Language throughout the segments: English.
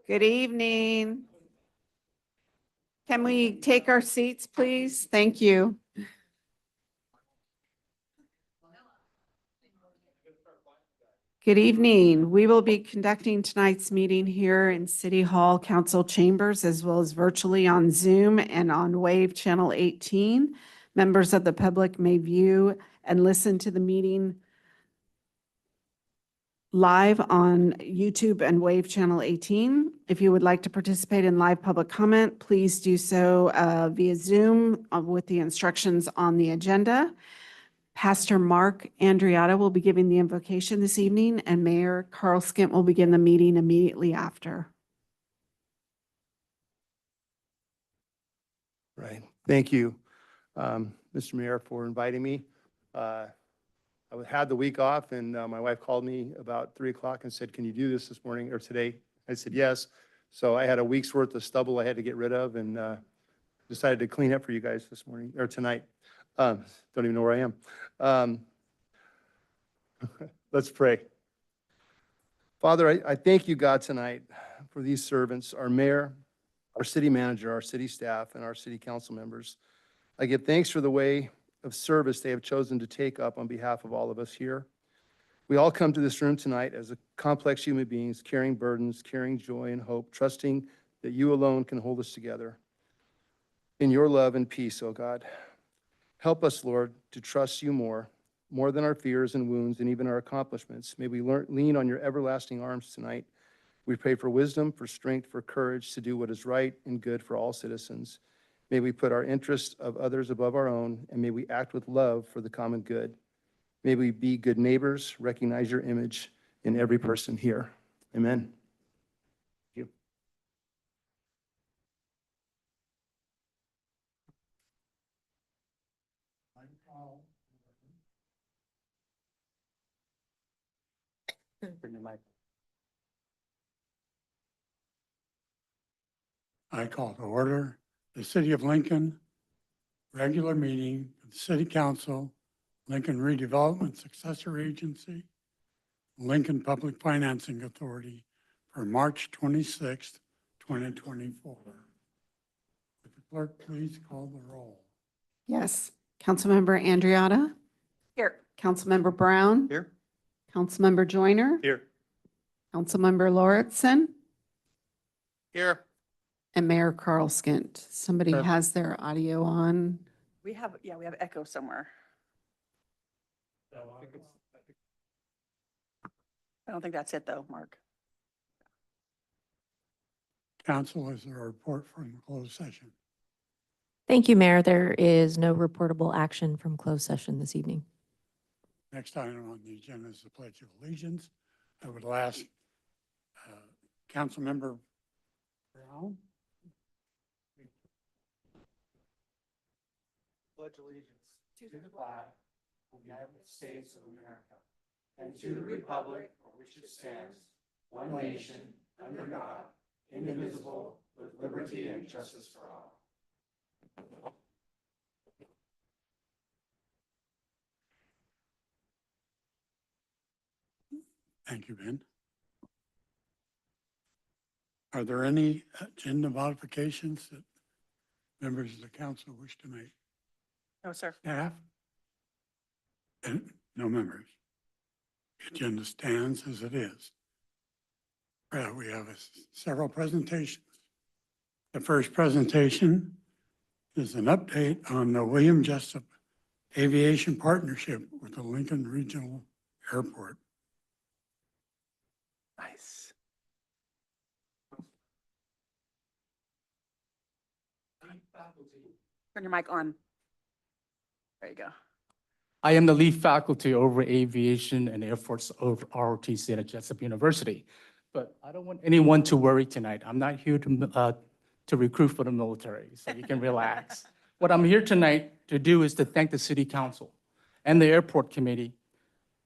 Good evening. Can we take our seats, please? Thank you. Good evening. We will be conducting tonight's meeting here in City Hall Council Chambers, as well as virtually on Zoom and on Wave Channel 18. Members of the public may view and listen to the meeting live on YouTube and Wave Channel 18. If you would like to participate in live public comment, please do so via Zoom with the instructions on the agenda. Pastor Mark Andriotta will be giving the invocation this evening, and Mayor Carl Skint will begin the meeting immediately after. Right. Thank you, Mr. Mayor, for inviting me. I had the week off, and my wife called me about 3 o'clock and said, "Can you do this morning or today?" I said, "Yes." So I had a week's worth of stubble I had to get rid of, and decided to clean up for you guys this morning or tonight. Don't even know where I am. Let's pray. Father, I thank you, God, tonight for these servants, our mayor, our city manager, our city staff, and our city council members. I give thanks for the way of service they have chosen to take up on behalf of all of us here. We all come to this room tonight as a complex human beings, carrying burdens, carrying joy and hope, trusting that you alone can hold us together in your love and peace, oh God. Help us, Lord, to trust you more than our fears and wounds and even our accomplishments. May we lean on your everlasting arms tonight. We pray for wisdom, for strength, for courage to do what is right and good for all citizens. May we put our interests of others above our own, and may we act with love for the common good. May we be good neighbors, recognize your image in every person here. Amen. Thank you. I call to order the City of Lincoln regular meeting of the City Council, Lincoln Redevelopment Successor Agency, Lincoln Public Financing Authority for March 26th, 2024. Would the clerk please call the roll? Yes. Councilmember Andriotta? Here. Councilmember Brown? Here? Councilmember Joyner? Here. Councilmember Lauritsen? Here. And Mayor Carl Skint. Somebody Sure. has their audio on. We have echo somewhere. I don't think that's it though, Mark. Council, is there a report from the closed session? Thank you, Mayor. There is no reportable action from closed session this evening. Next item on the agenda is the Pledge of Allegiance. I would ask Councilmember Brown. Pledge allegiance to the flag of the United States of America and to the republic for which it stands, one nation, under God, indivisible, with liberty and justice for all. Thank you, Ben. Are there any agenda modifications that members of the council wish to make? No, sir. Staff? And no members. The agenda stands as it is. We have several presentations. The first presentation is an update on the William Jessup Aviation Partnership with the Lincoln Regional Airport. Nice. Turn your mic on. There you go. I am the lead faculty over aviation and Air Force over ROTC at Jessup University. But I don't want anyone to worry tonight. I'm not here to recruit for the military, so you can relax. What I'm here tonight to do is to thank the City Council and the Airport Committee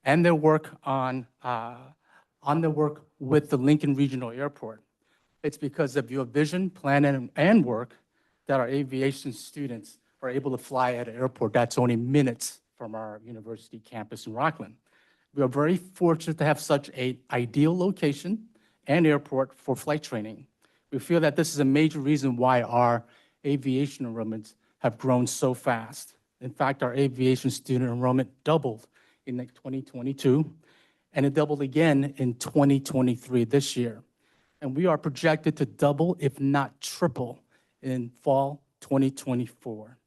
and their work on the work with the Lincoln Regional Airport. It's because of your vision, plan, and work that our aviation students are able to fly at an airport that's only minutes from our university campus in Rockland. We are very fortunate to have such an ideal location and airport for flight training. We feel that this is a major reason why our aviation enrollments have grown so fast. In fact, our aviation student enrollment doubled in 2022, and it doubled again in 2023 this year. And we are projected to double, if not triple, in fall 2024.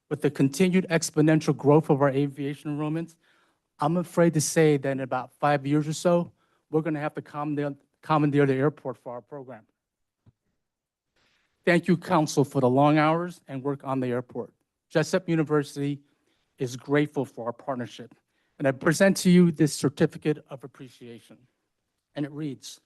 With the continued exponential growth of our aviation enrollments, I'm afraid to say that in about 5 years or so, we're going to have to commandeer the airport for our program. Thank you, Council, for the long hours and work on the airport. Jessup University is grateful for our partnership. And I present to you this certificate of appreciation. And it reads,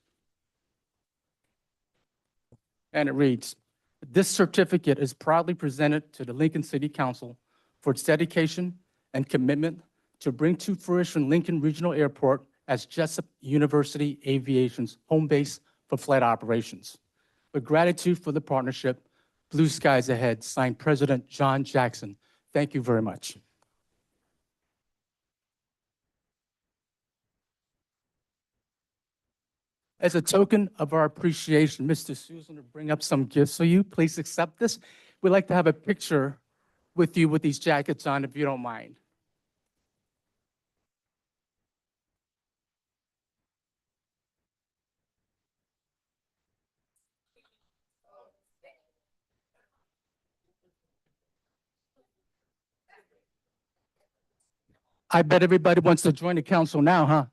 this certificate is proudly presented to the Lincoln City Council for its dedication and commitment to bring to fruition Lincoln Regional Airport as Jessup University Aviation's home base for flight operations. With gratitude for the partnership, blue skies ahead, signed President John Jackson. Thank you very much. As a token of our appreciation, Mr. Susan will bring up some gifts for you. Please accept this. We'd like to have a picture with you with these jackets on, if you don't mind. I bet everybody wants to join the council now, huh?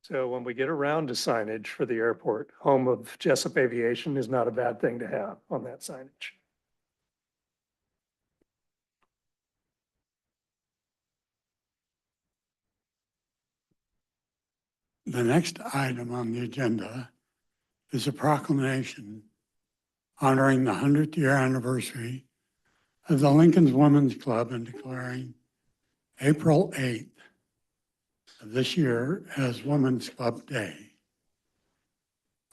So when we get around to signage for the airport, home of Jessup Aviation is not a bad thing to have on that signage. The next item on the agenda is a proclamation honoring the 100th year anniversary of the Lincoln's Women's Club and declaring April 8th of this year as Women's Club Day.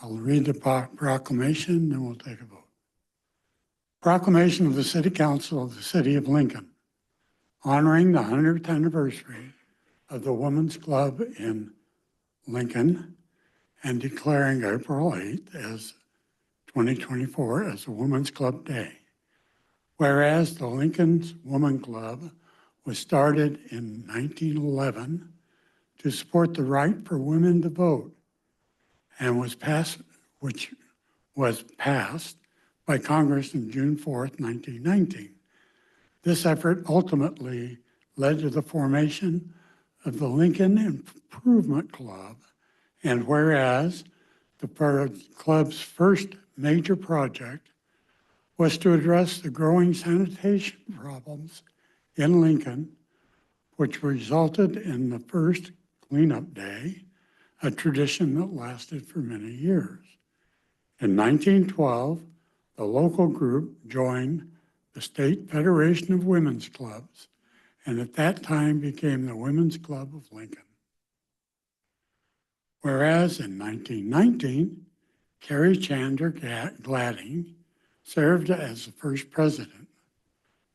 I'll read the proclamation, then we'll take a vote. Proclamation of the City Council of the City of Lincoln honoring the 100th anniversary of the Women's Club in Lincoln and declaring April 8th as 2024 as a Women's Club Day. Whereas the Lincoln's Woman Club was started in 1911 to support the right for women to vote and which was passed by Congress on June 4th, 1919. This effort ultimately led to the formation of the Lincoln Improvement Club, and whereas the club's first major project was to address the growing sanitation problems in Lincoln, which resulted in the first cleanup day, a tradition that lasted for many years. In 1912, the local group joined the State Federation of Women's Clubs, and at that time became the Women's Club of Lincoln. Whereas in 1919, Carrie Chandler Gladding served as the first president.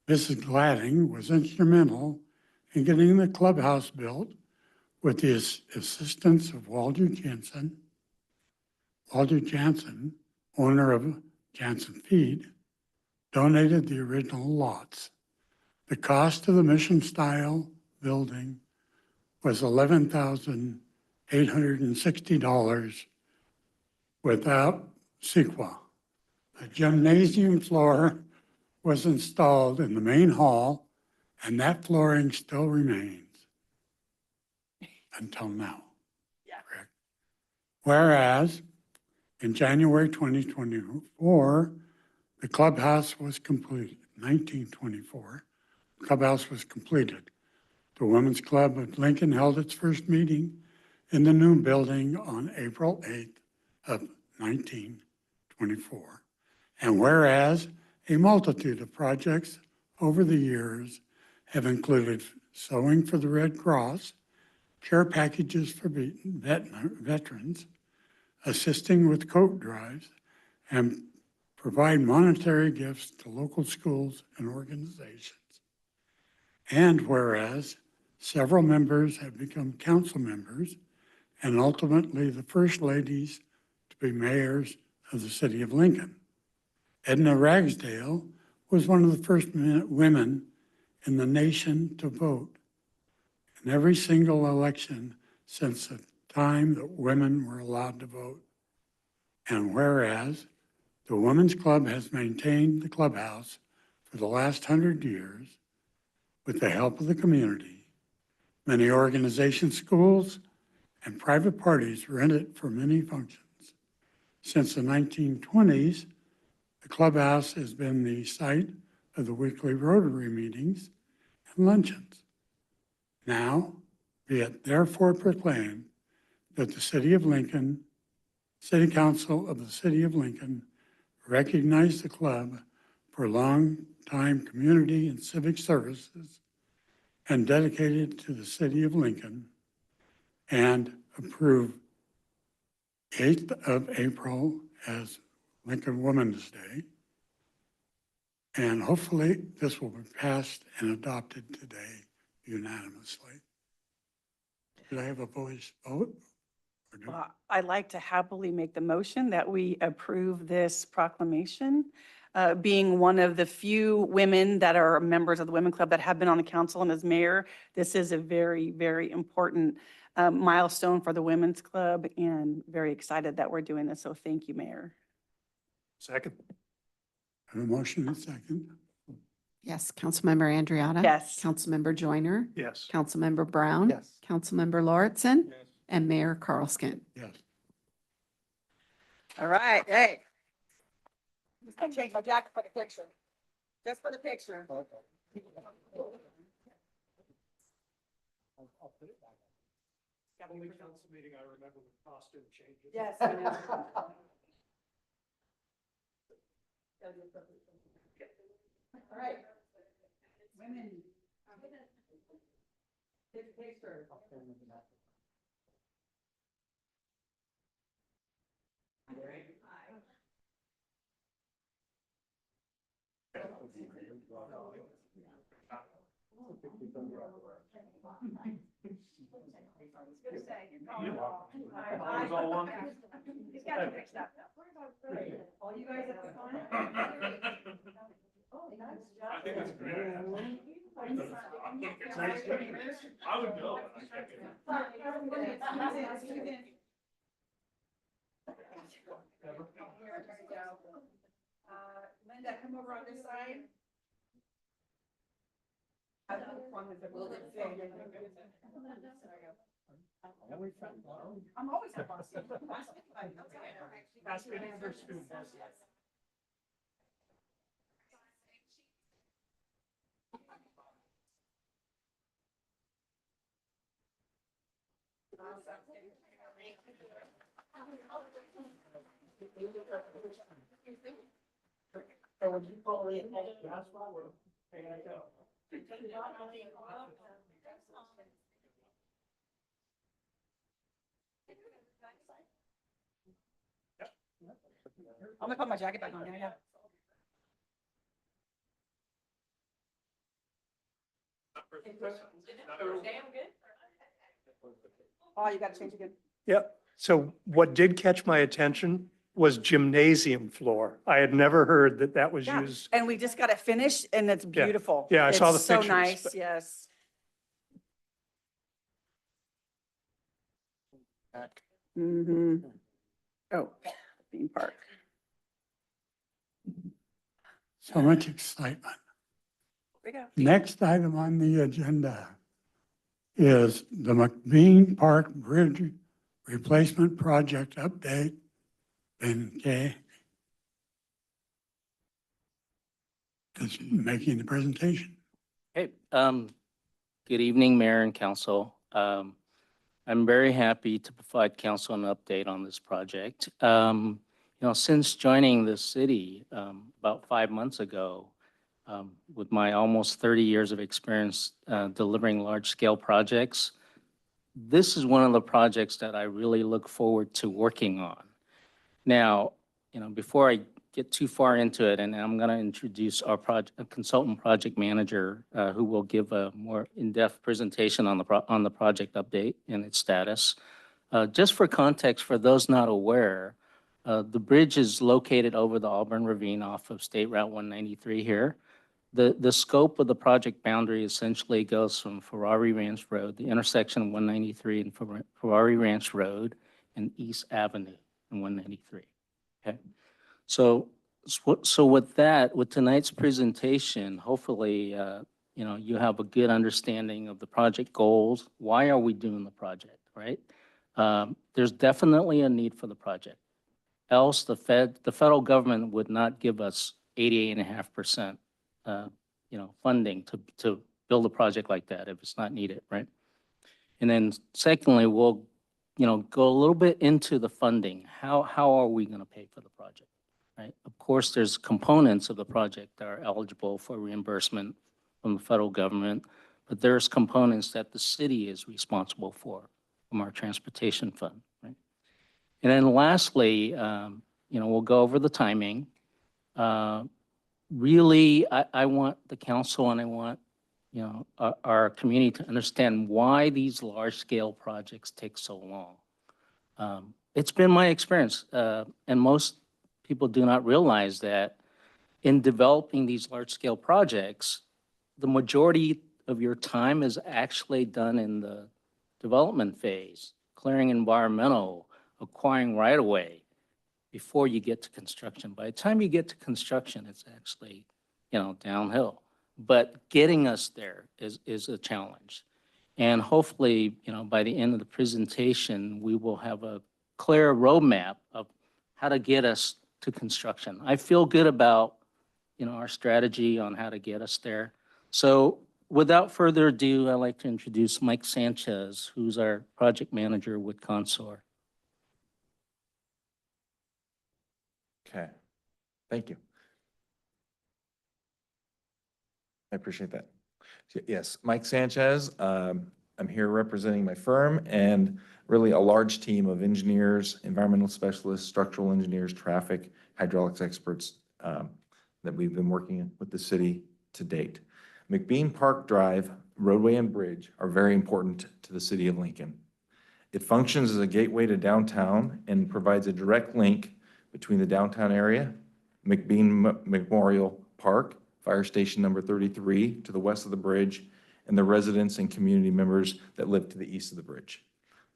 Mrs. Gladding was instrumental in getting the clubhouse built with the assistance of Walter Jansen. Walter Jansen, owner of Jansen Feed, donated the original lots. The cost of the mission-style building was $11,860 without CEQA. A gymnasium floor was installed in the main hall, and that flooring still remains until now. Yeah. Correct. Whereas in January 2024, the clubhouse was completed. 1924, the clubhouse was completed. The Women's Club of Lincoln held its first meeting in the new building on April 8th of 1924. And whereas a multitude of projects over the years have included sewing for the Red Cross, care packages for veterans, assisting with coat drives, and provide monetary gifts to local schools and organizations. And whereas several members have become council members and ultimately the first ladies to be mayors of the city of Lincoln. Edna Ragsdale was one of the first women in the nation to vote in every single election since the time that women were allowed to vote. And whereas the Women's Club has maintained the clubhouse for the last 100 years with the help of the community, many organizations, schools, and private parties rent it for many functions. Since the 1920s, the clubhouse has been the site of the weekly Rotary meetings and luncheons. Now, be it therefore proclaimed that the City of Lincoln, City Council of the City of Lincoln, recognize the club for long-time community and civic services and dedicated to the City of Lincoln, and approve 8th of April as Lincoln Women's Day. And hopefully this will be passed and adopted today unanimously. Did I have a voice vote? Or do- I'd like to happily make the motion that we approve this proclamation. Being one of the few women that are members of the Women Club that have been on the council and as mayor, this is a very, very important milestone for the Women's Club, and very excited that we're doing this. So thank you, Mayor. Second. Have a motion and second. Yes, Councilmember Andriotta. Yes. Councilmember Joyner. Yes. Councilmember Brown. Yes. Councilmember Lauritsen. And Mayor Carlskent. Yes. All right, hey. I'm just gonna change my jacket for the picture. Just for the picture. Only council meeting I remember with costume changes. Yes. I know. All right. Linda, come over on this side. I'm always a boss. I'm gonna put my jacket back on now, yeah. Oh, you gotta change again. Yep. So what did catch my attention was gymnasium floor. I had never heard that that was Yeah, used. and we just got it finished and it's beautiful. Yeah, I saw the It's so pictures, nice, but- yes. Mm-hmm. Oh, theme park. So much excitement. Here we go. Next item on the agenda is the McBean Park Bridge Replacement Project Update. Ben Kay is making the presentation. Hey, good evening, Mayor and Council. I'm very happy to provide council an update on this project. Since joining the city, about 5 months ago, with my almost 30 years of experience, delivering large-scale projects, this is one of the projects that I really look forward to working on. Now, before I get too far into it, and I'm going to introduce our consultant project manager, who will give a more in-depth presentation on the project update and its status. Just for context, for those not aware, the bridge is located over the Auburn Ravine off of State Route 193 here. The scope of the project boundary essentially goes from Ferrari Ranch Road, the intersection of 193 and Ferrari Ranch Road, and East Avenue and 193. Okay. So with that, with tonight's presentation, hopefully, you have a good understanding of the project goals. Why are we doing the project, right? There's definitely a need for the project. Else, the federal government would not give us 88.5%, funding to build a project like that if it's not needed, right? And then secondly, we'll, go a little bit into the funding. How are we going to pay for the project? Right? Of course, there's components of the project that are eligible for reimbursement from the federal government, but there's components that the city is responsible for from our transportation fund, right? And then lastly, we'll go over the timing. Really, I want the council and I want, our community to understand why these large-scale projects take so long. It's been my experience, and most people do not realize that in developing these large-scale projects, the majority of your time is actually done in the development phase, clearing environmental, acquiring right-of-way before you get to construction. By the time you get to construction, it's actually, downhill. But getting us there is a challenge. And hopefully, by the end of the presentation, we will have a clear roadmap of how to get us to construction. I feel good about, our strategy on how to get us there. So without further ado, I'd like to introduce Mike Sanchez, who's our project manager with Consor. Okay, thank you. I appreciate that. Yes, Mike Sanchez. I'm here representing my firm and really a large team of engineers, environmental specialists, structural engineers, traffic, hydraulics experts that we've been working with the city to date. McBean Park Drive, roadway and bridge are very important to the city of Lincoln. It functions as a gateway to downtown and provides a direct link between the downtown area, McBean Memorial Park, Fire Station number 33 to the west of the bridge, and the residents and community members that live to the east of the bridge.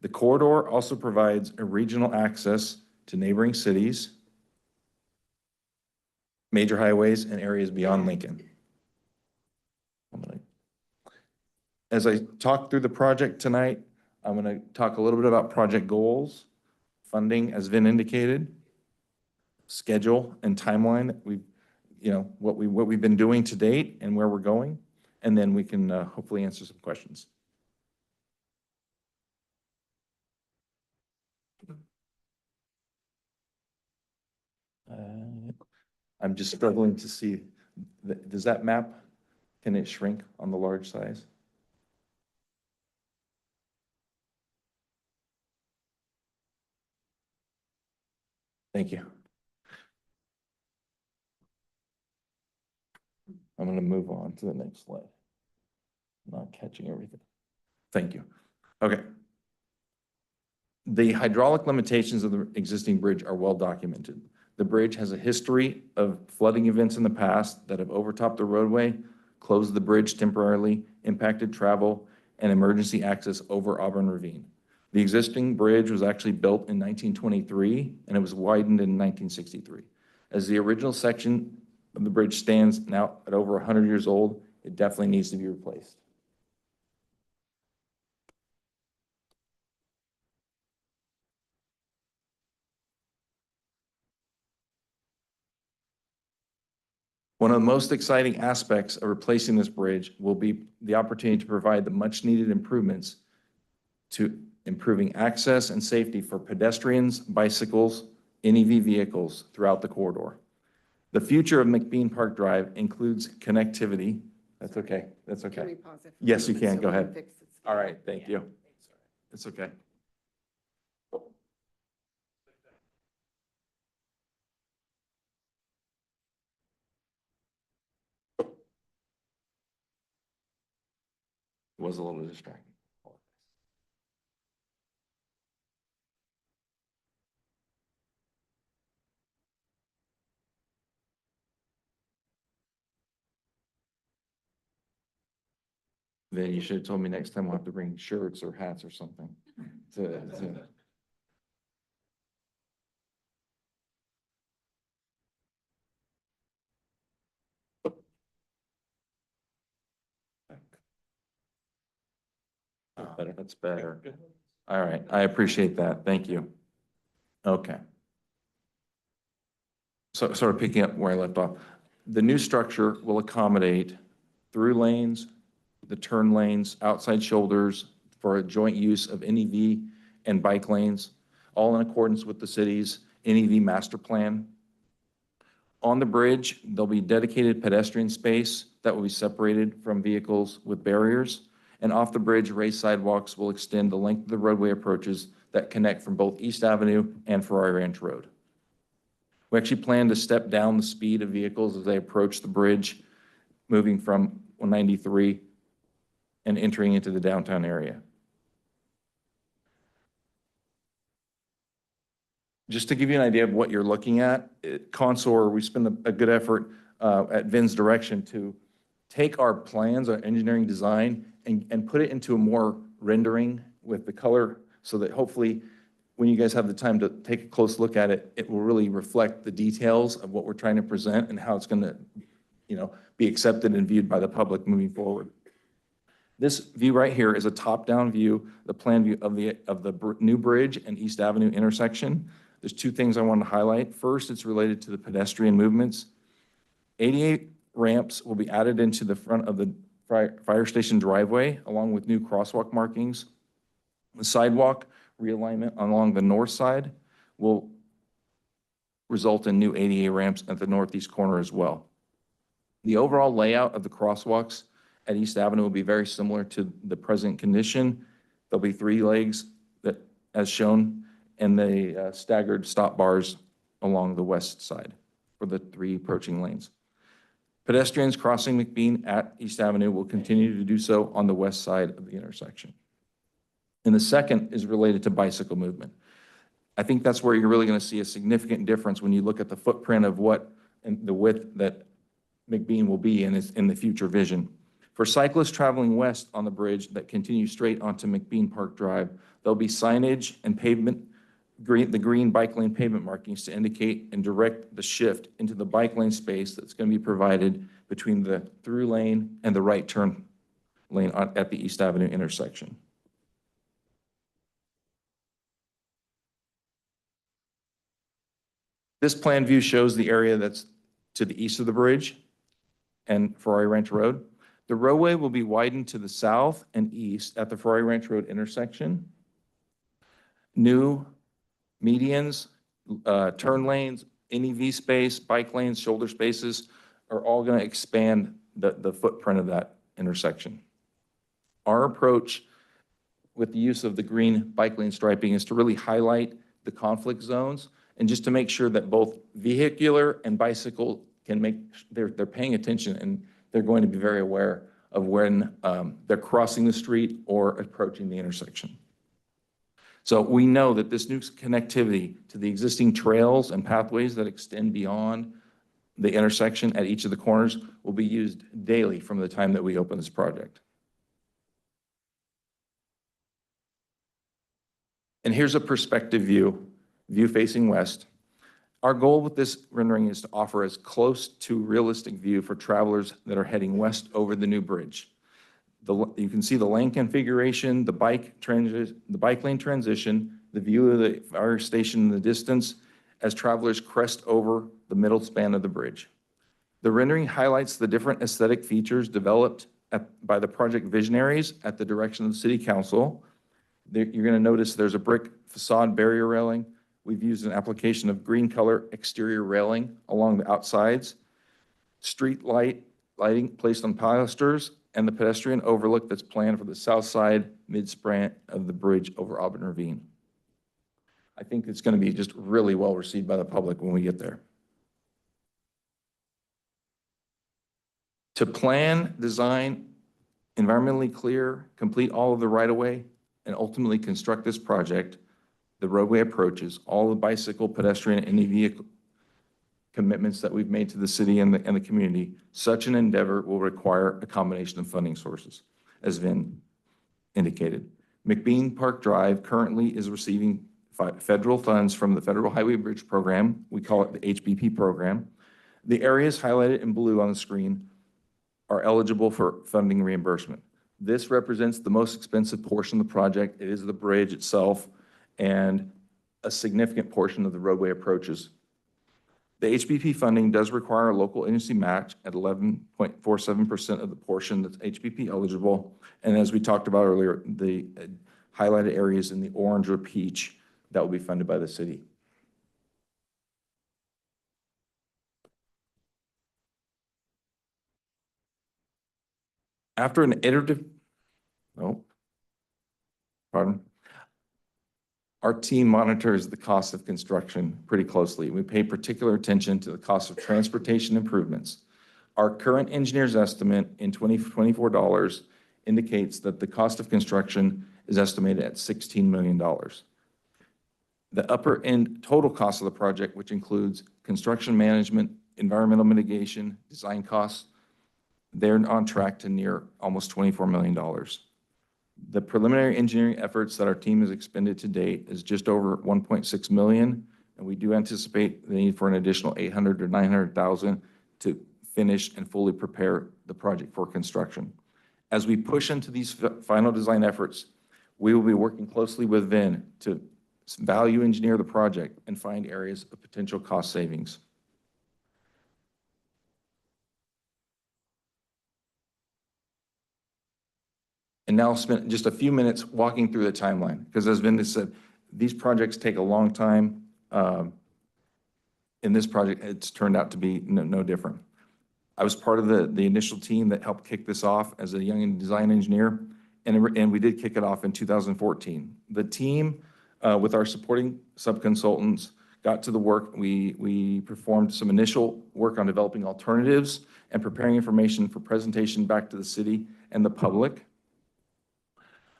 The corridor also provides a regional access to neighboring cities, major highways, and areas beyond Lincoln. As I talk through the project tonight, I'm going to talk a little bit about project goals, funding as Vin indicated, schedule and timeline that what we've been doing to date and where we're going, and then we can hopefully answer some questions. I'm just struggling to see, does that map, can it shrink on the large size? Thank you. I'm going to move on to the next slide. Not catching everything. Thank you. Okay. The hydraulic limitations of the existing bridge are well documented. The bridge has a history of flooding events in the past that have overtopped the roadway, closed the bridge temporarily, impacted travel, and emergency access over Auburn Ravine. The existing bridge was actually built in 1923, and it was widened in 1963. As the original section of the bridge stands now at over 100 years old, it definitely needs to be replaced. One of the most exciting aspects of replacing this bridge will be the opportunity to provide the much-needed improvements to improving access and safety for pedestrians, bicycles, NEV vehicles throughout the corridor. The future of McBean Park Drive includes connectivity. That's okay. That's okay. Can we pause it for a Yes, you moment can. so Go we ahead. fix it? All right, thank you. It's okay. It was a little distracting. Then you should have told me next time we'll have to bring shirts or hats or something to. Better, that's better. All right, I appreciate that. Thank you. Okay. So sort of picking up where I left off, the new structure will accommodate through lanes, the turn lanes, outside shoulders for a joint use of NEV and bike lanes, all in accordance with the city's NEV master plan. On the bridge, there'll be dedicated pedestrian space that will be separated from vehicles with barriers. And off the bridge, raised sidewalks will extend the length of the roadway approaches that connect from both East Avenue and Ferrari Ranch Road. We actually plan to step down the speed of vehicles as they approach the bridge, moving from 193 and entering into the downtown area. Just to give you an idea of what you're looking at, Consor, we spend a good effort at Vin's direction to take our plans, our engineering design, and put it into a more rendering with the color so that hopefully when you guys have the time to take a close look at it, it will really reflect the details of what we're trying to present and how it's going to, be accepted and viewed by the public moving forward. This view right here is a top-down view, the plan view of the new bridge and East Avenue intersection. There's two things I want to highlight. First, it's related to the pedestrian movements. 88 ramps will be added into the front of the fire station driveway, along with new crosswalk markings. The sidewalk realignment along the north side will result in new ADA ramps at the northeast corner as well. The overall layout of the crosswalks at East Avenue will be very similar to the present condition. There'll be 3 legs that, as shown, and the staggered stop bars along the west side for the 3 approaching lanes. Pedestrians crossing McBean at East Avenue will continue to do so on the west side of the intersection. And the second is related to bicycle movement. I think that's where you're really going to see a significant difference when you look at the footprint of what and the width that McBean will be in the future vision. For cyclists traveling west on the bridge that continues straight onto McBean Park Drive, there'll be signage and the green bike lane pavement markings to indicate and direct the shift into the bike lane space that's going to be provided between the through lane and the right turn lane at the East Avenue intersection. This plan view shows the area that's to the east of the bridge and Ferrari Ranch Road. The roadway will be widened to the south and east at the Ferrari Ranch Road intersection. New medians, turn lanes, NEV space, bike lanes, shoulder spaces are all going to expand the footprint of that intersection. Our approach with the use of the green bike lane striping is to really highlight the conflict zones and just to make sure that both vehicular and bicycle they're paying attention and they're going to be very aware of when they're crossing the street or approaching the intersection. So we know that this new connectivity to the existing trails and pathways that extend beyond the intersection at each of the corners will be used daily from the time that we open this project. And here's a perspective view facing west. Our goal with this rendering is to offer as close to realistic view for travelers that are heading west over the new bridge. You can see the lane configuration, the bike lane transition, the view of the fire station in the distance as travelers crest over the middle span of the bridge. The rendering highlights the different aesthetic features developed by the project visionaries at the direction of the City Council. You're going to notice there's a brick facade barrier railing. We've used an application of green color exterior railing along the outsides, street lighting placed on pilasters, and the pedestrian overlook that's planned for the south side mid-span of the bridge over Auburn Ravine. I think it's going to be just really well received by the public when we get there. To plan, design, environmentally clear, complete all of the right-of-way, and ultimately construct this project, the roadway approaches, all the bicycle, pedestrian, and vehicle commitments that we've made to the city and the community, such an endeavor will require a combination of funding sources, as Vin indicated. McBean Park Drive currently is receiving federal funds from the Federal Highway Bridge Program. We call it the HBP program. The areas highlighted in blue on the screen are eligible for funding reimbursement. This represents the most expensive portion of the project. It is the bridge itself and a significant portion of the roadway approaches. The HBP funding does require a local agency match at 11.47% of the portion that's HBP eligible. And as we talked about earlier, the highlighted areas in the orange or peach that will be funded by the city. After an iterative, our team monitors the cost of construction pretty closely. We pay particular attention to the cost of transportation improvements. Our current engineer's estimate in 2024 dollars indicates that the cost of construction is estimated at $16 million. The upper end total cost of the project, which includes construction management, environmental mitigation, design costs, they're on track to near almost $24 million. The preliminary engineering efforts that our team has expended to date is just over 1.6 million, and we do anticipate the need for an additional 800 to 900,000 to finish and fully prepare the project for construction. As we push into these final design efforts, we will be working closely with Vin to value engineer the project and find areas of potential cost savings. And now I'll spend just a few minutes walking through the timeline, because as Vin said, these projects take a long time. In this project, it's turned out to be no different. I was part of the initial team that helped kick this off as a young design engineer, and we did kick it off in 2014. The team, with our supporting subconsultants, got to the work. We performed some initial work on developing alternatives and preparing information for presentation back to the city and the public.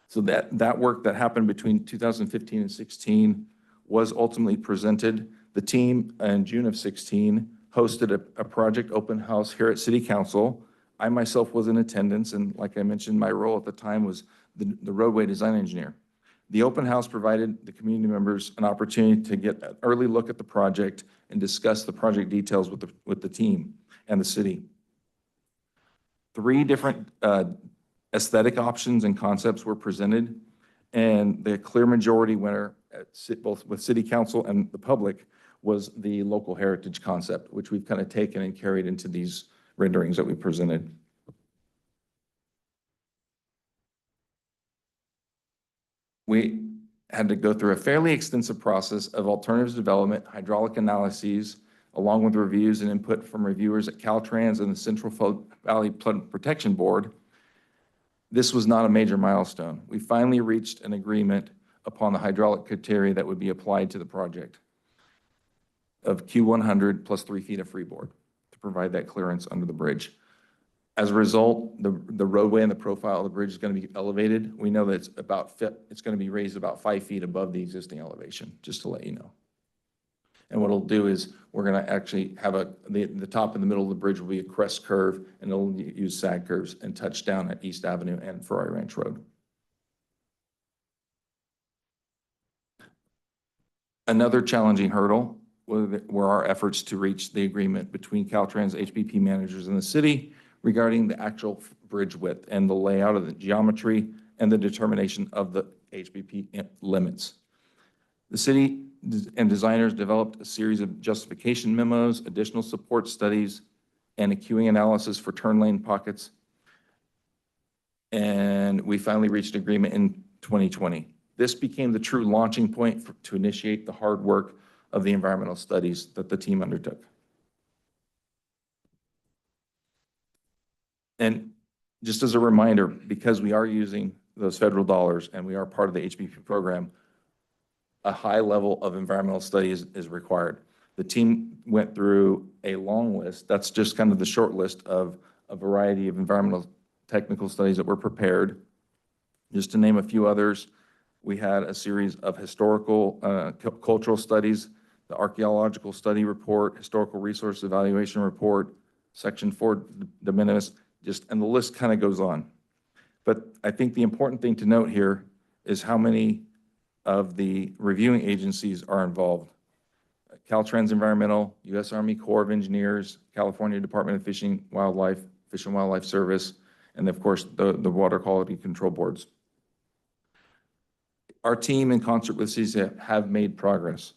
So that work that happened between 2015 and 16 was ultimately presented. The team in June of 16 hosted a project open house here at City Council. I myself was in attendance, and like I mentioned, my role at the time was the roadway design engineer. The open house provided the community members an opportunity to get an early look at the project and discuss the project details with the team and the city. 3 different aesthetic options and concepts were presented, and the clear majority winner, both with City Council and the public, was the local heritage concept, which we've kind of taken and carried into these renderings that we presented. We had to go through a fairly extensive process of alternatives development, hydraulic analyses, along with reviews and input from reviewers at Caltrans and the Central Valley Flood Protection Board. This was not a major milestone. We finally reached an agreement upon the hydraulic criteria that would be applied to the project of Q100 plus 3 feet of freeboard to provide that clearance under the bridge. As a result, the roadway and the profile of the bridge is going to be elevated. We know that it's going to be raised about 5 feet above the existing elevation, just to let you know. And what it'll do is we're going to actually have the top and the middle of the bridge will be a crest curve, and it'll use sag curves and touch down at East Avenue and Ferrari Ranch Road. Another challenging hurdle were our efforts to reach the agreement between Caltrans HBP managers and the city regarding the actual bridge width and the layout of the geometry and the determination of the HBP limits. The city and designers developed a series of justification memos, additional support studies, and a queuing analysis for turn lane pockets. And we finally reached agreement in 2020. This became the true launching point to initiate the hard work of the environmental studies that the team undertook. And just as a reminder, because we are using those federal dollars and we are part of the HBP program, a high level of environmental studies is required. The team went through a long list. That's just kind of the short list of a variety of environmental technical studies that were prepared. Just to name a few others, we had a series of historical, cultural studies, the archaeological study report, historical resource evaluation report, section 4 de minimis, and the list kind of goes on. But I think the important thing to note here is how many of the reviewing agencies are involved. Caltrans Environmental, U.S. Army Corps of Engineers, California Department of Fish and Wildlife Service, and of course, the Water Quality Control Boards. Our team, in concert with CISA, have made progress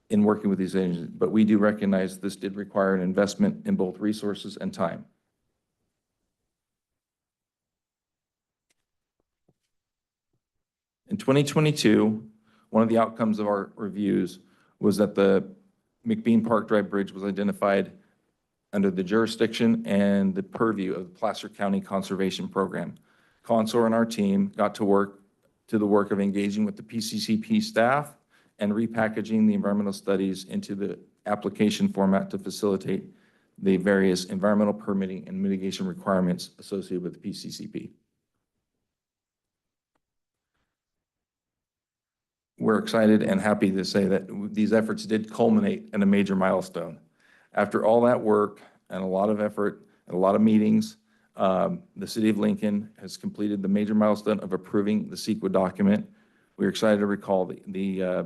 in working with these agencies, but we do recognize this did require an investment in both resources and time. In 2022, one of the outcomes of our reviews was that the McBean Park Drive Bridge was identified under the jurisdiction and the purview of the Placer County Conservation Program. Consor and our team got to work to the work of engaging with the PCCP staff and repackaging the environmental studies into the application format to facilitate the various environmental permitting and mitigation requirements associated with the PCCP. We're excited and happy to say that these efforts did culminate in a major milestone. After all that work and a lot of effort and a lot of meetings, the City of Lincoln has completed the major milestone of approving the CEQA document. We're excited to recall the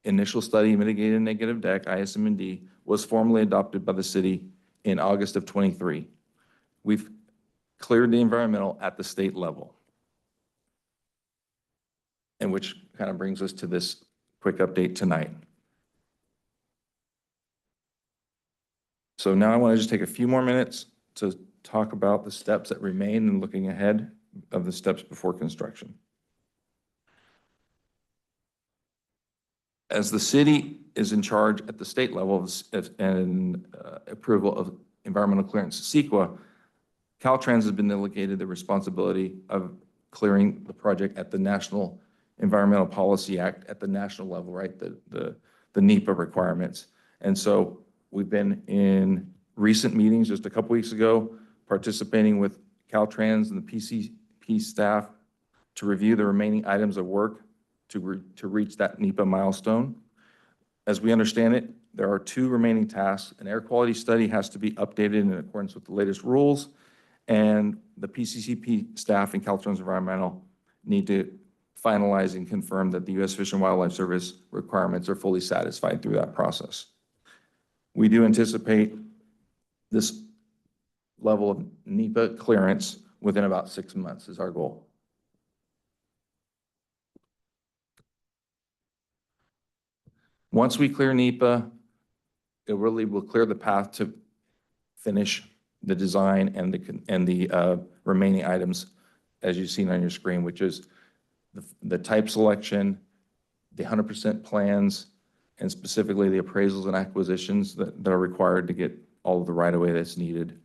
initial study, Mitigated Negative Deck, ISM&D, was formally adopted by the city in August of 23. We've cleared the environmental at the state level. And which kind of brings us to this quick update tonight. So now I want to just take a few more minutes to talk about the steps that remain and looking ahead of the steps before construction. As the city is in charge at the state level and approval of environmental clearance, CEQA, Caltrans has been delegated the responsibility of clearing the project at the National Environmental Policy Act at the national level, right? The NEPA requirements. And so we've been in recent meetings just a couple weeks ago, participating with Caltrans and the PCP staff to review the remaining items of work to reach that NEPA milestone. As we understand it, there are 2 remaining tasks. An air quality study has to be updated in accordance with the latest rules, and the PCCP staff and Caltrans Environmental need to finalize and confirm that the U.S. Fish and Wildlife Service requirements are fully satisfied through that process. We do anticipate this level of NEPA clearance within about 6 months is our goal. Once we clear NEPA, it really will clear the path to finish the design and the remaining items, as you've seen on your screen, which is the type selection, the 100% plans, and specifically the appraisals and acquisitions that are required to get all of the right-of-way that's needed.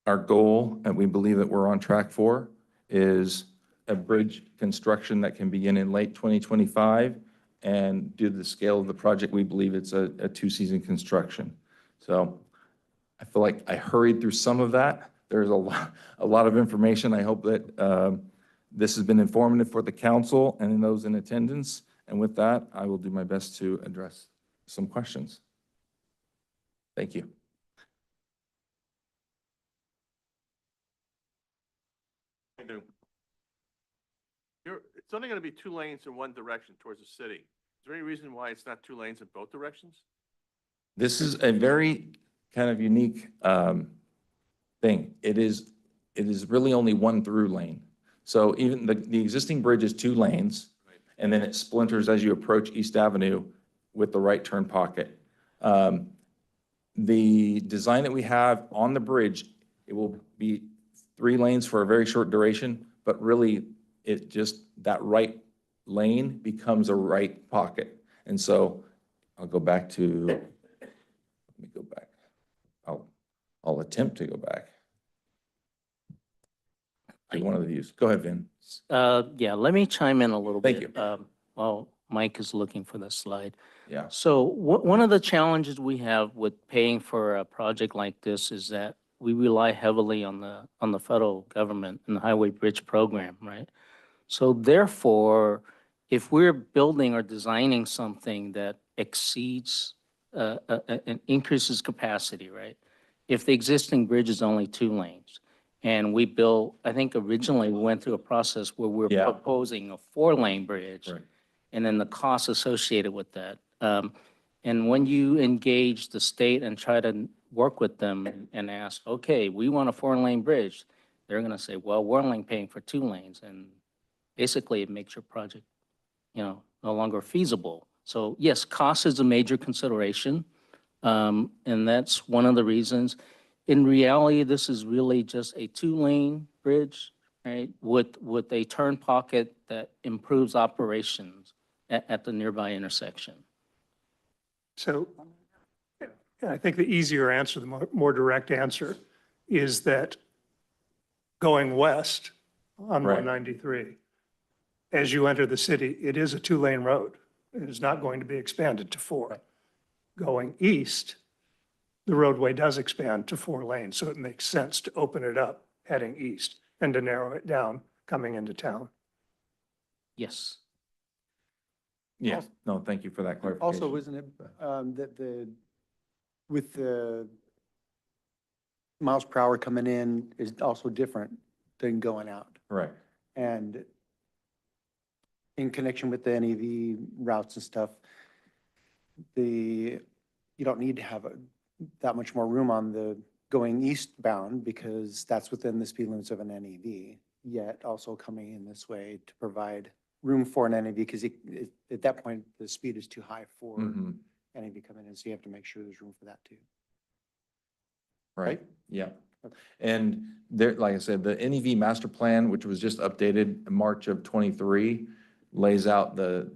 Our goal, and we believe that we're on track for, is a bridge construction that can begin in late 2025. And due to the scale of the project, we believe it's a 2-season construction. So I feel like I hurried through some of that. There's a lot of information. I hope that this has been informative for the council and those in attendance. And with that, I will do my best to address some questions. Thank you. It's only going to be 2 lanes in one direction towards the city. Is there any reason why it's not 2 lanes in both directions? This is a very kind of unique thing. It is really only 1 through lane. So even the existing bridge is 2 lanes, and then it splinters as you approach East Avenue with the right turn pocket. The design that we have on the bridge, it will be 3 lanes for a very short duration, but really it just, that right lane becomes a right pocket. And so I'll go back to, let me go back. I'll attempt to go back to one of the views. Go ahead, Vin. Yeah, let me chime in a little bit. Thank you. While Mike is looking for the slide. Yeah. So one of the challenges we have with paying for a project like this is that we rely heavily on the federal government and the Highway Bridge Program, right? So therefore, if we're building or designing something that exceeds and increases capacity, right? If the existing bridge is only 2 lanes, and we built, I think originally we went through a process where we're Yeah. proposing a 4-lane bridge, Right. and then the costs associated with that. And when you engage the state and try to work with them and ask, okay, we want a 4-lane bridge, they're going to say, well, we're only paying for 2 lanes. And basically it makes your project, no longer feasible. So yes, cost is a major consideration. And that's one of the reasons. In reality, this is really just a 2-lane bridge, right? With a turn pocket that improves operations at the nearby intersection. So I think the easier answer, the more direct answer is that going west on Right. 193, as you enter the city, it is a 2-lane road. It is not going to be expanded to 4. Going east, the roadway does expand to 4 lanes, so it makes sense to open it up heading east and to narrow it down coming into town. Yes. Yeah. No, thank you for that clarification. Also, isn't it, that with the miles per hour coming in is also different than going out? Right. And in connection with the NEV routes and stuff, you don't need to have that much more room on the going eastbound because that's within the speed limits of an NEV, yet also coming in this way to provide room for an NEV because at that point, the speed is too high for Mhm. NEV coming in, so you have to make sure there's room for that too. Right, yeah. And there, like I said, the NEV master plan, which was just updated in March of '23, lays out the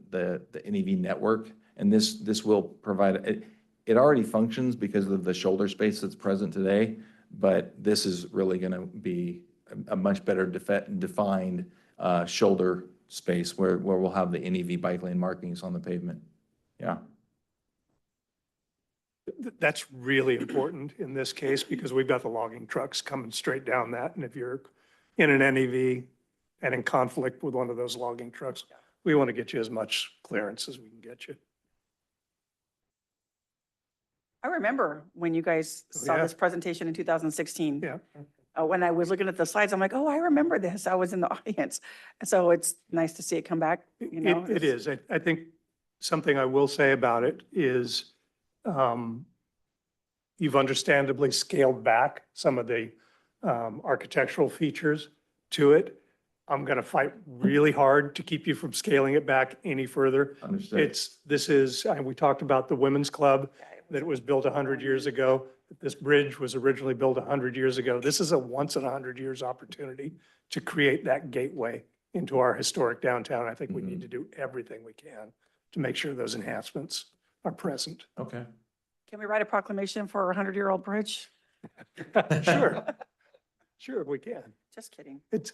NEV network. And this will provide, it already functions because of the shoulder space that's present today, but this is really going to be a much better defined shoulder space where we'll have the NEV bike lane markings on the pavement. Yeah. That's really important in this case because we've got the logging trucks coming straight down that. And if you're in an NEV and in conflict with one of those logging trucks, we want to get you as much clearance as we can get you. I remember when you guys saw yeah. this presentation in 2016. Yeah. When I was looking at the slides, I'm like, oh, I remember this. I was in the audience. So it's nice to see it come back, you know. It is. I think something I will say about it is you've understandably scaled back some of the architectural features to it. I'm going to fight really hard to keep you from scaling it back any further. Understood. We talked about the Women's Club, that it was built 100 years ago. This bridge was originally built 100 years ago. This is a once in 100 years opportunity to create that gateway into our historic downtown. I think we need to do everything we can to make sure those enhancements are present. Okay. Can we write a proclamation for a 100-year-old bridge? Sure. Sure, we can. Just kidding. It's,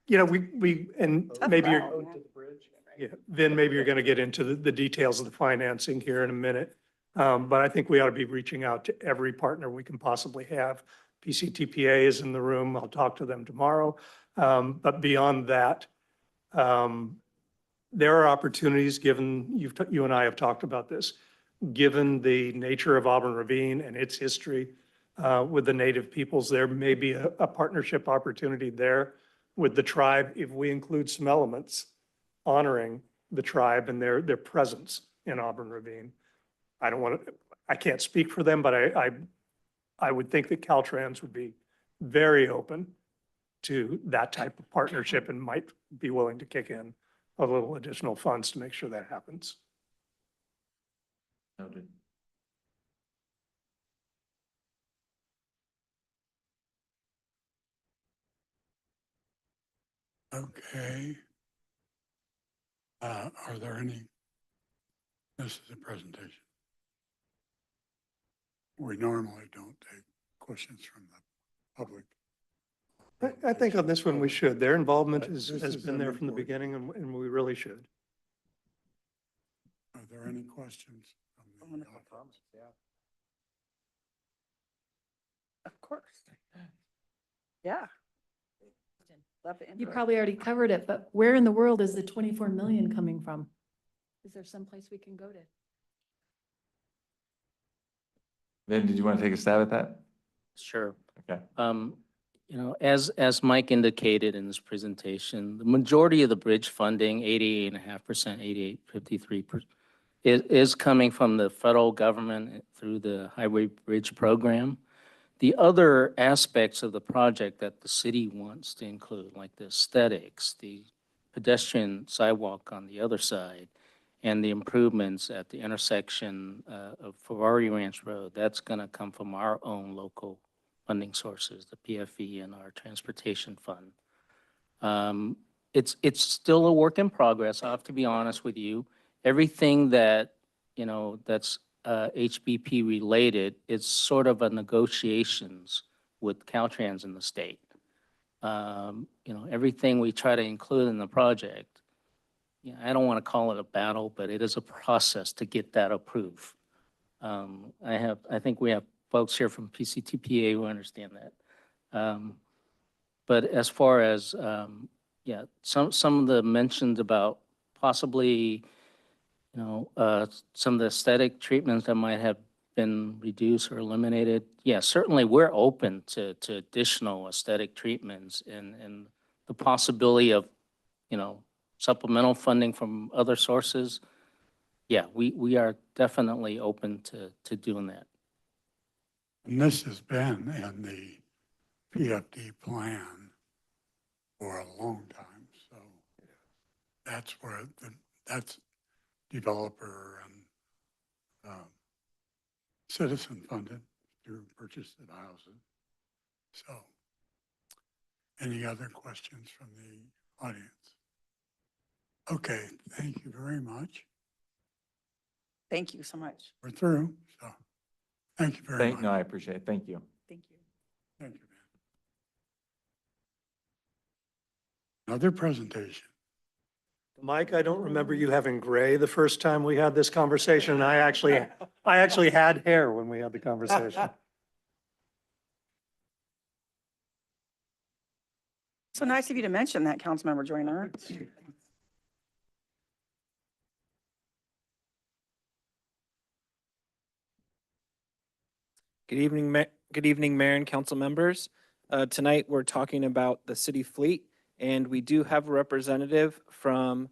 and Tough maybe crowd, yeah, then maybe you're going to get into the details of the financing here in a minute. But I think we ought to be reaching out to every partner we can possibly have. PCTPA is in the room. I'll talk to them tomorrow. But beyond that, there are opportunities given, you and I have talked about this, given the nature of Auburn Ravine and its history with the native peoples, there may be a partnership opportunity there with the tribe if we include some elements honoring the tribe and their presence in Auburn Ravine. I can't speak for them, but I would think that Caltrans would be very open to that type of partnership and might be willing to kick in a little additional funds to make sure that happens. Noted. Okay. Are there any, this is a presentation. We normally don't take questions from the public. I think on this one, we should. Their involvement This has is been there from the important. beginning and we really should. Are there any questions from the audience? Of course. Yeah. Love the You input. probably already covered it, but where in the world is the 24 million coming from? Is there someplace we can go to? Vin, did you want to take a stab at that? Sure. Okay. As Mike indicated in his presentation, the majority of the bridge funding, 88.5%, 88.53%, is coming from the federal government through the Highway Bridge Program. The other aspects of the project that the city wants to include, like the aesthetics, the pedestrian sidewalk on the other side, and the improvements at the intersection of Ferrari Ranch Road, that's going to come from our own local funding sources, the PFE and our transportation fund. It's still a work in progress. I have to be honest with you. Everything that, that's HBP related, it's sort of a negotiations with Caltrans in the state. Everything we try to include in the project, I don't want to call it a battle, but it is a process to get that approved. I think we have folks here from PCTPA who understand that. But as far as, some of the mentions about possibly, some of the aesthetic treatments that might have been reduced or eliminated. Yeah, certainly we're open to additional aesthetic treatments and the possibility of, supplemental funding from other sources. Yeah, we are definitely open to doing that. And this has been in the PFD plan for a long time, so that's where that's developer and citizen funded through purchase of houses. So, any other questions from the audience? Okay, thank you very much. Thank you so much. We're through, so thank you very No, I much. appreciate it. Thank you. Thank you. Thank you, man. Another presentation. Mike, I don't remember you having gray the first time we had this conversation, and I actually had hair when we had the conversation. So nice of you to mention that, Councilmember Joyner. Good evening, Mayor and council members. Tonight, we're talking about the city fleet, and we do have a representative from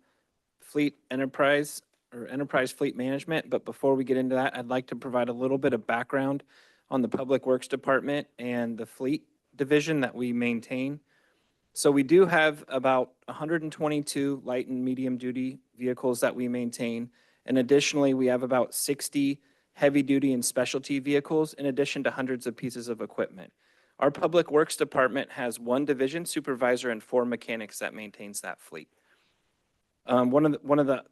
Fleet Enterprise or Enterprise Fleet Management. But before we get into that, I'd like to provide a little bit of background on the Public Works Department and the fleet division that we maintain. So we do have about 122 light and medium duty vehicles that we maintain. And additionally, we have about 60 heavy-duty and specialty vehicles, in addition to hundreds of pieces of equipment. Our Public Works Department has one division supervisor and 4 mechanics that maintains that fleet. One of the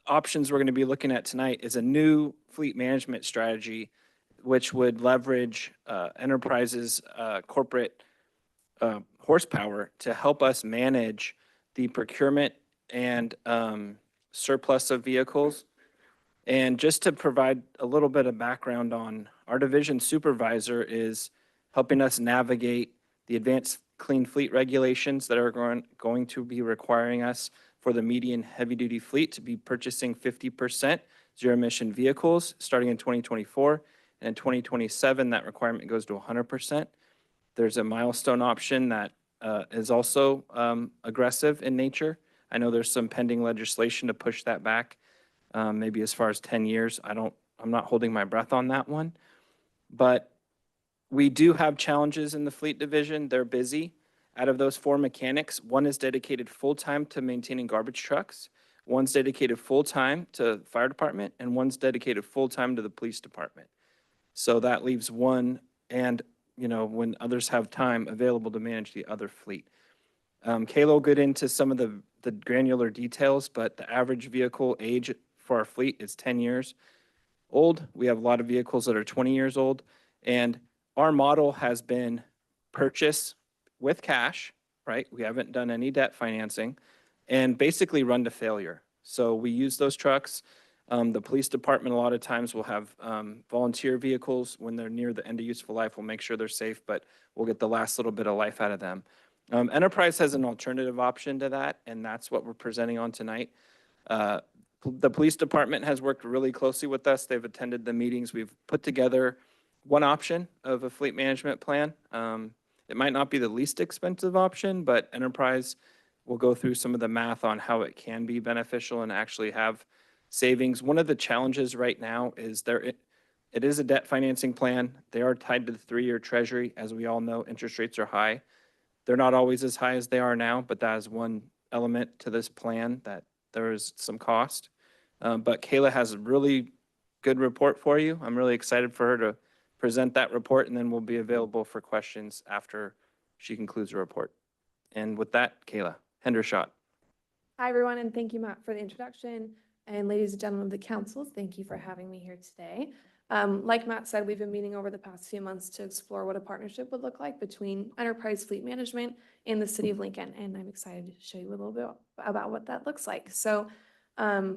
options we're going to be looking at tonight is a new fleet management strategy, which would leverage Enterprise's corporate horsepower to help us manage the procurement and surplus of vehicles. And just to provide a little bit of background on our division supervisor is helping us navigate the advanced clean fleet regulations that are going to be requiring us for the median heavy-duty fleet to be purchasing 50% zero-emission vehicles starting in 2024. And in 2027, that requirement goes to 100%. There's a milestone option that is also aggressive in nature. I know there's some pending legislation to push that back. Maybe as far as 10 years. I'm not holding my breath on that one. But we do have challenges in the fleet division. They're busy. Out of those 4 mechanics, one is dedicated full-time to maintaining garbage trucks, one's dedicated full-time to the fire department, and one's dedicated full-time to the police department. So that leaves one, and when others have time available to manage the other fleet. Kayla will get into some of the granular details, but the average vehicle age for our fleet is 10 years old. We have a lot of vehicles that are 20 years old, and our model has been purchase with cash, right? We haven't done any debt financing, and basically run to failure. So we use those trucks. The police department a lot of times will have volunteer vehicles when they're near the end of useful life. We'll make sure they're safe, but we'll get the last little bit of life out of them. Enterprise has an alternative option to that, and that's what we're presenting on tonight. The police department has worked really closely with us. They've attended the meetings. We've put together one option of a fleet management plan. It might not be the least expensive option, but Enterprise will go through some of the math on how it can be beneficial and actually have savings. One of the challenges right now is it is a debt financing plan. They are tied to the 3-year treasury. As we all know, interest rates are high. They're not always as high as they are now, but that is one element to this plan that there is some cost. But Kayla has a really good report for you. I'm really excited for her to present that report, and then we'll be available for questions after she concludes the report. And with that, Kayla Hendershot. Hi, everyone, and thank you, Matt, for the introduction. And ladies and gentlemen of the council, thank you for having me here today. Like Matt said, we've been meeting over the past few months to explore what a partnership would look like between Enterprise Fleet Management and the City of Lincoln, and I'm excited to show you a little bit about what that looks like. So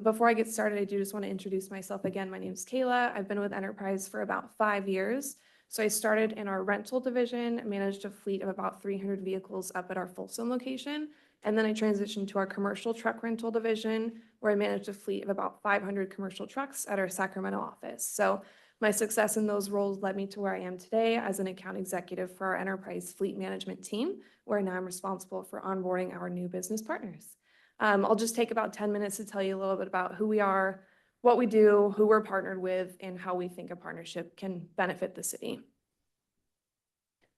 before I get started, I do just want to introduce myself again. My name is Kayla. I've been with Enterprise for about 5 years. So I started in our rental division, managed a fleet of about 300 vehicles up at our Folsom location. And then I transitioned to our commercial truck rental division, where I managed a fleet of about 500 commercial trucks at our Sacramento office. So my success in those roles led me to where I am today as an account executive for our Enterprise Fleet Management team, where now I'm responsible for onboarding our new business partners. I'll just take about 10 minutes to tell you a little bit about who we are, what we do, who we're partnered with, and how we think a partnership can benefit the city.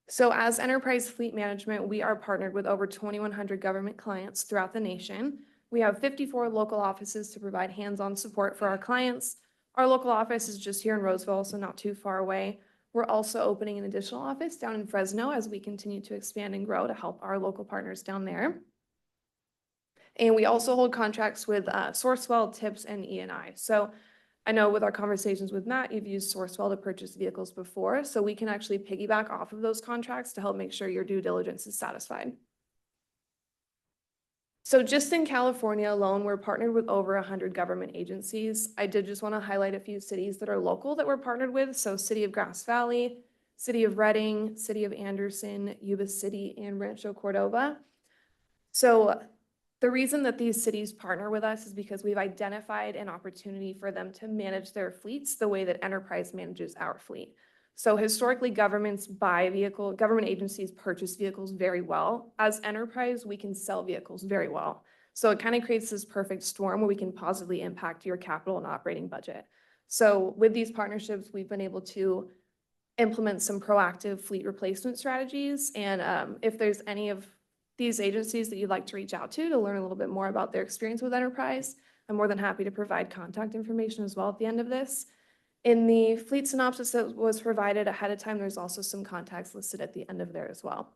So as Enterprise Fleet Management, we are partnered with over 2,100 government clients throughout the nation. We have 54 local offices to provide hands-on support for our clients. Our local office is just here in Roseville, so not too far away. We're also opening an additional office down in Fresno as we continue to expand and grow to help our local partners down there. And we also hold contracts with Sourcewell, Tips, and E&I. So I know with our conversations with Matt, you've used Sourcewell to purchase vehicles before, so we can actually piggyback off of those contracts to help make sure your due diligence is satisfied. So just in California alone, we're partnered with over 100 government agencies. I did just want to highlight a few cities that are local that we're partnered with. So City of Grass Valley, City of Redding, City of Anderson, Yuba City, and Rancho Cordova. So the reason that these cities partner with us is because we've identified an opportunity for them to manage their fleets the way that Enterprise manages our fleet. So historically, government agencies purchase vehicles very well. As Enterprise, we can sell vehicles very well. So it kind of creates this perfect storm where we can positively impact your capital and operating budget. So with these partnerships, we've been able to implement some proactive fleet replacement strategies. And if there's any of these agencies that you'd like to reach out to learn a little bit more about their experience with Enterprise, I'm more than happy to provide contact information as well at the end of this. In the fleet synopsis that was provided ahead of time, there's also some contacts listed at the end of there as well.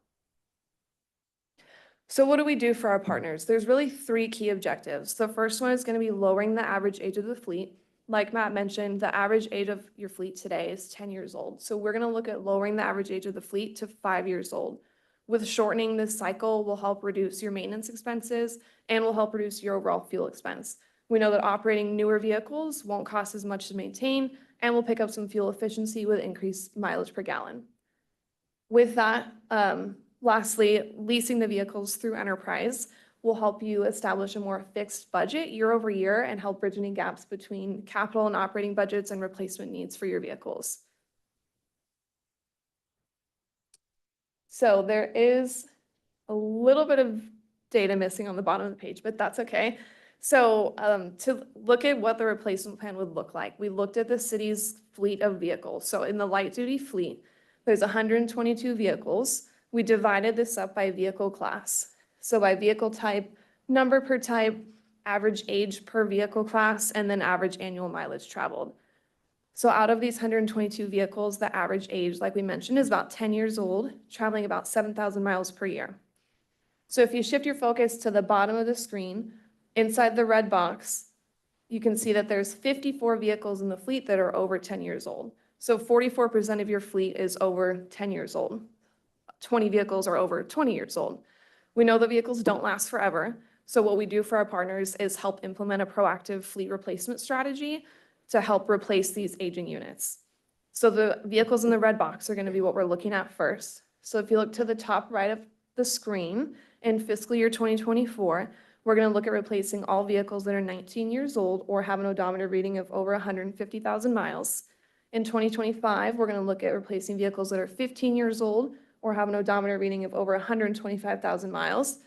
So what do we do for our partners? There's really 3 key objectives. The first one is going to be lowering the average age of the fleet. Like Matt mentioned, the average age of your fleet today is 10 years old. So we're going to look at lowering the average age of the fleet to 5 years old. With shortening this cycle will help reduce your maintenance expenses and will help reduce your overall fuel expense. We know that operating newer vehicles won't cost as much to maintain and will pick up some fuel efficiency with increased mileage per gallon. With that, lastly, leasing the vehicles through Enterprise will help you establish a more fixed budget year over year and help bridge any gaps between capital and operating budgets and replacement needs for your vehicles. So there is a little bit of data missing on the bottom of the page, but that's okay. So to look at what the replacement plan would look like, we looked at the city's fleet of vehicles. So in the light duty fleet, there's 122 vehicles. We divided this up by vehicle class. So by vehicle type, number per type, average age per vehicle class, and then average annual mileage traveled. So out of these 122 vehicles, the average age, like we mentioned, is about 10 years old, traveling about 7,000 miles per year. So if you shift your focus to the bottom of the screen, inside the red box, you can see that there's 54 vehicles in the fleet that are over 10 years old. So 44% of your fleet is over 10 years old. 20 vehicles are over 20 years old. We know that vehicles don't last forever. So what we do for our partners is help implement a proactive fleet replacement strategy to help replace these aging units. So the vehicles in the red box are going to be what we're looking at first. So if you look to the top right of the screen, in fiscal year 2024, we're going to look at replacing all vehicles that are 19 years old or have an odometer reading of over 150,000 miles. In 2025, we're going to look at replacing vehicles that are 15 years old or have an odometer reading of over 125,000 miles.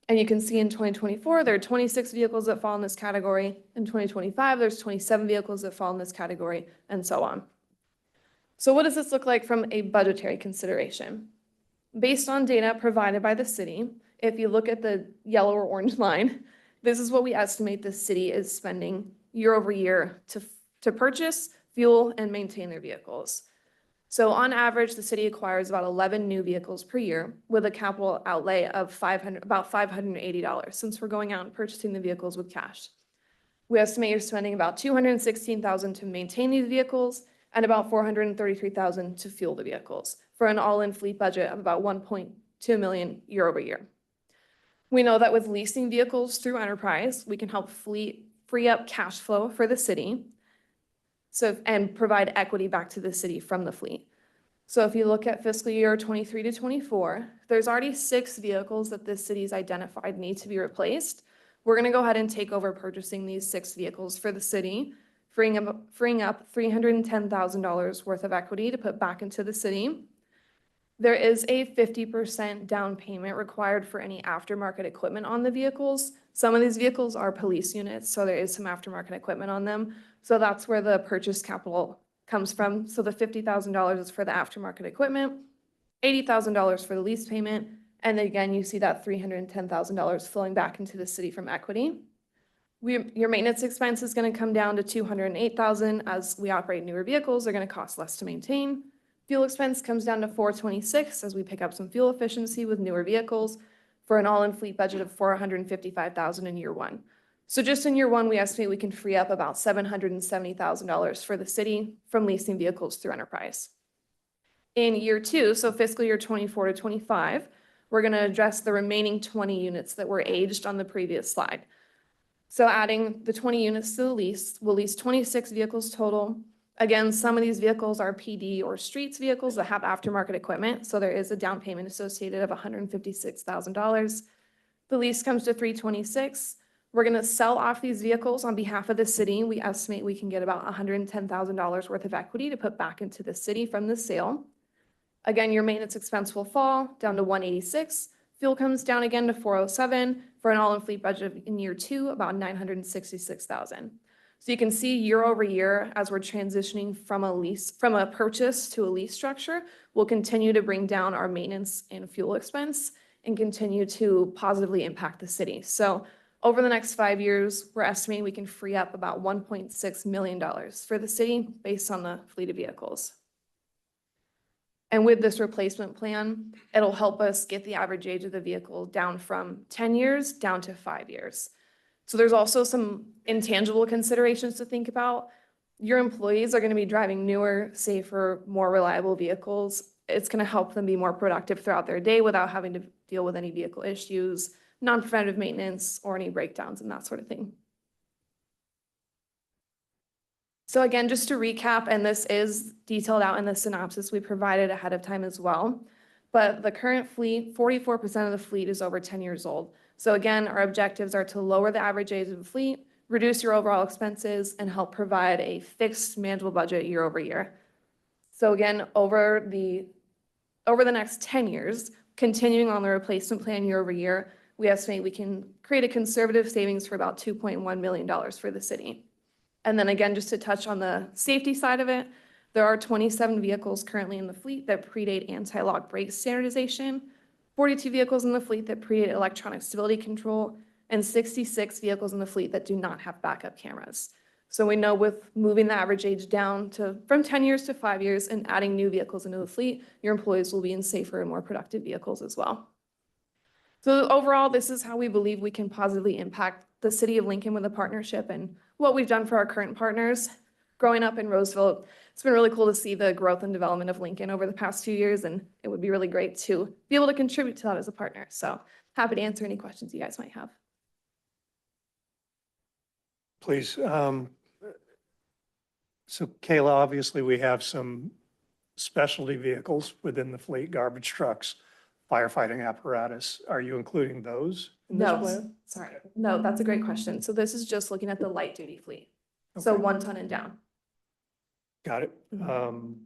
And you can see in 2024, there are 26 vehicles that fall in this category. In 2025, there's 27 vehicles that fall in this category, and so on. So what does this look like from a budgetary consideration? Based on data provided by the city, if you look at the yellow or orange line, this is what we estimate the city is spending year over year to purchase, fuel, and maintain their vehicles. So on average, the city acquires about 11 new vehicles per year with a capital outlay of about $580 since we're going out and purchasing the vehicles with cash. We estimate you're spending about $216,000 to maintain these vehicles and about $433,000 to fuel the vehicles for an all-in fleet budget of about $1.2 million year over year. We know that with leasing vehicles through Enterprise, we can help free up cash flow for the city and provide equity back to the city from the fleet. So if you look at fiscal year 23 to 24, there's already 6 vehicles that this city's identified need to be replaced. We're going to go ahead and take over purchasing these 6 vehicles for the city, freeing up $310,000 worth of equity to put back into the city. There is a 50% down payment required for any aftermarket equipment on the vehicles. Some of these vehicles are police units, so there is some aftermarket equipment on them. So that's where the purchase capital comes from. So the $50,000 is for the aftermarket equipment, $80,000 for the lease payment, and then again, you see that $310,000 flowing back into the city from equity. Your maintenance expense is going to come down to $208,000 as we operate newer vehicles. They're going to cost less to maintain. Fuel expense comes down to $426 as we pick up some fuel efficiency with newer vehicles. for an all-in fleet budget of $455,000 in year one. So just in year one, we estimate we can free up about $770,000 for the city from leasing vehicles through Enterprise. In year two, so fiscal year 24 to 25, we're going to address the remaining 20 units that were aged on the previous slide. So adding the 20 units to the lease, we'll lease 26 vehicles total. Again, some of these vehicles are PD or streets vehicles that have aftermarket equipment, so there is a down payment associated of $156,000. The lease comes to $326,000. We're going to sell off these vehicles on behalf of the city. We estimate we can get about $110,000 worth of equity to put back into the city from the sale. Again, your maintenance expense will fall down to $186,000. Fuel comes down again to $407,000 for an all-in fleet budget in year two, about $966,000. So you can see year over year, as we're transitioning from a purchase to a lease structure, we'll continue to bring down our maintenance and fuel expense and continue to positively impact the city. So over the next 5 years, we're estimating we can free up about $1.6 million for the city based on the fleet of vehicles. And with this replacement plan, it'll help us get the average age of the vehicle down from 10 years down to 5 years. So there's also some intangible considerations to think about. Your employees are going to be driving newer, safer, more reliable vehicles. It's going to help them be more productive throughout their day without having to deal with any vehicle issues, non-preventative maintenance, or any breakdowns and that sort of thing. So again, just to recap, and this is detailed out in the synopsis we provided ahead of time as well, but the current fleet, 44% of the fleet is over 10 years old. So again, our objectives are to lower the average age of the fleet, reduce your overall expenses, and help provide a fixed manageable budget year over year. So again, over the next 10 years, continuing on the replacement plan year over year, we estimate we can create a conservative savings for about $2.1 million for the city. And then again, just to touch on the safety side of it, there are 27 vehicles currently in the fleet that predate anti-lock brake standardization, 42 vehicles in the fleet that predate electronic stability control, and 66 vehicles in the fleet that do not have backup cameras. So we know with moving the average age down from 10 years to 5 years and adding new vehicles into the fleet, your employees will be in safer and more productive vehicles as well. So overall, this is how we believe we can positively impact the city of Lincoln with a partnership and what we've done for our current partners. Growing up in Roseville, it's been really cool to see the growth and development of Lincoln over the past few years, and it would be really great to be able to contribute to that as a partner. So happy to answer any questions you guys might have. Please. So Kayla, obviously we have some specialty vehicles within the fleet, garbage trucks, firefighting apparatus. Are you including those in this No, plan? sorry. No, that's a great question. So this is just looking at the light duty fleet. So Okay. 1 ton and down. Got it. Mhm.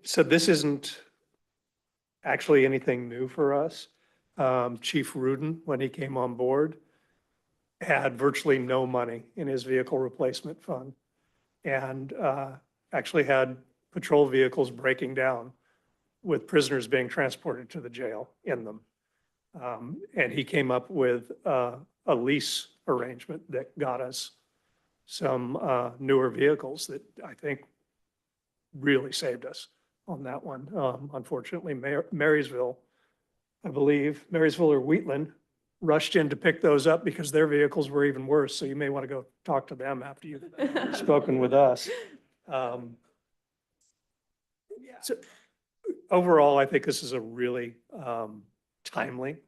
So this isn't actually anything new for us. Chief Rudin, when he came on board, had virtually no money in his vehicle replacement fund and actually had patrol vehicles breaking down with prisoners being transported to the jail in them. And he came up with a lease arrangement that got us some newer vehicles that I think really saved us on that one. Unfortunately, Marysville, I believe, Marysville or Wheatland rushed in to pick those up because their vehicles were even worse. So you may want to go talk to them after you've spoken with us. So overall, I think this is a really timely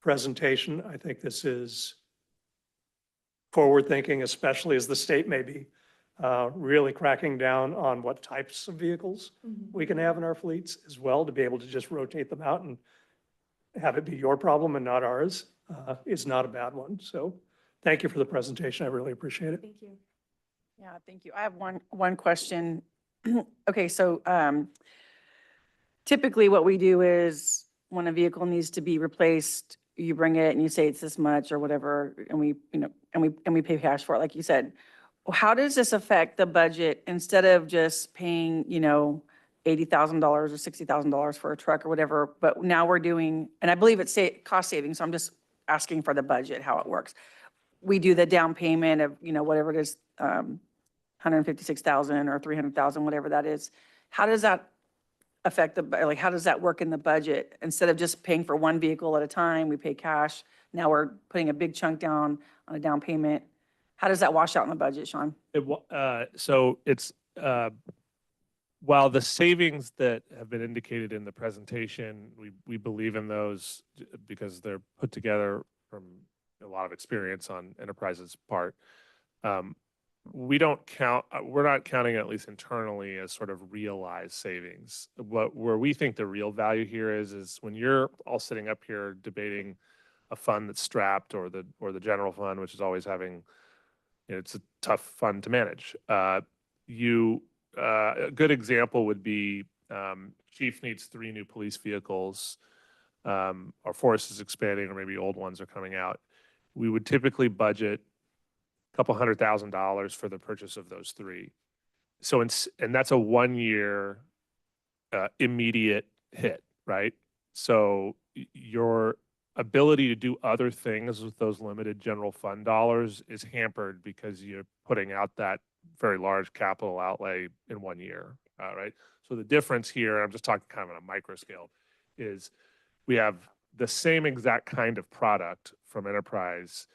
presentation. I think this is forward-thinking, especially as the state may be really cracking down on what types of vehicles we can have in our fleets as well, to be able to just rotate them out and have it be your problem and not ours is not a bad one. So thank you for the presentation. I really appreciate it. Thank you. Yeah, thank you. I have one question. Okay, so typically what we do is when a vehicle needs to be replaced, you bring it and you say it's this much or whatever, and we pay cash for it, like you said. How does this affect the budget instead of just paying, $80,000 or $60,000 for a truck or whatever, but now we're doing, and I believe it's cost savings, so I'm just asking for the budget, how it works. We do the down payment of, whatever it is, $156,000 or $300,000, whatever that is. How does that affect like, how does that work in the budget? Instead of just paying for one vehicle at a time, we pay cash. Now we're putting a big chunk down on a down payment. How does that wash out in the budget, Sean? So it's, while the savings that have been indicated in the presentation, we believe in those because they're put together from a lot of experience on Enterprise's part. We don't count, we're not counting, at least internally, as sort of realized savings. Where we think the real value here is when you're all sitting up here debating a fund that's strapped, or the general fund, which is always having, it's a tough fund to manage. A good example would be Chief needs 3 new police vehicles. Our force is expanding, or maybe old ones are coming out. We would typically budget a couple $100,000 for the purchase of those 3. So, and that's a 1-year immediate hit, right? So your ability to do other things with those limited general fund dollars is hampered because you're putting out that very large capital outlay in 1 year, right? So the difference here, I'm just talking kind of on a micro scale, is we have the same exact kind of product from Enterprise,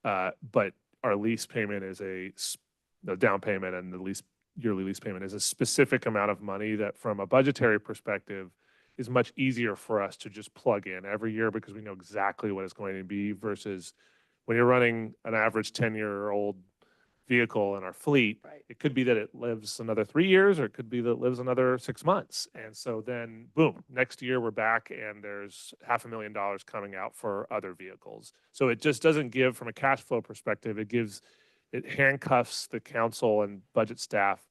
but our lease payment is the down payment, and the yearly lease payment is a specific amount of money that, from a budgetary perspective, is much easier for us to just plug in every year because we know exactly what it's going to be, versus when you're running an average 10-year-old vehicle in our fleet, it could be that it lives another 3 years, or it could be that it lives another 6 months. And so then, boom, next year we're back and there's $500,000 coming out for other vehicles. So it just doesn't give, from a cash flow perspective, it handcuffs the council and budget staff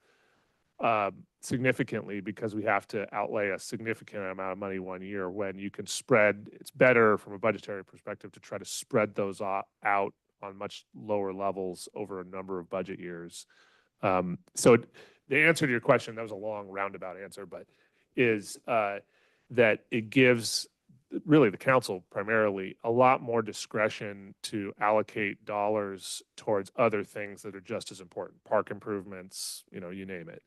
significantly, because we have to outlay a significant amount of money 1 year, when you can spread. It's better from a budgetary perspective to try to spread those out on much lower levels over a number of budget years. So the answer to your question, that was a long roundabout answer, but is that it gives really the council primarily a lot more discretion to allocate dollars towards other things that are just as important, park improvements, you name it,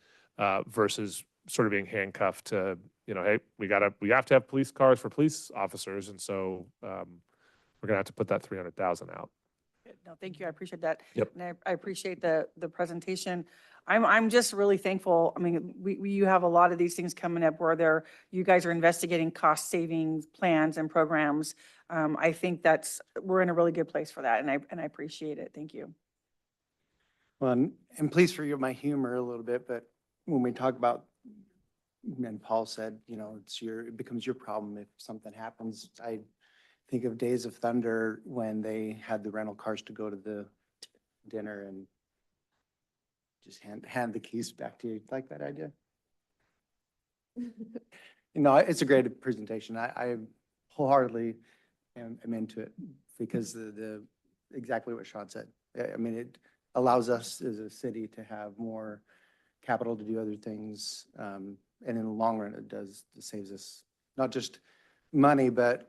versus sort of being handcuffed to, hey, we have to have police cars for police officers, and so we're gonna have to put that 300,000 out. No, thank you. I appreciate that. Yep. And I appreciate the presentation. I'm just really thankful. I mean, you have a lot of these things coming up where you guys are investigating cost savings plans and programs. I think we're in a really good place for that, and I appreciate it. Thank you. Well, and please forgive my humor a little bit, but when we talk about, and Paul said, it becomes your problem if something happens. I think of Days of Thunder when they had the rental cars to go to the dinner and just hand the keys back to you. Like that idea? It's a great presentation. I wholeheartedly am into it because the exactly what Sean said. I mean, it allows us as a city to have more capital to do other things. And in the long run, it saves us not just money, but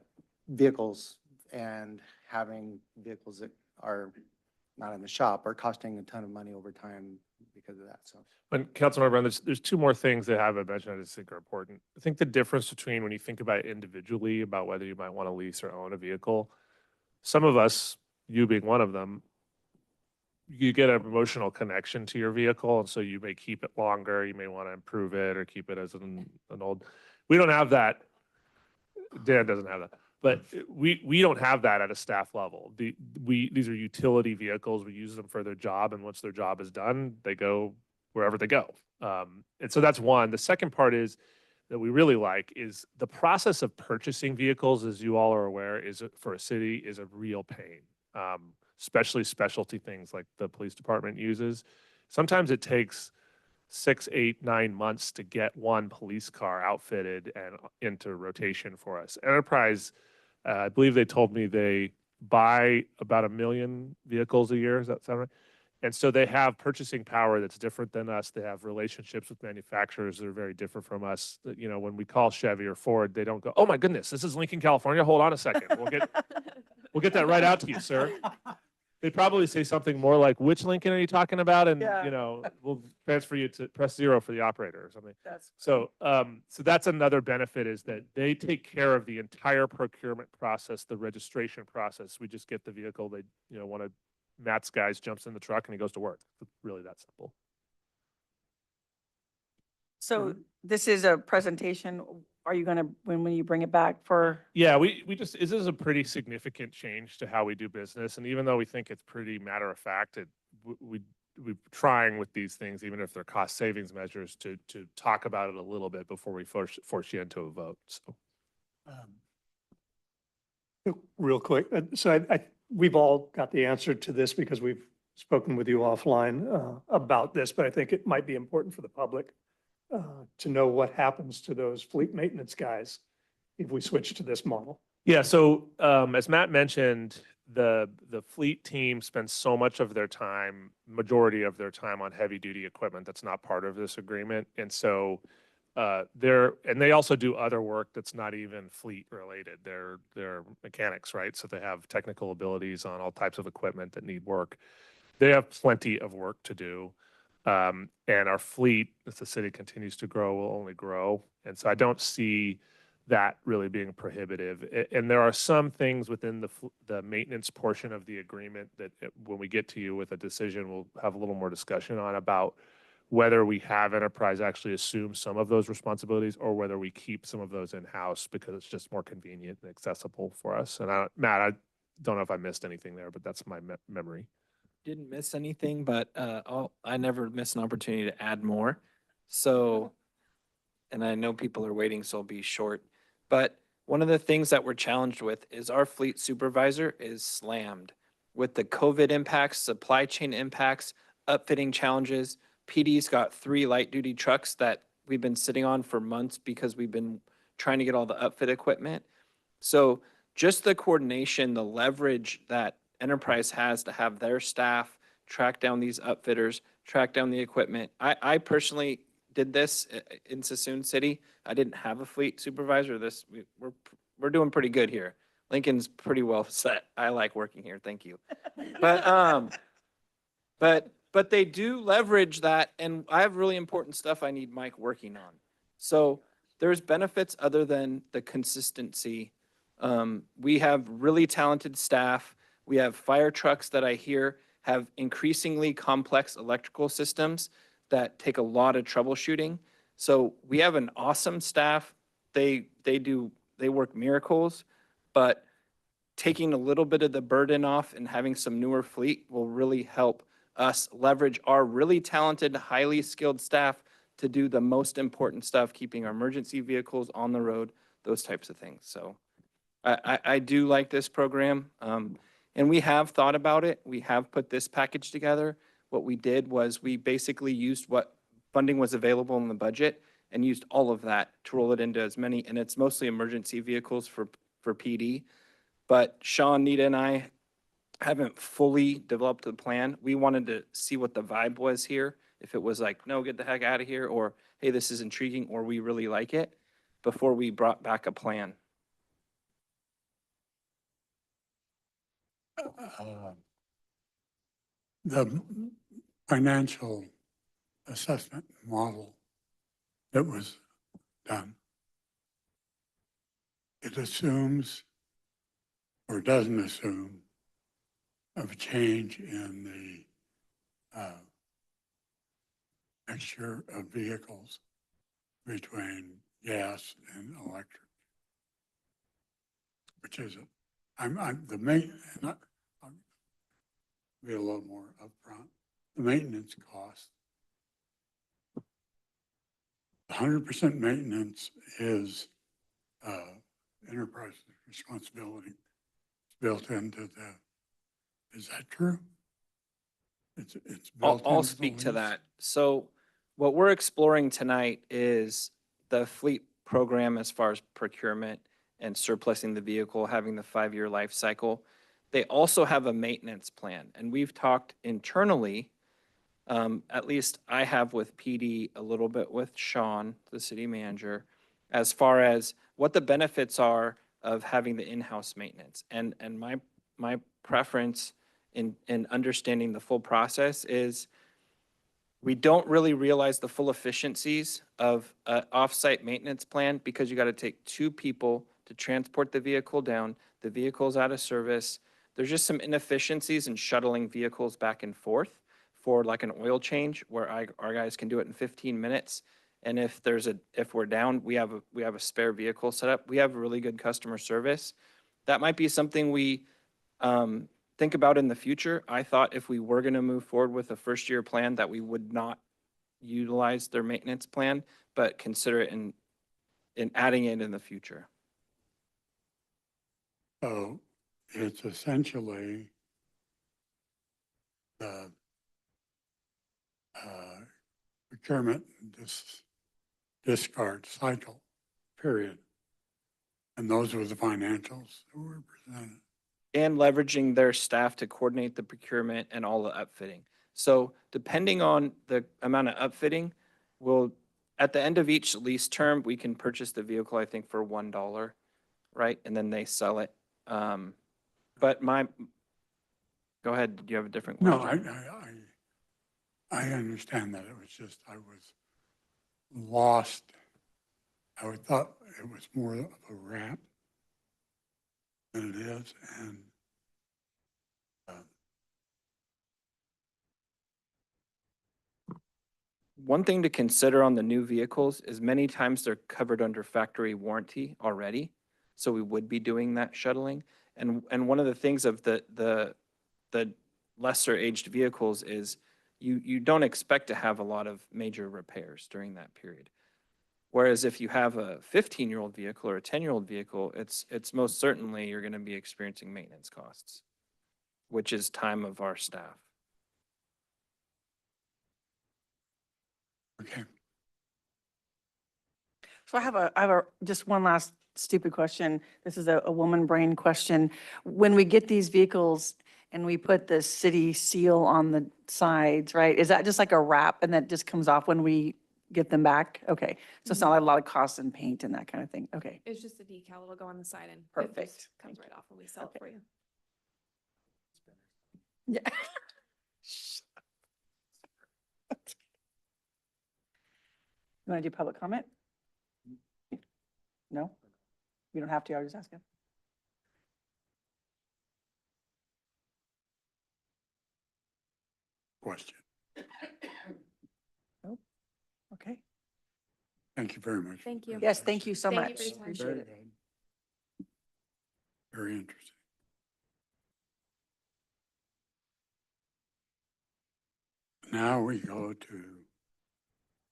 vehicles, and having vehicles that are not in the shop are costing a ton of money over time because of that. So, But Councilmember Brown, there's 2 more things that I haven't mentioned I just think are important. I think the difference between when you think about it individually, about whether you might want to lease or own a vehicle, some of us, you being one of them, you get an emotional connection to your vehicle, and so you may keep it longer, you may want to improve it or keep it as an old. We don't have that. Dan doesn't have that. But we don't have that at a staff level. These are utility vehicles. We use them for their job, and once their job is done, they go wherever they go. And so that's one. The second part is that we really like is the process of purchasing vehicles, as you all are aware, for a city is a real pain, especially specialty things like the police department uses. Sometimes it takes 6, 8, 9 months to get one police car outfitted and into rotation for us. Enterprise, I believe they told me they buy about 1 million vehicles a year. Does that sound right? And so they have purchasing power that's different than us. They have relationships with manufacturers that are very different from us. When we call Chevy or Ford, they don't go, "Oh my goodness, this is Lincoln, California. Hold on a second. We'll get that right out to you, sir." they'd probably say something more like, which Lincoln are you talking about? And, Yeah. you know, we'll transfer you to press 0 for the operator or something. That's So, so that's another benefit is that they take care of the entire procurement process, the registration process. We just get the vehicle. They, you know, one of Matt's guys jumps in the truck and he goes to work. It's really that simple. So this is a presentation. Are you gonna, when you bring it back for? Yeah, we just, this is a pretty significant change to how we do business. And even though we think it's pretty matter of fact, we're trying with these things, even if they're cost savings measures, to talk about it a little bit before we force you into a vote. So. Real quick, so we've all got the answer to this because we've spoken with you offline about this, but I think it might be important for the public to know what happens to those fleet maintenance guys if we switch to this model. Yeah, so as Matt mentioned, the fleet team spends so much of their time, majority of their time on heavy duty equipment that's not part of this agreement. And so they also do other work that's not even fleet related. They're mechanics, right? So they have technical abilities on all types of equipment that need work. They have plenty of work to do. And our fleet, as the city continues to grow, will only grow. And so I don't see that really being prohibitive. And there are some things within the maintenance portion of the agreement that when we get to you with a decision, we'll have a little more discussion on about whether we have enterprise actually assume some of those responsibilities or whether we keep some of those in-house because it's just more convenient and accessible for us. And Matt, I don't know if I missed anything there, but that's my memory. Didn't miss anything, but I never miss an opportunity to add more. So, and I know people are waiting, so I'll be short. But one of the things that we're challenged with is our fleet supervisor is slammed with the COVID impacts, supply chain impacts, upfitting challenges. PD's got 3 light duty trucks that we've been sitting on for months because we've been trying to get all the upfit equipment. So just the coordination, the leverage that Enterprise has to have their staff track down these upfitters, track down the equipment. I personally did this in Sassoon City. I didn't have a fleet supervisor. We're doing pretty good here. Lincoln's pretty well set. I like working here. Thank you. But they do leverage that, and I have really important stuff I need Mike working on. So there's benefits other than the consistency. We have really talented staff. We have fire trucks that I hear have increasingly complex electrical systems that take a lot of troubleshooting. So we have an awesome staff. They work miracles, but taking a little bit of the burden off and having some newer fleet will really help us leverage our really talented, highly skilled staff to do the most important stuff, keeping our emergency vehicles on the road, those types of things. So I do like this program. And we have thought about it. We have put this package together. What we did was we basically used what funding was available in the budget and used all of that to roll it into as many, and it's mostly emergency vehicles for PD. But Sean, Nita, and I haven't fully developed the plan. We wanted to see what the vibe was here. If it was like, no, get the heck out of here, or hey, this is intriguing, or we really like it, before we brought back a plan. The financial assessment model that was done, it assumes or doesn't assume of a change in the mixture of vehicles between gas and electric, which is the main. I'll be a little more upfront. The maintenance cost. 100% maintenance is Enterprise's responsibility. It's built into the. Is that true? It's built. I'll speak to that. So what we're exploring tonight is the fleet program as far as procurement and surplusing the vehicle, having the 5-year life cycle. They also have a maintenance plan, and we've talked internally, at least I have with PD, a little bit with Sean, the city manager, as far as what the benefits are of having the in-house maintenance. And my preference in understanding the full process is we don't really realize the full efficiencies of an off-site maintenance plan because you got to take 2 people to transport the vehicle down. The vehicle's out of service. There's just some inefficiencies in shuttling vehicles back and forth for like an oil change where our guys can do it in 15 minutes. And if we're down, we have a spare vehicle set up. We have really good customer service. That might be something we think about in the future. I thought if we were going to move forward with a first-year plan that we would not utilize their maintenance plan, but consider it in adding it in the future. So it's essentially the procurement discard cycle, period. And those were the financials that were presented. And leveraging their staff to coordinate the procurement and all the upfitting. So depending on the amount of upfitting, at the end of each lease term, we can purchase the vehicle, I think, for $1, right? And then they sell it. But go ahead, do you have a different No, question? I understand that. It was just, I was lost. I thought it was more of a wrap than it is. And One thing to consider on the new vehicles is many times they're covered under factory warranty already. So we would be doing that shuttling. And one of the things of the lesser aged vehicles is you don't expect to have a lot of major repairs during that period. Whereas if you have a 15-year-old vehicle or a 10-year-old vehicle, it's most certainly you're going to be experiencing maintenance costs, which is time of our staff. okay. So I have just one last stupid question. This is a woman brain question. When we get these vehicles and we put the city seal on the sides, right? Is that just like a wrap and that just comes off when we get them back? Okay. So it's not like a lot of cost and paint and that kind of thing. Okay. It's just a decal. It'll go on the side and it Perfect. just comes right off when we sell it for you. Yeah. You want to do public comment? No? You don't have to. I was just asking. Question. Nope. Okay. Thank you very much. Thank you. Yes, thank you so Thank you much. for your time. Appreciate Very it. good. Very interesting. Now we go to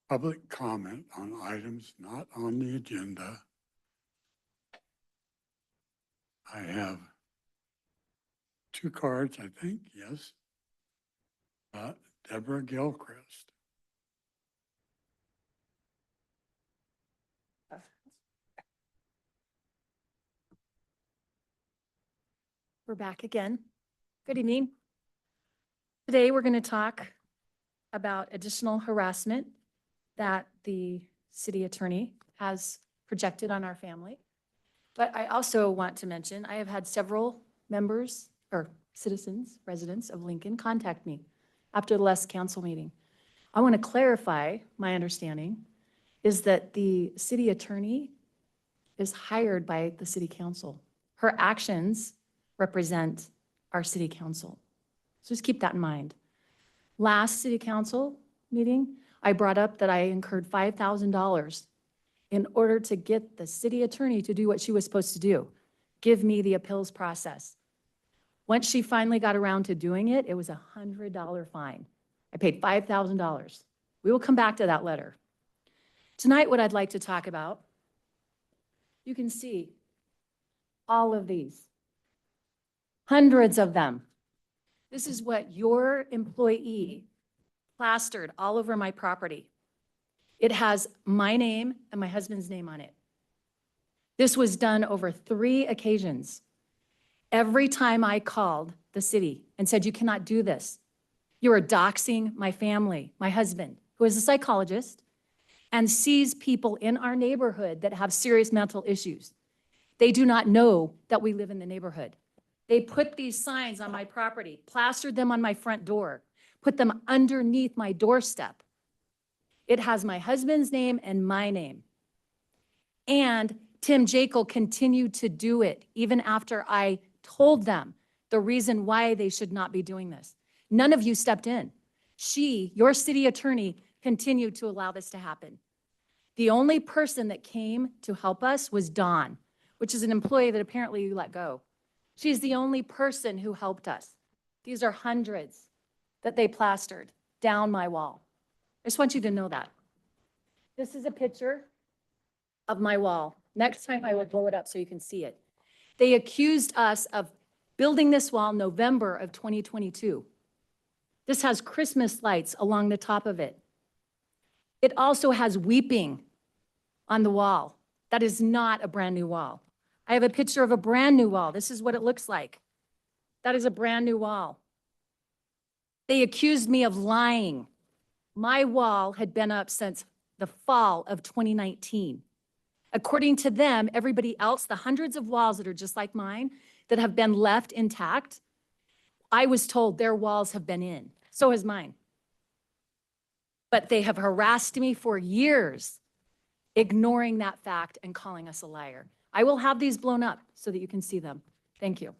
public comment on items not on the agenda. I have 2 cards, I think, yes. Deborah Gilchrist. We're back again. Good evening. Today, we're going to talk about additional harassment that the city attorney has projected on our family. But I also want to mention, I have had several members or citizens, residents of Lincoln contact me after the last council meeting. I want to clarify, my understanding is that the city attorney is hired by the city council. Her actions represent our city council. So just keep that in mind. Last city council meeting, I brought up that I incurred $5,000 in order to get the city attorney to do what she was supposed to do, give me the appeals process. Once she finally got around to doing it, it was a $100 fine. I paid $5,000. We will come back to that letter. Tonight, what I'd like to talk about, you can see all of these, hundreds of them. This is what your employee plastered all over my property. It has my name and my husband's name on it. This was done over 3 occasions. Every time I called the city and said, you cannot do this. You are doxing my family, my husband, who is a psychologist and sees people in our neighborhood that have serious mental issues. They do not know that we live in the neighborhood. They put these signs on my property, plastered them on my front door, put them underneath my doorstep. It has my husband's name and my name. And Tim Jekyll continued to do it even after I told them the reason why they should not be doing this. None of you stepped in. She, your city attorney, continued to allow this to happen. The only person that came to help us was Dawn, which is an employee that apparently you let go. She's the only person who helped us. These are hundreds that they plastered down my wall. I just want you to know that. This is a picture of my wall. Next time I will blow it up so you can see it. They accused us of building this wall November of 2022. This has Christmas lights along the top of it. It also has weeping on the wall. That is not a brand new wall. I have a picture of a brand new wall. This is what it looks like. That is a brand new wall. They accused me of lying. My wall had been up since the fall of 2019. According to them, everybody else, the hundreds of walls that are just like mine that have been left intact, I was told their walls have been in. So has mine. But they have harassed me for years, ignoring that fact and calling us a liar. I will have these blown up so that you can see them. Thank you.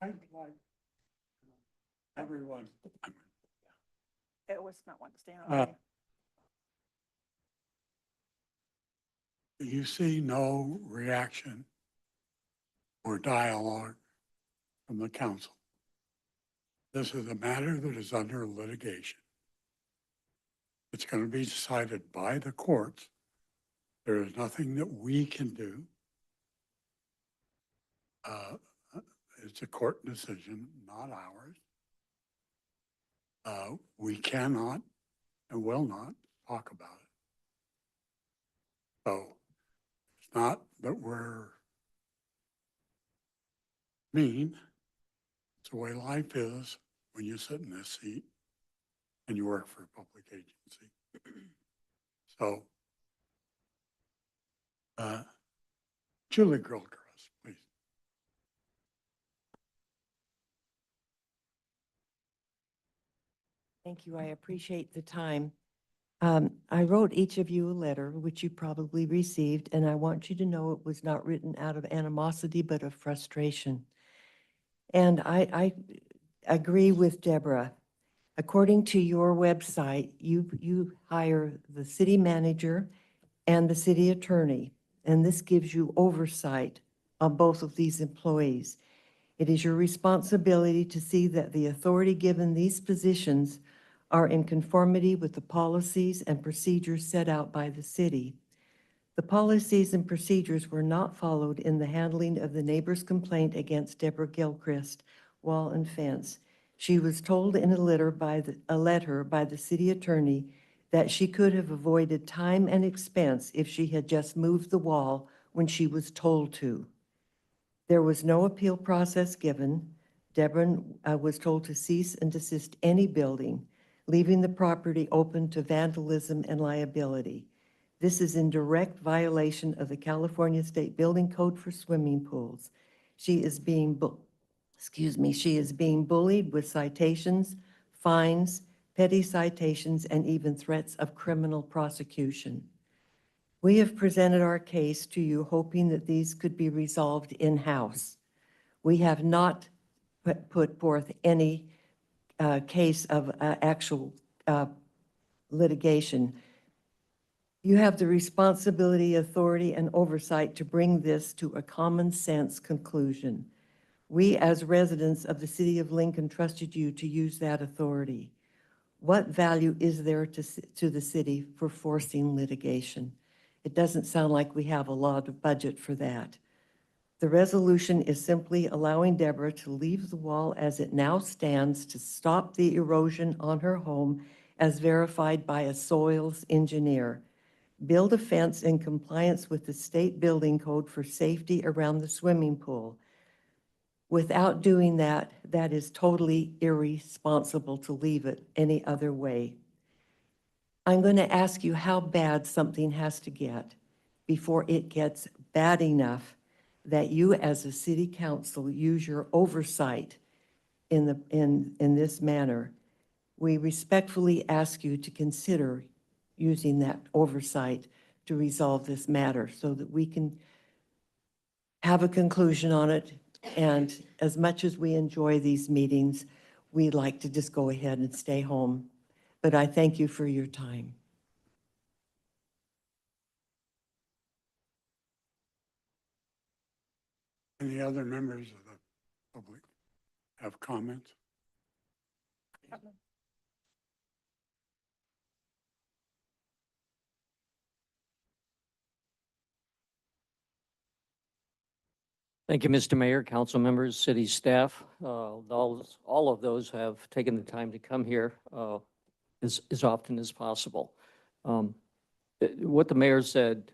I'd like everyone, It was not one to stand Uh, on. you see no reaction or dialogue from the council. This is a matter that is under litigation. It's going to be decided by the courts. There is nothing that we can do. It's a court decision, not ours. We cannot and will not talk about it. So it's not that we're mean. It's the way life is when you sit in this seat and you work for a public agency. So, Julie Grillcrest, please. Thank you. I appreciate the time. I wrote each of you a letter, which you probably received, and I want you to know it was not written out of animosity, but of frustration. And I agree with Deborah. According to your website, you hire the city manager and the city attorney, and this gives you oversight on both of these employees. It is your responsibility to see that the authority given these positions are in conformity with the policies and procedures set out by the city. The policies and procedures were not followed in the handling of the neighbor's complaint against Deborah Gilchrist, wall and fence. She was told in a letter by the city attorney that she could have avoided time and expense if she had just moved the wall when she was told to. There was no appeal process given. Deborah was told to cease and desist any building, leaving the property open to vandalism and liability. This is in direct violation of the California State Building Code for swimming pools. She is being bullied with citations, fines, petty citations, and even threats of criminal prosecution. We have presented our case to you hoping that these could be resolved in-house. We have not put forth any case of actual litigation. You have the responsibility, authority, and oversight to bring this to a common sense conclusion. We, as residents of the city of Lincoln, trusted you to use that authority. What value is there to the city for forcing litigation? It doesn't sound like we have a lot of budget for that. The resolution is simply allowing Deborah to leave the wall as it now stands to stop the erosion on her home as verified by a soils engineer. Build a fence in compliance with the state building code for safety around the swimming pool. Without doing that, that is totally irresponsible to leave it any other way. I'm going to ask you how bad something has to get before it gets bad enough that you, as a city council, use your oversight in this manner. We respectfully ask you to consider using that oversight to resolve this matter so that we can have a conclusion on it. And as much as we enjoy these meetings, we like to just go ahead and stay home. But I thank you for your time. Any other members of the public have comments? Thank you, Mr. Mayor, council members, city staff. All of those have taken the time to come here as often as possible. What the mayor said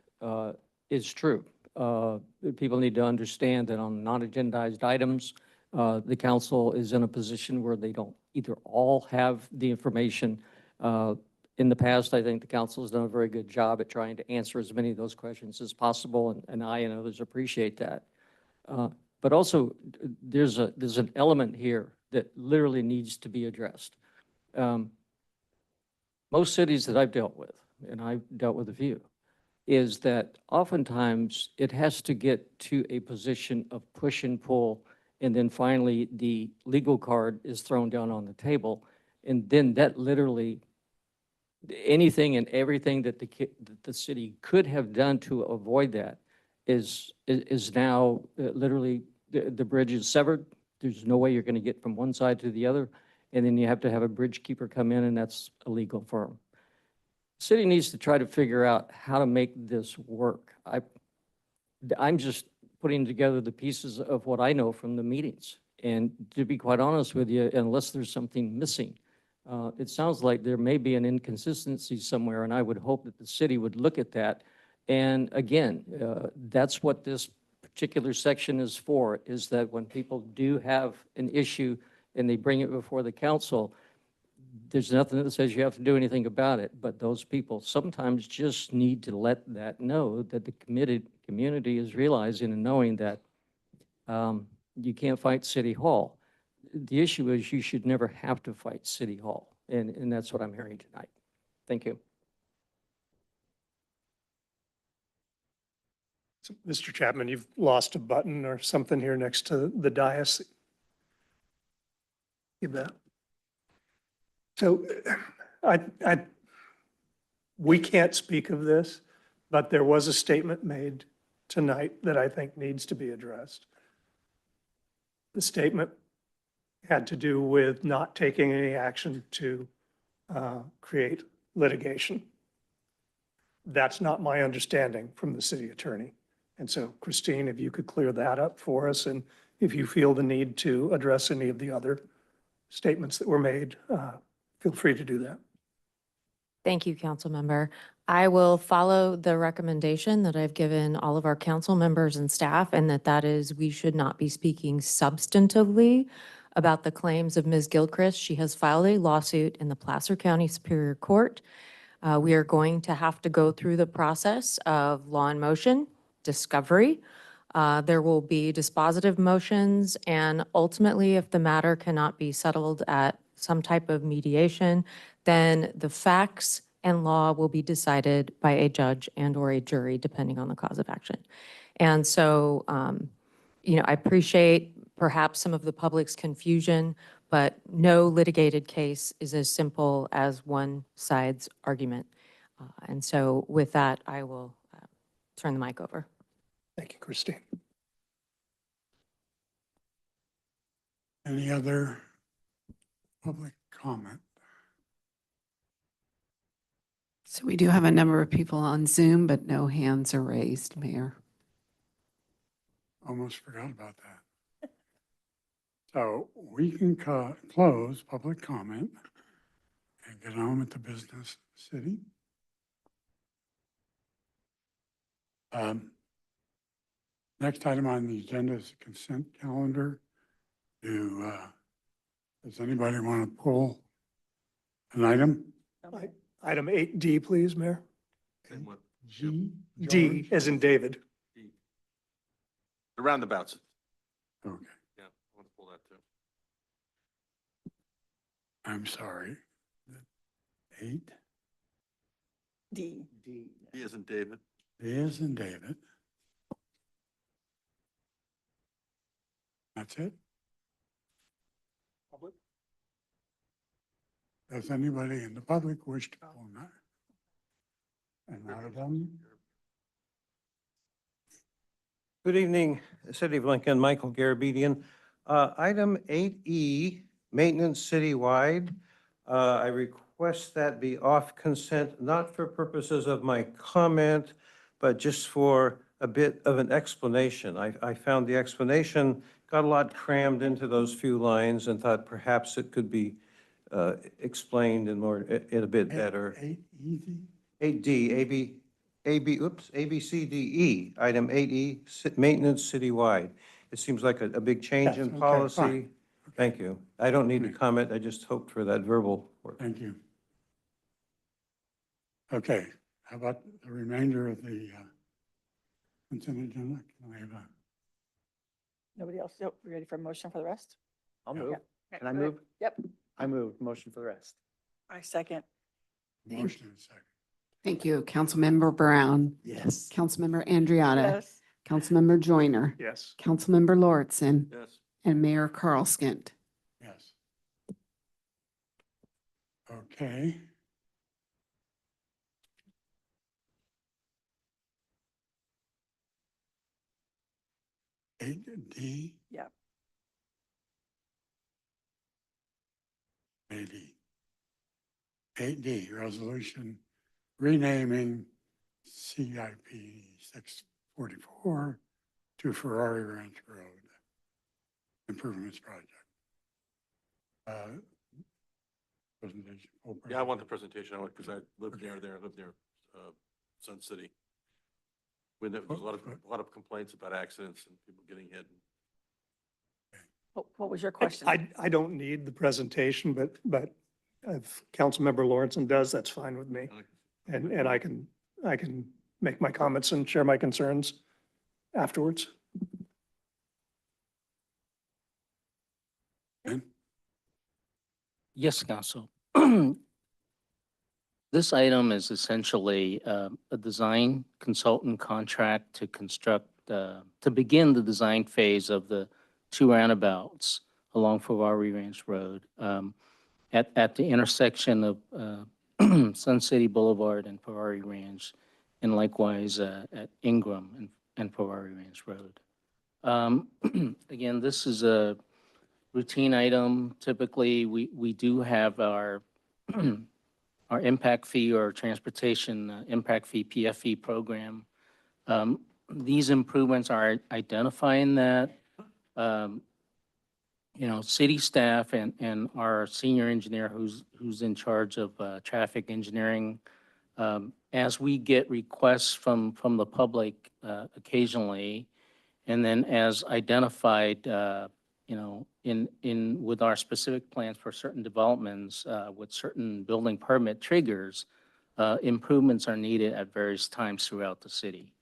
is true. People need to understand that on non-agendized items, the council is in a position where they don't either all have the information. In the past, I think the council has done a very good job at trying to answer as many of those questions as possible, and I and others appreciate that. But also, there's an element here that literally needs to be addressed. Most cities that I've dealt with, and I've dealt with a few, is that oftentimes it has to get to a position of push and pull, and then finally the legal card is thrown down on the table, and then that literally, anything and everything that the city could have done to avoid that is now literally, the bridge is severed. There's no way you're going to get from one side to the other. And then you have to have a bridge keeper come in, and that's a legal firm. The city needs to try to figure out how to make this work. I'm just putting together the pieces of what I know from the meetings. And to be quite honest with you, unless there's something missing, it sounds like there may be an inconsistency somewhere, and I would hope that the city would look at that. And again, that's what this particular section is for, is that when people do have an issue and they bring it before the council, there's nothing that says you have to do anything about it, but those people sometimes just need to let that know that the community is realizing and knowing that you can't fight City Hall. The issue is you should never have to fight City Hall, and that's what I'm hearing tonight. Thank you. So, Mr. Chapman, you've lost a button or something here next to the dais. You bet. So we can't speak of this, but there was a statement made tonight that I think needs to be addressed. The statement had to do with not taking any action to create litigation. That's not my understanding from the city attorney. And so, Christine, if you could clear that up for us, and if you feel the need to address any of the other statements that were made, feel free to do that. Thank you, council member. I will follow the recommendation that I've given all of our council members and staff, and that is we should not be speaking substantively about the claims of Ms. Gilchrist. She has filed a lawsuit in the Placer County Superior Court. We are going to have to go through the process of law in motion, discovery. There will be dispositive motions, and ultimately, if the matter cannot be settled at some type of mediation, then the facts and law will be decided by a judge and or a jury, depending on the cause of action. And so, I appreciate perhaps some of the public's confusion, but no litigated case is as simple as one side's argument. And so with that, I will turn the mic over. Thank you, Christine. Any other public comment? So we do have a number of people on Zoom, but no hands are raised, Mayor. Almost forgot about that. So we can close public comment and get on with the business, city. Next item on the agenda is the consent calendar. Does anybody want to pull an item? Item 8D, please, Mayor. Same with G. D as in David. the roundabouts. Okay, Yeah, I want to pull that too. I'm sorry. 8, D. He isn't David. D as in David. That's it? Public? Does anybody in the public wish to pull that? And out of them? Good evening, City of Lincoln, Michael Garabedian. Item 8E, maintenance citywide. I request that be off consent, not for purposes of my comment, but just for a bit of an explanation. I found the explanation got a lot crammed into those few lines and thought perhaps it could be explained in a bit better. 8 easy? 8D, A, B, C, D, E, item 8E, maintenance citywide. It seems like a big change Yes, in okay, policy. fine. Thank you. I don't need to Okay. comment, I just hoped for that verbal work. Thank you. Okay, how about the remainder of the consent agenda? Can I have a, Nobody else? Yep, we ready for a motion for the rest? I'll Yeah. move. Okay, Can I go ahead. move? Yep, I move. Motion for the rest. I second. motion and a second? Thank you. Councilmember Brown. Yes. Councilmember Andriotta. Yes. Councilmember Joyner. Yes. Councilmember Lauritsen. Yes. And Mayor Carl Skint. Yes. Okay. Eight D, Yep. maybe. 8D, resolution renaming CIP 644 to Ferrari Ranch Road Improvements Project. Presentation. full Yeah, I want the presentation. presentation. Because I lived near there, I lived near Sun City. When there was a lot of complaints about accidents and people getting hit. What was your question? I don't need the presentation, but if Councilmember Lawrenson does, that's fine with me. And I can make my comments and share my concerns afterwards. Ben? Yes, Council. This item is essentially a design consultant contract to construct, to begin the design phase of the two roundabouts along Ferrari Ranch Road at the intersection of Sun City Boulevard and Ferrari Ranch, and likewise at Ingram and Ferrari Ranch Road. Again, this is a routine item. Typically, we do have our our impact fee or transportation impact fee, PFE program. These improvements are identifying that, city staff and our senior engineer who's in charge of traffic engineering. As we get requests from the public occasionally, and then as identified, with our specific plans for certain developments, with certain building permit triggers, improvements are needed at various times throughout the city.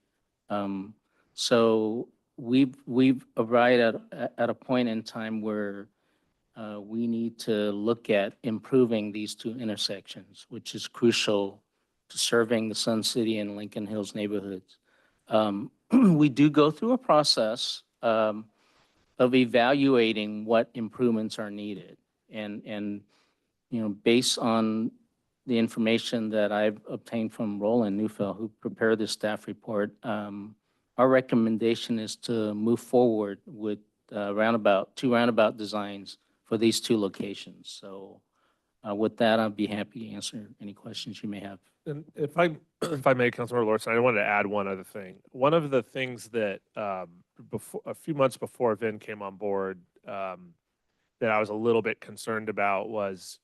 So we've arrived at a point in time where we need to look at improving these two intersections, which is crucial to serving the Sun City and Lincoln Hills neighborhoods. We do go through a process of evaluating what improvements are needed. And based on the information that I've obtained from Roland Neufeld, who prepared this staff report, our recommendation is to move forward with two roundabout designs for these two locations. So with that, I'd be happy to answer any questions you may have. And if I may, Councilmember Lawson, I wanted to add one other thing. One of the things that a few months before Vin came on board, that I was a little bit concerned about was,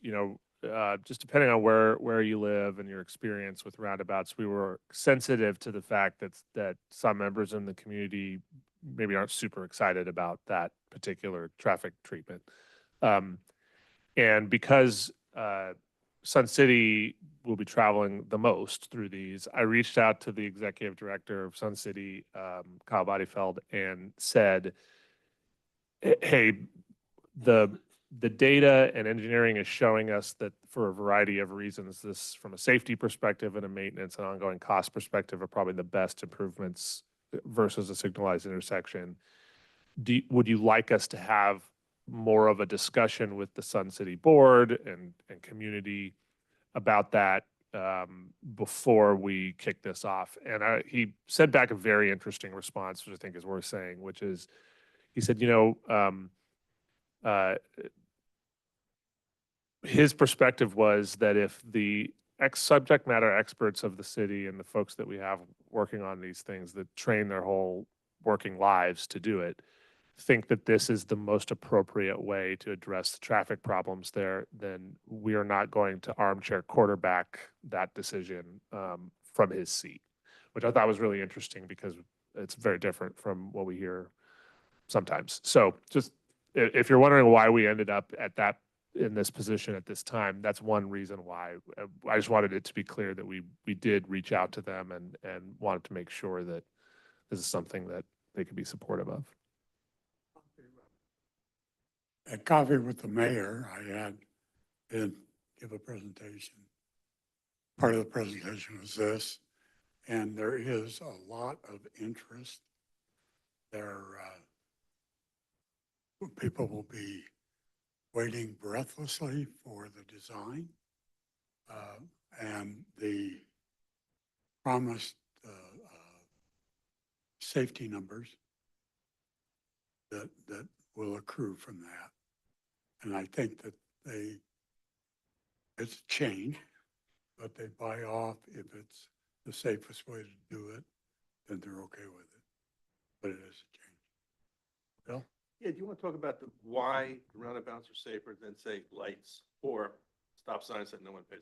just depending on where you live and your experience with roundabouts, we were sensitive to the fact that some members in the community maybe aren't super excited about that particular traffic treatment. And because Sun City will be traveling the most through these. I reached out to the executive director of Sun City, Kyle Bodyfeld, and said, hey, the data and engineering is showing us that for a variety of reasons, this from a safety perspective and a maintenance and ongoing cost perspective are probably the best improvements versus a signalized intersection. Would you like us to have more of a discussion with the Sun City Board and community about that before we kick this off? And he sent back a very interesting response, which I think is worth saying, which is, he said, his perspective was that if the subject matter experts of the city and the folks that we have working on these things that train their whole working lives to do it, think that this is the most appropriate way to address the traffic problems there, then we are not going to armchair quarterback that decision from his seat, which I thought was really interesting because it's very different from what we hear sometimes. So just if you're wondering why we ended up in this position at this time, that's one reason why. I just wanted it to be clear that we did reach out to them and wanted to make sure that this is something that they could be supportive of. At coffee with the mayor, I had him give a presentation. Part of the presentation was this, and there is a lot of interest. People will be waiting breathlessly for the design and the promised safety numbers that will accrue from that. And I think that it's a change, but they buy off if it's the safest way to do it, then they're okay with it. But it is a change. Bill? Yeah, do you want to talk about why roundabouts are safer than, say, lights or stop signs that no one pays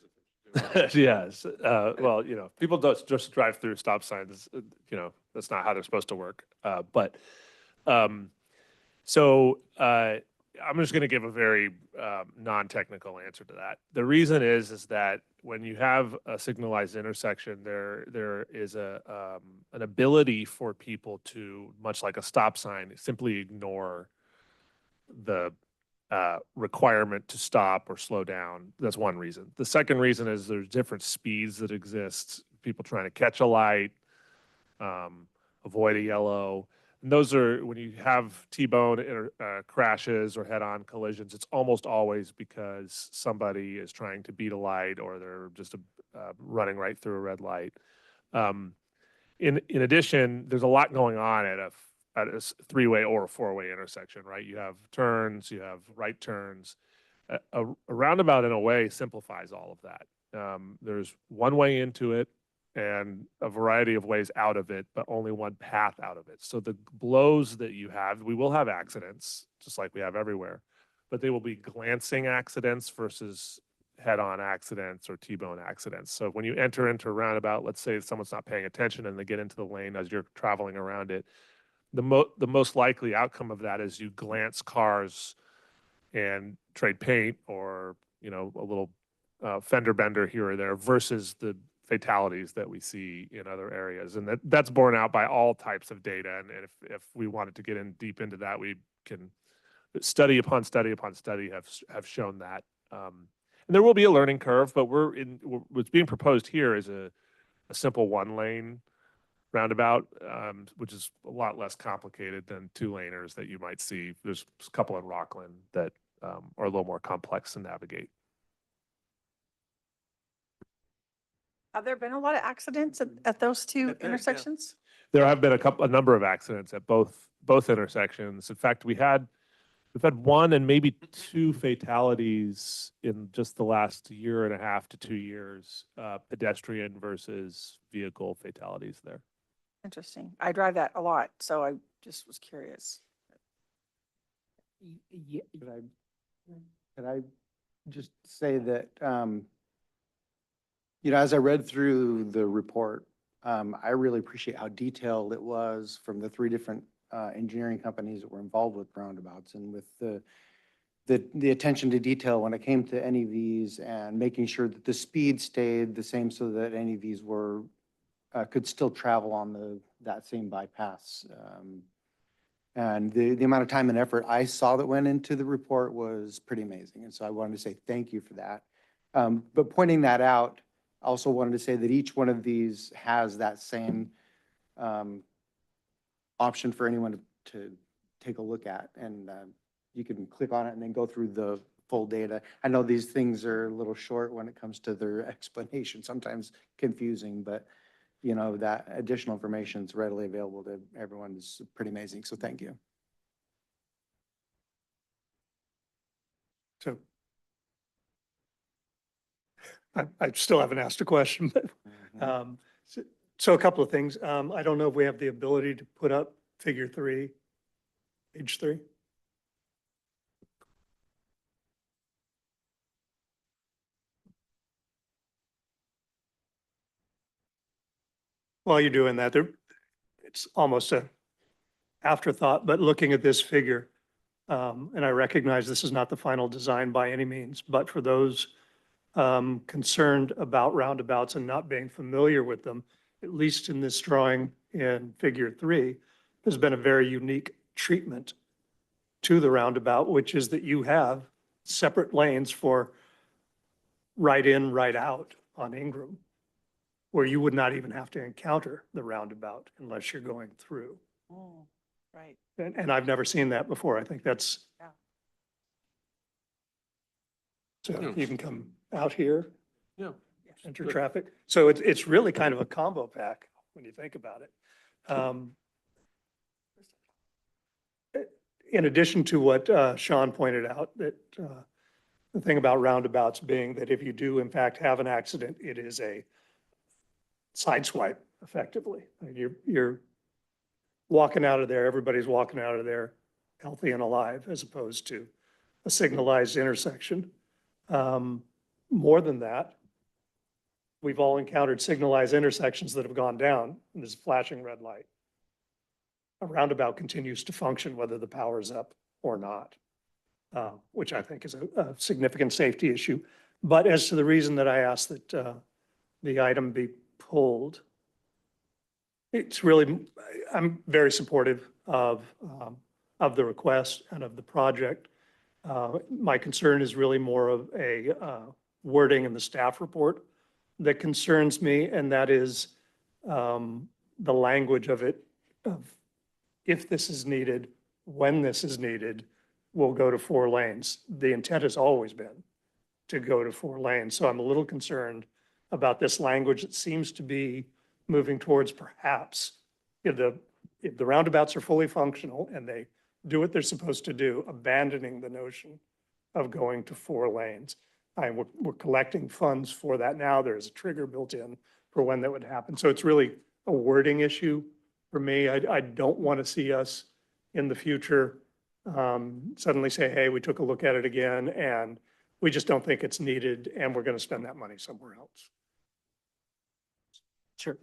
attention to? Yes. Well, people don't just drive through stop signs. That's not how they're supposed to work. So I'm just going to give a very non-technical answer to that. The reason is that when you have a signalized intersection, there is an ability for people to, much like a stop sign, simply ignore the requirement to stop or slow down. That's one reason. The second reason is there's different speeds that exist. People trying to catch a light, avoid a yellow. And those are, when you have T-bone crashes or head-on collisions, it's almost always because somebody is trying to beat a light or they're just running right through a red light. In addition, there's a lot going on at a three-way or a four-way intersection, right? You have turns, you have right turns. A roundabout, in a way, simplifies all of that. There's one way into it and a variety of ways out of it, but only one path out of it. So the blows that you have, we will have accidents, just like we have everywhere, but they will be glancing accidents versus head-on accidents or T-bone accidents. So when you enter into a roundabout, let's say someone's not paying attention and they get into the lane as you're traveling around it, the most likely outcome of that is you glance cars and trade paint or, a little fender bender here or there versus the fatalities that we see in other areas. And that's borne out by all types of data. And if we wanted to get in deep into that, we can study upon study upon study have shown that. And there will be a learning curve, but what's being proposed here is a simple one-lane roundabout, which is a lot less complicated than two-laners that you might see. There's a couple in Rockland that are a little more complex to navigate. Have there been a lot of accidents at those two intersections? There have been a number of accidents at both intersections. In fact, we've had one and maybe two fatalities in just the last year and a half to 2 years, pedestrian versus vehicle fatalities there. Interesting. I drive that a lot, so I just was curious. Could I just say that, as I read through the report, I really appreciate how detailed it was from the three different engineering companies that were involved with roundabouts and with the the attention to detail when it came to NEVs and making sure that the speed stayed the same so that NEVs were, could still travel on that same bypass. And the amount of time and effort I saw that went into the report was pretty amazing. And so I wanted to say thank you for that. But pointing that out, I also wanted to say that each one of these has that same option for anyone to take a look at. And you can click on it and then go through the full data. I know these things are a little short when it comes to their explanation, sometimes confusing, but you know, that additional information is readily available to everyone is pretty amazing. So thank you. So I still haven't asked a question, but so a couple of things. I don't know if we have the ability to put up figure 3, page 3. While you're doing that, it's almost a afterthought, but looking at this figure, and I recognize this is not the final design by any means, but for those concerned about roundabouts and not being familiar with them, at least in this drawing in figure 3, there's been a very unique treatment to the roundabout, which is that you have separate lanes for right in, right out on Ingram, where you would not even have to encounter the roundabout unless you're going through. Oh, right. And I've never seen that before. I think that's. Yeah. So you can come out here, Yeah. enter traffic. So it's really kind of a combo pack when you think about it. In addition to what Sean pointed out, that the thing about roundabouts being that if you do in fact have an accident, it is a sideswipe effectively. You're walking out of there, everybody's walking out of there healthy and alive, as opposed to a signalized intersection. More than that, we've all encountered signalized intersections that have gone down and there's a flashing red light. A roundabout continues to function whether the power is up or not, which I think is a significant safety issue. But as to the reason that I asked that the item be pulled, it's really, I'm very supportive of the request and of the project. My concern is really more of a wording in the staff report that concerns me, and that is the language of it, of if this is needed, when this is needed, we'll go to 4 lanes. The intent has always been to go to 4 lanes. So I'm a little concerned about this language that seems to be moving towards perhaps if the roundabouts are fully functional and they do what they're supposed to do, abandoning the notion of going to 4 lanes. We're collecting funds for that now. There's a trigger built in for when that would happen. So it's really a wording issue for me. I don't want to see us in the future suddenly say, hey, we took a look at it again and we just don't think it's needed and we're going to spend that money somewhere else.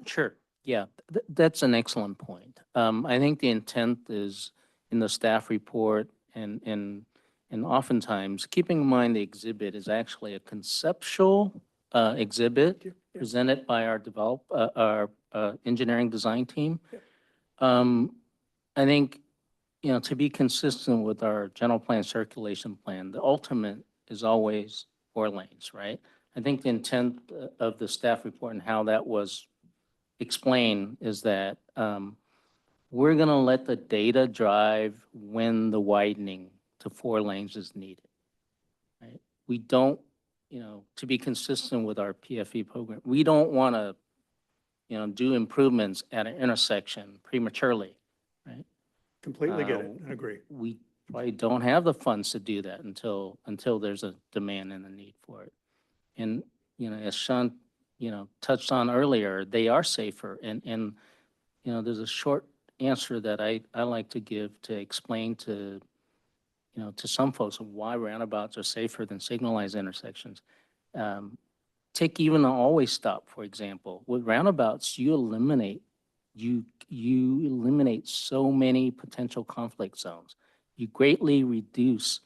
Sure. Yeah, that's an excellent point. I think the intent is in the staff report and oftentimes keeping in mind the exhibit is actually a conceptual exhibit presented by our engineering design team. I think, to be consistent with our general plan circulation plan, the ultimate is always 4 lanes, right? I think the intent of the staff report and how that was explained is that we're going to let the data drive when the widening to 4 lanes is needed, right? We don't, to be consistent with our PFE program, we don't want to, do improvements at an intersection prematurely, right? Completely get it and agree. We probably don't have the funds to do that until there's a demand and a need for it. And, as Sean, touched on earlier, they are safer. And there's a short answer that I like to give to explain to, to some folks why roundabouts are safer than signalized intersections. Take even an always stop, for example. With roundabouts, you eliminate so many potential conflict zones. You greatly reduce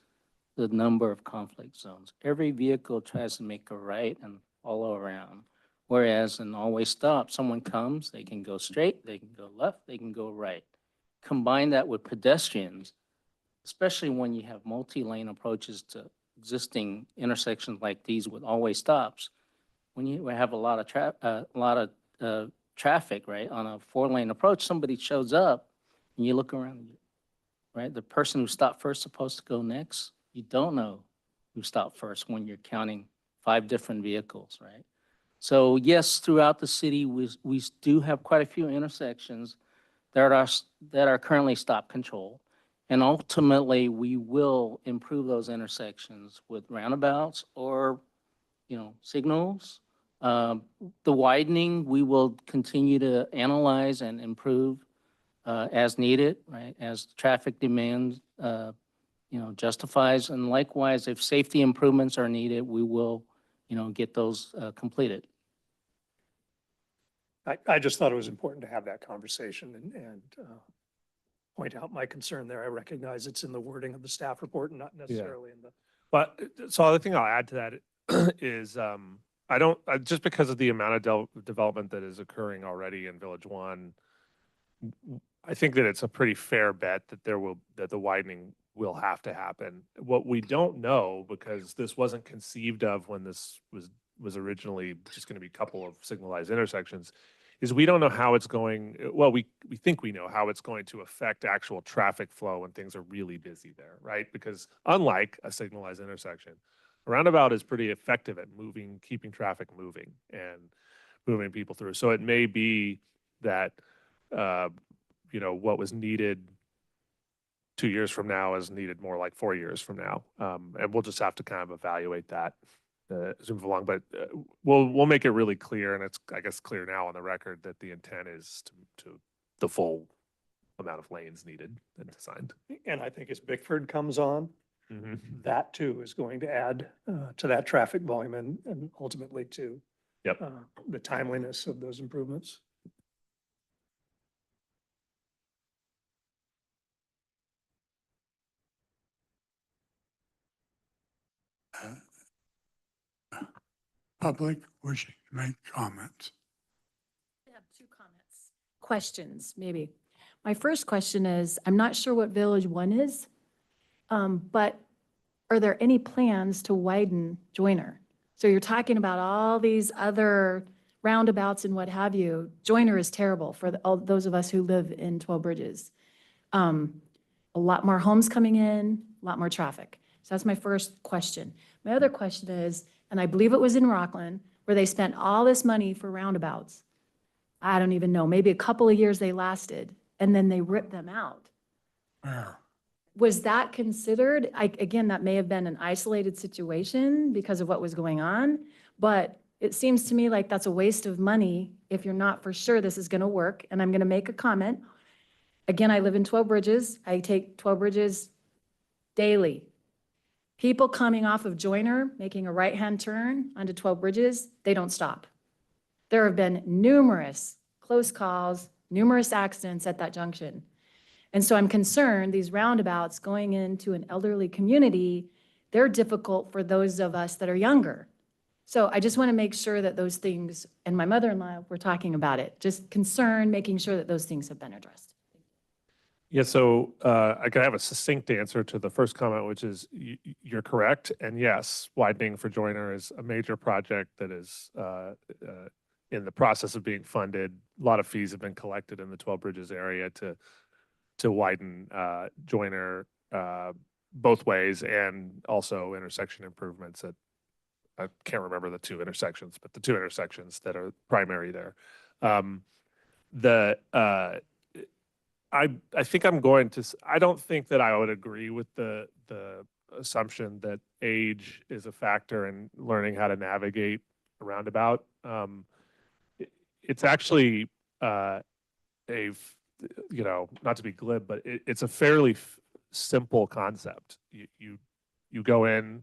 the number of conflict zones. Every vehicle tries to make a right and follow around. Whereas in always stop, someone comes, they can go straight, they can go left, they can go right. Combine that with pedestrians, especially when you have multi-lane approaches to existing intersections like these with always stops. When you have a lot of traffic, right, on a 4-lane approach, somebody shows up and you look around, right? The person who stopped first supposed to go next. You don't know who stopped first when you're counting 5 different vehicles, right? So yes, throughout the city, we do have quite a few intersections that are currently stop control. And ultimately, we will improve those intersections with roundabouts or, signals. The widening, we will continue to analyze and improve as needed, right? As traffic demand, justifies. And likewise, if safety improvements are needed, we will, get those completed. I just thought it was important to have that conversation and point out my concern there. I recognize it's in the wording of the staff report and not necessarily in the. But so the other thing I'll add to that is just because of the amount of development that is occurring already in Village 1, I think that it's a pretty fair bet that that the widening will have to happen. What we don't know, because this wasn't conceived of when this was originally just going to be a couple of signalized intersections, is we don't know how it's going. Well, we think we know how it's going to affect actual traffic flow when things are really busy there, right? Because unlike a signalized intersection, a roundabout is pretty effective at keeping traffic moving and moving people through. So it may be that, what was needed 2 years from now is needed more like 4 years from now. And we'll just have to kind of evaluate that as we move along. But we'll make it really clear, and it's, I guess, clear now on the record that the intent is to the full amount of lanes needed and designed. And I think as Bickford comes on, that too is going to add to that traffic volume and ultimately to the timeliness of those improvements. Public wishing to make comments. I have 2 comments. Questions, maybe. My first question is, I'm not sure what Village 1 is, but are there any plans to widen Joyner? So you're talking about all these other roundabouts and what have you. Joyner is terrible for all those of us who live in 12 Bridges. A lot more homes coming in, a lot more traffic. So that's my first question. My other question is, and I believe it was in Rockland, where they spent all this money for roundabouts. I don't even know, maybe a couple of years they lasted, and then they ripped them out. Where? Was that considered? Again, that may have been an isolated situation because of what was going on, but it seems to me like that's a waste of money if you're not for sure this is going to work. And I'm going to make a comment. Again, I live in 12 Bridges. I take 12 Bridges daily. People coming off of Joyner, making a right-hand turn onto 12 Bridges, they don't stop. There have been numerous close calls, numerous accidents at that junction. And so I'm concerned these roundabouts going into an elderly community, they're difficult for those of us that are younger. So I just want to make sure that those things, and my mother-in-law were talking about it, just concerned, making sure that those things have been addressed. Yeah, so I can have a succinct answer to the first comment, which is you're correct. And yes, widening for Joyner is a major project that is in the process of being funded. A lot of fees have been collected in the 12 Bridges area to widen Joyner both ways, and also intersection improvements at, I can't remember the 2 intersections, but the 2 intersections that are primary there. I think I don't think that I would agree with the assumption that age is a factor in learning how to navigate a roundabout. It's actually not to be glib, but it's a fairly simple concept. You go in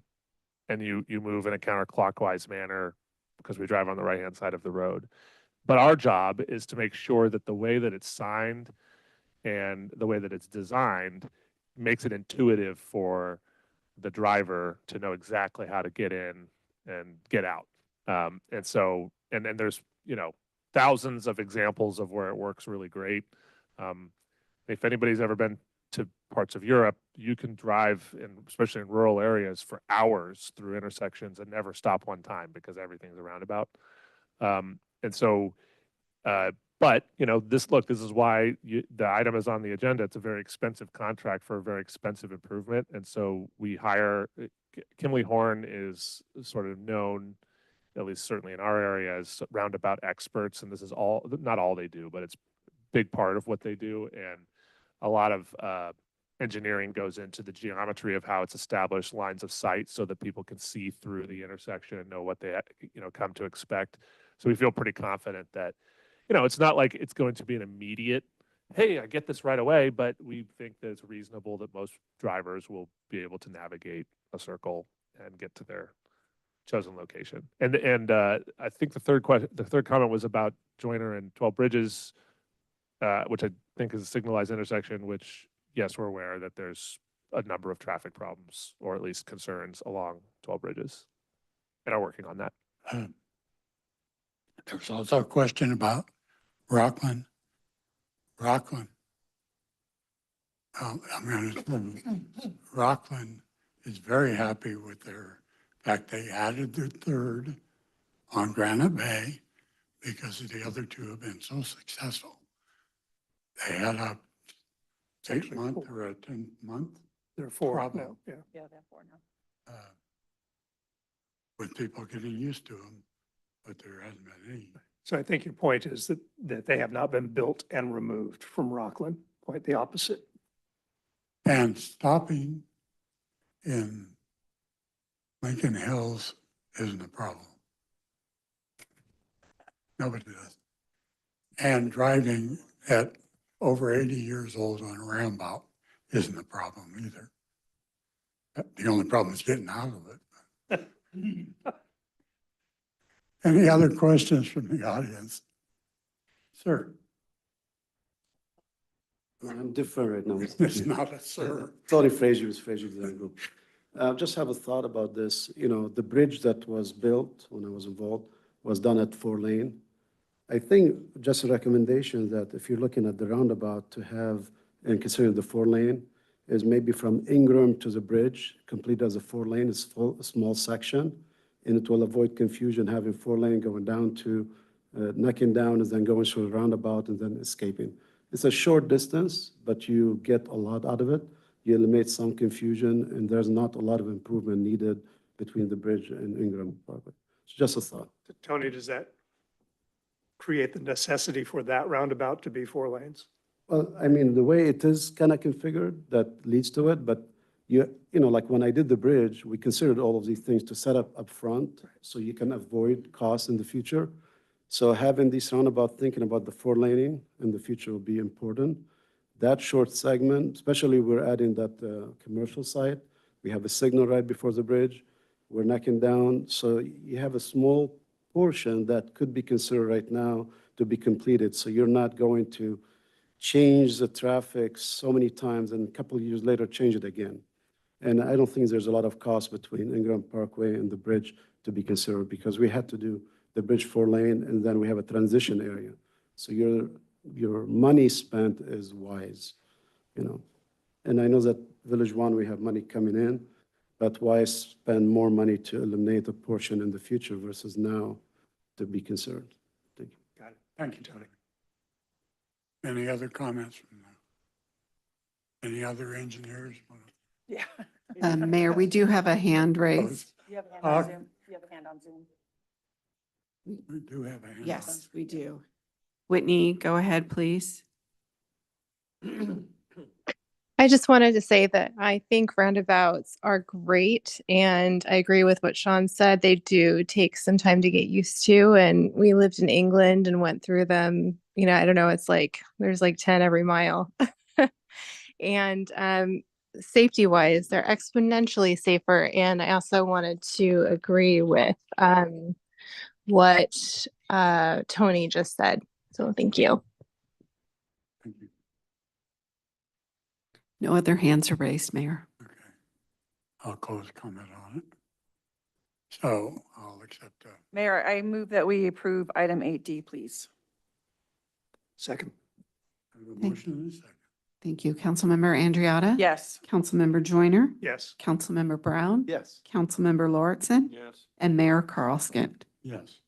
and you move in a counterclockwise manner because we drive on the right-hand side of the road. But our job is to make sure that the way that it's signed and the way that it's designed makes it intuitive for the driver to know exactly how to get in and get out. And so, and there's, you know, thousands of examples of where it works really great. If anybody's ever been to parts of Europe, you can drive, especially in rural areas, for hours through intersections and never stop one time because everything's a roundabout. And so, but, you know, this is why the item is on the agenda. It's a very expensive contract for a very expensive improvement. And so we hire, Kimley Horn is sort of known, at least certainly in our area, as roundabout experts. And this is all, not all they do, but it's a big part of what they do. And a lot of engineering goes into the geometry of how it's established lines of sight so that people can see through the intersection and know what they, you know, come to expect. So we feel pretty confident that, you know, it's not like it's going to be an immediate, hey, I get this right away, but we think that it's reasonable that most drivers will be able to navigate a circle and get to their chosen location. And I think the third comment was about Joyner and 12 Bridges, which I think is a signalized intersection, which, yes, we're aware that there's a number of traffic problems, or at least concerns along 12 Bridges, and are working on that. There's also a question about Rockland. Rockland is very happy with their fact they added their third on Granite Bay because the other two have been so successful. They had a 8-month or a 10-month There are 4 problem now, yeah. Yeah, they're 4 now. with people getting used to them, but there hasn't been any. So I think your point is that they have not been built and removed from Rockland, quite the opposite. And stopping in Lincoln Hills isn't a problem. Nobody does. And driving at over 80 years old on a roundabout isn't a problem either. The only problem is getting out of it. Any other questions from the audience? Sir? I'm different right now. It's not a sir. Tony Frazier is Frazier Design Group. Just have a thought about this. You know, the bridge that was built when I was involved was done at 4-lane. I think just a recommendation that if you're looking at the roundabout to have and consider the 4-lane is maybe from Ingram to the bridge, complete as a 4-lane, it's a small section. And it will avoid confusion having 4-lane going down to knocking down and then going through the roundabout and then escaping. It's a short distance, but you get a lot out of it. You eliminate some confusion, and there's not a lot of improvement needed between the bridge and Ingram Parkway. It's just a thought. Tony, does that create the necessity for that roundabout to be 4 lanes? Well, I mean, the way it is kind of configured, that leads to it, but you know, like when I did the bridge, we considered all of these things to set up front so you can avoid costs in the future. So having this roundabout, thinking about the 4-laning in the future will be important. That short segment, especially we're adding that commercial site. We have a signal right before the bridge. We're knocking down. So you have a small portion that could be considered right now to be completed. So you're not going to change the traffic so many times and a couple of years later change it again. And I don't think there's a lot of cost between Ingram Parkway and the bridge to be considered because we had to do the bridge 4-lane and then we have a transition area. So your money spent is wise, you know. And I know that Village 1, we have money coming in, but why spend more money to eliminate a portion in the future versus now to be considered? Thank you. Got it. Thank you, Tony. Any other comments from any other engineers? Yeah. Mayor, we do have a hand raised. You have a hand on Zoom. You have a hand on Zoom. We do have a hand. Yes, we do. Whitney, go ahead, please. I just wanted to say that I think roundabouts are great, and I agree with what Sean said. They do take some time to get used to, and we lived in England and went through them. You know, I don't know, it's like there's like 10 every mile. And safety-wise, they're exponentially safer. And I also wanted to agree with what Tony just said. So thank you. Thank you. No other hands are raised, Mayor. I'll close comment on it. So I'll accept Mayor, I move that we approve item 8D, please. Second. a motion and a second. Thank you. Councilmember Andriotta? Yes. Councilmember Joyner? Yes. Councilmember Brown? Yes. Councilmember Lauritsen? Yes. And Mayor Carl Skint. Yes.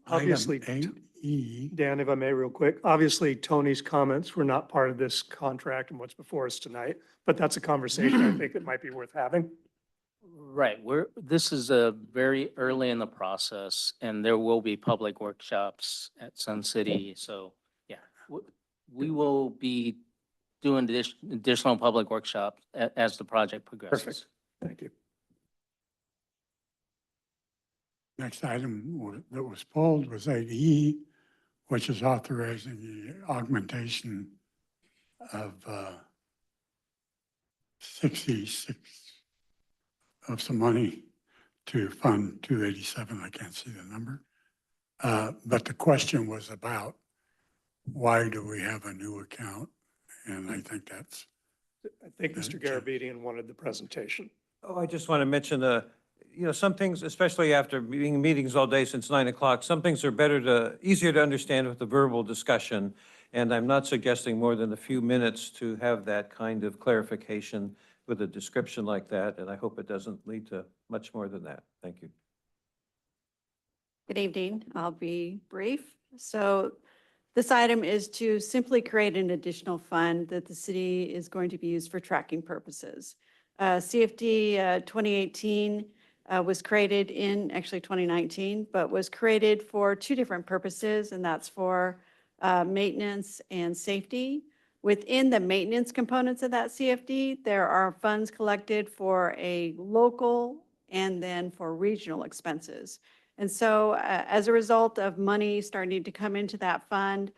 Obviously, Item 8E, Dan, if I may, real quick, obviously Tony's comments were not part of this contract and what's before us tonight, but that's a conversation I think that might be worth having. Right, this is very early in the process, and there will be public workshops at Sun City, so, yeah. We will be doing additional public workshops as the project progresses. Perfect. Thank you. next item that was pulled was 8E, which is authorizing the augmentation of 66 of some money to fund 287. I can't see the number. But the question was about why do we have a new account? And I think that's. I think Mr. Garabedian wanted the presentation. Oh, I just want to mention, some things, especially after being meetings all day since 9 o'clock, some things are easier to understand with the verbal discussion. And I'm not suggesting more than a few minutes to have that kind of clarification with a description like that. And I hope it doesn't lead to much more than that. Thank you. Good evening. I'll be brief. So this item is to simply create an additional fund that the city is going to be used for tracking purposes. CFD 2018 was created in actually 2019, but was created for two different purposes, and that's for maintenance and safety. Within the maintenance components of that CFD, there are funds collected for a local and then for regional expenses. And so as a result of money starting to come into that fund,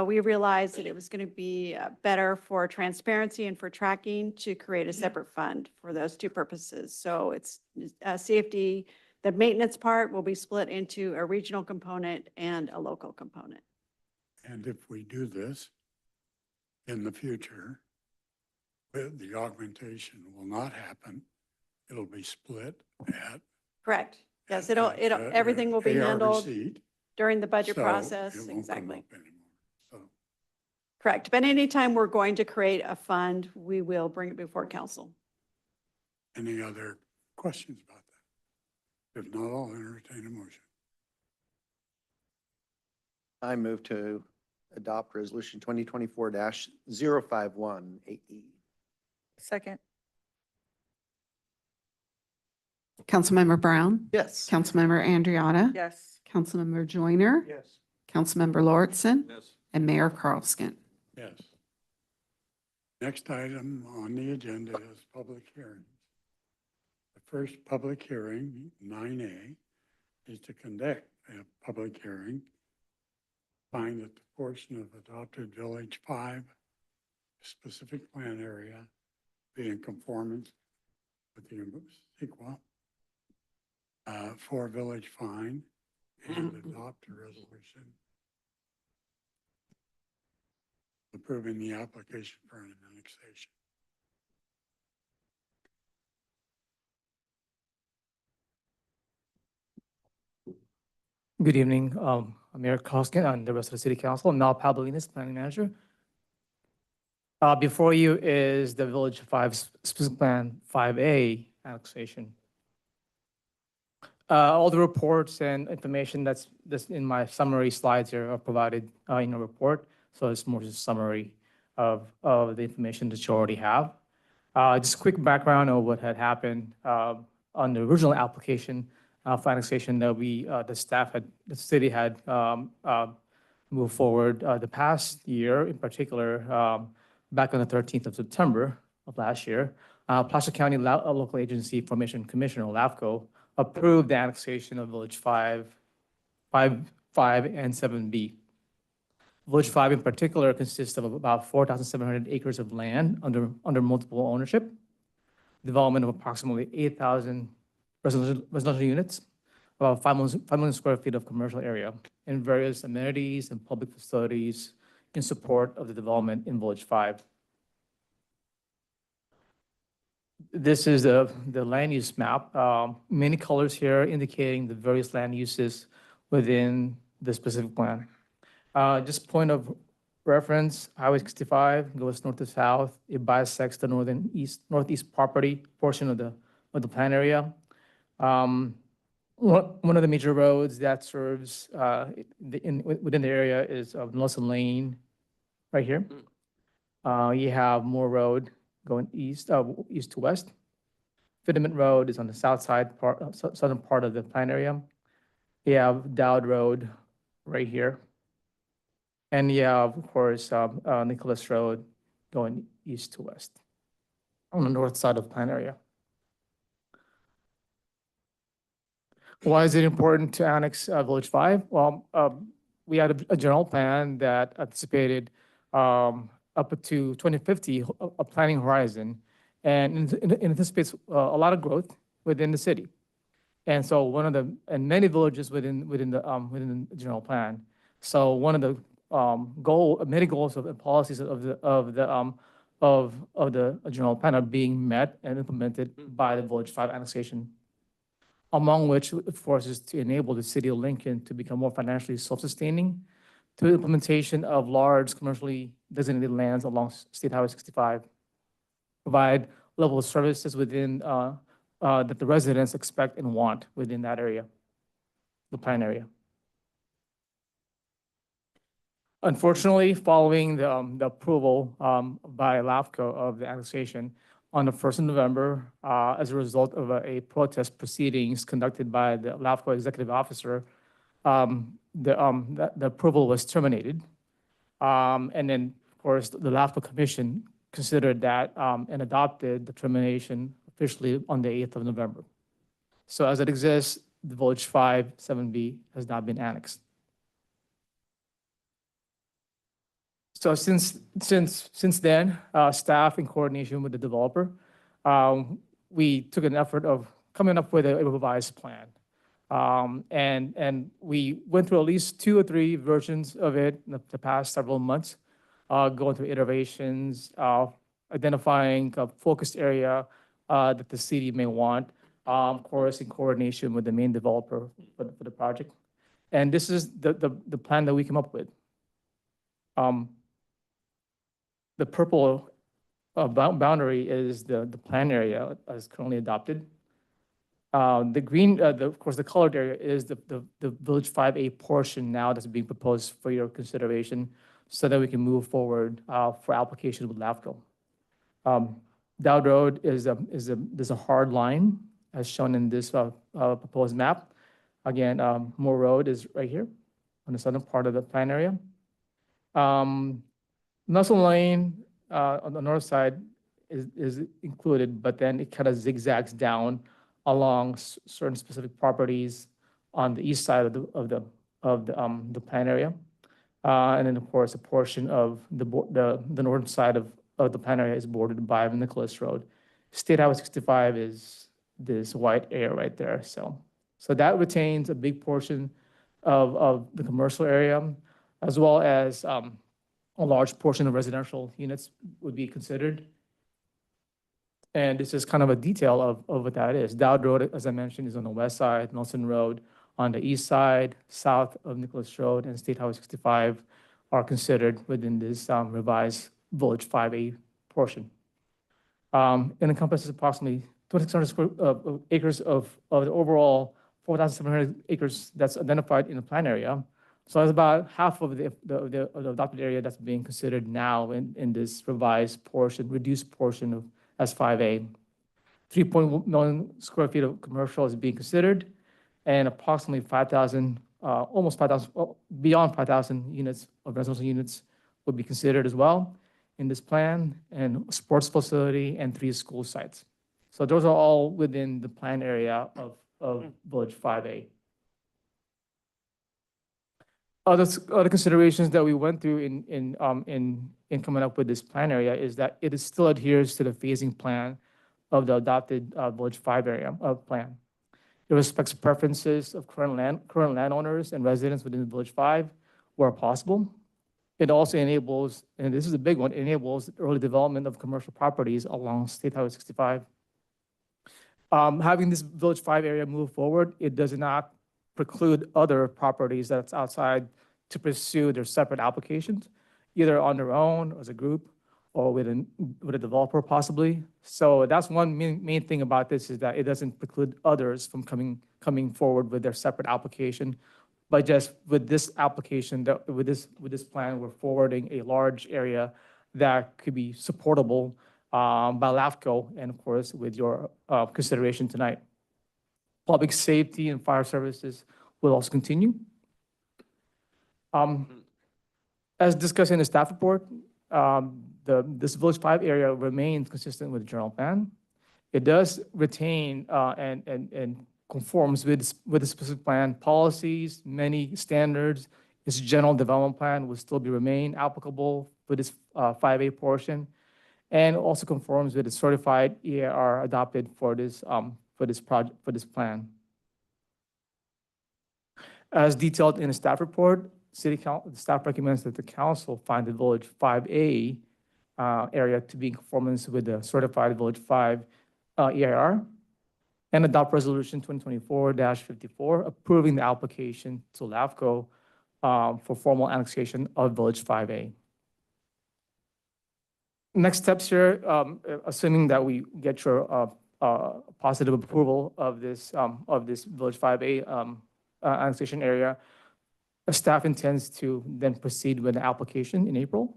we realized that it was going to be better for transparency and for tracking to create a separate fund for those two purposes. So it's CFD, the maintenance part will be split into a regional component and a local component. And if we do this in the future, the augmentation will not happen. It'll be split at. Correct. Yes, everything will be AR handled receipt, during the budget so process. it won't come Exactly. up anymore. So, Correct. But anytime we're going to create a fund, we will bring it before council. any other questions about that? If not, I'll entertain a motion. I move to adopt resolution 2024-051 8E. Second. Councilmember Brown? Yes. Councilmember Andriotta? Yes. Councilmember Joyner? Yes. Councilmember Lauritsen? Yes. And Mayor Carl Skint. Yes. Next item on the agenda is public hearings. The first public hearing, 9A, is to conduct a public hearing, find that the portion of adopted Village 5 specific plan area be in conformance with the CEQA for Village Fine and adopt a resolution approving the application for an annexation. Good evening. I'm Mayor Koskin and the rest of the city council. I'm Mal Pavlinas, planning manager. Before you is the Village 5 specific plan 5A annexation. All the reports and information that's in my summary slides here are provided in the report. So it's more just a summary of the information that you already have. Just a quick background of what had happened on the original application for annexation that the city had moved forward the past year, in particular, back on the 13th of September of last year. Placer County Local Agency Formation Commissioner, LAFCO, approved the annexation of Village 5, and 7B. Village 5 in particular consists of about 4,700 acres of land under multiple ownership, development of approximately 8,000 residential units, about 5 million square feet of commercial area, and various amenities and public facilities in support of the development in Village 5. This is the land use map. Many colors here indicating the various land uses within the specific plan. Just point of reference, Highway 65 goes north to south. It bisects the northeast property portion of the plan area. One of the major roads that serves within the area is Nelson Lane, right here. You have Moore Road going east to west. Fitterman Road is on the southern part of the plan area. You have Dowd Road right here. And you have, of course, Nicholas Road going east to west on the north side of the plan area. Why is it important to annex Village 5? Well, we had a general plan that anticipated up to 2050, a planning horizon, and it anticipates a lot of growth within the city. And so many villages within the general plan. So one of the many goals and policies of the general plan are being met and implemented by the Village 5 annexation, among which, of course, is to enable the city of Lincoln to become more financially self-sustaining through the implementation of large commercially designated lands along State Highway 65, provide level of services within that the residents expect and want within that area, the plan area. Unfortunately, following the approval by LAFCO of the annexation on the 1st of November, as a result of a protest proceedings conducted by the LAFCO executive officer, the approval was terminated. And then, of course, the LAFCO Commission considered that and adopted the termination officially on the 8th of November. So as it exists, the Village 5 7B has not been annexed. So since then, staff in coordination with the developer, we took an effort of coming up with a revised plan. And we went through at least 2 or 3 versions of it in the past several months, going through iterations, identifying a focused area that the city may want, of course, in coordination with the main developer for the project. And this is the plan that we came up with. The purple boundary is the plan area as currently adopted. The green, of course, the colored area is the Village 5A portion now that's being proposed for your consideration so that we can move forward for application with LAFCO. Dowd Road there's a hard line as shown in this proposed map. Again, Moore Road is right here on the southern part of the plan area. Nelson Lane on the north side is included, but then it kind of zigzags down along certain specific properties on the east side of the plan area. And then, of course, a portion of the northern side of the plan area is bordered by Nicholas Road. State Highway 65 is this white area right there. So that retains a big portion of the commercial area, as well as a large portion of residential units would be considered. And this is kind of a detail of what that is. Dowd Road, as I mentioned, is on the west side, Nelson Road on the east side, south of Nicholas Road, and State Highway 65 are considered within this revised Village 5A portion. It encompasses approximately 2,600 acres of the overall 4,700 acres that's identified in the plan area. So it's about half of the adopted area that's being considered now in this revised portion, reduced portion of S5A. 3.1 million square feet of commercial is being considered, and approximately 5,000, almost 5,000, well, beyond 5,000 units of residential units would be considered as well in this plan, and a sports facility and 3 school sites. So those are all within the plan area of Village 5A. Other considerations that we went through in coming up with this plan area is that it still adheres to the phasing plan of the adopted Village 5 area plan. It respects preferences of current landowners and residents within the Village 5 where possible. It also enables, and this is a big one, enables early development of commercial properties along State Highway 65 Having this Village 5 area move forward, it does not preclude other properties that's outside to pursue their separate applications, either on their own, as a group, or with a developer possibly. So that's one main thing about this, is that it doesn't preclude others from coming forward with their separate application. But just with this application, with this plan, we're forwarding a large area that could be supportable by LAFCO, and of course, with your consideration tonight. Public safety and fire services will also continue. As discussed in the staff report, this Village 5 area remains consistent with the general plan. It does retain and conforms with the specific plan policies, many standards. Its general development plan will still remain applicable for this 5A portion, and also conforms with the certified EAR adopted for this plan. As detailed in the staff report, the staff recommends that the council find the Village 5A area to be in conformance with the certified Village 5 EIR, and adopt Resolution 2024-54, approving the application to LAFCO for formal annexation of Village 5A. Next steps here, assuming that we get your positive approval of this Village 5A annexation area, staff intends to then proceed with the application in April.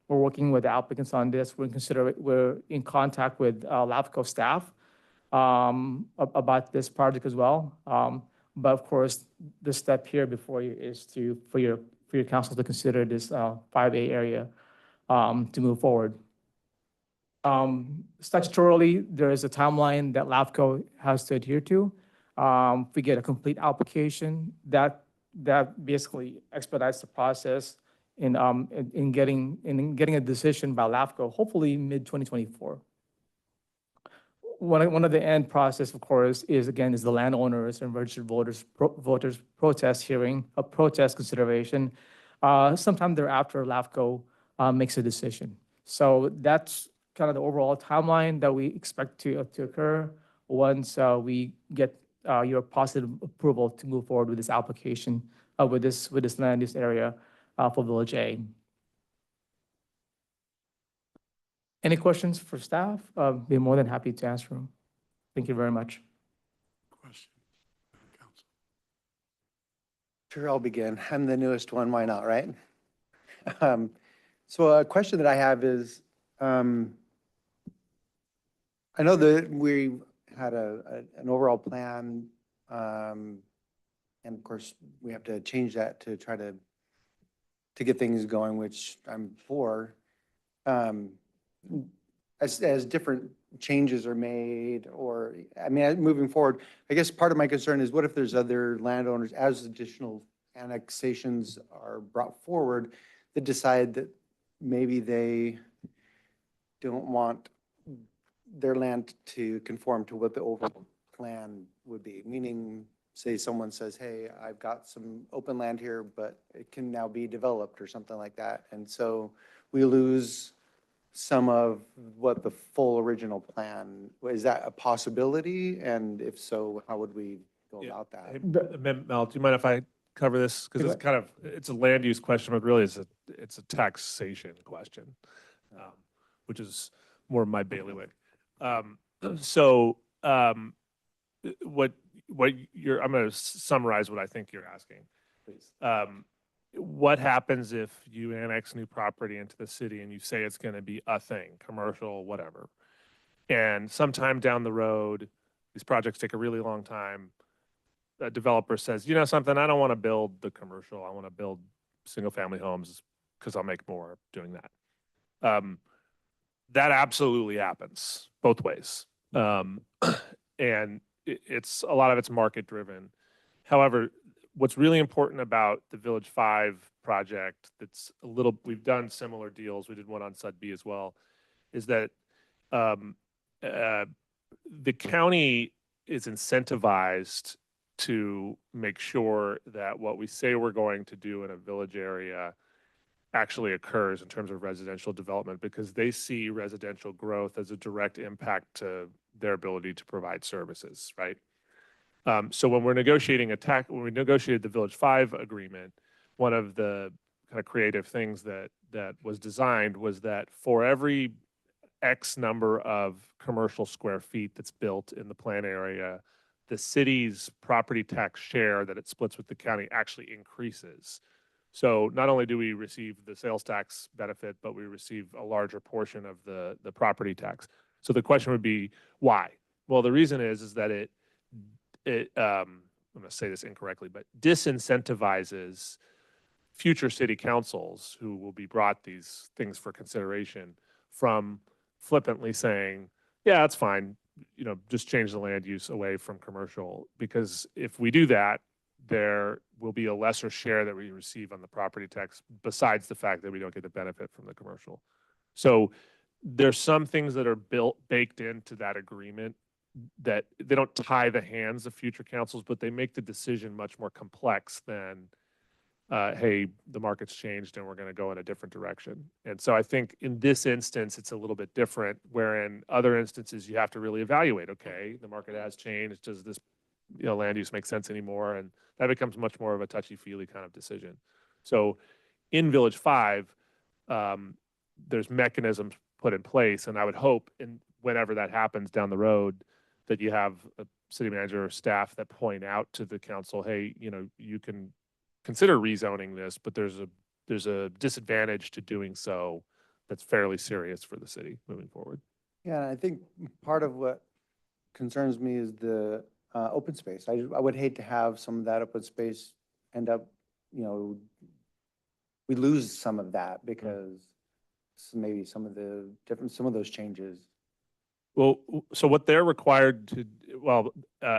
We're working with the applicants on this. We're in contact with LAFCO staff about this project as well. But of course, the step here before you is for your council to consider this 5A area to move forward. Statutorily, there is a timeline that LAFCO has to adhere to. If we get a complete application, that basically expedites the process in getting a decision by LAFCO, hopefully mid-2024. One of the end process, of course, is the landowners and registered voters protest hearing, a protest consideration. Sometime thereafter, LAFCO makes a decision. So that's kind of the overall timeline that we expect to occur once we get your positive approval to move forward with this application, with this land use area for Village A. Any questions for staff? Be more than happy to answer them. Thank you very much. Question, council. Sure, I'll begin. I'm the newest one, why not, right? So a question that I have is, I know that we had an overall plan, and of course, we have to change that to try to get things going, which I'm for. As different changes are made, or, I mean, moving forward, I guess part of my concern is, what if there's other landowners, as additional annexations are brought forward, that decide that maybe they don't want their land to conform to what the overall plan would be? Meaning, say someone says, hey, I've got some open land here, but it can now be developed or something like that. And so we lose some of what the full original plan, is that a possibility? And if so, how would we go about that? Hey, Mel, do you mind if I cover this? Because it's a land use question, but really it's a taxation question, which is more of my bailiwick. I'm going to summarize what I think you're asking. Please. What happens if you annex new property into the city and you say it's going to be a thing, commercial, whatever, and sometime down the road, these projects take a really long time. A developer says, you know something, I don't want to build the commercial. I want to build single family homes because I'll make more doing that. That absolutely happens both ways. And it's a lot of it's market driven. However, what's really important about the Village 5 project, we've done similar deals, we did one on Sud B as well, is that the county is incentivized to make sure that what we say we're going to do in a village area actually occurs in terms of residential development, because they see residential growth as a direct impact to their ability to provide services, right? So when we're negotiating when we negotiated the Village 5 agreement, one of the kind of creative things that was designed was that for every X number of commercial square feet that's built in the plan area, the city's property tax share that it splits with the county actually increases. So not only do we receive the sales tax benefit, but we receive a larger portion of the property tax. So the question would be, why? Well, the reason is that I'm going to say this incorrectly, but disincentivizes future city councils who will be brought these things for consideration from flippantly saying, yeah, that's fine, just change the land use away from commercial. Because if we do that, there will be a lesser share that we receive on the property tax, besides the fact that we don't get the benefit from the commercial. So there's some things that are baked into that agreement that they don't tie the hands of future councils, but they make the decision much more complex than, hey, the market's changed and we're going to go in a different direction. And so I think in this instance, it's a little bit different, where in other instances, you have to really evaluate, okay, the market has changed. Does this land use make sense anymore? And that becomes much more of a touchy-feely kind of decision. So in Village 5, there's mechanisms put in place, and I would hope, and whenever that happens down the road, that you have a city manager or staff that point out to the council, hey, you can consider rezoning this, but there's a disadvantage to doing so that's fairly serious for the city moving forward. Yeah, I think part of what concerns me is the open space. I would hate to have some of that open space end up, we lose some of that because maybe some of those changes. Well, so what they're required to,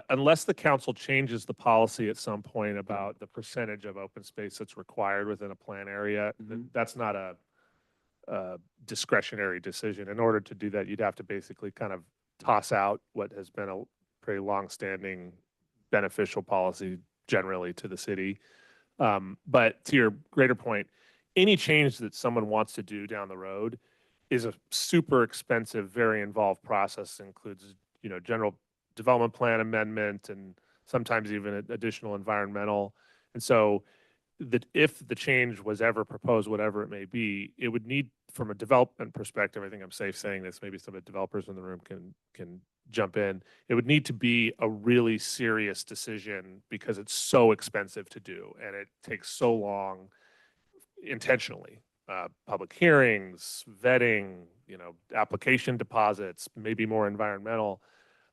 unless the council changes the policy at some point about the percentage of open space that's required within a plan area, that's not a discretionary decision. In order to do that, you'd have to basically kind of toss out what has been a pretty long-standing beneficial policy generally to the city. But to your greater point, any change that someone wants to do down the road is a super expensive, very involved process. It includes, general development plan amendment and sometimes even additional environmental. And so that if the change was ever proposed, whatever it may be, it would need, from a development perspective, I think I'm safe saying this, maybe some of the developers in the room can jump in. It would need to be a really serious decision because it's so expensive to do and it takes so long intentionally. Public hearings, vetting, application deposits, maybe more environmental.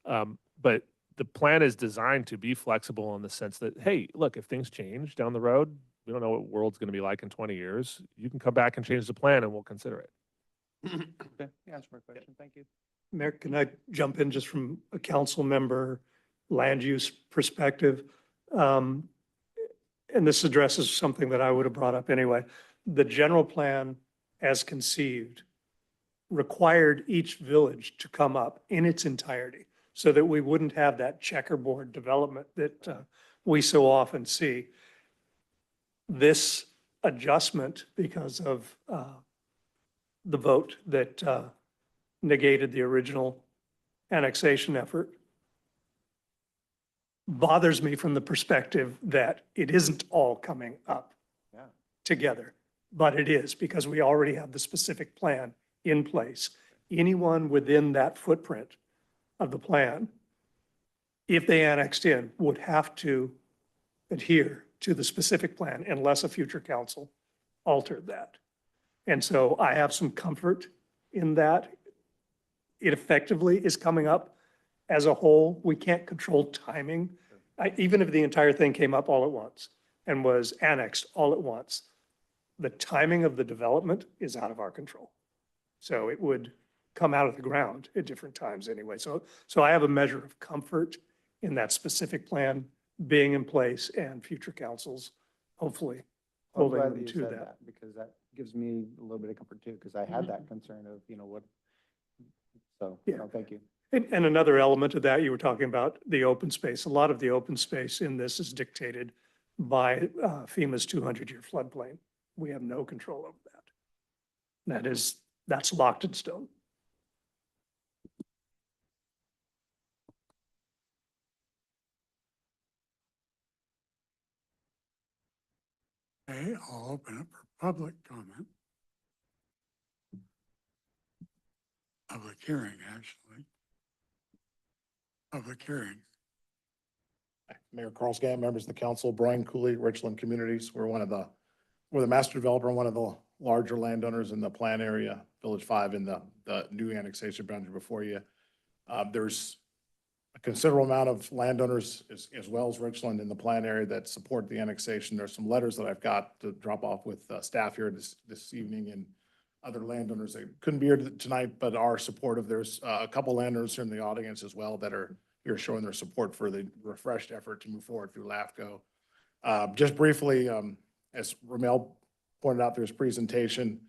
But the plan is designed to be flexible in the sense that, hey, look, if things change down the road, we don't know what world's going to be like in 20 years. You can come back and change the plan and we'll consider it. Okay, answer my question. Thank you. Mayor, can I jump in just from a council member land use perspective? And this addresses something that I would have brought up anyway. The general plan as conceived required each village to come up in its entirety so that we wouldn't have that checkerboard development that we so often see. This adjustment, because of the vote that negated the original annexation effort, bothers me from the perspective that it isn't all coming up together. But it is, because we already have the specific plan in place. Anyone within that footprint of the plan, if they annexed in, would have to adhere to the specific plan unless a future council altered that. And so I have some comfort in that. It effectively is coming up as a whole. We can't control timing. Even if the entire thing came up all at once and was annexed all at once, the timing of the development is out of our control. So it would come out of the ground at different times anyway. So I have a measure of comfort in that specific plan being in place and future councils hopefully I'm holding glad them you to said that. because that gives me a little bit of comfort too, because I had that concern of, what. So, Yeah. no, thank you. And another element of that, you were talking about the open space. A lot of the open space in this is dictated by FEMA's 200-year floodplain. We have no control over that. That's locked in stone. Okay, I'll open it for public comment. Public hearing, actually. Public hearing. Mayor Carl Scant, members of the council, Brian Cooley, Richland Communities. We're the master developer and one of the larger landowners in the plan area, Village 5 in the new annexation boundary before you. There's a considerable amount of landowners as well as Richland in the plan area that support the annexation. There's some letters that I've got to drop off with staff here this evening and other landowners that couldn't be here tonight, but are supportive. There's a couple landowners here in the audience as well that are here showing their support for the refreshed effort to move forward through LAFCO. Just briefly, as Ramel pointed out through his presentation,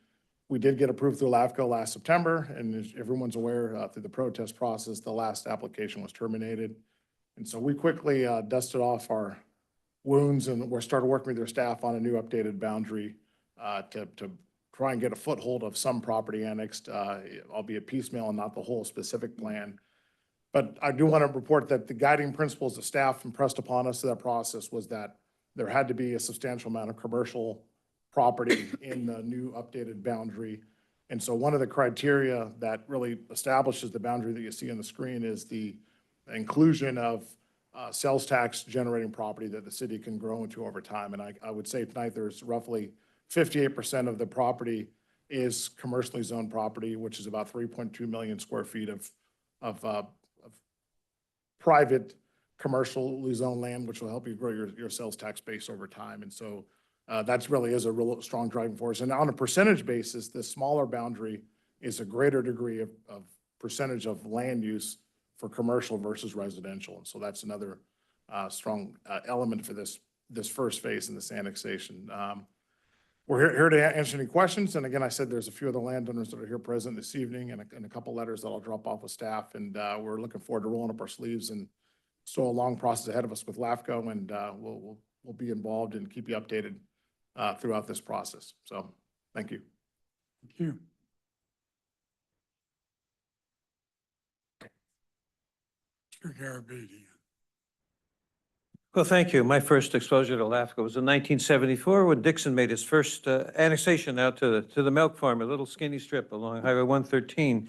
we did get approved through LAFCO last September, and as everyone's aware, through the protest process, the last application was terminated. And so we quickly dusted off our wounds and we started working with their staff on a new updated boundary to try and get a foothold of some property annexed, albeit piecemeal and not the whole specific plan. But I do want to report that the guiding principles the staff impressed upon us through that process was that there had to be a substantial amount of commercial property in the new updated boundary. And so one of the criteria that really establishes the boundary that you see on the screen is the inclusion of sales tax generating property that the city can grow into over time. And I would say tonight there's roughly 58% of the property is commercially zoned property, which is about 3.2 million square feet of private commercially zoned land, which will help you grow your sales tax base over time. And so that's really is a real strong driving force. And on a percentage basis, the smaller boundary is a greater degree of percentage of land use for commercial versus residential. And so that's another strong element for this first phase in this annexation. We're here to answer any questions. And again, I said there's a few of the landowners that are here present this evening and a couple letters that I'll drop off with staff. And we're looking forward to rolling up our sleeves, and still a long process ahead of us with LAFCO, and we'll be involved and keep you updated throughout this process. So thank you. Thank you. Mr. Garabedian. Well, thank you. My first exposure to LAFCO was in 1974 when Dixon made his first annexation out to the milk farm, a little skinny strip along Highway 113.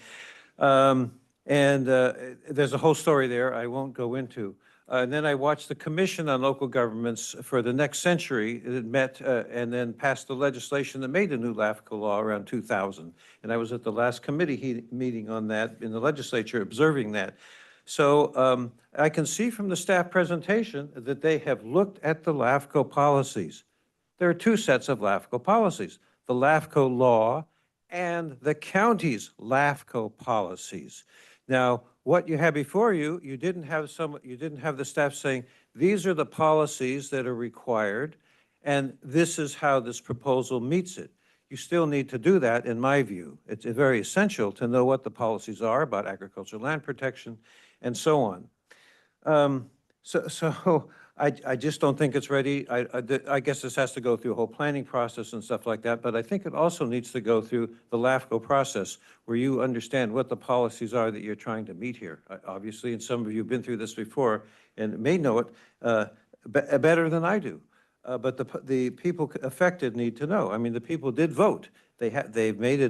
There's a whole story there I won't go into. And then I watched the Commission on Local Governments for the next century. It met and then passed the legislation that made the new LAFCO law around 2000. And I was at the last committee meeting on that in the legislature observing that. So I can see from the staff presentation that they have looked at the LAFCO policies. There are two sets of LAFCO policies, the LAFCO law and the county's LAFCO policies. Now, what you have before you, you didn't have the staff saying, these are the policies that are required, and this is how this proposal meets it. You still need to do that, in my view. It's very essential to know what the policies are about agricultural land protection and so on. So I just don't think it's ready. I guess this has to go through a whole planning process and stuff like that, but I think it also needs to go through the LAFCO process where you understand what the policies are that you're trying to meet here. Obviously, and some of you have been through this before and may know it better than I do. But the people affected need to know. I mean, the people did vote. They've made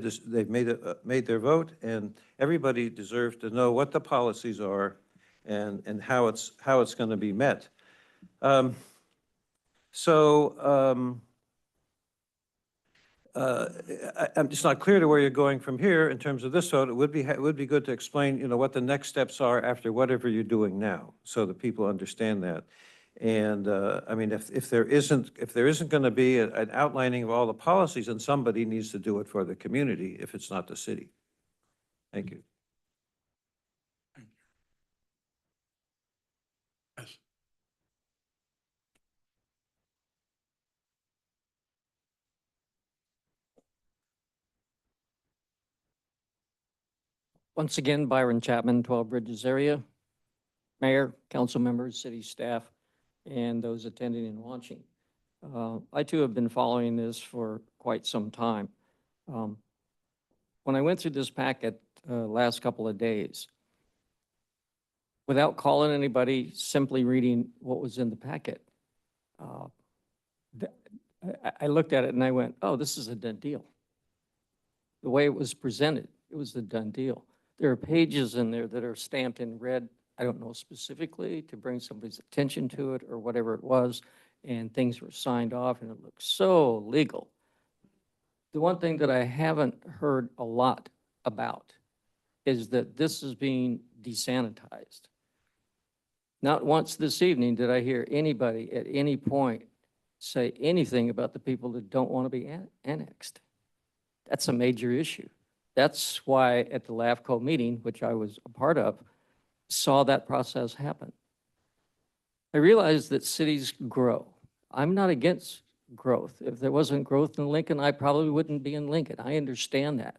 their vote, and everybody deserves to know what the policies are and how it's going to be met. I'm just not clear to where you're going from here in terms of this vote. It would be good to explain, what the next steps are after whatever you're doing now, so that people understand that. And I mean, if there isn't going to be an outlining of all the policies, then somebody needs to do it for the community if it's not the city. Thank you. Yes. Once again, Byron Chapman, 12 Bridges area. Mayor, council members, city staff, and those attending and watching. I too have been following this for quite some time. When I went through this packet last couple of days, without calling anybody, simply reading what was in the packet, I looked at it and I went, oh, this is a done deal. The way it was presented, it was a done deal. There are pages in there that are stamped in red, I don't know specifically, to bring somebody's attention to it or whatever it was, and things were signed off and it looked so legal. The one thing that I haven't heard a lot about is that this is being desanitized. Not once this evening did I hear anybody at any point say anything about the people that don't want to be annexed. That's a major issue. That's why at the LAFCO meeting, which I was a part of, saw that process happen. I realized that cities grow. I'm not against growth. If there wasn't growth in Lincoln, I probably wouldn't be in Lincoln. I understand that.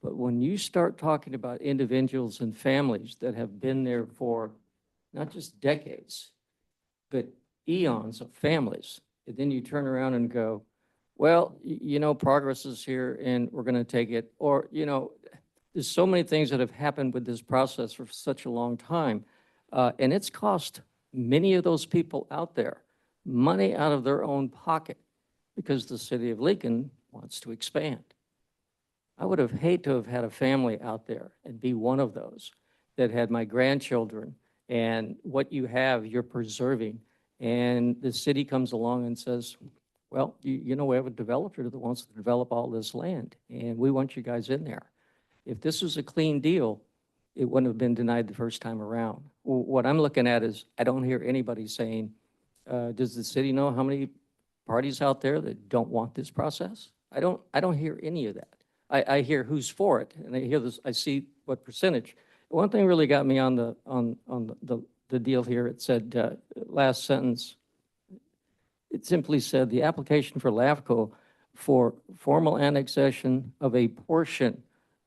But when you start talking about individuals and families that have been there for not just decades, but eons of families, and then you turn around and go, well, you know, progress is here and we're going to take it. Or, you know, there's so many things that have happened with this process for such a long time. And it's cost many of those people out there money out of their own pocket because the city of Lincoln wants to expand. I would have hated to have had a family out there and be one of those that had my grandchildren, and what you have, you're preserving. And the city comes along and says, well, you know, we have a developer that wants to develop all this land, and we want you guys in there. If this was a clean deal, it wouldn't have been denied the first time around. What I'm looking at is, I don't hear anybody saying, does the city know how many parties out there that don't want this process? I don't hear any of that. I hear who's for it, and I hear this, I see what percentage. One thing really got me on the deal here. It said, last sentence, it simply said, the application for LAFCO for formal annexation of a portion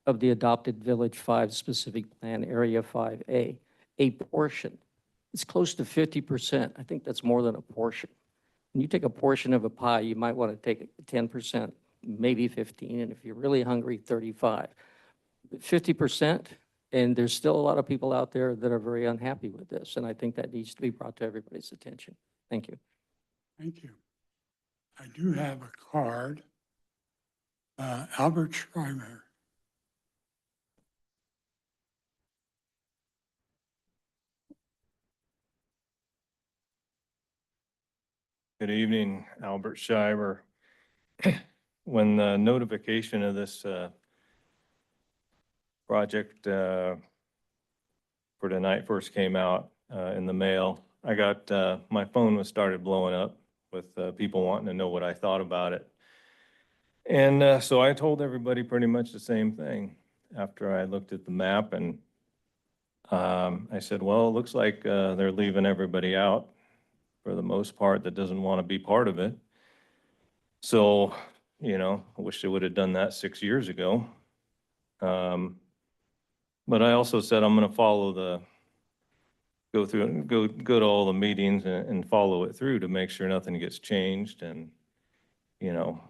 of the adopted Village 5 specific plan, Area 5A, a portion. It's close to 50%. I think that's more than a portion. When you take a portion of a pie, you might want to take 10%, maybe 15, and if you're really hungry, 35. 50%, and there's still a lot of people out there that are very unhappy with this, and I think that needs to be brought to everybody's attention. Thank you. Thank you. I do have a card. Albert Schreiber. Good evening, Albert Schreiber. When the notification of this project for tonight first came out in the mail, I got, my phone was started blowing up with people wanting to know what I thought about it. And so I told everybody pretty much the same thing after I looked at the map, and I said, well, it looks like they're leaving everybody out for the most part that doesn't want to be part of it. So, you know, I wish they would have done that 6 years ago. But I also said I'm going to follow go to all the meetings and follow it through to make sure nothing gets changed. And, you know,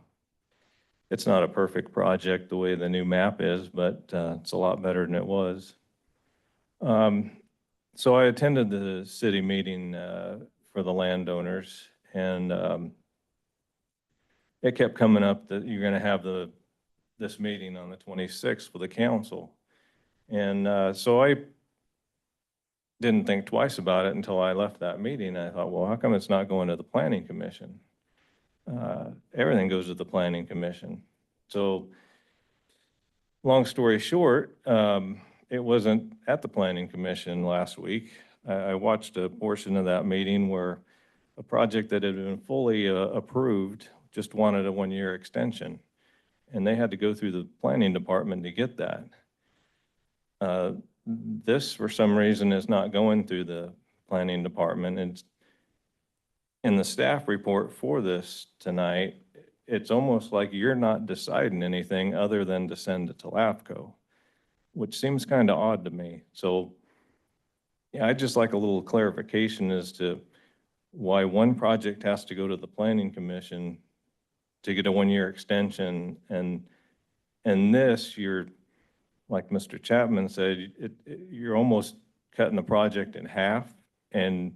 it's not a perfect project the way the new map is, but it's a lot better than it was. So I attended the city meeting for the landowners, and it kept coming up that you're going to have this meeting on the 26th with the council. And so I didn't think twice about it until I left that meeting. I thought, well, how come it's not going to the planning commission? Everything goes to the planning commission. So long story short, it wasn't at the planning commission last week. I watched a portion of that meeting where a project that had been fully approved just wanted a 1-year extension, and they had to go through the planning department to get that. This, for some reason, is not going through the planning department. It's in the staff report for this tonight. It's almost like you're not deciding anything other than to send it to LAFCO, which seems kind of odd to me. So yeah, I'd just like a little clarification as to why one project has to go to the planning commission to get a 1-year extension, and this, you're, like Mr. Chapman said, you're almost cutting the project in half, and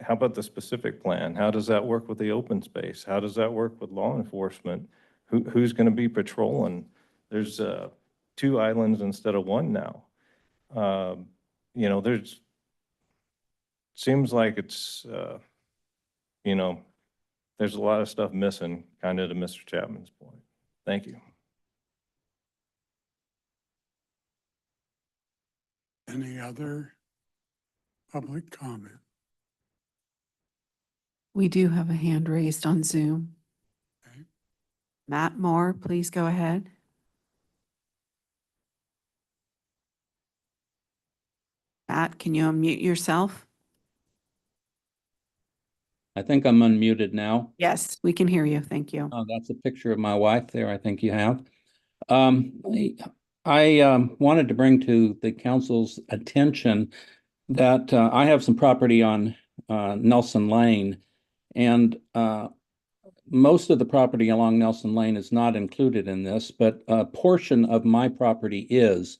how about the specific plan? How does that work with the open space? How does that work with law enforcement? Who's going to be patrolling? There's 2 islands instead of 1 now. You know, seems like it's, you know, there's a lot of stuff missing, kind of to Mr. Chapman's point. Thank you. Any other public comment? We do have a hand raised on Zoom. Okay. Matt Moore, please go ahead. Matt, can you unmute yourself? I think I'm unmuted now. Yes, we can hear you. Thank you. Oh, that's a picture of my wife there, I think you have. I wanted to bring to the council's attention that I have some property on Nelson Lane, and most of the property along Nelson Lane is not included in this, but a portion of my property is.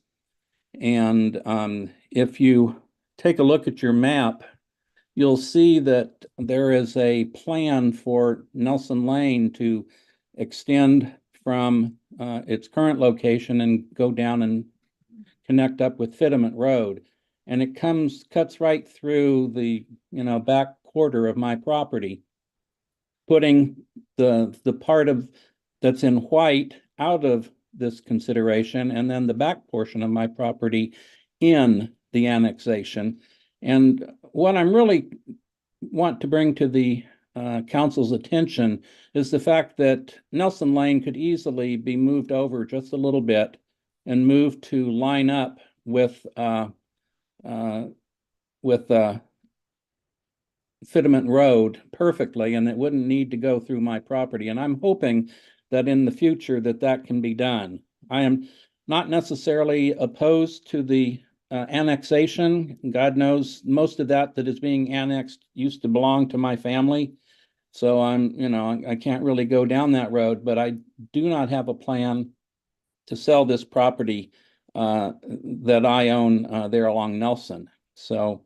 And if you take a look at your map, you'll see that there is a plan for Nelson Lane to extend from its current location and go down and connect up with Fittement Road. And it cuts right through the, back quarter of my property, putting the part of that's in white out of this consideration, and then the back portion of my property in the annexation. And what I'm really want to bring to the council's attention is the fact that Nelson Lane could easily be moved over just a little bit and moved to line up with Fitiment Road perfectly, and it wouldn't need to go through my property. And I'm hoping that in the future that can be done. I am not necessarily opposed to the annexation. God knows most of that is being annexed used to belong to my family. So I can't really go down that road, but I do not have a plan to sell this property that I own there along Nelson. So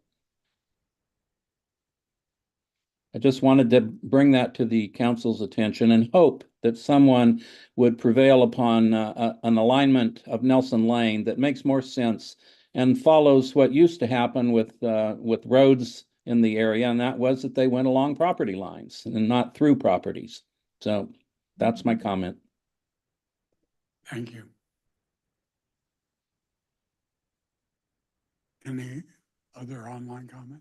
I just wanted to bring that to the council's attention and hope that someone would prevail upon an alignment of Nelson Lane that makes more sense and follows what used to happen with roads in the area, and that was that they went along property lines and not through properties. So that's my comment. Thank you. Any other online comment?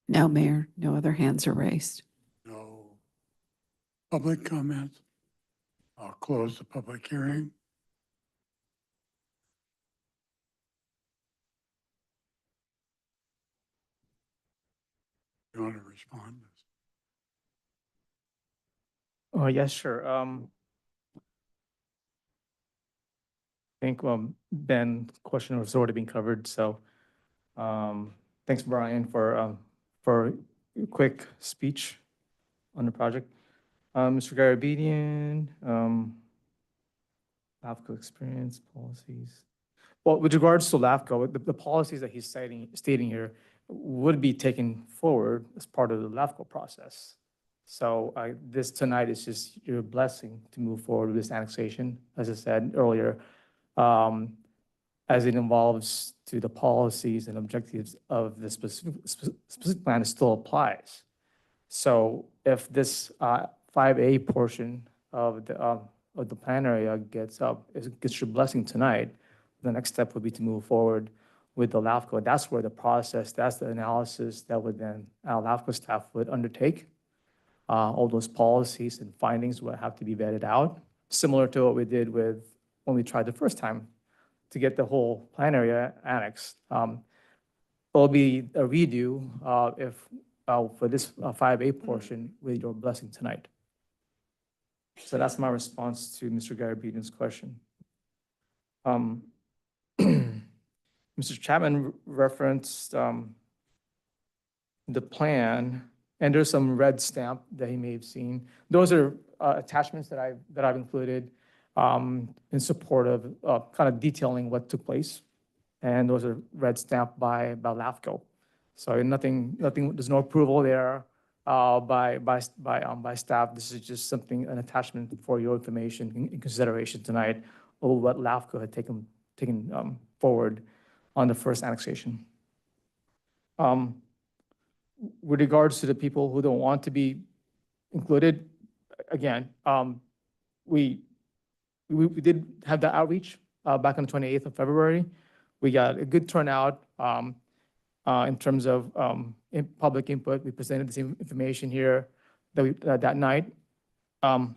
No, Mayor, no other hands are raised. No public comment. I'll close the public hearing. You want to respond? Oh, yes, sure. I think Ben question has already been covered, so thanks, Brian, for a quick speech on the project. Mr. Garabedian, LAFCO experience policies. Well, with regards to LAFCO, the policies that he's stating here would be taken forward as part of the LAFCO process. So this tonight is just your blessing to move forward with this annexation, as I said earlier, as it involves to the policies and objectives of the specific plan, it still applies. So if this 5A portion of the plan area gets your blessing tonight, the next step would be to move forward with the LAFCO. That's where the process, that's the analysis that would then our LAFCO staff would undertake. All those policies and findings would have to be vetted out, similar to what we did when we tried the first time to get the whole plan area annexed. It'll be a redo for this 5A portion with your blessing tonight. So that's my response to Mr. Garabedian's question. Mr. Chapman referenced the plan, and there's some red stamp that he may have seen. Those are attachments that I've included in support of kind of detailing what took place, and those are red stamped by LAFCO. So nothing, there's no approval there by staff. This is just something, an attachment for your information in consideration tonight of what LAFCO had taken forward on the first annexation. With regards to the people who don't want to be included, again, we did have the outreach back on the 28th of February. We got a good turnout in terms of public input. We presented the same information here that night. And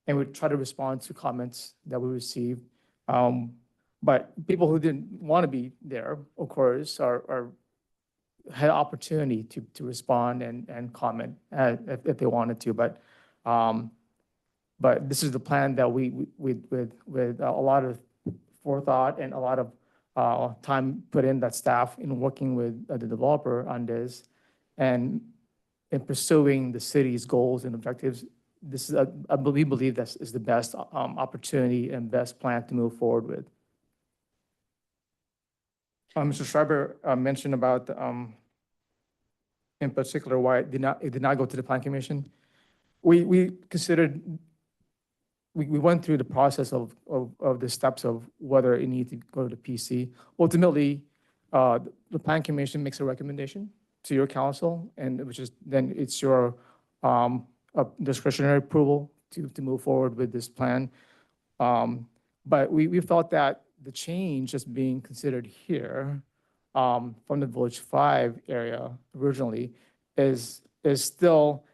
we try to respond to comments that we received. But people who didn't want to be there, of course, had opportunity to respond and comment if they wanted to. But this is the plan that we with a lot of forethought and a lot of time put in that staff in working with the developer on this and in pursuing the city's goals and objectives. This is, we believe this is the best opportunity and best plan to move forward with. Mr. Schreiber mentioned about, in particular, why it did not go to the Plan Commission. We considered, we went through the process of the steps of whether it needed to go to the PC. Ultimately, the Plan Commission makes a recommendation to your council, and which is then it's your discretionary approval to move forward with this plan. But we felt that the change that's being considered here from the Village 5 area originally is still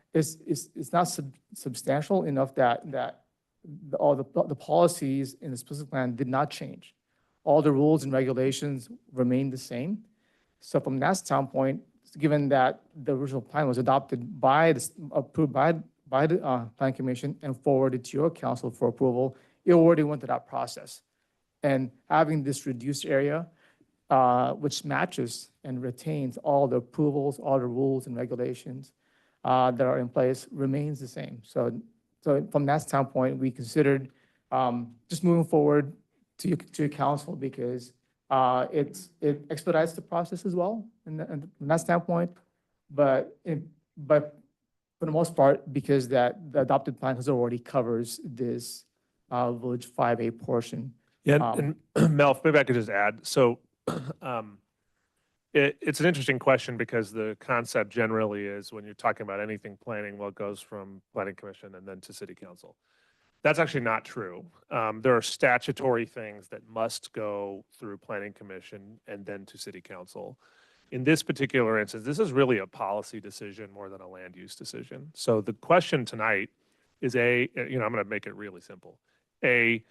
not substantial enough that all the policies in the specific plan did not change. All the rules and regulations remain the same. So from that standpoint, given that the original plan was adopted approved by the Plan Commission and forwarded to your council for approval, it already went through that process. And having this reduced area, which matches and retains all the approvals, all the rules and regulations that are in place, remains the same. So from that standpoint, we considered just moving forward to your council because it expedites the process as well, and from that standpoint. But for the most part, because that the adopted plan has already covers this Village 5A portion. Yeah, and Mel, maybe I could just add. So it's an interesting question because the concept generally is when you're talking about anything planning, well, it goes from Planning Commission and then to City Council. That's actually not true. There are statutory things that must go through Planning Commission and then to City Council. In this particular instance, this is really a policy decision more than a land use decision. So the question tonight is I'm going to make it really simple. A,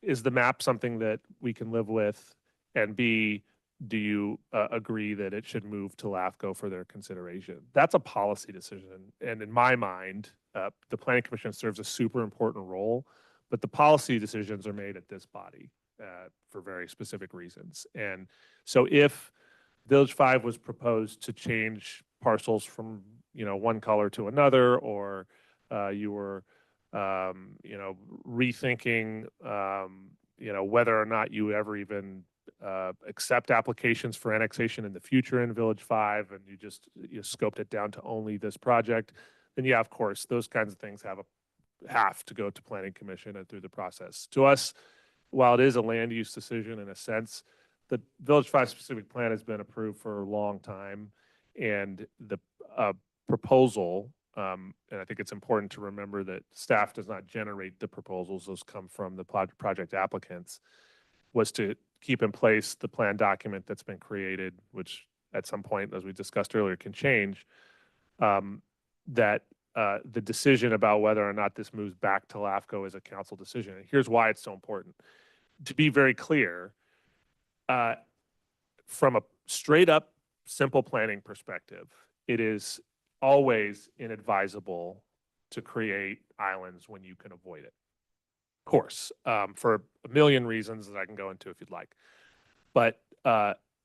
is the map something that we can live with? And B, do you agree that it should move to LAFCO for their consideration? That's a policy decision. And in my mind, the Planning Commission serves a super important role, but the policy decisions are made at this body for very specific reasons. And so if Village 5 was proposed to change parcels from, one color to another, or you were, rethinking, whether or not you ever even accept applications for annexation in the future in Village 5, and you scoped it down to only this project, then yeah, of course, those kinds of things have to go to Planning Commission and through the process. To us, while it is a land use decision in a sense, the Village 5 specific plan has been approved for a long time, and the proposal, and I think it's important to remember that staff does not generate the proposals, those come from the project applicants, was to keep in place the plan document that's been created, which at some point, as we discussed earlier, can change, that the decision about whether or not this moves back to LAFCO is a council decision. And here's why it's so important. To be very clear, from a straight up simple planning perspective, it is always inadvisable to create islands when you can avoid it. Of course, for a million reasons that I can go into if you'd like. But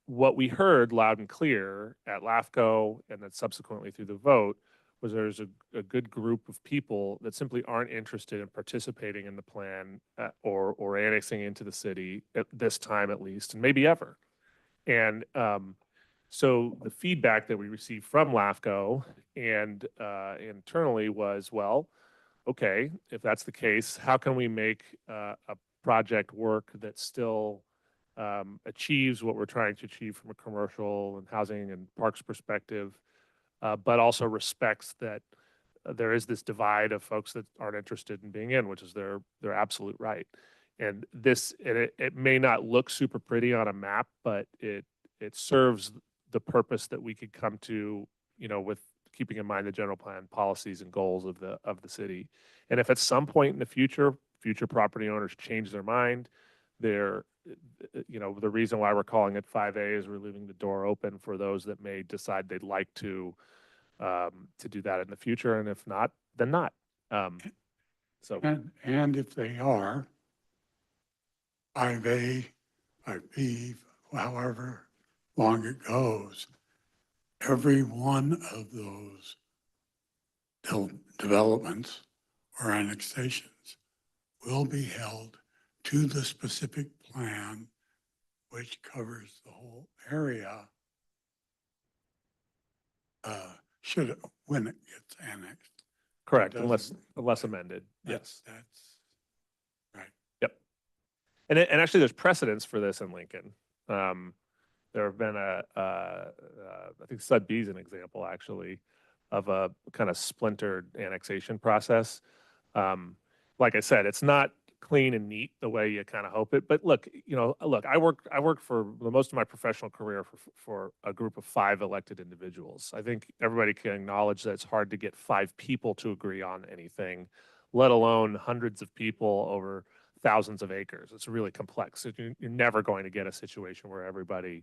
what we heard loud and clear at LAFCO and then subsequently through the vote was there's a good group of people that simply aren't interested in participating in the plan or annexing into the city at this time at least, and maybe ever. And So the feedback that we received from LAFCO and internally was, well, okay, if that's the case, how can we make a project work that still achieves what we're trying to achieve from a commercial and housing and parks perspective, but also respects that there is this divide of folks that aren't interested in being in, which is their absolute right. And it may not look super pretty on a map, but it serves the purpose that we could come to, with keeping in mind the general plan policies and goals of the city. And if at some point in the future property owners change their mind, the reason why we're calling it 5A is we're leaving the door open for those that may decide they'd like to do that in the future, and if not, then not. So And if they are, 5A, 5B, however long it goes, every one of those developments or annexations will be held to the specific plan which covers the whole area when it gets annexed. correct, It unless doesn't- amended. Yes. That's right. Yep. And actually, there's precedence for this in Lincoln. There have been I think Sud B is an example, actually, of a kind of splintered annexation process. Like I said, it's not clean and neat the way you kind of hope it. But look, I worked for the most of my professional career for a group of 5 elected individuals. I think everybody can acknowledge that it's hard to get 5 people to agree on anything, let alone hundreds of people over thousands of acres. It's really complex. You're never going to get a situation where everybody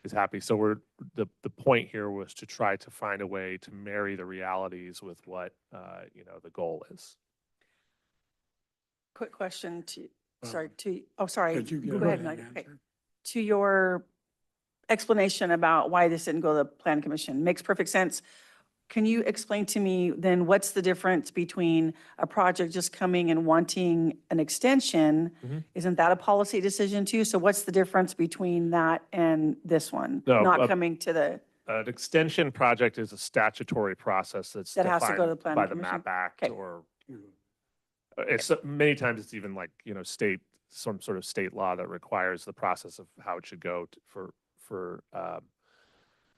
is happy. So the point here was to try to find a way to marry the realities with what the goal is. Quick question to, Well, sorry, Could you go give ahead, an Mike. Okay. answer? To your explanation about why this didn't go to the plan commission, makes perfect sense. Can you explain to me then what's the difference between a project just coming and wanting an extension? Mhm. Isn't that a policy decision too? So what's the difference between that and this one? No, Not coming to the, An extension project is a statutory process that's That has to go to the defined planning by the commission? MAP Act, Okay. or it's many times it's even like, some sort of state law that requires the process of how it should go for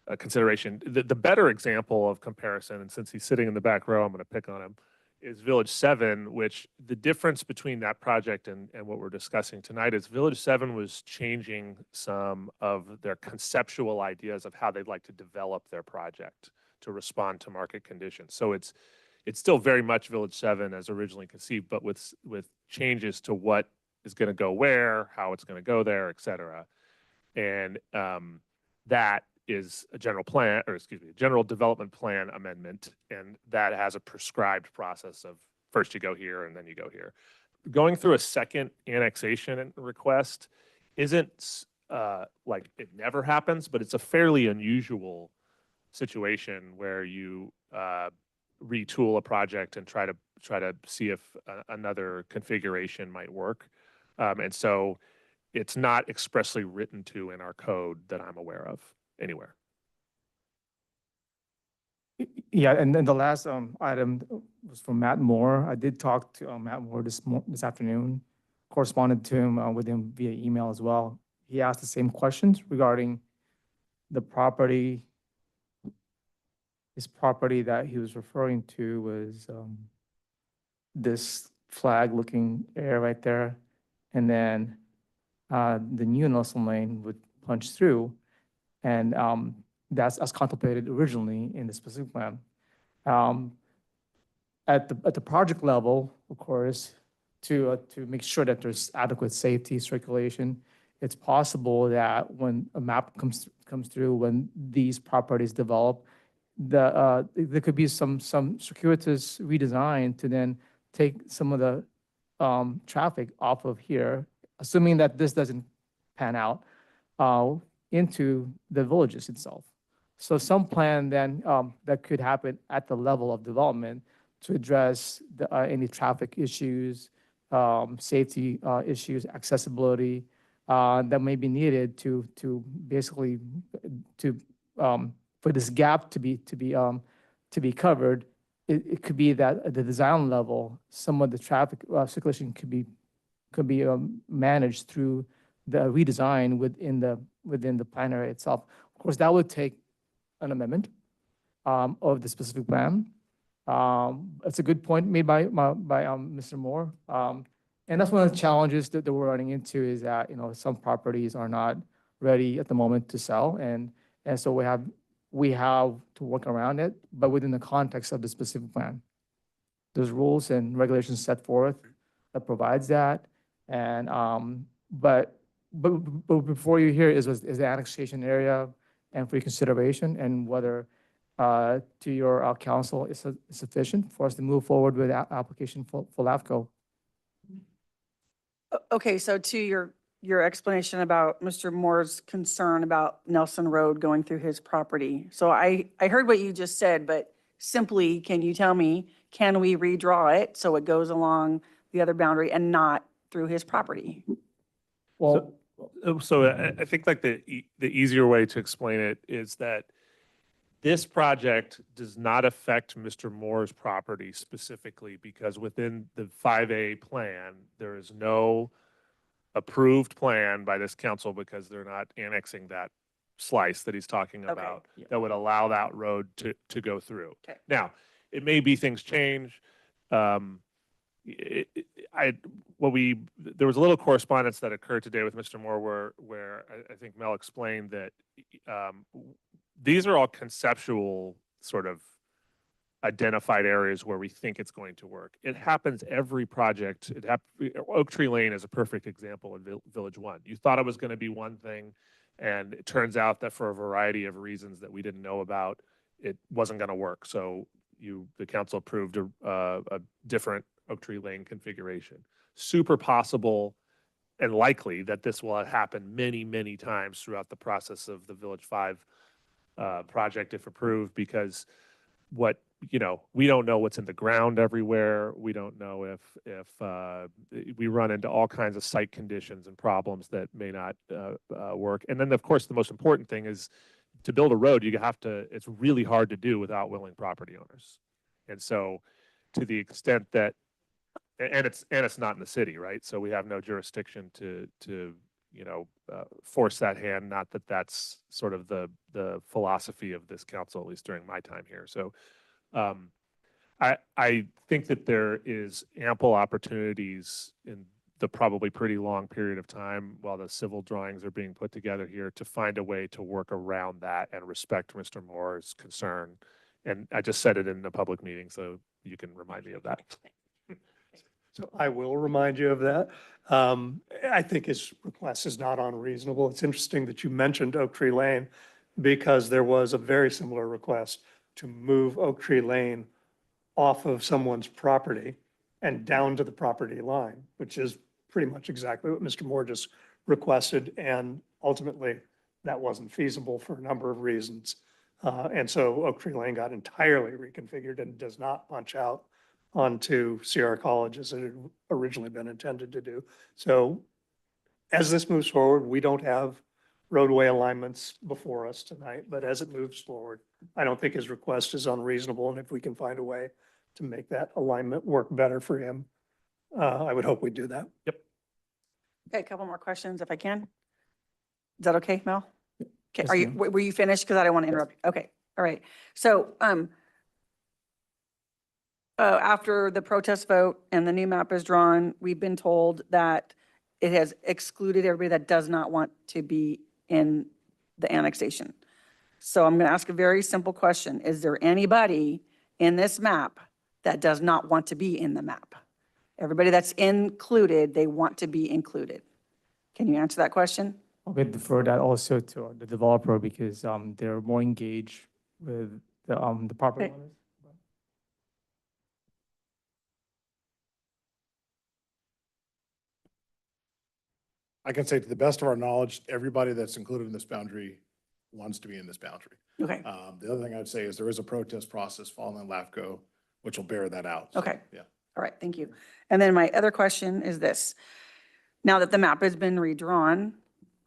a consideration. The better example of comparison, and since he's sitting in the back row, I'm going to pick on him, is Village 7, which the difference between that project and what we're discussing tonight is Village 7 was changing some of their conceptual ideas of how they'd like to develop their project to respond to market conditions. So it's still very much Village 7 as originally conceived, but with changes to what is going to go where, how it's going to go there, et cetera. And that is a general plan, or excuse me, a general development plan amendment, and that has a prescribed process of first you go here and then you go here. Going through a second annexation request isn't like it never happens, but it's a fairly unusual situation where you retool a project and try to see if another configuration might work. And so it's not expressly written to in our code that I'm aware of anywhere. Yeah, and then the last item was from Matt Moore. I did talk to Matt Moore this afternoon, corresponded to him with him via email as well. He asked the same questions regarding the property. His property that he was referring to was this flag-looking area right there, and then the new Nelson Lane would punch through, and that's as contemplated originally in the specific plan. At the project level, of course, to make sure that there's adequate safety circulation, it's possible that when a map comes through, when these properties develop, there could be some circuitous redesign to then take some of the traffic off of here, assuming that this doesn't pan out, into the villages itself. So some plan then that could happen at the level of development to address any traffic issues, safety issues, accessibility that may be needed to basically to for this gap to be covered, it could be that at the design level, some of the traffic circulation could be managed through the redesign within the plan area itself. Of course, that would take an amendment of the specific plan. It's a good point made by Mr. Moore. And that's one of the challenges that we're running into is that, some properties are not ready at the moment to sell. And so we have to work around it, but within the context of the specific plan. There's rules and regulations set forth that provides that. And, but before you hear is the annexation area and for your consideration and whether to your council is sufficient for us to move forward with application for LAFCO. Okay, so to your explanation about Mr. Moore's concern about Nelson Road going through his property. So I heard what you just said, but simply, can you tell me, can we redraw it so it goes along the other boundary and not through his property? Well, So I think like the easier way to explain it is that this project does not affect Mr. Moore's property specifically because within the 5A plan, there is no approved plan by this council because they're not annexing that slice that he's talking about that would allow that road to go through. Okay. Now, it may be things change. There was a little correspondence that occurred today with Mr. Moore where I think Mel explained that these are all conceptual sort of identified areas where we think it's going to work. It happens every project. Oak Tree Lane is a perfect example in Village 1. You thought it was going to be one thing, and it turns out that for a variety of reasons that we didn't know about, it wasn't going to work. So the council approved a different Oak Tree Lane configuration. Super possible and likely that this will happen many, many times throughout the process of the Village 5 project if approved, because we don't know what's in the ground everywhere. We don't know if we run into all kinds of site conditions and problems that may not work. And then, of course, the most important thing is to build a road, it's really hard to do without willing property owners. And so to the extent that, and it's not in the city, right? So we have no jurisdiction to force that hand. Not that that's sort of the philosophy of this council, at least during my time here. So I think that there is ample opportunities in the probably pretty long period of time while the civil drawings are being put together here to find a way to work around that and respect Mr. Moore's concern. And I just said it in a public meeting, so you can remind me of that. So I will remind you of that. I think his request is not unreasonable. It's interesting that you mentioned Oak Tree Lane because there was a very similar request to move Oak Tree Lane off of someone's property and down to the property line, which is pretty much exactly what Mr. Moore just requested. And ultimately, that wasn't feasible for a number of reasons. And so Oak Tree Lane got entirely reconfigured and does not punch out onto Sierra College as it had originally been intended to do. So as this moves forward, we don't have roadway alignments before us tonight, but as it moves forward, I don't think his request is unreasonable. And if we can find a way to make that alignment work better for him, I would hope we do that. Yep. Okay, a couple more questions if I can. Is that okay, Mel? Okay, Yes, were you finished? Because I don't want to interrupt. Okay, all right. So after the protest vote and the new map is drawn, we've been told that it has excluded everybody that does not want to be in the annexation. So I'm going to ask a very simple question. Is there anybody in this map that does not want to be in the map? Everybody that's included, they want to be included. Can you answer that question? I'll defer that also to the developer because they're more engaged with the property Okay. owners. I can say to the best of our knowledge, everybody that's included in this boundary wants to be in this boundary. Okay, The other thing I'd say is there is a protest process following LAFCO, which will bear that out. So, okay. Yeah. All right, thank you. And then my other question is this. Now that the map has been redrawn,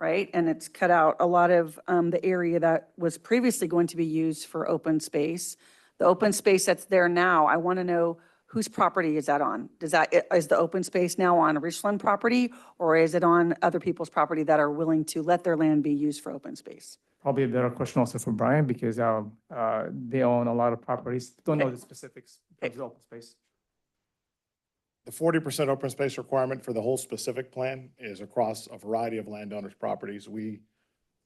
right? And it's cut out a lot of the area that was previously going to be used for open space. The open space that's there now, I want to know whose property is that on? Is the open space now on Richland property, or is it on other people's property that are willing to let their land be used for open space? Probably a better question also for Brian because they own a lot of properties. Don't know the specifics of the open space. The 40% open space requirement for the whole specific plan is across a variety of landowners' properties. We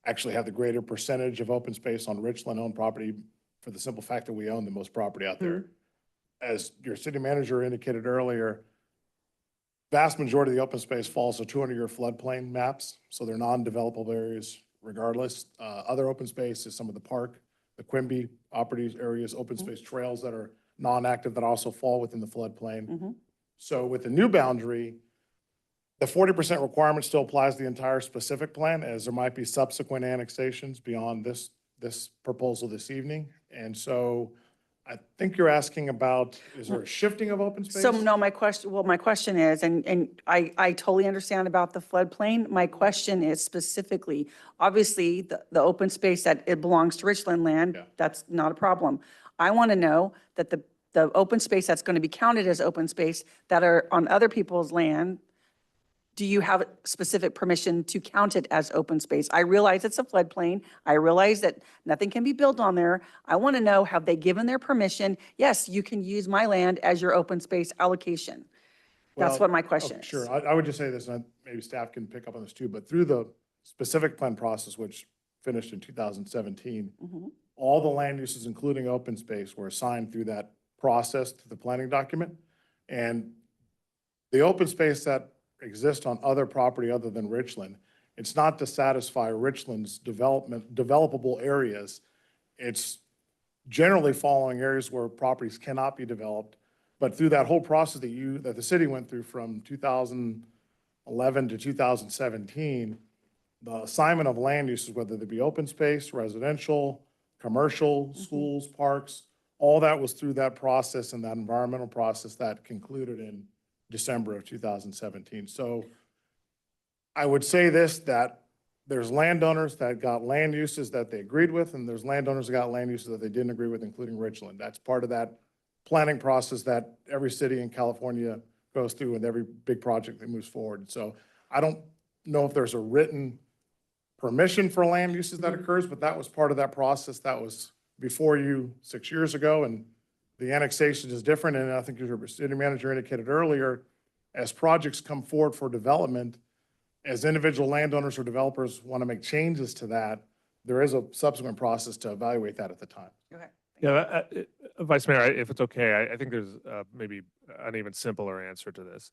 actually have the greater percentage of open space on Richland-owned property for the simple fact that we own the most property out there. As your city manager indicated earlier, vast majority of the open space falls to 200-year floodplain maps, so they're non-developable areas regardless. Other open space is some of the park, the Quimby properties areas, open space trails that are non-active that also fall within the floodplain. So with the new boundary, the 40% requirement still applies to the entire specific plan, as there might be subsequent annexations beyond this proposal this evening. And so I think you're asking about, is there a shifting of open space? So no, my question is, and I totally understand about the floodplain. My question is specifically, obviously, the open space that it belongs to Richland land, that's not a problem. I want to know that the open space that's going to be counted as open space that are on other people's land, do you have specific permission to count it as open space? I realize it's a floodplain. I realize that nothing can be built on there. I want to know, have they given their permission? Yes, you can use my land as your open space allocation. That's Well, what my question is. Sure, I would just say this, and maybe staff can pick up on this too, but through the specific plan process, which finished in 2017, all the land uses, including open space, were assigned through that process to the planning document. And the open space that exist on other property other than Richland, it's not to satisfy Richland's developable areas. It's generally following areas where properties cannot be developed. But through that whole process that the city went through from 2011 to 2017, the assignment of land uses, whether they be open space, residential, commercial, schools, parks, all that was through that process and that environmental process that concluded in December of 2017. So I would say this, that there's landowners that got land uses that they agreed with, and there's landowners that got land uses that they didn't agree with, including Richland. That's part of that planning process that every city in California goes through with every big project that moves forward. So I don't know if there's a written permission for land uses that occurs, but that was part of that process that was before you 6 years ago, and the annexation is different. And I think your city manager indicated earlier, as projects come forward for development, as individual landowners or developers want to make changes to that, there is a subsequent process to evaluate that at the time. Okay. Yeah, Vice Mayor, if it's okay, I think there's maybe an even simpler answer to this.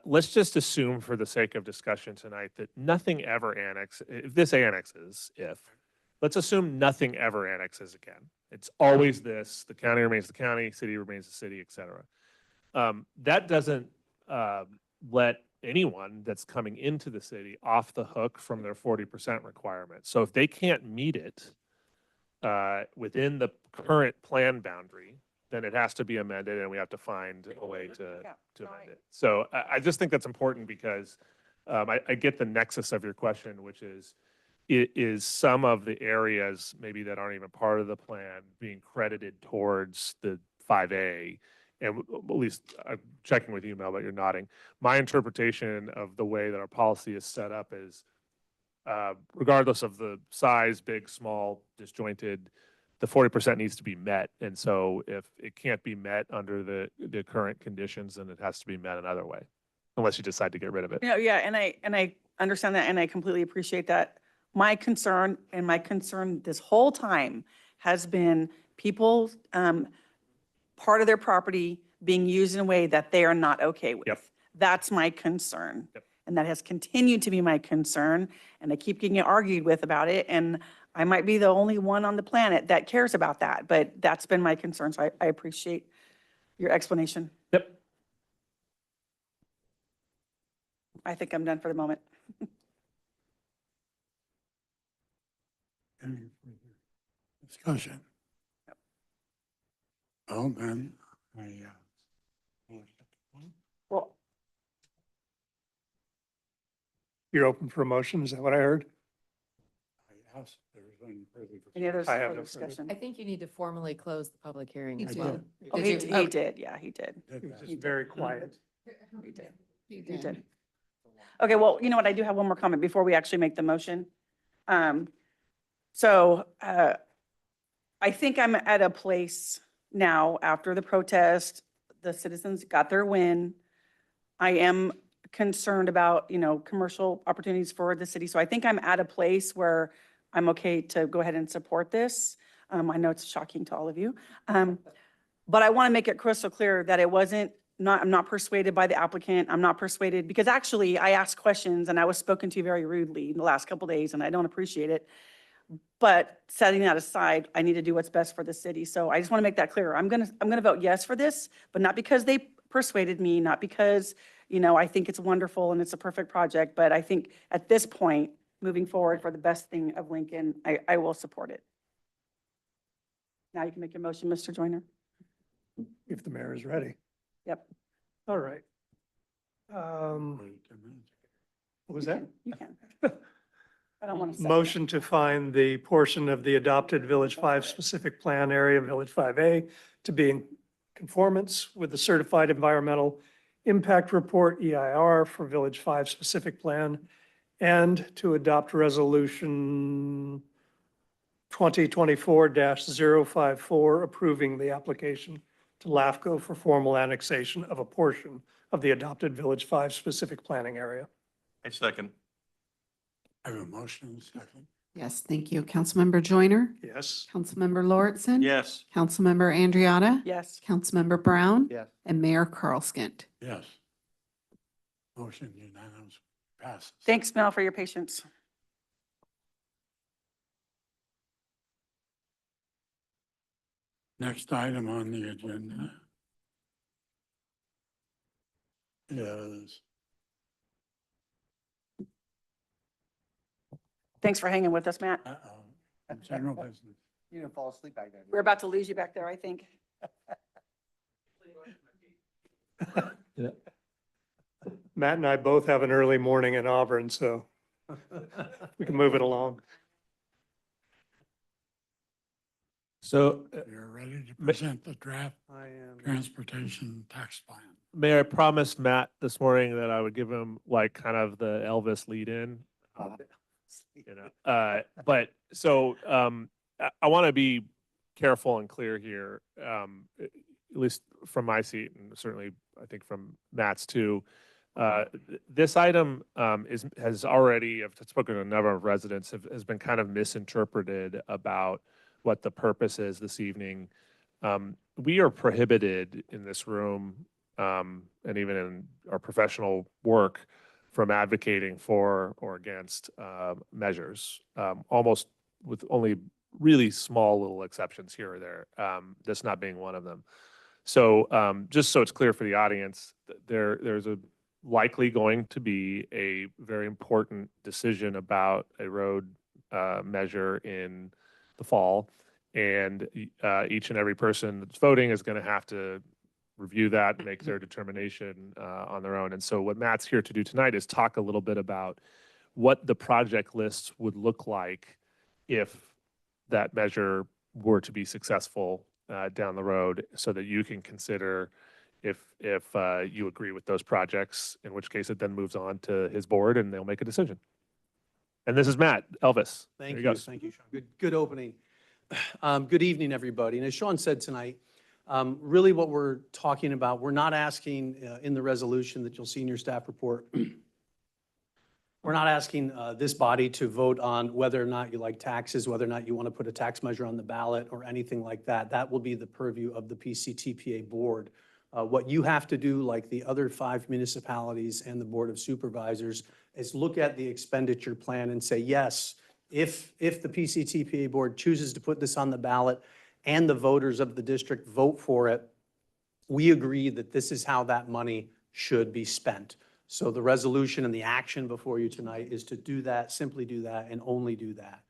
Let's just assume for the sake of discussion tonight that nothing ever let's assume nothing ever annexes again. It's always this, the county remains the county, city remains the city, et cetera. That doesn't let anyone that's coming into the city off the hook from their 40% requirement. So if they can't meet it within the current plan boundary, then it has to be amended, and we have to find a way to amend it. So I just think that's important because I get the nexus of your question, which is some of the areas maybe that aren't even part of the plan being credited towards the 5A. And at least I'm checking with you, Mel, but you're nodding. My interpretation of the way that our policy is set up is regardless of the size, big, small, disjointed, the 40% needs to be met. And so if it can't be met under the current conditions, then it has to be met another way, unless you decide to get rid of it. Yeah, and I understand that, and I completely appreciate that. My concern this whole time has been people, part of their property being used in a way that they are not okay with. Yep. That's my concern. Yep. And that has continued to be my concern, and I keep getting argued with about it, and I might be the only one on the planet that cares about that, but that's been my concern, so I appreciate your explanation. Yep. I think I'm done for the moment. Any further discussion? Well, then, Well, You're open for a motion, is that what I heard? I asked if there was any further. Any other I have further no discussion? I think you need to formally close the public hearing. You as did. well. Oh, Did you? he did, yeah, he did. It was just very quiet. He did. He did. Okay, well, you know what? I do have one more comment before we actually make the motion. I think I'm at a place now after the protest, the citizens got their win. I am concerned about, commercial opportunities for the city. So I think I'm at a place where I'm okay to go ahead and support this. I know it's shocking to all of you. But I want to make it crystal clear that I'm not persuaded by the applicant. I'm not persuaded because actually I asked questions and I was spoken to very rudely in the last couple of days and I don't appreciate it. But setting that aside, I need to do what's best for the city. So I just want to make that clear. I'm gonna vote yes for this, but not because they persuaded me, not because, I think it's wonderful and it's a perfect project, but I think at this point, moving forward for the best thing of Lincoln, I will support it. Now you can make your motion, Mr. Joyner. If the mayor is ready. Yep. All right. What was that? You can. I don't want to. Motion to find the portion of the adopted Village 5 specific plan area, Village 5A, to be in conformance with the Certified Environmental Impact Report, EIR, for Village 5 specific plan, and to adopt Resolution 2024-054, approving the application to LAFCO for formal annexation of a portion of the adopted Village 5 specific planning area. I second. I have a motion and a second. Yes, thank you. Councilmember Joyner? Yes. Councilmember Lauritsen? Yes. Councilmember Andriotta? Yes. Councilmember Brown? Yes. And Mayor Carlskint. Yes. Motion unanimous passes. Thanks, Mel, for your patience. Next item on the agenda is Thanks for hanging with us, Matt. general business. You didn't fall asleep back there. We're about to lose you back there, I think. Matt and I both have an early morning in Auburn, so we can move it along. So, You're ready to present the draft transportation tax plan. Mayor, I promised Matt this morning that I would give him like kind of the Elvis lead in. But so I want to be careful and clear here, at least from my seat and certainly I think from Matt's too. This item has already, I've spoken to a number of residents, has been kind of misinterpreted about what the purpose is this evening. We are prohibited in this room and even in our professional work from advocating for or against measures, almost with only really small little exceptions here or there, this not being one of them. So just so it's clear for the audience, there's a likely going to be a very important decision about a road measure in the fall. And each and every person that's voting is going to have to review that and make their determination on their own. And so what Matt's here to do tonight is talk a little bit about what the project list would look like if that measure were to be successful down the road, so that you can consider if you agree with those projects, in which case it then moves on to his board and they'll make a decision. And this is Matt, Elvis. Thank There he you, goes. thank you, Sean. Good opening. Good evening, everybody. And as Sean said tonight, really what we're talking about, we're not asking in the resolution that you'll see in your staff report, we're not asking this body to vote on whether or not you like taxes, whether or not you want to put a tax measure on the ballot or anything like that. That will be the purview of the PCTPA board. What you have to do, like the other 5 municipalities and the Board of Supervisors, is look at the expenditure plan and say, yes, if the PCTPA board chooses to put this on the ballot and the voters of the district vote for it, we agree that this is how that money should be spent. So the resolution and the action before you tonight is to do that, simply do that, and only do that.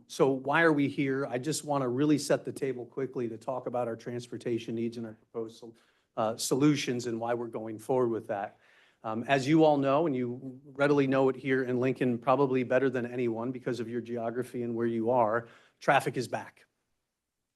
So why are we here? I just want to really set the table quickly to talk about our transportation needs and our proposed solutions and why we're going forward with that. As you all know, and you readily know it here in Lincoln, probably better than anyone because of your geography and where you are, traffic is back.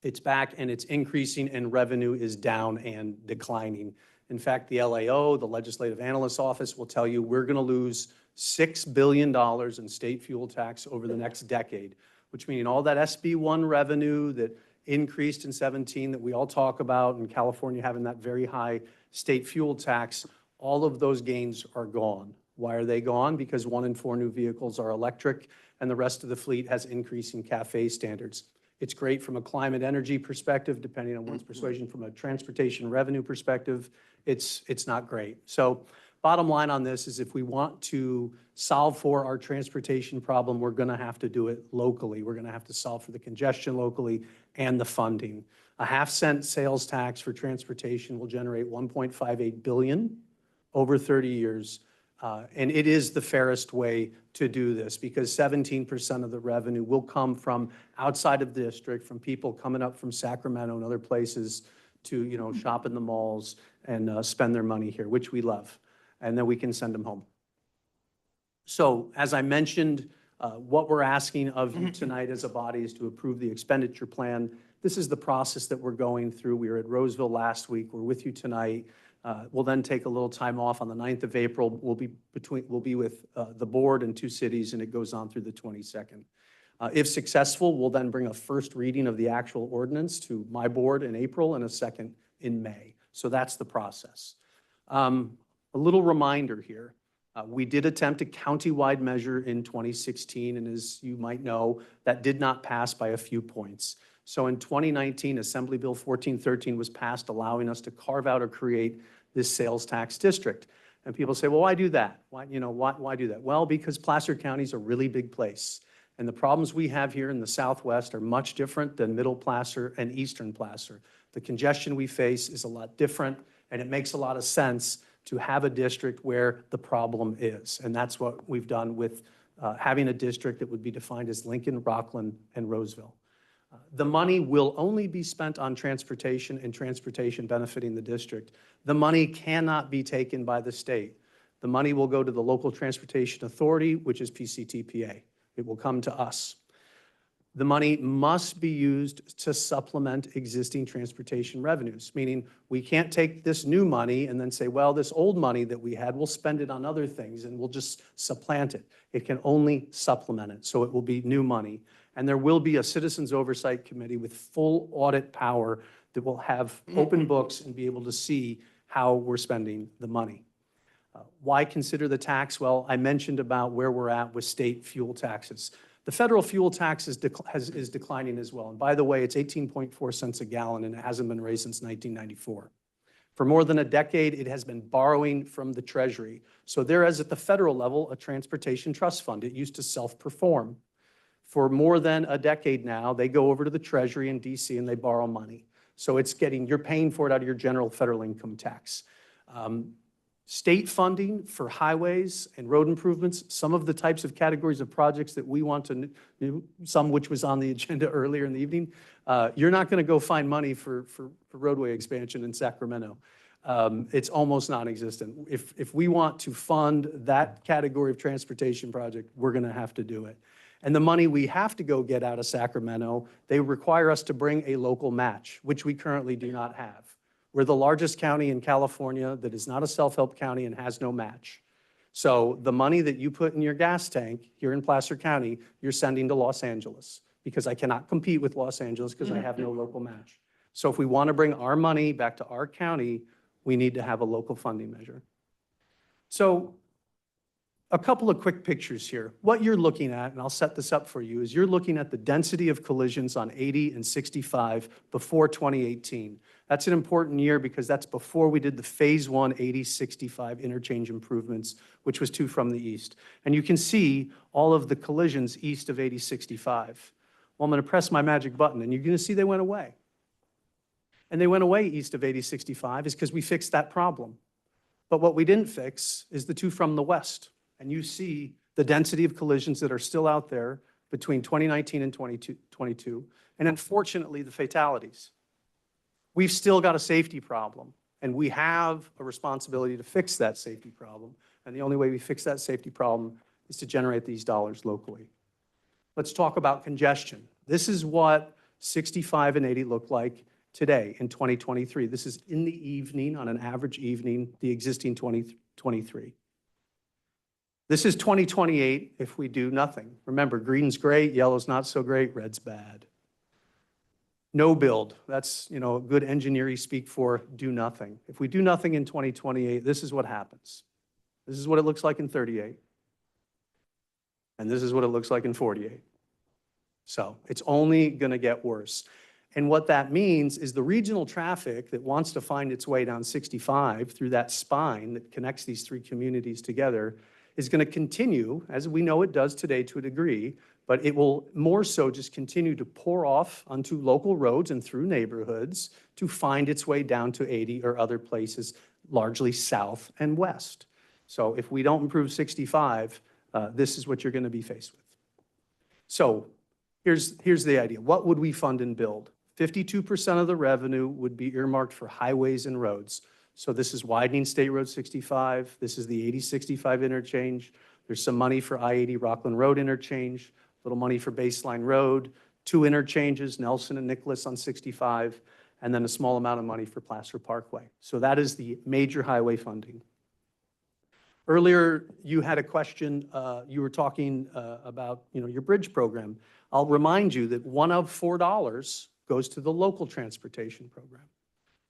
It's back and it's increasing and revenue is down and declining. In fact, the LAO, the Legislative Analyst's Office, will tell you we're going to lose $6 billion in state fuel tax over the next decade, which means all that SB1 revenue that increased in 17 that we all talk about, and California having that very high state fuel tax, all of those gains are gone. Why are they gone? Because 1 in 4 new vehicles are electric and the rest of the fleet has increasing CAFE standards. It's great from a climate energy perspective, depending on one's persuasion. From a transportation revenue perspective, it's not great. So bottom line on this is if we want to solve for our transportation problem, we're going to have to do it locally. We're going to have to solve for the congestion locally and the funding. A half-cent sales tax for transportation will generate $1.58 billion over 30 years. And it is the fairest way to do this because 17% of the revenue will come from outside of the district, from people coming up from Sacramento and other places to, you know, shop in the malls and spend their money here, which we love. And then we can send them home. So as I mentioned, what we're asking of you tonight as a body is to approve the expenditure plan. This is the process that we're going through. We were at Roseville last week. We're with you tonight. We'll then take a little time off on the 9th of April. We'll be with the board in 2 cities, and it goes on through the 22nd. If successful, we'll then bring a first reading of the actual ordinance to my board in April and a second in May. So that's the process. A little reminder here. We did attempt a countywide measure in 2016, and as you might know, that did not pass by a few points. So in 2019, Assembly Bill 1413 was passed, allowing us to carve out or create this sales tax district. And people say, well, why do that? Why do that? Well, because Placer County is a really big place. And the problems we have here in the Southwest are much different than Middle Placer and Eastern Placer. The congestion we face is a lot different, and it makes a lot of sense to have a district where the problem is. And that's what we've done with having a district that would be defined as Lincoln, Rockland, and Roseville. The money will only be spent on transportation and transportation benefiting the district. The money cannot be taken by the state. The money will go to the local transportation authority, which is PCTPA. It will come to us. The money must be used to supplement existing transportation revenues, meaning we can't take this new money and then say, well, this old money that we had, we'll spend it on other things and we'll just supplant it. It can only supplement it, so it will be new money. And there will be a Citizens Oversight Committee with full audit power that will have open books and be able to see how we're spending the money. Why consider the tax? Well, I mentioned about where we're at with state fuel taxes. The federal fuel tax is declining as well. And by the way, it's 18.4 cents a gallon, and it hasn't been raised since 1994. For more than a decade, it has been borrowing from the Treasury. So there is, at the federal level, a transportation trust fund. It used to self-perform. For more than a decade now, they go over to the Treasury in DC and they borrow money. So it's you're paying for it out of your general federal income tax. State funding for highways and road improvements, some of the types of categories of projects that we want to do, some which was on the agenda earlier in the evening, you're not going to go find money for roadway expansion in Sacramento. It's almost non-existent. If we want to fund that category of transportation project, we're going to have to do it. And the money we have to go get out of Sacramento, they require us to bring a local match, which we currently do not have. We're the largest county in California that is not a self-help county and has no match. So the money that you put in your gas tank here in Placer County, you're sending to Los Angeles because I cannot compete with Los Angeles because I have no local match. So if we want to bring our money back to our county, we need to have a local funding measure. So a couple of quick pictures here. What you're looking at, and I'll set this up for you, is you're looking at the density of collisions on 80 and 65 before 2018. That's an important year because that's before we did the phase 1 80-65 interchange improvements, which was 2 from the east. And you can see all of the collisions east of 80-65. Well, I'm going to press my magic button and you're going to see they went away. And they went away east of 80-65 is because we fixed that problem. But what we didn't fix is the 2 from the west. And you see the density of collisions that are still out there between 2019 and 2022, and unfortunately, the fatalities. We've still got a safety problem. And we have a responsibility to fix that safety problem. And the only way we fix that safety problem is to generate these dollars locally. Let's talk about congestion. This is what 65 and 80 look like today in 2023. This is in the evening, on an average evening, the existing 2023. This is 2028 if we do nothing. Remember, green's great, yellow's not so great, red's bad. No build, that's, good engineering speak for do nothing. If we do nothing in 2028, this is what happens. This is what it looks like in 38. And this is what it looks like in 48. So it's only going to get worse. And what that means is the regional traffic that wants to find its way down 65 through that spine that connects these three communities together is going to continue, as we know it does today to a degree, but it will more so just continue to pour off onto local roads and through neighborhoods to find its way down to 80 or other places, largely south and west. So if we don't improve 65, this is what you're going to be faced with. So here's the idea. What would we fund and build? 52% of the revenue would be earmarked for highways and roads. So this is widening State Road 65. This is the 80-65 interchange. There's some money for I-80 Rockland Road interchange, a little money for Baseline Road, 2 interchanges, Nelson and Nicholas on 65, and then a small amount of money for Placer Parkway. So that is the major highway funding. Earlier, you had a question, you were talking about, your bridge program. I'll remind you that one of $4 goes to the local transportation program.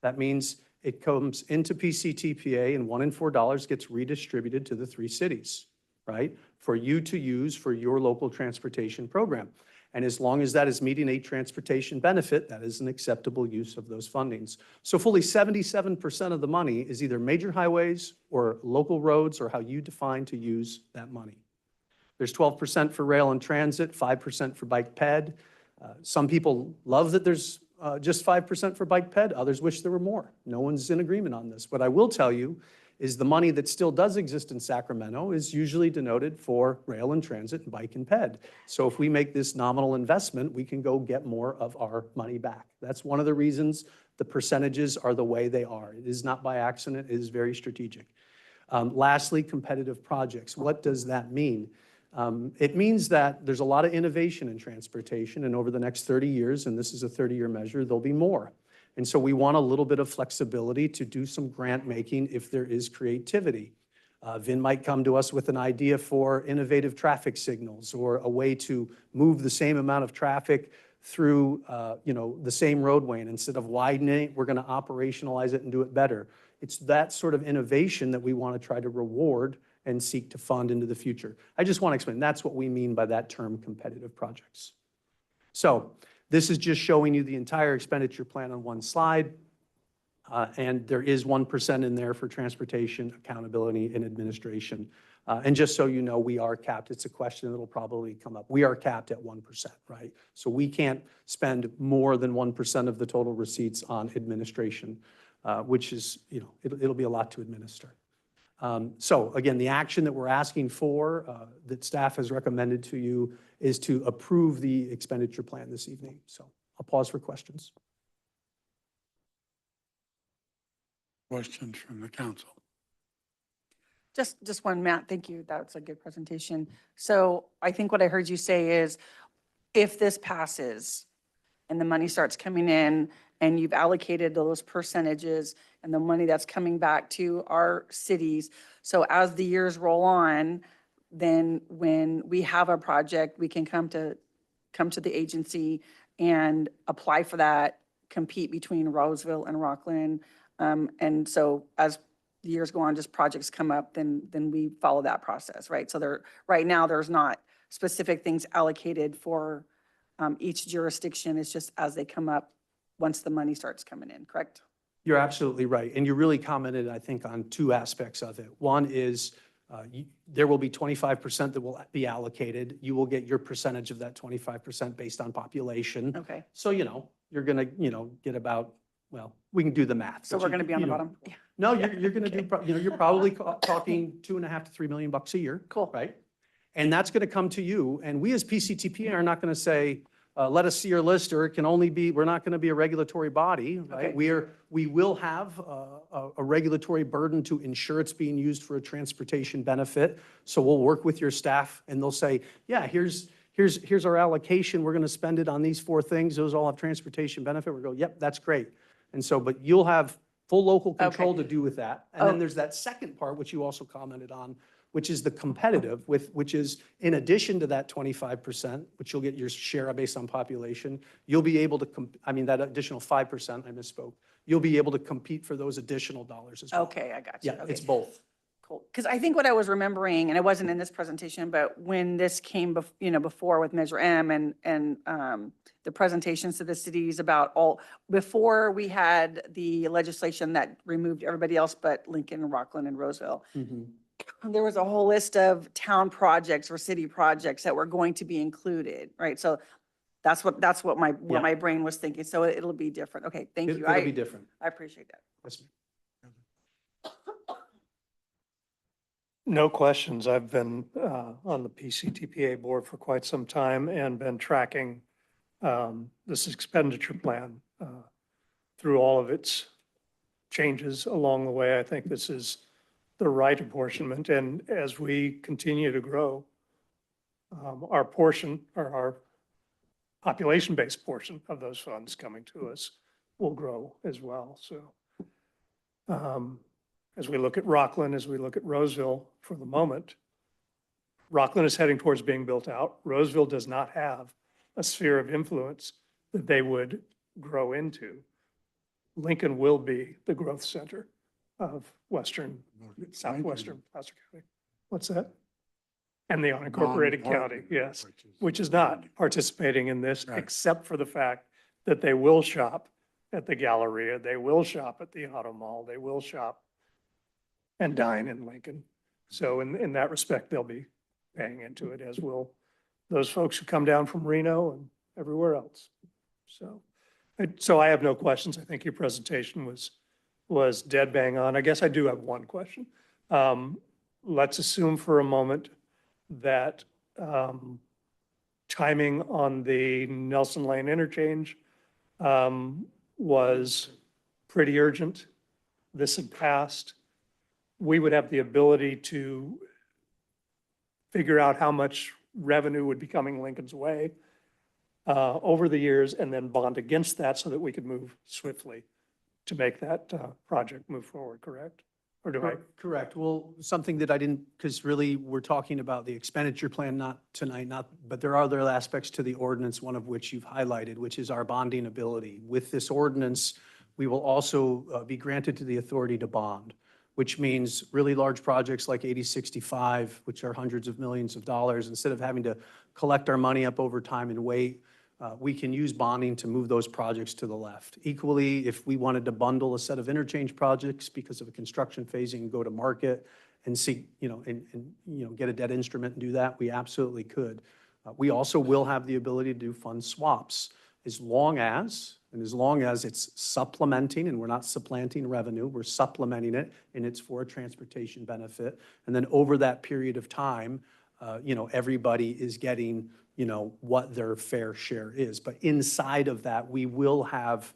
That means it comes into PCTPA and $1 in $4 gets redistributed to the 3 cities, right? For you to use for your local transportation program. And as long as that is meeting a transportation benefit, that is an acceptable use of those fundings. So fully 77% of the money is either major highways or local roads or how you define to use that money. There's 12% for rail and transit, 5% for bike ped. Some people love that there's just 5% for bike ped. Others wish there were more. No one's in agreement on this. What I will tell you is the money that still does exist in Sacramento is usually denoted for rail and transit and bike and ped. So if we make this nominal investment, we can go get more of our money back. That's one of the reasons the percentages are the way they are. It is not by accident. It is very strategic. Lastly, competitive projects. What does that mean? It means that there's a lot of innovation in transportation, and over the next 30 years, and this is a 30-year measure, there'll be more. And so we want a little bit of flexibility to do some grant making if there is creativity. Vin might come to us with an idea for innovative traffic signals or a way to move the same amount of traffic through the same roadway, and instead of widening it, we're going to operationalize it and do it better. It's that sort of innovation that we want to try to reward and seek to fund into the future. I just want to explain, that's what we mean by that term, competitive projects. So this is just showing you the entire expenditure plan on one slide. And there is 1% in there for transportation, accountability, and administration. And just so you know, we are capped. It's a question that'll probably come up. We are capped at 1%, right? So we can't spend more than 1% of the total receipts on administration, which is, it'll be a lot to administer. So again, the action that we're asking for, that staff has recommended to you, is to approve the expenditure plan this evening. So I'll pause for questions. Questions from the council? Just one, Matt, thank you. That's a good presentation. So I think what I heard you say is, if this passes and the money starts coming in and you've allocated those percentages and the money that's coming back to our cities, so as the years roll on, then when we have a project, we can come to the agency and apply for that, compete between Roseville and Rockland. And so as the years go on, just projects come up, then we follow that process, right? So right now, there's not specific things allocated for each jurisdiction. It's just as they come up, once the money starts coming in, correct? You're absolutely right. And you really commented, I think, on 2 aspects of it. One is there will be 25% that will be allocated. You will get your percentage of that 25% based on population. Okay. So, you're going to, get about, well, we can do the math. So we're going to be on the bottom? Yeah. No, you're going to do, you're probably talking $2.5 to $3 million a year. Cool. Right? And that's going to come to you. And we as PCTP are not going to say, let us see your list, or it can only be, we're not going to be a regulatory body, right? Okay. We will have a regulatory burden to ensure it's being used for a transportation benefit. So we'll work with your staff and they'll say, yeah, here's our allocation. We're going to spend it on these 4 things. Those all have transportation benefit. We go, yep, that's great. And so, but you'll have full local control to do with that. And then there's that second part, which you also commented on, which is the competitive, which is in addition to that 25%, which you'll get your share based on population, you'll be able to, that additional 5%, I misspoke, you'll be able to compete for those additional dollars as well. Okay, I got you. Yeah, Okay. it's both. Cool. Because I think what I was remembering, and it wasn't in this presentation, but when this came, before with Measure M and the presentations to the cities about before we had the legislation that removed everybody else but Lincoln, Rockland, and Roseville, there was a whole list of town projects or city projects that were going to be included, right? So that's what my brain was thinking. So it'll be different. Okay, thank you. It'll be different. I appreciate that. Yes, ma'am. No questions. I've been on the PCTPA board for quite some time and been tracking this expenditure plan through all of its changes along the way. I think this is the right apportionment. And as we continue to grow, our portion, or our population-based portion of those funds coming to us will grow as well. So as we look at Rockland, as we look at Roseville for the moment, Rockland is heading towards being built out. Roseville does not have a sphere of influence that they would grow into. Lincoln will be the growth center of southwestern Placer County. What's that? And the unincorporated county, yes, which is not participating in this, except for the fact that they will shop at the Galleria, they will shop at the Auto Mall, they will shop and dine in Lincoln. So in that respect, they'll be paying into it, as will those folks who come down from Reno and everywhere else. So I have no questions. I think your presentation was dead bang on. I guess I do have one question. Let's assume for a moment that timing on the Nelson Lane interchange was pretty urgent. This had passed. We would have the ability to figure out how much revenue would be coming Lincoln's way over the years and then bond against that so that we could move swiftly to make that project move forward, correct? Or do I? Correct. Well, something that I didn't, because really we're talking about the expenditure plan, not tonight, but there are other aspects to the ordinance, one of which you've highlighted, which is our bonding ability. With this ordinance, we will also be granted to the authority to bond, which means really large projects like 8065, which are hundreds of millions of dollars, instead of having to collect our money up over time and wait, we can use bonding to move those projects to the left. Equally, if we wanted to bundle a set of interchange projects because of a construction phasing and go to market and seek, get a debt instrument and do that, we absolutely could. We also will have the ability to do fund swaps as long as it's supplementing, and we're not supplanting revenue, we're supplementing it, and it's for a transportation benefit. And then over that period of time, everybody is getting what their fair share is. But inside of that, we will have,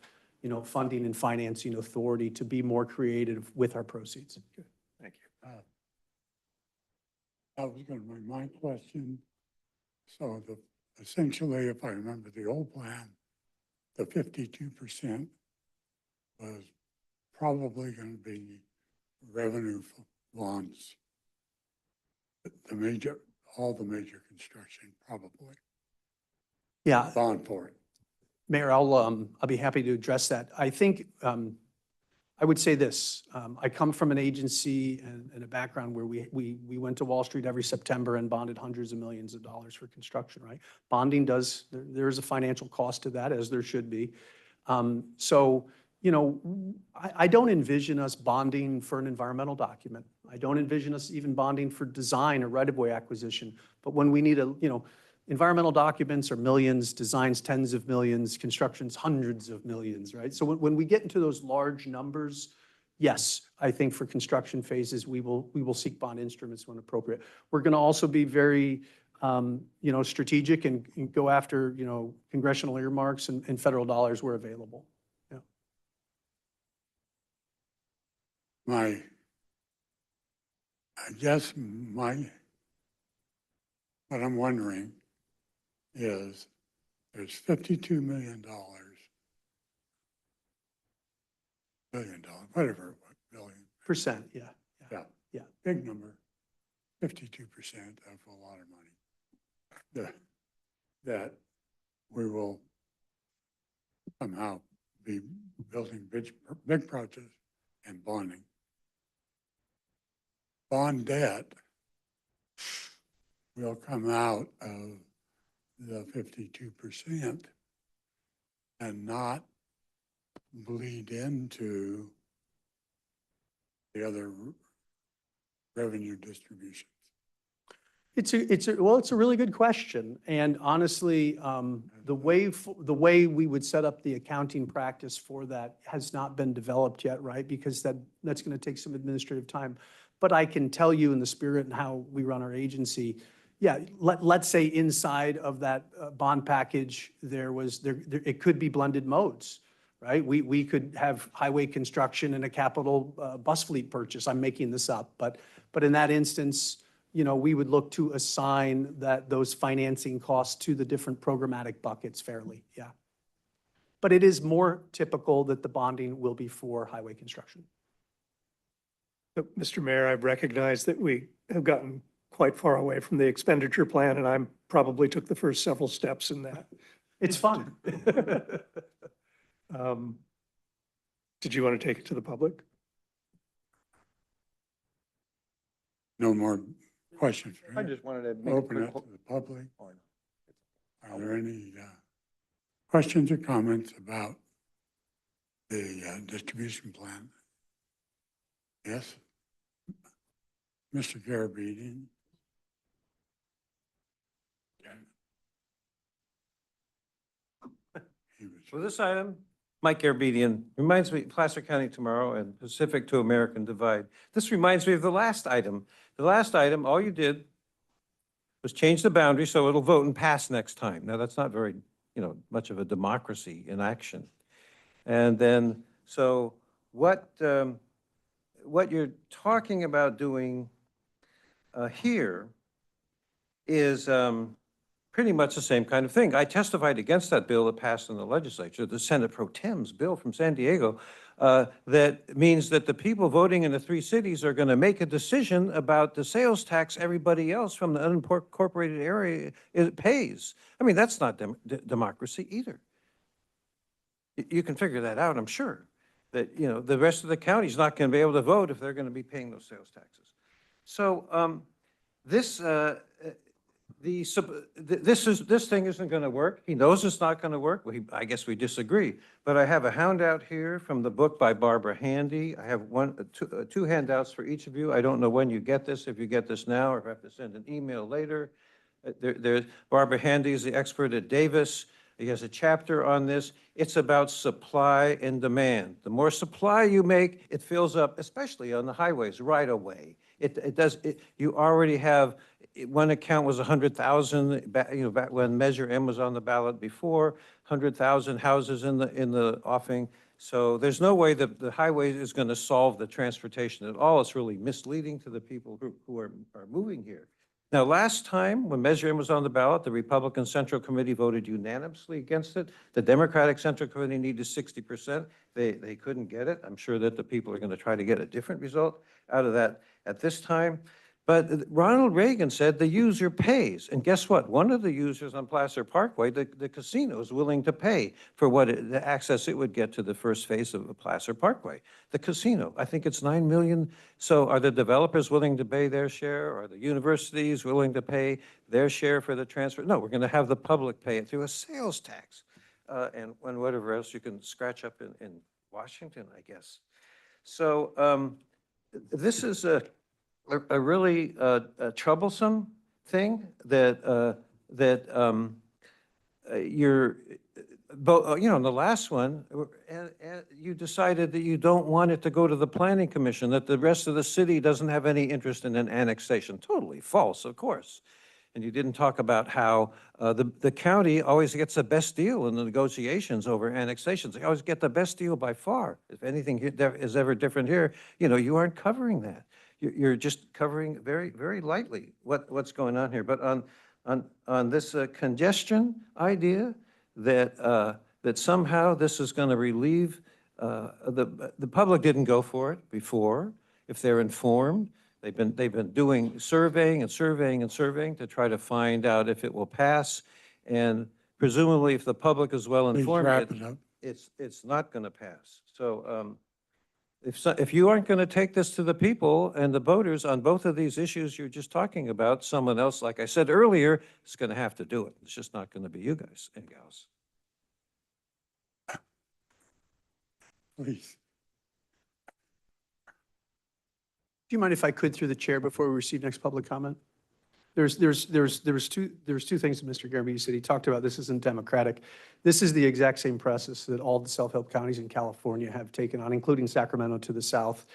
funding and financing authority to be more creative with our proceeds. Good. Thank you. That was going to be my question. So essentially, if I remember the old plan, the 52% was probably going to be revenue for bonds. All the major construction, probably. Yeah. Bond for it. Mayor, I'll be happy to address that. I think, I would say this, I come from an agency and a background where we went to Wall Street every September and bonded hundreds of millions of dollars for construction, right? Bonding there is a financial cost to that, as there should be. So, I don't envision us bonding for an environmental document. I don't envision us even bonding for design or right-of-way acquisition. But when we need environmental documents are millions, designs tens of millions, construction's hundreds of millions, right? So when we get into those large numbers, yes, I think for construction phases, we will seek bond instruments when appropriate. We're going to also be very strategic and go after, congressional earmarks and federal dollars where available. Yeah. What I'm wondering is, there's $52 million, billion, whatever, billion. Percent, yeah. Yeah, big number, 52% of a lot of money. That we will somehow be building big projects and bonding. Bond debt will come out of the 52% and not bleed into the other revenue distributions. It's a really good question. And honestly, the way we would set up the accounting practice for that has not been developed yet, right? Because that's going to take some administrative time. But I can tell you in the spirit and how we run our agency, yeah, let's say inside of that bond package, it could be blended modes, right? We could have highway construction and a capital bus fleet purchase. I'm making this up, but in that instance, we would look to assign those financing costs to the different programmatic buckets fairly, yeah. But it is more typical that the bonding will be for highway construction. Mr. Mayor, I recognize that we have gotten quite far away from the expenditure plan, and I probably took the first several steps in that. It's fun. Did you want to take it to the public? No more questions, I right? just wanted to make a Open quick it to the public. Oh, Are there any questions or comments about the distribution plan? Yes? Mr. Garabedian? So this item, Mike Garabedian, reminds me, Placer County Tomorrow and Pacific to American Divide. This reminds me of the last item. The last item, all you did was change the boundary so it'll vote and pass next time. Now, that's not very, much of a democracy in action. And then, so what you're talking about doing here is pretty much the same kind of thing. I testified against that bill that passed in the legislature, the Senate Pro Tem's bill from San Diego, that means that the people voting in the three cities are going to make a decision about the sales tax everybody else from the unincorporated area pays. I mean, that's not democracy either. You can figure that out, I'm sure, that, the rest of the county's not going to be able to vote if they're going to be paying those sales taxes. So this thing isn't going to work. He knows it's not going to work. I guess we disagree. But I have a handout here from the book by Barbara Handy. I have two handouts for each of you. I don't know when you get this, if you get this now or if I have to send an email later. Barbara Handy is the expert at Davis. He has a chapter on this. It's about supply and demand. The more supply you make, it fills up, especially on the highways right away. You already have, one account was 100,000, back when Measure M was on the ballot before, 100,000 houses in the offing. So there's no way that the highway is going to solve the transportation at all. It's really misleading to the people who are moving here. Now, last time when Measure M was on the ballot, the Republican Central Committee voted unanimously against it. The Democratic Central Committee needed 60%. They couldn't get it. I'm sure that the people are going to try to get a different result out of that at this time. But Ronald Reagan said the user pays. And guess what? One of the users on Placer Parkway, the casino, is willing to pay for the access it would get to the first phase of Placer Parkway. The casino, I think it's $9 million. So are the developers willing to pay their share? Are the universities willing to pay their share for the transfer? No, we're going to have the public pay it through a sales tax and whatever else you can scratch up in Washington, I guess. So this is a really troublesome thing that you're, in the last one, you decided that you don't want it to go to the Planning Commission, that the rest of the city doesn't have any interest in an annexation. Totally false, of course. And you didn't talk about how the county always gets the best deal in the negotiations over annexations. They always get the best deal by far. If anything is ever different here, you aren't covering that. You're just covering very, very lightly what's going on here. But on this congestion idea that somehow this is going to relieve, the public didn't go for it before. If they're informed, they've been doing surveying to try to find out if it will pass. And presumably, if the public is well informed, wrap it up. it's not going to pass. So if you aren't going to take this to the people and the voters on both of these issues you're just talking about, someone else, like I said earlier, is going to have to do it. It's just not going to be you guys and gals. Please. Do you mind if I could, through the chair, before we receive next public comment? There was two things that Mr. Garabedian said. He talked about this isn't democratic. This is the exact same process that all the self-help counties in California have taken on, including Sacramento to the south.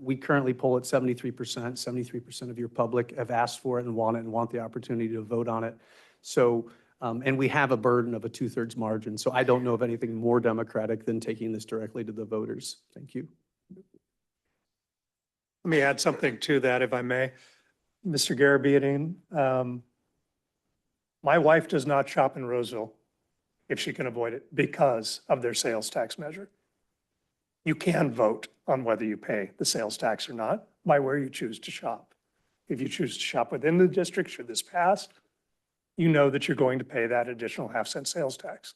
We currently poll at 73%. 73% of your public have asked for it and want the opportunity to vote on it. So, and we have a burden of a 2/3 margin. So I don't know of anything more democratic than taking this directly to the voters. Thank you. Let me add something to that, if I may. Mr. Garabedian, my wife does not shop in Roseville if she can avoid it because of their sales tax measure. You can vote on whether you pay the sales tax or not by where you choose to shop. If you choose to shop within the district, should this pass, you know that you're going to pay that additional half-cent sales tax.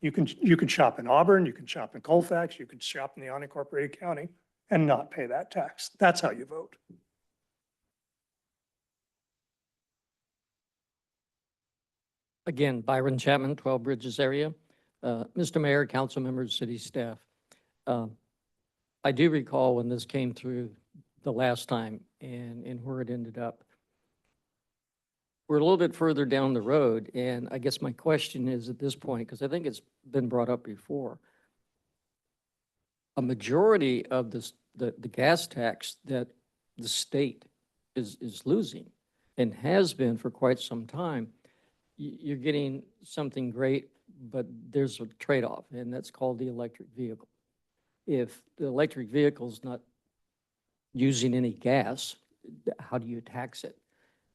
You can shop in Auburn, you can shop in Colfax, you can shop in the unincorporated county and not pay that tax. That's how you vote. Again, Byron Chapman, 12 Bridges area. Mr. Mayor, council members, city staff. I do recall when this came through the last time and where it ended up. We're a little bit further down the road, and I guess my question is at this point, because I think it's been brought up before, a majority of the gas tax that the state is losing and has been for quite some time, you're getting something great, but there's a trade-off, and that's called the electric vehicle. If the electric vehicle is not using any gas, how do you tax it?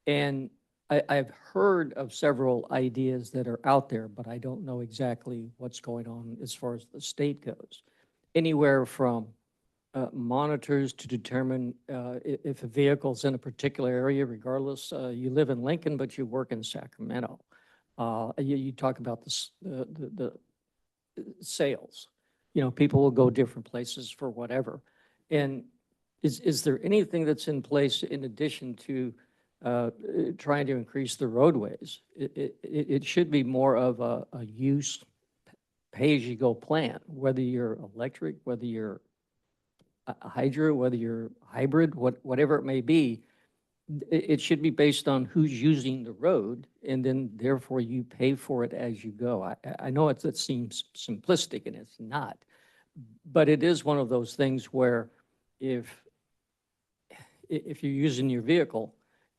And I've heard of several ideas that are out there, but I don't know exactly what's going on as far as the state goes. Anywhere from monitors to determine if a vehicle's in a particular area, regardless, you live in Lincoln, but you work in Sacramento. You talk about the sales. People will go different places for whatever. And is there anything that's in place in addition to trying to increase the roadways? It should be more of a use pay-as-you-go plan, whether you're electric, whether you're a hydro, whether you're hybrid, whatever it may be. It should be based on who's using the road, and then therefore you pay for it as you go. I know it seems simplistic, and it's not, but it is one of those things where if you're using your vehicle,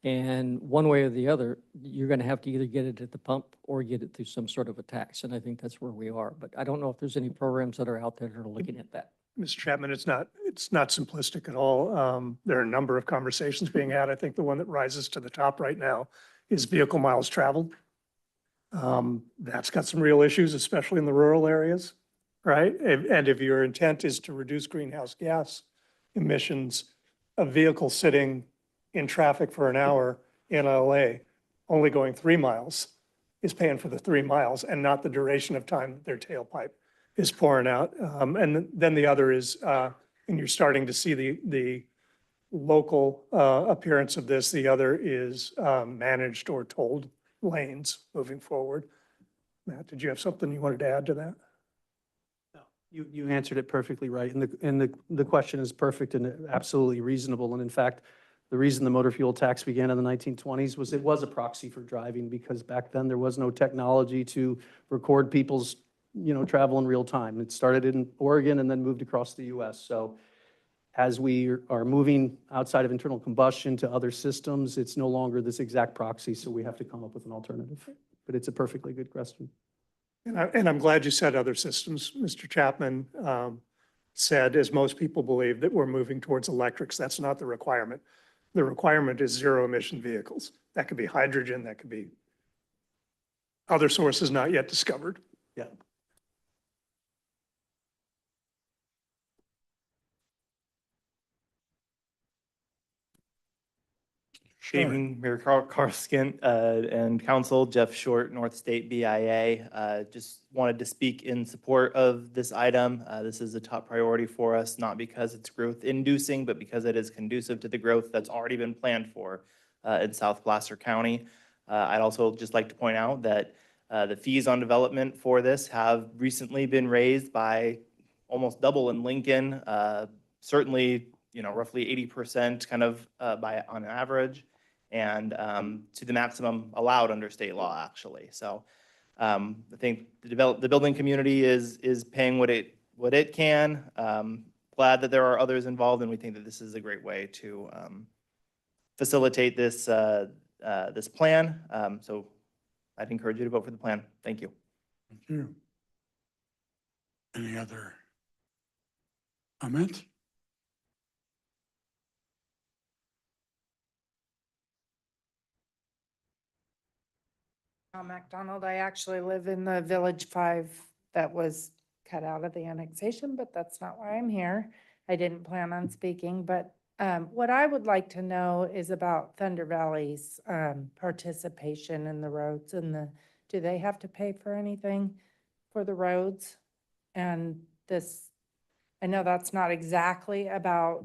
and one way or the other, you're going to have to either get it at the pump or get it through some sort of a tax, and I think that's where we are. But I don't know if there's any programs that are out there that are looking at that. Mr. Chapman, it's not simplistic at all. There are a number of conversations being had. I think the one that rises to the top right now is vehicle miles traveled. That's got some real issues, especially in the rural areas, right? And if your intent is to reduce greenhouse gas emissions, a vehicle sitting in traffic for an hour in LA, only going 3 miles, is paying for the 3 miles and not the duration of time that their tailpipe is pouring out. And then the other is, and you're starting to see the local appearance of this, the other is managed or tolled lanes moving forward. Matt, did you have something you wanted to add to that? No, you answered it perfectly right. And the question is perfect and absolutely reasonable. And in fact, the reason the motor fuel tax began in the 1920s was it was a proxy for driving, because back then there was no technology to record people's travel in real time. It started in Oregon and then moved across the US. So as we are moving outside of internal combustion to other systems, it's no longer this exact proxy, so we have to come up with an alternative. But it's a perfectly good question. And I'm glad you said other systems. Mr. Chapman said, as most people believe, that we're moving towards electrics. That's not the requirement. The requirement is zero emission vehicles. That could be hydrogen, that could be other sources not yet discovered. Yeah. Good evening, Mayor Carl Skint, and Council, Jeff Short, North State BIA. Just wanted to speak in support of this item. This is a top priority for us, not because it's growth inducing, but because it is conducive to the growth that's already been planned for in South Placer County. I'd also just like to point out that the fees on development for this have recently been raised by almost double in Lincoln, certainly, roughly 80% kind of on average, and to the maximum allowed under state law, actually. So I think the building community is paying what it can. Glad that there are others involved, and we think that this is a great way to facilitate this this plan. So I'd encourage you to vote for the plan. Thank you. Thank you. Any other comments? McDonald, I actually live in the Village 5 that was cut out of the annexation, but that's not why I'm here. I didn't plan on speaking, but what I would like to know is about Thunder Valley's participation in the roads and do they have to pay for anything for the roads? And this, I know that's not exactly about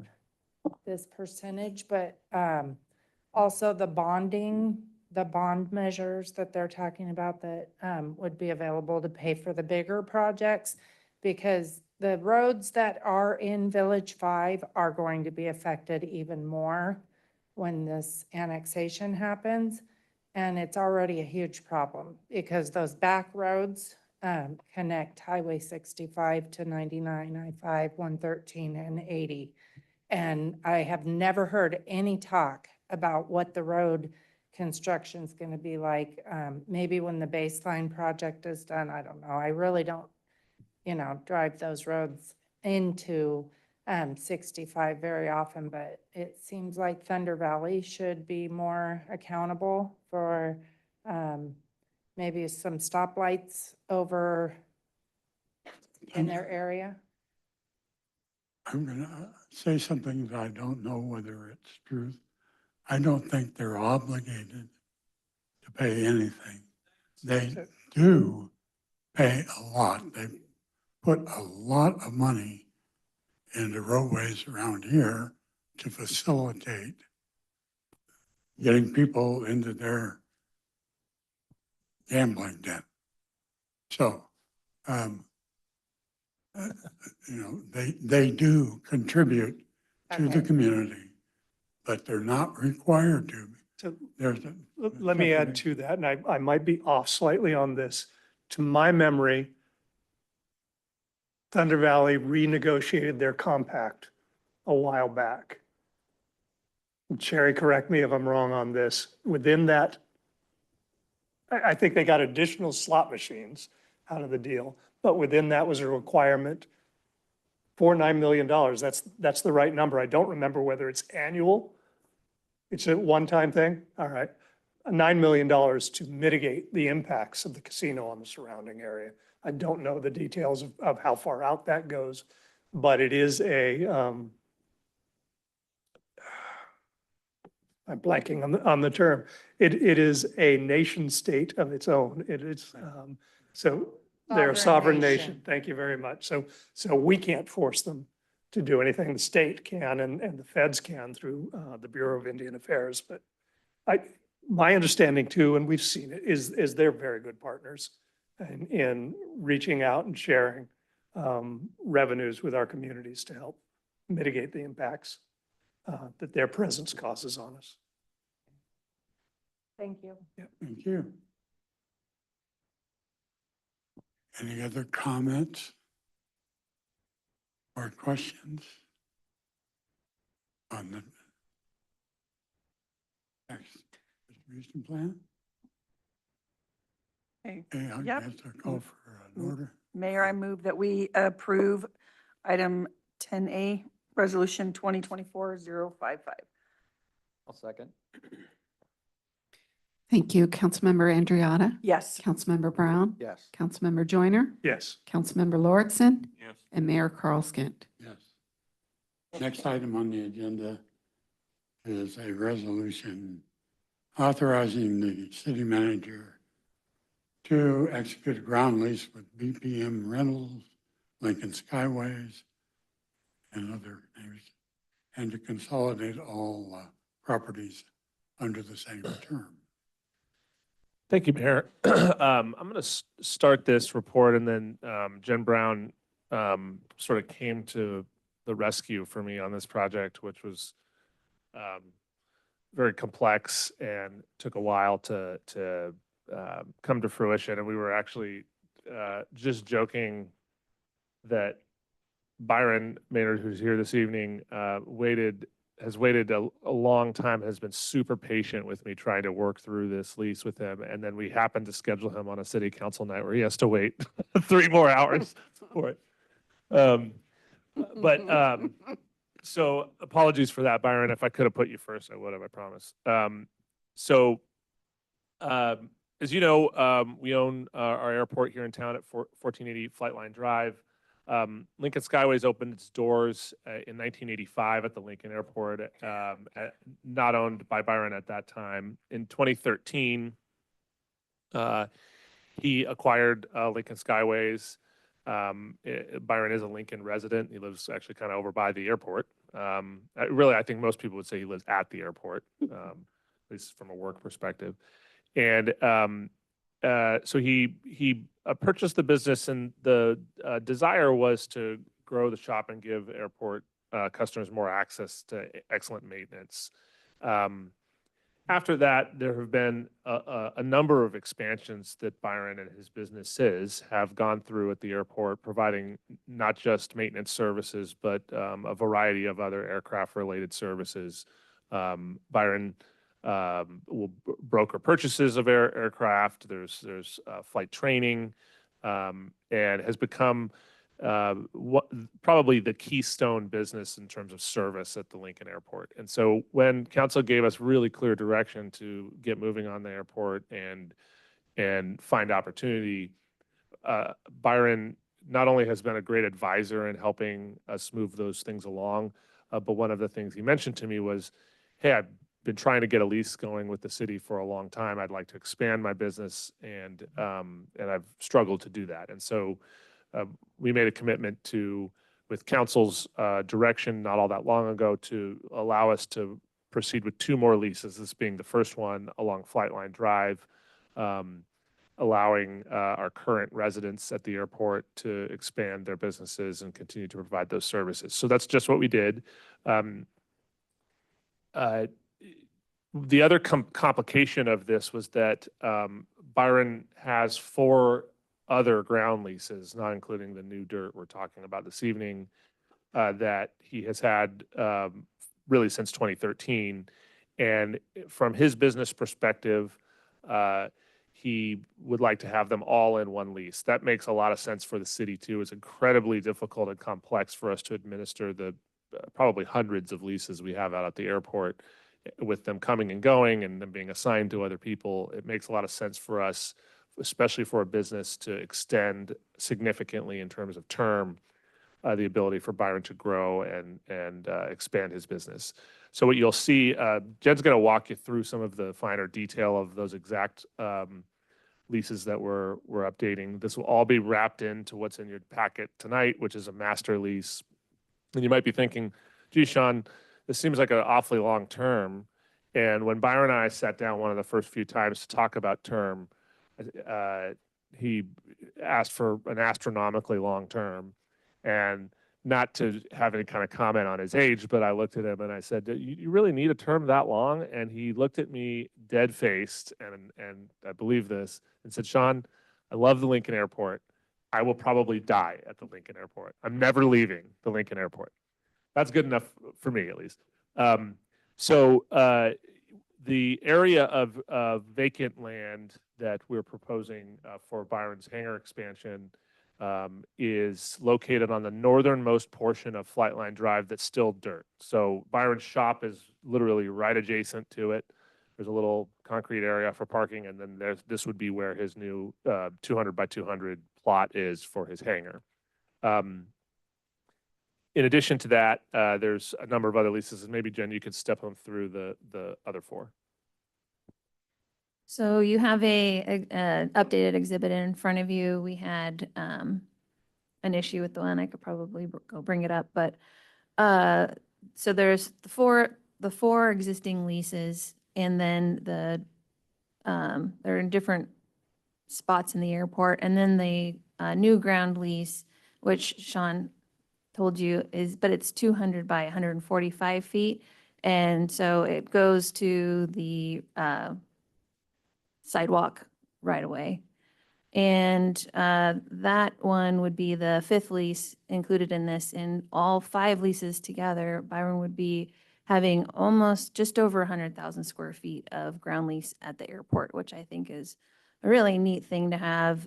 this percentage, but also the bonding, the bond measures that they're talking about that would be available to pay for the bigger projects, because the roads that are in Village 5 are going to be affected even more when this annexation happens. And it's already a huge problem because those back roads connect Highway 65 to 99, I-5, 113, and 80. And I have never heard any talk about what the road construction is going to be like. Maybe when the baseline project is done, I don't know. I really don't, drive those roads into 65 very often, but it seems like Thunder Valley should be more accountable for maybe some stoplights over in their area. I'm going to say something that I don't know whether it's true. I don't think they're obligated to pay anything. They do pay a lot. They put a lot of money into roadways around here to facilitate getting people into their gambling debt. So, they do contribute to the community, but they're not required to. So There's let me add to that, and I might be off slightly on this. To my memory, Thunder Valley renegotiated their compact a while back. Cherry, correct me if I'm wrong on this. Within that, I think they got additional slot machines out of the deal, but within that was a requirement for $9 million. That's the right number. I don't remember whether it's annual. It's a one-time thing. All right. $9 million to mitigate the impacts of the casino on the surrounding area. I don't know the details of how far out that goes, but it is I'm blanking on the term. It is a nation state of its own. It is, so they're a sovereign nation. Thank you very much. So we can't force them to do anything. The state can and the feds can through the Bureau of Indian Affairs. But my understanding too, and we've seen it, is they're very good partners in reaching out and sharing revenues with our communities to help mitigate the impacts that their presence causes on us. Thank you. Yeah, thank you. Any other comments or questions? on the tax distribution plan. Okay. Okay, I Yep. have to call for an order. Mayor, I move that we approve item 10A, Resolution 2024-055. I'll second. Thank you. Councilmember Andriotta? Yes. Councilmember Brown? Yes. Councilmember Joyner? Yes. Councilmember Lauritsen? Yes. And Mayor Carl Skint. Yes. Next item on the agenda is a resolution authorizing the city manager to execute a ground lease with BPM Rentals, Lincoln Skyways, and other names, and to consolidate all properties under the same term. Thank you, Mayor. I'm going to start this report, and then Jen Brown sort of came to the rescue for me on this project, which was very complex and took a while to come to fruition. And we were actually just joking that Byron Maynard, who's here this evening, has waited a long time, has been super patient with me trying to work through this lease with him. And then we happened to schedule him on a city council night where he has to wait 3 more hours for it. So apologies for that, Byron. If I could have put you first, I would have, I promise. As you know, we own our airport here in town at 1480 Flightline Drive. Lincoln Skyways opened its doors in 1985 at the Lincoln Airport, not owned by Byron at that time. In 2013, he acquired Lincoln Skyways. Byron is a Lincoln resident. He lives actually kind of over by the airport. Really, I think most people would say he lives at the airport, at least from a work perspective. And so he purchased the business, and the desire was to grow the shop and give airport customers more access to excellent maintenance. After that, there have been a number of expansions that Byron and his businesses have gone through at the airport, providing not just maintenance services, but a variety of other aircraft-related services. Byron will broker purchases of aircraft. There's flight training, and has become probably the keystone business in terms of service at the Lincoln Airport. And so when council gave us really clear direction to get moving on the airport and find opportunity, Byron not only has been a great advisor in helping us move those things along, but one of the things he mentioned to me was, hey, I've been trying to get a lease going with the city for a long time. I'd like to expand my business, and I've struggled to do that. And so we made a commitment to, with council's direction not all that long ago, to allow us to proceed with 2 more leases, this being the first one along Flightline Drive, allowing our current residents at the airport to expand their businesses and continue to provide those services. So that's just what we did. The other complication of this was that Byron has 4 other ground leases, not including the new dirt we're talking about this evening, that he has had really since 2013. And from his business perspective, he would like to have them all in one lease. That makes a lot of sense for the city too. It's incredibly difficult and complex for us to administer the probably hundreds of leases we have out at the airport, with them coming and going and them being assigned to other people. It makes a lot of sense for us, especially for a business, to extend significantly in terms of term, the ability for Byron to grow and expand his business. So what you'll see, Jen's going to walk you through some of the finer detail of those exact leases that we're updating. This will all be wrapped into what's in your packet tonight, which is a master lease. And you might be thinking, gee, Sean, this seems like an awfully long term. And when Byron and I sat down one of the first few times to talk about term, he asked for an astronomically long term. And not to have any kind of comment on his age, but I looked at him and I said, you really need a term that long? And he looked at me dead-faced, and I believe this, and said, Sean, I love the Lincoln Airport. I will probably die at the Lincoln Airport. I'm never leaving the Lincoln Airport. That's good enough for me, at least. The area of vacant land that we're proposing for Byron's hangar expansion is located on the northernmost portion of Flightline Drive that's still dirt. So Byron's shop is literally right adjacent to it. There's a little concrete area for parking, and then this would be where his new 200 by 200 plot is for his hangar. In addition to that, there's a number of other leases, and maybe Jen, you could step them through the other four. So you have an updated exhibit in front of you. We had an issue with the one. I could probably go bring it up, but so there's the four existing leases, and then they're in different spots in the airport, and then the new ground lease, which Sean told you but it's 200 by 145 feet, and so it goes to the sidewalk right away. And that one would be the fifth lease included in this. And all 5 leases together, Byron would be having almost just over 100,000 square feet of ground lease at the airport, which I think is a really neat thing to have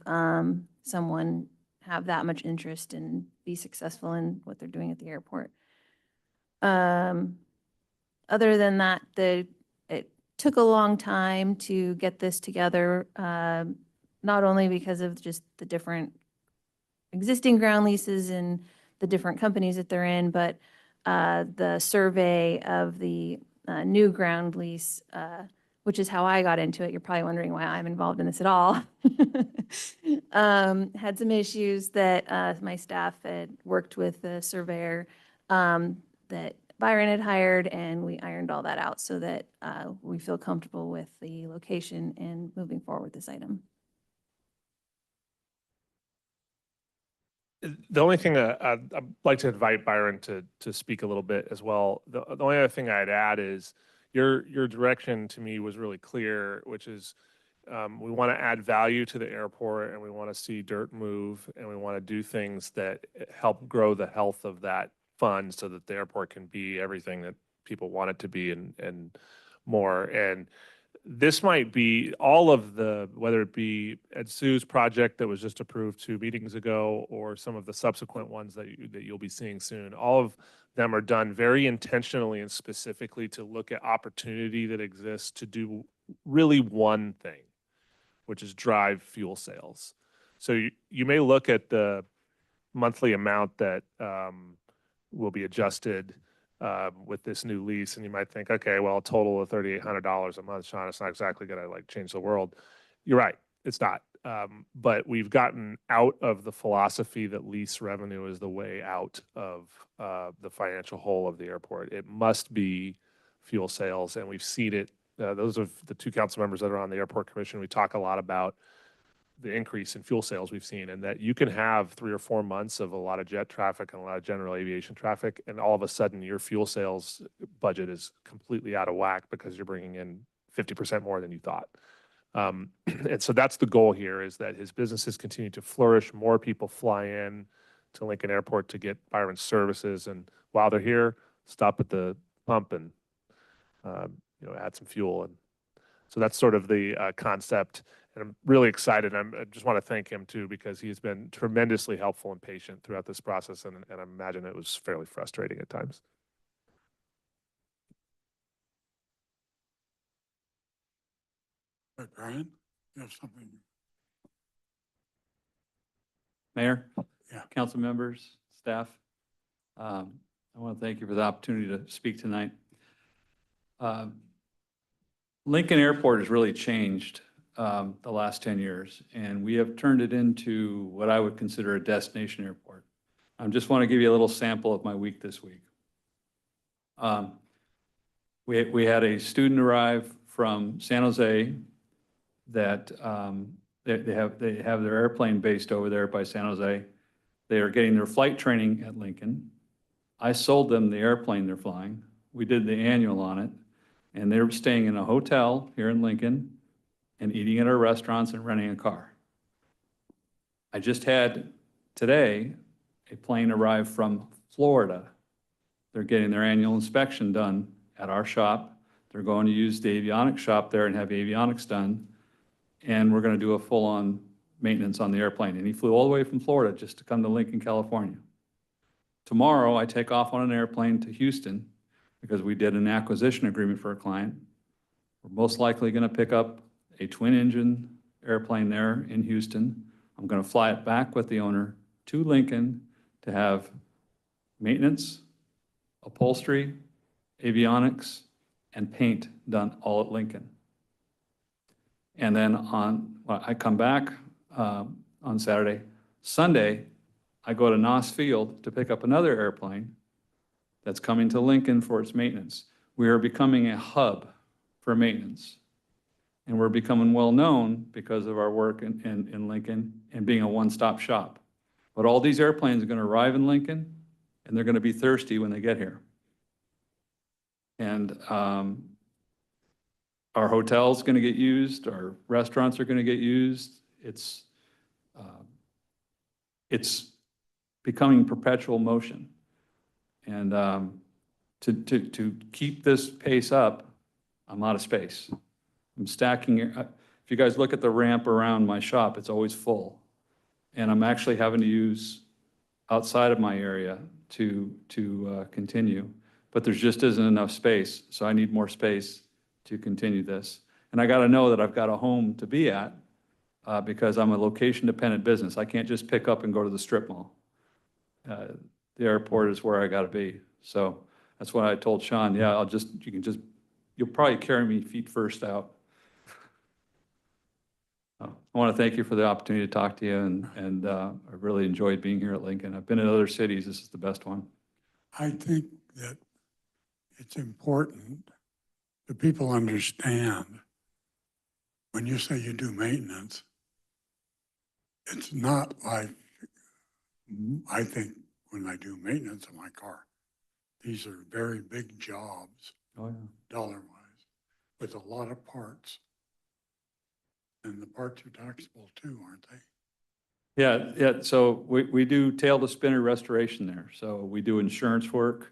someone have that much interest and be successful in what they're doing at the airport. Other than that, it took a long time to get this together, not only because of just the different existing ground leases and the different companies that they're in, but the survey of the new ground lease, which is how I got into it. You're probably wondering why I'm involved in this at all. Had some issues that my staff had worked with the surveyor that Byron had hired, and we ironed all that out so that we feel comfortable with the location and moving forward with this item. The only thing I'd like to invite Byron to speak a little bit as well. The only other thing I'd add is your direction to me was really clear, which is we want to add value to the airport, and we want to see dirt move, and we want to do things that help grow the health of that fund so that the airport can be everything that people want it to be and more. And this might be all of whether it be Ed Sue's project that was just approved 2 meetings ago, or some of the subsequent ones that you'll be seeing soon. All of them are done very intentionally and specifically to look at opportunity that exists to do really one thing, which is drive fuel sales. So you may look at the monthly amount that will be adjusted with this new lease, and you might think, okay, well, a total of $3,800 a month, Sean, it's not exactly going to change the world. You're right, it's not. But we've gotten out of the philosophy that lease revenue is the way out of the financial hole of the airport. It must be fuel sales, and we've seen it. Those are the 2 council members that are on the airport commission. We talk a lot about the increase in fuel sales we've seen, and that you can have 3 or 4 months of a lot of jet traffic and a lot of general aviation traffic, and all of a sudden your fuel sales budget is completely out of whack because you're bringing in 50% more than you thought. And so that's the goal here, is that his businesses continue to flourish, more people fly in to Lincoln Airport to get Byron's services, and while they're here, stop at the pump and add some fuel. And so that's sort of the concept. And I'm really excited. I just want to thank him too, because he's been tremendously helpful and patient throughout this process. And I imagine it was fairly frustrating at times. All right, Brian, you have something? Mayor, Yeah. council members, staff, I want to thank you for the opportunity to speak tonight. Lincoln Airport has really changed the last 10 years, and we have turned it into what I would consider a destination airport. I just want to give you a little sample of my week this week. We had a student arrive from San Jose that they have their airplane based over there by San Jose. They are getting their flight training at Lincoln. I sold them the airplane they're flying. We did the annual on it, and they're staying in a hotel here in Lincoln and eating at our restaurants and renting a car. I just had today a plane arrive from Florida. They're getting their annual inspection done at our shop. They're going to use the avionics shop there and have avionics done. And we're going to do a full-on maintenance on the airplane. And he flew all the way from Florida just to come to Lincoln, California. Tomorrow, I take off on an airplane to Houston because we did an acquisition agreement for a client. We're most likely going to pick up a twin-engine airplane there in Houston. I'm going to fly it back with the owner to Lincoln to have maintenance, upholstery, avionics, and paint done all at Lincoln. And then I come back on Saturday. Sunday, I go to Noss Field to pick up another airplane that's coming to Lincoln for its maintenance. We are becoming a hub for maintenance. And we're becoming well-known because of our work in Lincoln and being a one-stop shop. But all these airplanes are going to arrive in Lincoln, and they're going to be thirsty when they get here. And our hotel's going to get used, our restaurants are going to get used. It's becoming perpetual motion. And to keep this pace up, I'm out of space. I'm stacking, if you guys look at the ramp around my shop, it's always full. And I'm actually having to use outside of my area to continue. But there just isn't enough space, so I need more space to continue this. And I got to know that I've got a home to be at because I'm a location-dependent business. I can't just pick up and go to the strip mall. The airport is where I got to be. So that's why I told Sean, yeah, you'll probably carry me feet first out. I want to thank you for the opportunity to talk to you, and I've really enjoyed being here at Lincoln. I've been in other cities. This is the best one. I think that it's important that people understand when you say you do maintenance, it's not like I think when I do maintenance on my car, these are very big jobs, dollar-wise, with a lot of parts. And the parts are taxable too, aren't they? Yeah. So we do tail-to-spinner restoration there. So we do insurance work.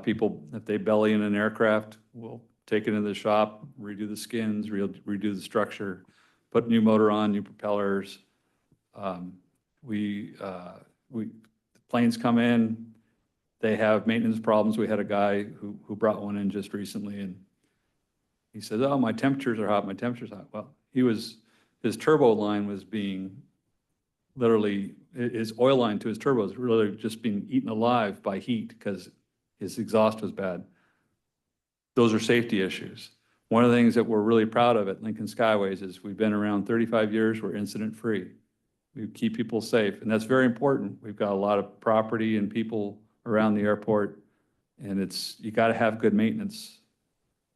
People, if they belly in an aircraft, we'll take it into the shop, redo the skins, redo the structure, put new motor on, new propellers. Planes come in, they have maintenance problems. We had a guy who brought one in just recently, and he said, "Oh, my temperatures are hot, my temperature's hot." Well, his turbo line was being literally, his oil line to his turbo was really just being eaten alive by heat because his exhaust was bad. Those are safety issues. One of the things that we're really proud of at Lincoln Skyways is we've been around 35 years, we're incident-free. We keep people safe, and that's very important. We've got a lot of property and people around the airport, and you got to have good maintenance.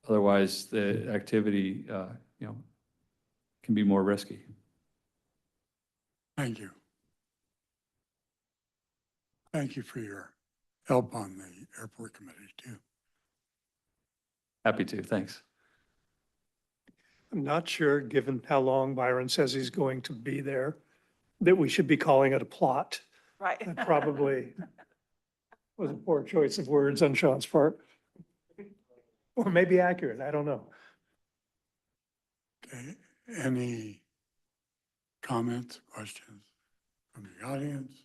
Otherwise, the activity, can be more risky. Thank you. Thank you for your help on the airport committee too. Happy to, thanks. I'm not sure, given how long Byron says he's going to be there, that we should be calling it a plot. Right. That probably was a poor choice of words on Sean's part. Or maybe accurate, I don't know. Okay, any comments, questions from the audience?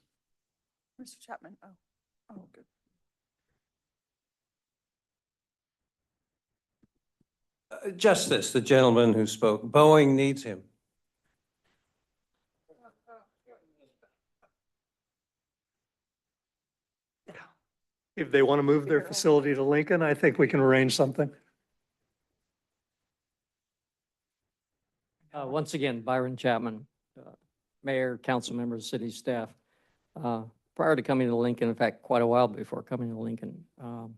Mr. Chapman, oh, good. Just this, the gentleman who spoke, Boeing needs him. If they want to move their facility to Lincoln, I think we can arrange something. Once again, Byron Chapman, Mayor, council members, city staff. Prior to coming to Lincoln, in fact, quite a while before coming to Lincoln, from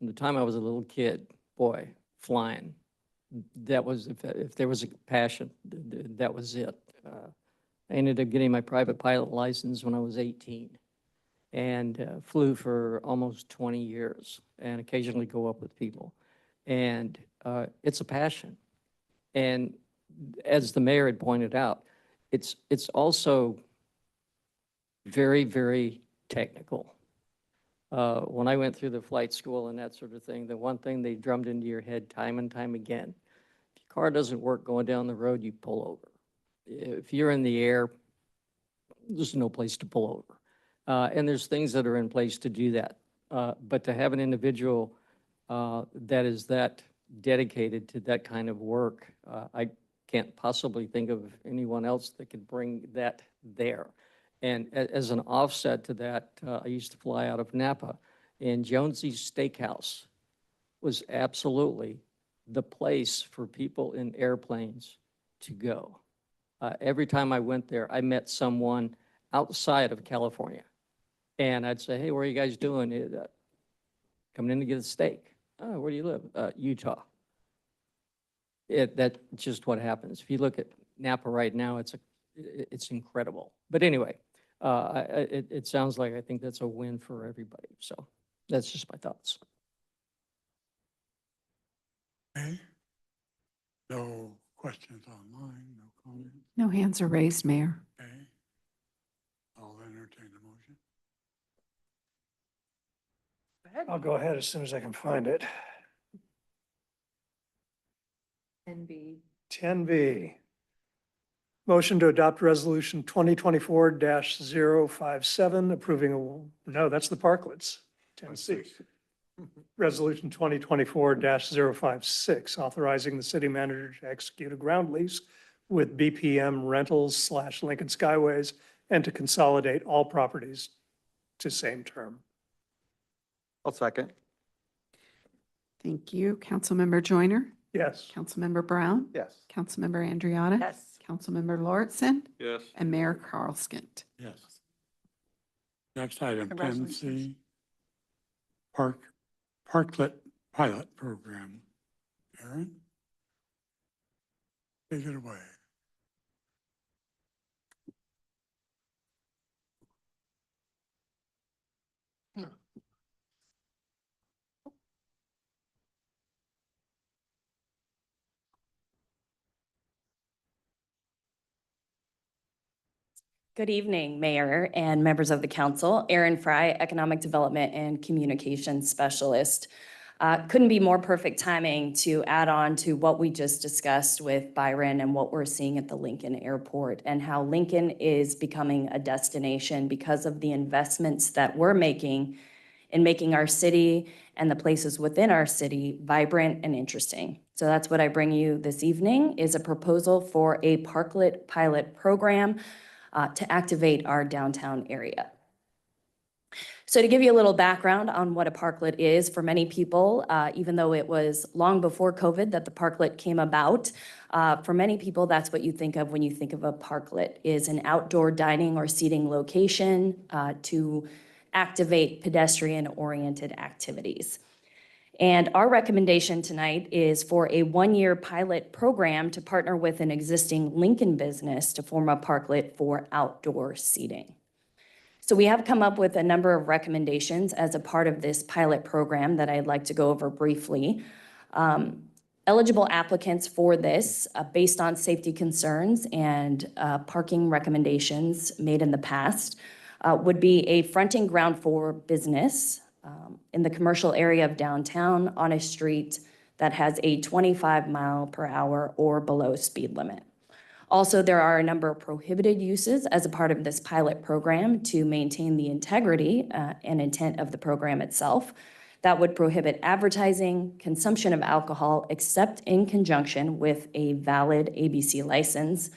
the time I was a little kid, boy, flying, that was, if there was a passion, that was it. I ended up getting my private pilot license when I was 18 and flew for almost 20 years and occasionally go up with people. And it's a passion. And as the mayor had pointed out, it's also very, very technical. When I went through the flight school and that sort of thing, the one thing they drummed into your head time and time again, if your car doesn't work going down the road, you pull over. If you're in the air, there's no place to pull over. And there's things that are in place to do that. But to have an individual that is that dedicated to that kind of work, I can't possibly think of anyone else that could bring that there. And as an offset to that, I used to fly out of Napa, and Jonesy's Steakhouse was absolutely the place for people in airplanes to go. Every time I went there, I met someone outside of California. And I'd say, hey, where are you guys doing? Coming in to get a steak. Oh, where do you live? Utah. That's just what happens. If you look at Napa right now, it's incredible. But anyway, it sounds like I think that's a win for everybody. So that's just my thoughts. Okay. No questions online, no comments. No hands are raised, Mayor. Okay. I'll entertain the motion. I'll go ahead as soon as I can find it. NB. 10B. Motion to adopt resolution 2024-057 approving, no, that's the parklets. 10C. Resolution 2024-056 authorizing the city manager to execute a ground lease with BPM Rentals / Lincoln Skyways and to consolidate all properties to same term. I'll second. Thank you. Councilmember Joyner, Yes. Councilmember Brown, Yes. Councilmember Andriotta. Yes. Councilmember Lauritsen, Yes. and Mayor Carl Skint. Yes. Next item, Congratulations. 10C, Parklet Pilot Program. Aaron? Take it away. Good evening, Mayor and members of the council. Erin Fry, Economic Development and Communications Specialist. Couldn't be more perfect timing to add on to what we just discussed with Byron and what we're seeing at the Lincoln Airport and how Lincoln is becoming a destination because of the investments that we're making in making our city and the places within our city vibrant and interesting. So that's what I bring you this evening is a proposal for a Parklet pilot program to activate our downtown area. So to give you a little background on what a parklet is, for many people, even though it was long before COVID that the parklet came about, for many people, that's what you think of when you think of a parklet, is an outdoor dining or seating location to activate pedestrian-oriented activities. And our recommendation tonight is for a one-year pilot program to partner with an existing Lincoln business to form a parklet for outdoor seating. So we have come up with a number of recommendations as a part of this pilot program that I'd like to go over briefly. Eligible applicants for this, based on safety concerns and parking recommendations made in the past, would be a fronting ground floor business in the commercial area of downtown on a street that has a 25 mile per hour or below speed limit. Also, there are a number of prohibited uses as a part of this pilot program to maintain the integrity and intent of the program itself. That would prohibit advertising, consumption of alcohol, except in conjunction with a valid ABC license,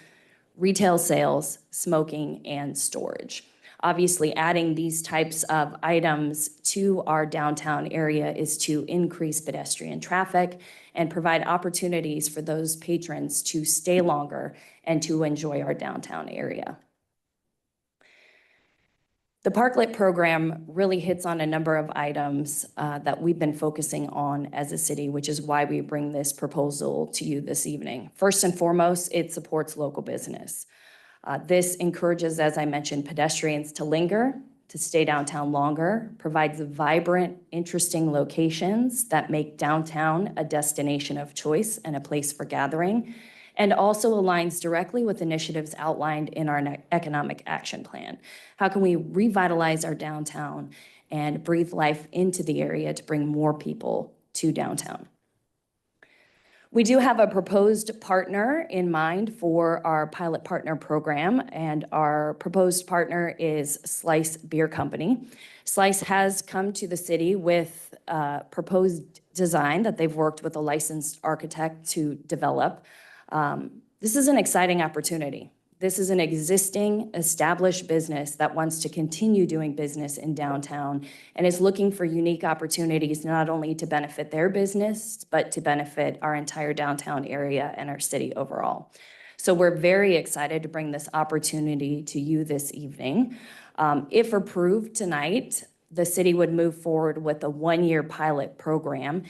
retail sales, smoking, and storage. Obviously, adding these types of items to our downtown area is to increase pedestrian traffic and provide opportunities for those patrons to stay longer and to enjoy our downtown area. The Parklet program really hits on a number of items that we've been focusing on as a city, which is why we bring this proposal to you this evening. First and foremost, it supports local business. This encourages, as I mentioned, pedestrians to linger, to stay downtown longer, provides vibrant, interesting locations that make downtown a destination of choice and a place for gathering, and also aligns directly with initiatives outlined in our economic action plan. How can we revitalize our downtown and breathe life into the area to bring more people to downtown. We do have a proposed partner in mind for our pilot partner program, and our proposed partner is Slice Beer Company. Slice has come to the city with a proposed design that they've worked with a licensed architect to develop. This is an exciting opportunity. This is an existing, established business that wants to continue doing business in downtown and is looking for unique opportunities not only to benefit their business, but to benefit our entire downtown area and our city overall. So we're very excited to bring this opportunity to you this evening. If approved tonight, the city would move forward with a one-year pilot program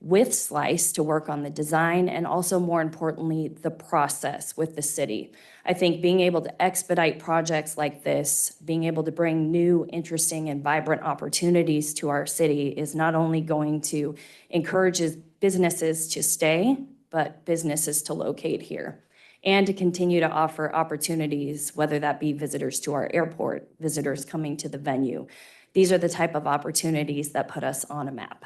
with Slice to work on the design and also, more importantly, the process with the city. I think being able to expedite projects like this, being able to bring new, interesting, and vibrant opportunities to our city is not only going to encourage businesses to stay, but businesses to locate here and to continue to offer opportunities, whether that be visitors to our airport, visitors coming to the venue. These are the type of opportunities that put us on a map.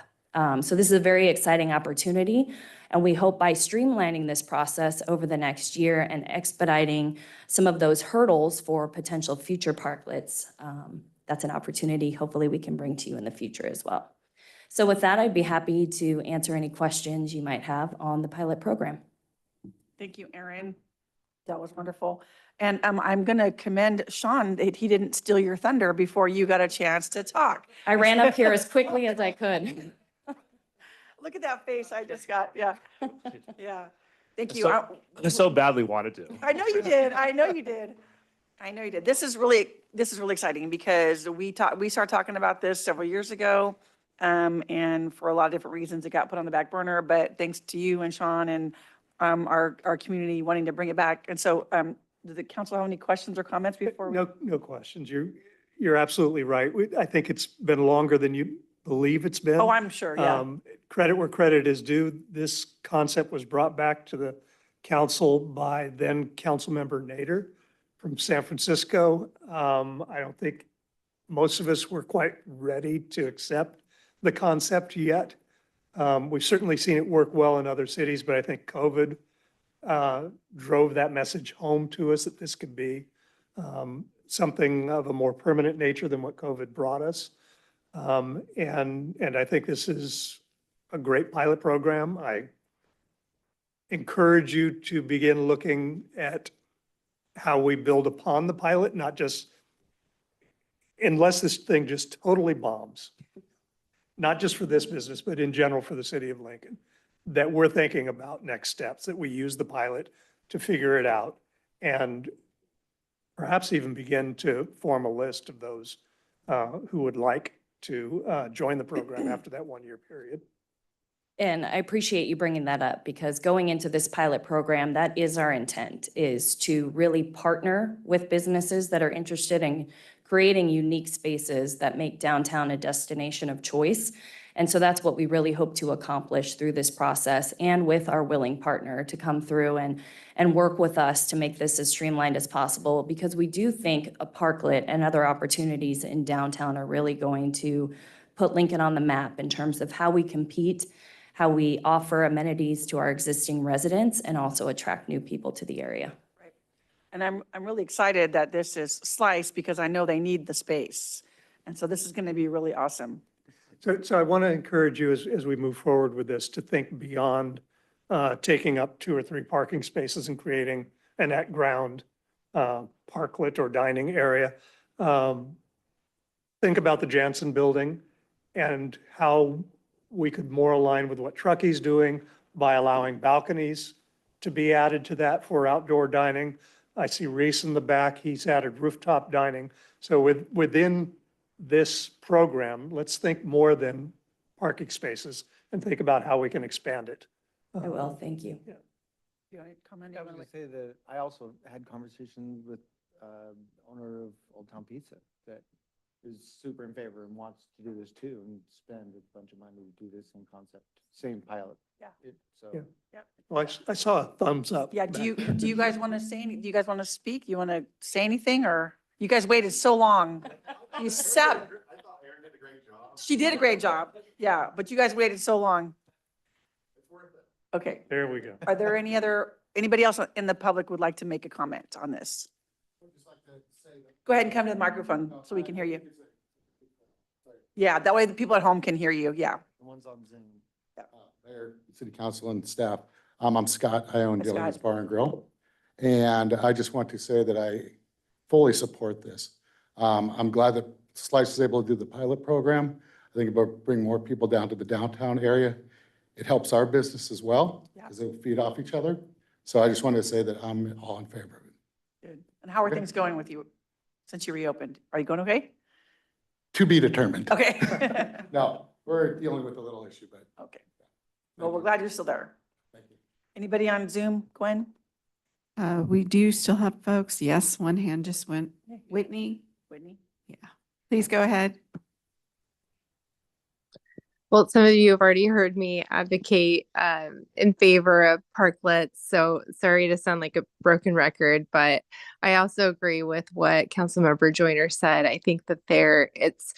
So this is a very exciting opportunity, and we hope by streamlining this process over the next year and expediting some of those hurdles for potential future parklets, that's an opportunity hopefully we can bring to you in the future as well. So with that, I'd be happy to answer any questions you might have on the pilot program. Thank you, Erin. That was wonderful. And I'm going to commend Sean that he didn't steal your thunder before you got a chance to talk. I ran up here as quickly as I could. Look at that face I just got. Yeah. Yeah. Thank you. I so badly wanted to. I know you did. I know you did. I know you did. This is really exciting because we started talking about this several years ago. And for a lot of different reasons, it got put on the back burner, but thanks to you and Sean and our community wanting to bring it back. And so, does the council have any questions or comments before? No questions. You're absolutely right. I think it's been longer than you believe it's been. Oh, I'm sure, yeah. Credit where credit is due. This concept was brought back to the council by then Councilmember Nader from San Francisco. I don't think most of us were quite ready to accept the concept yet. We've certainly seen it work well in other cities, but I think COVID drove that message home to us that this could be something of a more permanent nature than what COVID brought us. And I think this is a great pilot program. I encourage you to begin looking at how we build upon the pilot, not just, unless this thing just totally bombs, not just for this business, but in general for the city of Lincoln, that we're thinking about next steps, that we use the pilot to figure it out and perhaps even begin to form a list of those who would like to join the program after that one-year period. And I appreciate you bringing that up because going into this pilot program, that is our intent, is to really partner with businesses that are interested in creating unique spaces that make downtown a destination of choice. And so that's what we really hope to accomplish through this process and with our willing partner to come through and work with us to make this as streamlined as possible, because we do think a parklet and other opportunities in downtown are really going to put Lincoln on the map in terms of how we compete, how we offer amenities to our existing residents, and also attract new people to the area. Right. And I'm really excited that this is Slice because I know they need the space. And so this is going to be really awesome. So I want to encourage you as we move forward with this to think beyond taking up 2 or 3 parking spaces and creating an at-ground parklet or dining area. Think about the Jansen building and how we could more align with what Truckee is doing by allowing balconies to be added to that for outdoor dining. I see Reese in the back. He's added rooftop dining. So within this program, let's think more than parking spaces and think about how we can expand it. I will, thank you. Do you want to comment? I was going to say that I also had conversations with owner of Old Town Pizza that is super in favor and wants to do this too and spend a bunch of money to do this in concept, same pilot. Yeah. Yeah. Well, I saw a thumbs up. Yeah. Do you guys want to say do you guys want to speak? You want to say anything, or you guys waited so long? You sat. I thought Aaron did a great She did a great job. Yeah, but you guys waited so long. Okay. There we go. Are there anybody else in the public would like to make a comment on this? Go ahead and come to the microphone so we can hear you. Yeah, that way the people at home can hear you. Yeah. The ones on Zoom. Mayor, City Council and staff. I'm Scott. I own Hi, Dillard's Scott. Bar and Grill. And I just want to say that I fully support this. I'm glad that Slice is able to do the pilot program. I think it will bring more people down to the downtown area. It helps our business as well because they feed off each other. So I just wanted to say that I'm all in favor of it. Good. And how are things going with you since you reopened? Are you going okay? To be determined. Okay. No, we're dealing with a little issue, but. Okay. Well, we're glad you're still there. Thank you. Anybody on Zoom, Gwen? We do still have folks. Yes, one hand just went. Whitney? Whitney? Yeah. Please go ahead. Well, some of you have already heard me advocate in favor of parklets, so sorry to sound like a broken record, but I also agree with what Councilmember Joyner said. I think that it's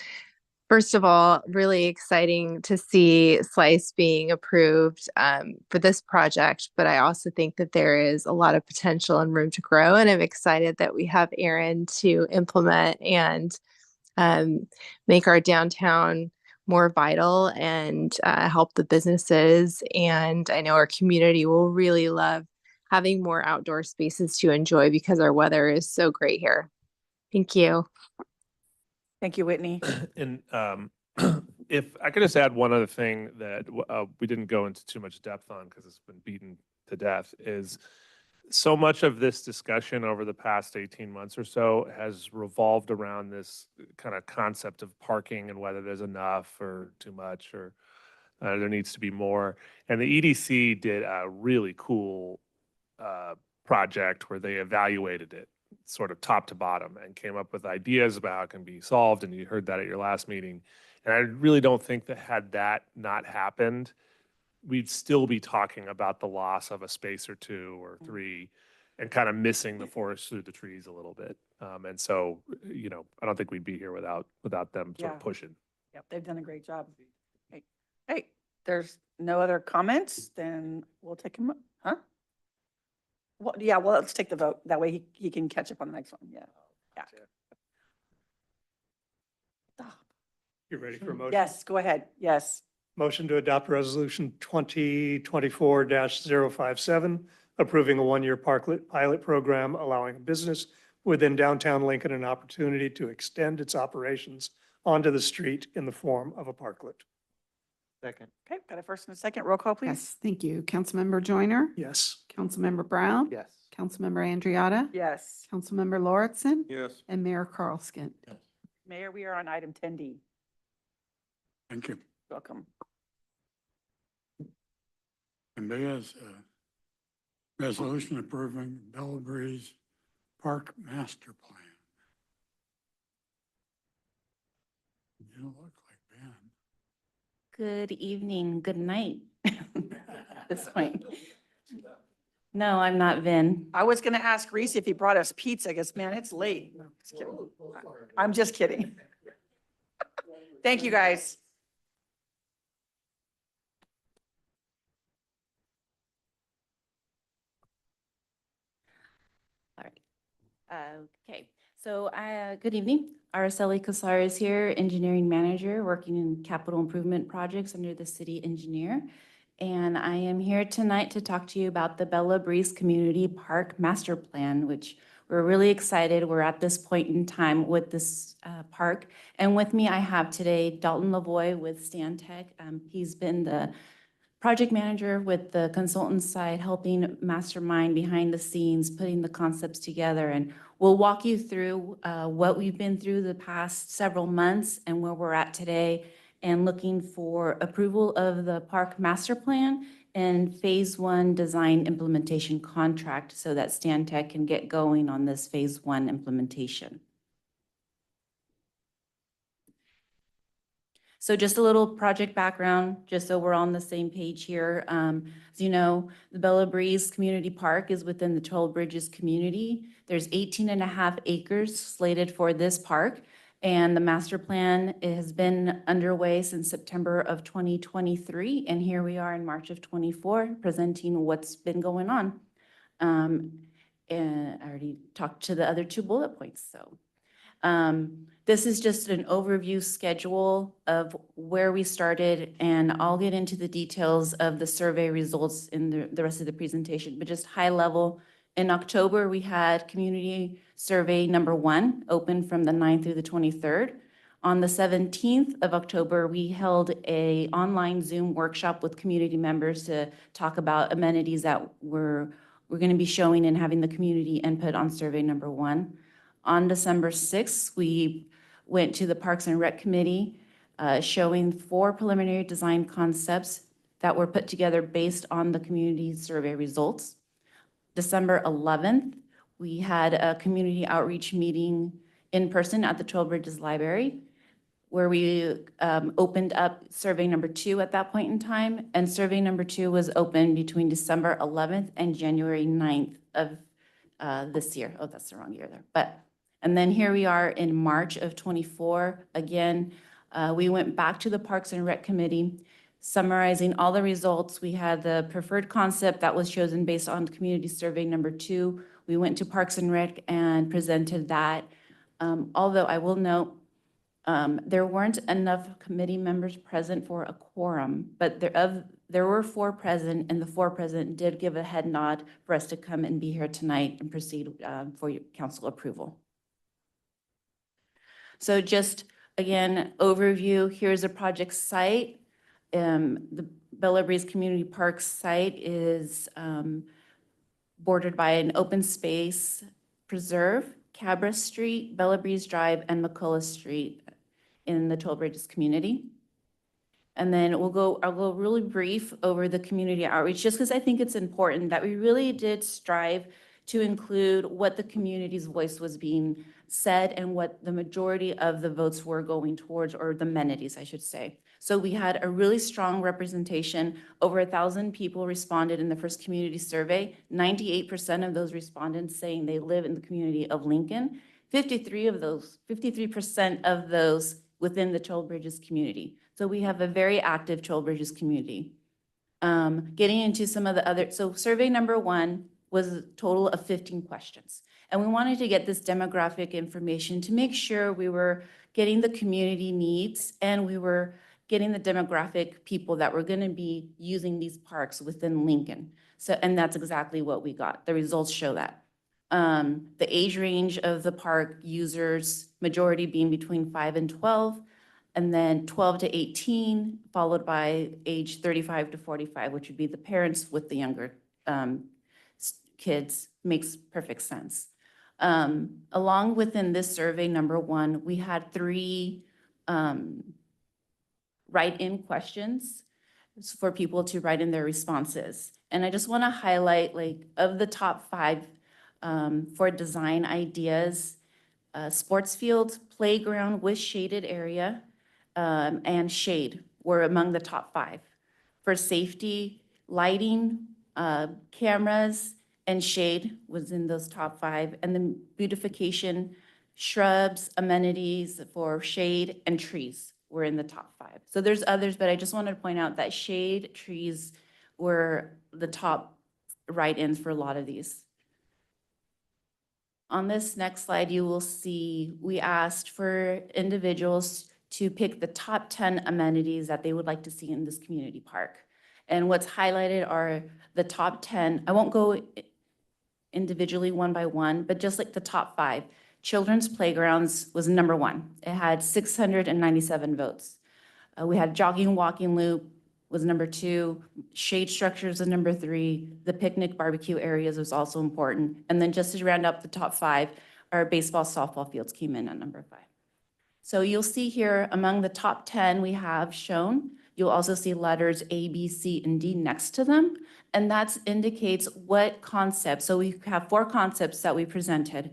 first of all really exciting to see Slice being approved for this project, but I also think that there is a lot of potential and room to grow, and I'm excited that we have Aaron to implement and make our downtown more vital and help the businesses. And I know our community will really love having more outdoor spaces to enjoy because our weather is so great here. Thank you. Thank you, Whitney. And if I could just add one other thing that we didn't go into too much depth on because it's been beaten to death is so much of this discussion over the past 18 months or so has revolved around this kind of concept of parking and whether there's enough or too much or there needs to be more. And the EDC did a really cool project where they evaluated it sort of top to bottom and came up with ideas about how it can be solved. And you heard that at your last meeting. And I really don't think that had that not happened, we'd still be talking about the loss of a space or two or three and kind of missing the forest through the trees a little bit. And so, I don't think we'd be here without them sort of pushing. Yep, they've done a great job. Hey, there's no other comments, then we'll take him, huh? Well, yeah, well, let's take the vote. That way he can catch up on the next one. Yeah. You ready for a motion? Yes, go ahead. Yes. Motion to adopt resolution 2024-057, approving a one-year parklet pilot program, allowing a business within downtown Lincoln an opportunity to extend its operations onto the street in the form of a parklet. Second. Okay, got a first and a second. Roll call, please. Yes, thank you. Councilmember Joyner? Yes. Councilmember Brown? Yes. Councilmember Andriotta? Yes. Councilmember Lauritsen? Yes. And Mayor Carlskint? Mayor, we are on item 10D. Thank you. Welcome. And there's a resolution approving Bella Breeze Park Master Plan. You don't look like Ben. Good evening, good night. At this point. No, I'm not Vin. I was going to ask Reese if he brought us pizza. I guess, man, it's late. No, just kidding. I'm just kidding. Thank you, guys. All right. Okay, so good evening. Araceli Casares here, engineering manager, working in capital improvement projects under the city engineer. And I am here tonight to talk to you about the Bella Breeze Community Park Master Plan, which we're really excited. We're at this point in time with this park. And with me, I have today Dalton Lavoie with Stantec. He's been the project manager with the consultant side, helping mastermind behind the scenes, putting the concepts together. And we'll walk you through what we've been through the past several months and where we're at today, and looking for approval of the park master plan and phase 1 design implementation contract so that Stantec can get going on this phase 1 implementation. So just a little project background, just so we're on the same page here. As you know, the Bella Breeze Community Park is within the Toll Bridges community. There's 18.5 acres slated for this park. And the master plan has been underway since September of 2023. And here we are in March of 24, presenting what's been going on. And I already talked to the other two bullet points, so. This is just an overview schedule of where we started, and I'll get into the details of the survey results in the rest of the presentation, but just high level. In October, we had community survey number 1 open from the 9th through the 23rd. On the 17th of October, we held a online Zoom workshop with community members to talk about amenities that we're going to be showing and having the community input on survey number 1. On December 6th, we went to the Parks and Rec Committee, showing 4 preliminary design concepts that were put together based on the community survey results. December 11th, we had a community outreach meeting in person at the 12 Bridges Library, where we opened up survey number 2 at that point in time. And survey number 2 was open between December 11th and January 9th of this year. Oh, that's the wrong year there. And then here we are in March of 24. Again, we went back to the Parks and Rec Committee, summarizing all the results. We had the preferred concept that was chosen based on community survey number 2. We went to Parks and Rec and presented that. Although I will note, there weren't enough committee members present for a quorum, but there were 4 present, and the 4 present did give a head nod for us to come and be here tonight and proceed for your council approval. So just, again, overview, here's a project site. The Bella Breeze Community Parks site is bordered by an open space preserve, Cabra Street, Bella Breeze Drive, and McCullough Street in the 12 Bridges community. And then I'll go really brief over the community outreach, just because I think it's important that we really did strive to include what the community's voice was being said and what the majority of the votes were going towards, or the amenities, I should say. So we had a really strong representation. Over 1,000 people responded in the first community survey. 98% of those respondents saying they live in the community of Lincoln. 53% of those within the 12 Bridges community. So we have a very active 12 Bridges community. Getting into some of the other, so survey number 1 was a total of 15 questions. And we wanted to get this demographic information to make sure we were getting the community needs and we were getting the demographic people that were going to be using these parks within Lincoln. So, and that's exactly what we got. The results show that. The age range of the park users, majority being between 5 and 12, and then 12 to 18, followed by age 35 to 45, which would be the parents with the younger kids. Makes perfect sense. Along within this survey number 1, we had 3 write-in questions for people to write in their responses. And I just want to highlight, like, of the top 5 for design ideas, sports fields, playground with shaded area, and shade were among the top 5. For safety, lighting, cameras, and shade was in those top 5. And then beautification, shrubs, amenities for shade, and trees were in the top 5. So there's others, but I just wanted to point out that shade, trees were the top write-ins for a lot of these. On this next slide, you will see we asked for individuals to pick the top 10 amenities that they would like to see in this community park. And what's highlighted are the top 10. I won't go individually one by one, but just like the top 5. Children's playgrounds was number 1. It had 697 votes. We had jogging, walking loop was number 2. Shade structures was number 3. The picnic barbecue areas was also important. And then just to round up the top 5, our baseball, softball fields came in at number 5. So you'll see here among the top 10 we have shown, you'll also see letters A, B, C, and D next to them. And that indicates what concept. So we have 4 concepts that we presented,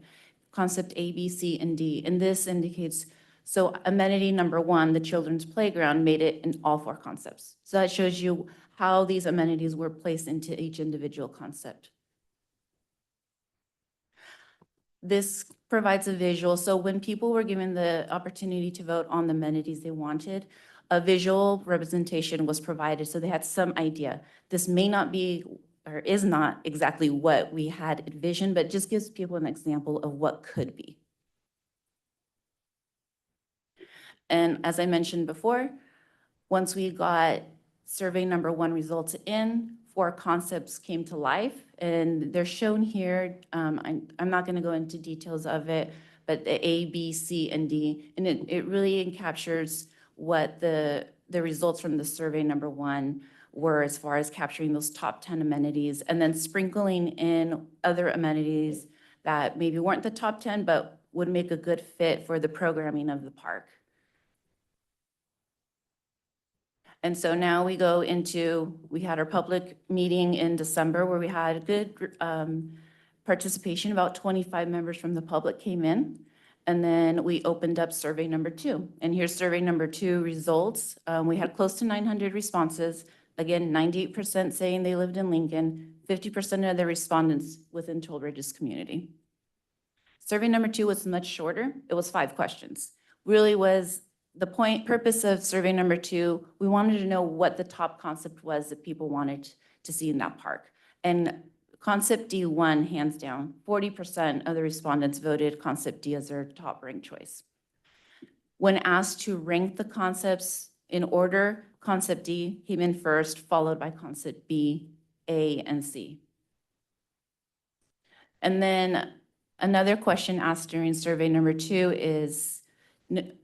concept A, B, C, and D. And this indicates, so amenity number 1, the children's playground, made it in all 4 concepts. So that shows you how these amenities were placed into each individual concept. this provides a visual. So when people were given the opportunity to vote on the amenities they wanted, a visual representation was provided, so they had some idea. This may not be or is not exactly what we had envisioned, but just gives people an example of what could be. And as I mentioned before, once we got survey number 1 results in, 4 concepts came to life, and they're shown here. I'm not going to go into details of it, but the A, B, C, and D, and it really captures what the results from the survey number 1 were as far as capturing those top 10 amenities, and then sprinkling in other amenities that maybe weren't the top 10, but would make a good fit for the programming of the park. And so now we go into, we had our public meeting in December where we had good participation. About 25 members from the public came in. And then we opened up survey number 2. And here's survey number 2 results. We had close to 900 responses. Again, 98% saying they lived in Lincoln, 50% of the respondents within Toll Bridges community. Survey number 2 was much shorter. It was 5 questions. Really was the purpose of survey number 2, we wanted to know what the top concept was that people wanted to see in that park. And concept D won, hands down. 40% of the respondents voted concept D as their top ranked choice. When asked to rank the concepts in order, concept D came in first, followed by concept B, A, and C. And then another question asked during survey number 2 is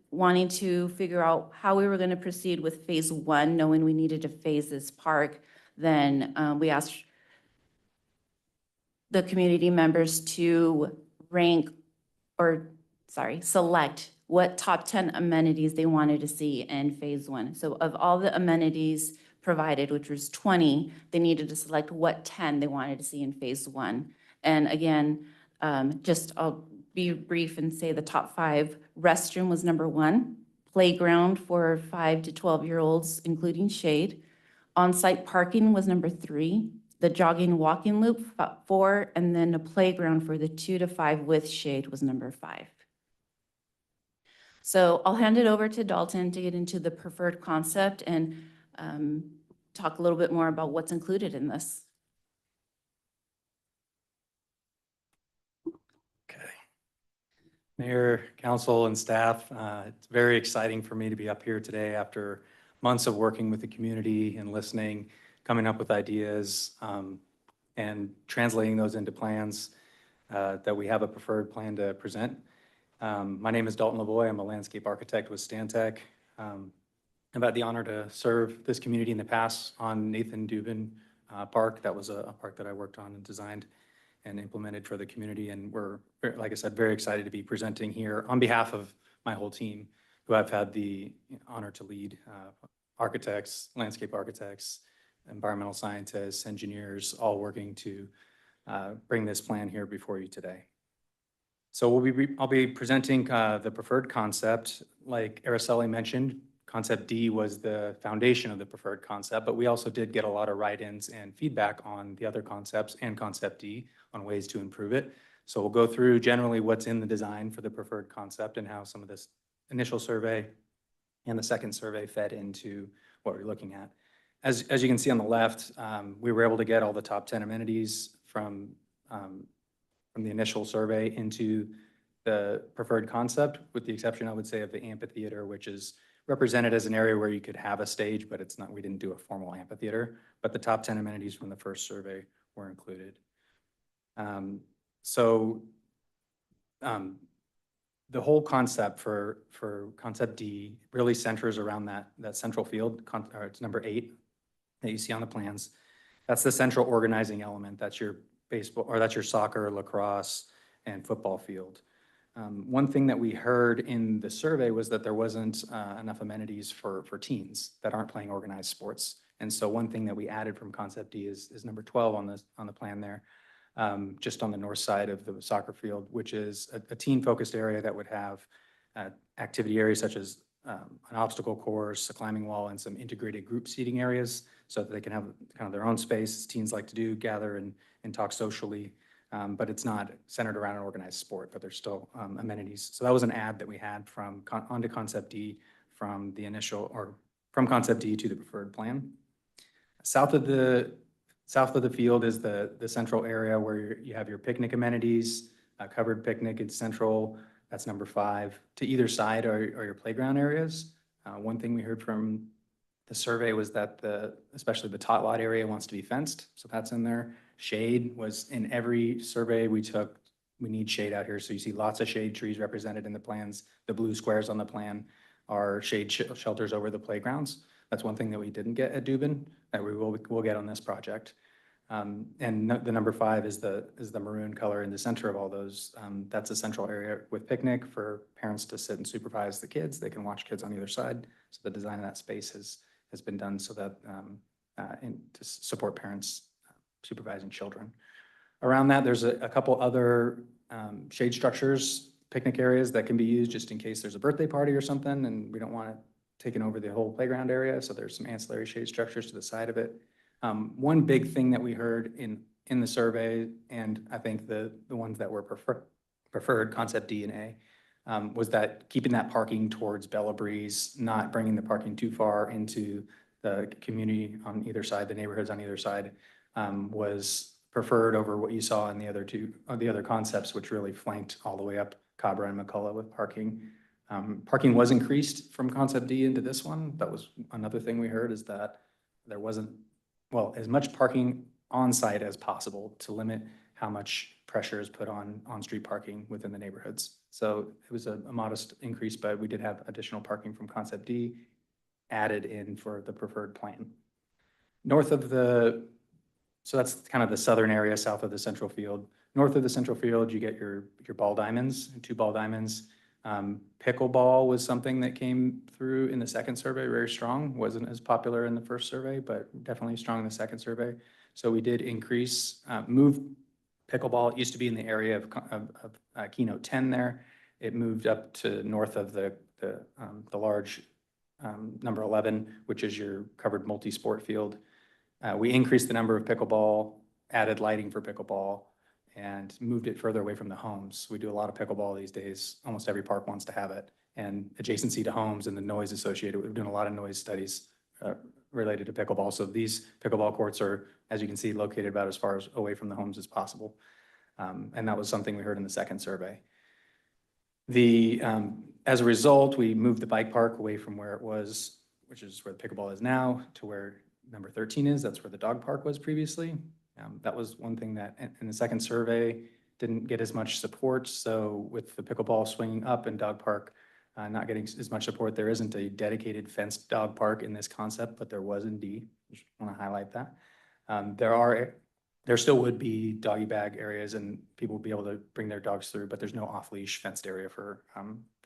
wanting to figure out how we were going to proceed with phase 1, knowing we needed to phase this park. Then we asked the community members to select what top 10 amenities they wanted to see in phase 1. So of all the amenities provided, which was 20, they needed to select what 10 they wanted to see in phase 1. And again, I'll be brief and say the top 5. Restroom was number 1. Playground for 5 to 12-year-olds, including shade. On-site parking was number 3. The jogging walking loop, 4. And then a playground for the 2 to 5 with shade was number 5. So I'll hand it over to Dalton to get into the preferred concept and talk a little bit more about what's included in this. Mayor, council, and staff, it's very exciting for me to be up here today after months of working with the community and listening, coming up with ideas, and translating those into plans that we have a preferred plan to present. My name is Dalton Lavoie. I'm a landscape architect with Stantec. I've had the honor to serve this community in the past on Nathan Dubin Park. That was a park that I worked on and designed and implemented for the community. And we're, like I said, very excited to be presenting here on behalf of my whole team, who I've had the honor to lead, architects, landscape architects, environmental scientists, engineers, all working to bring this plan here before you today. So I'll be presenting the preferred concept. Like Araceli mentioned, concept D was the foundation of the preferred concept, but we also did get a lot of write-ins and feedback on the other concepts and concept D on ways to improve it. So we'll go through generally what's in the design for the preferred concept and how some of this initial survey and the second survey fed into what we're looking at. As you can see on the left, we were able to get all the top 10 amenities from the initial survey into the preferred concept, with the exception, I would say, of the amphitheater, which is represented as an area where you could have a stage, but it's not, we didn't do a formal amphitheater, but the top 10 amenities from the first survey were included. The whole concept for concept D really centers around that central field, it's number 8 that you see on the plans. That's the central organizing element. That's your baseball, or that's your soccer, lacrosse, and football field. One thing that we heard in the survey was that there wasn't enough amenities for teens that aren't playing organized sports. And so one thing that we added from concept D is number 12 on the plan there, just on the north side of the soccer field, which is a teen-focused area that would have activity areas such as an obstacle course, a climbing wall, and some integrated group seating areas so that they can have kind of their own space, as teens like to do, gather and talk socially. but it's not centered around an organized sport, but there's still amenities. So that was an add that we had from onto Concept D from the initial, or from Concept D to the preferred plan. South of the field is the central area where you have your picnic amenities, covered picnic is central. That's number 5. To either side are your playground areas. One thing we heard from the survey was that especially the tot lot area wants to be fenced, so that's in there. Shade was in every survey we took. We need shade out here, so you see lots of shade trees represented in the plans. The blue squares on the plan are shade shelters over the playgrounds. That's one thing that we didn't get at Dubin that we'll get on this project. And the number 5 is the maroon color in the center of all those. That's a central area with picnic for parents to sit and supervise the kids. They can watch kids on either side. So the design of that space has been done so that to support parents supervising children. Around that, there's a couple other shade structures, picnic areas that can be used just in case there's a birthday party or something and we don't want it taking over the whole playground area. So there's some ancillary shade structures to the side of it. One big thing that we heard in the survey, and I think the ones that were preferred, Concept D and A, was that keeping that parking towards Bella Breeze, not bringing the parking too far into the community on either side, the neighborhoods on either side, was preferred over what you saw in the other concepts, which really flanked all the way up Cabra and McCullough with parking. Parking was increased from Concept D into this one. That was another thing we heard, is that there wasn't, well, as much parking on site as possible to limit how much pressure is put on street parking within the neighborhoods. So it was a modest increase, but we did have additional parking from Concept D added in for the preferred plan. North of so that's kind of the southern area, south of the central field. North of the central field, you get your ball diamonds, 2 ball diamonds. Pickleball was something that came through in the second survey, very strong. Wasn't as popular in the first survey, but definitely strong in the second survey. So we did move pickleball. It used to be in the area of Keynote 10 there. It moved up to north of the large number 11, which is your covered multi-sport field. We increased the number of pickleball, added lighting for pickleball, and moved it further away from the homes. We do a lot of pickleball these days. Almost every park wants to have it. And adjacency to homes and the noise associated, we're doing a lot of noise studies related to pickleball. So these pickleball courts are, as you can see, located about as far as away from the homes as possible. And that was something we heard in the second survey. As a result, we moved the bike park away from where it was, which is where the pickleball is now, to where number 13 is. That's where the dog park was previously. That was one thing that in the second survey didn't get as much support. So with the pickleball swinging up and dog park not getting as much support, there isn't a dedicated fenced dog park in this concept, but there was in D. Just want to highlight that. There still would be doggy bag areas and people would be able to bring their dogs through, but there's no off-leash fenced area for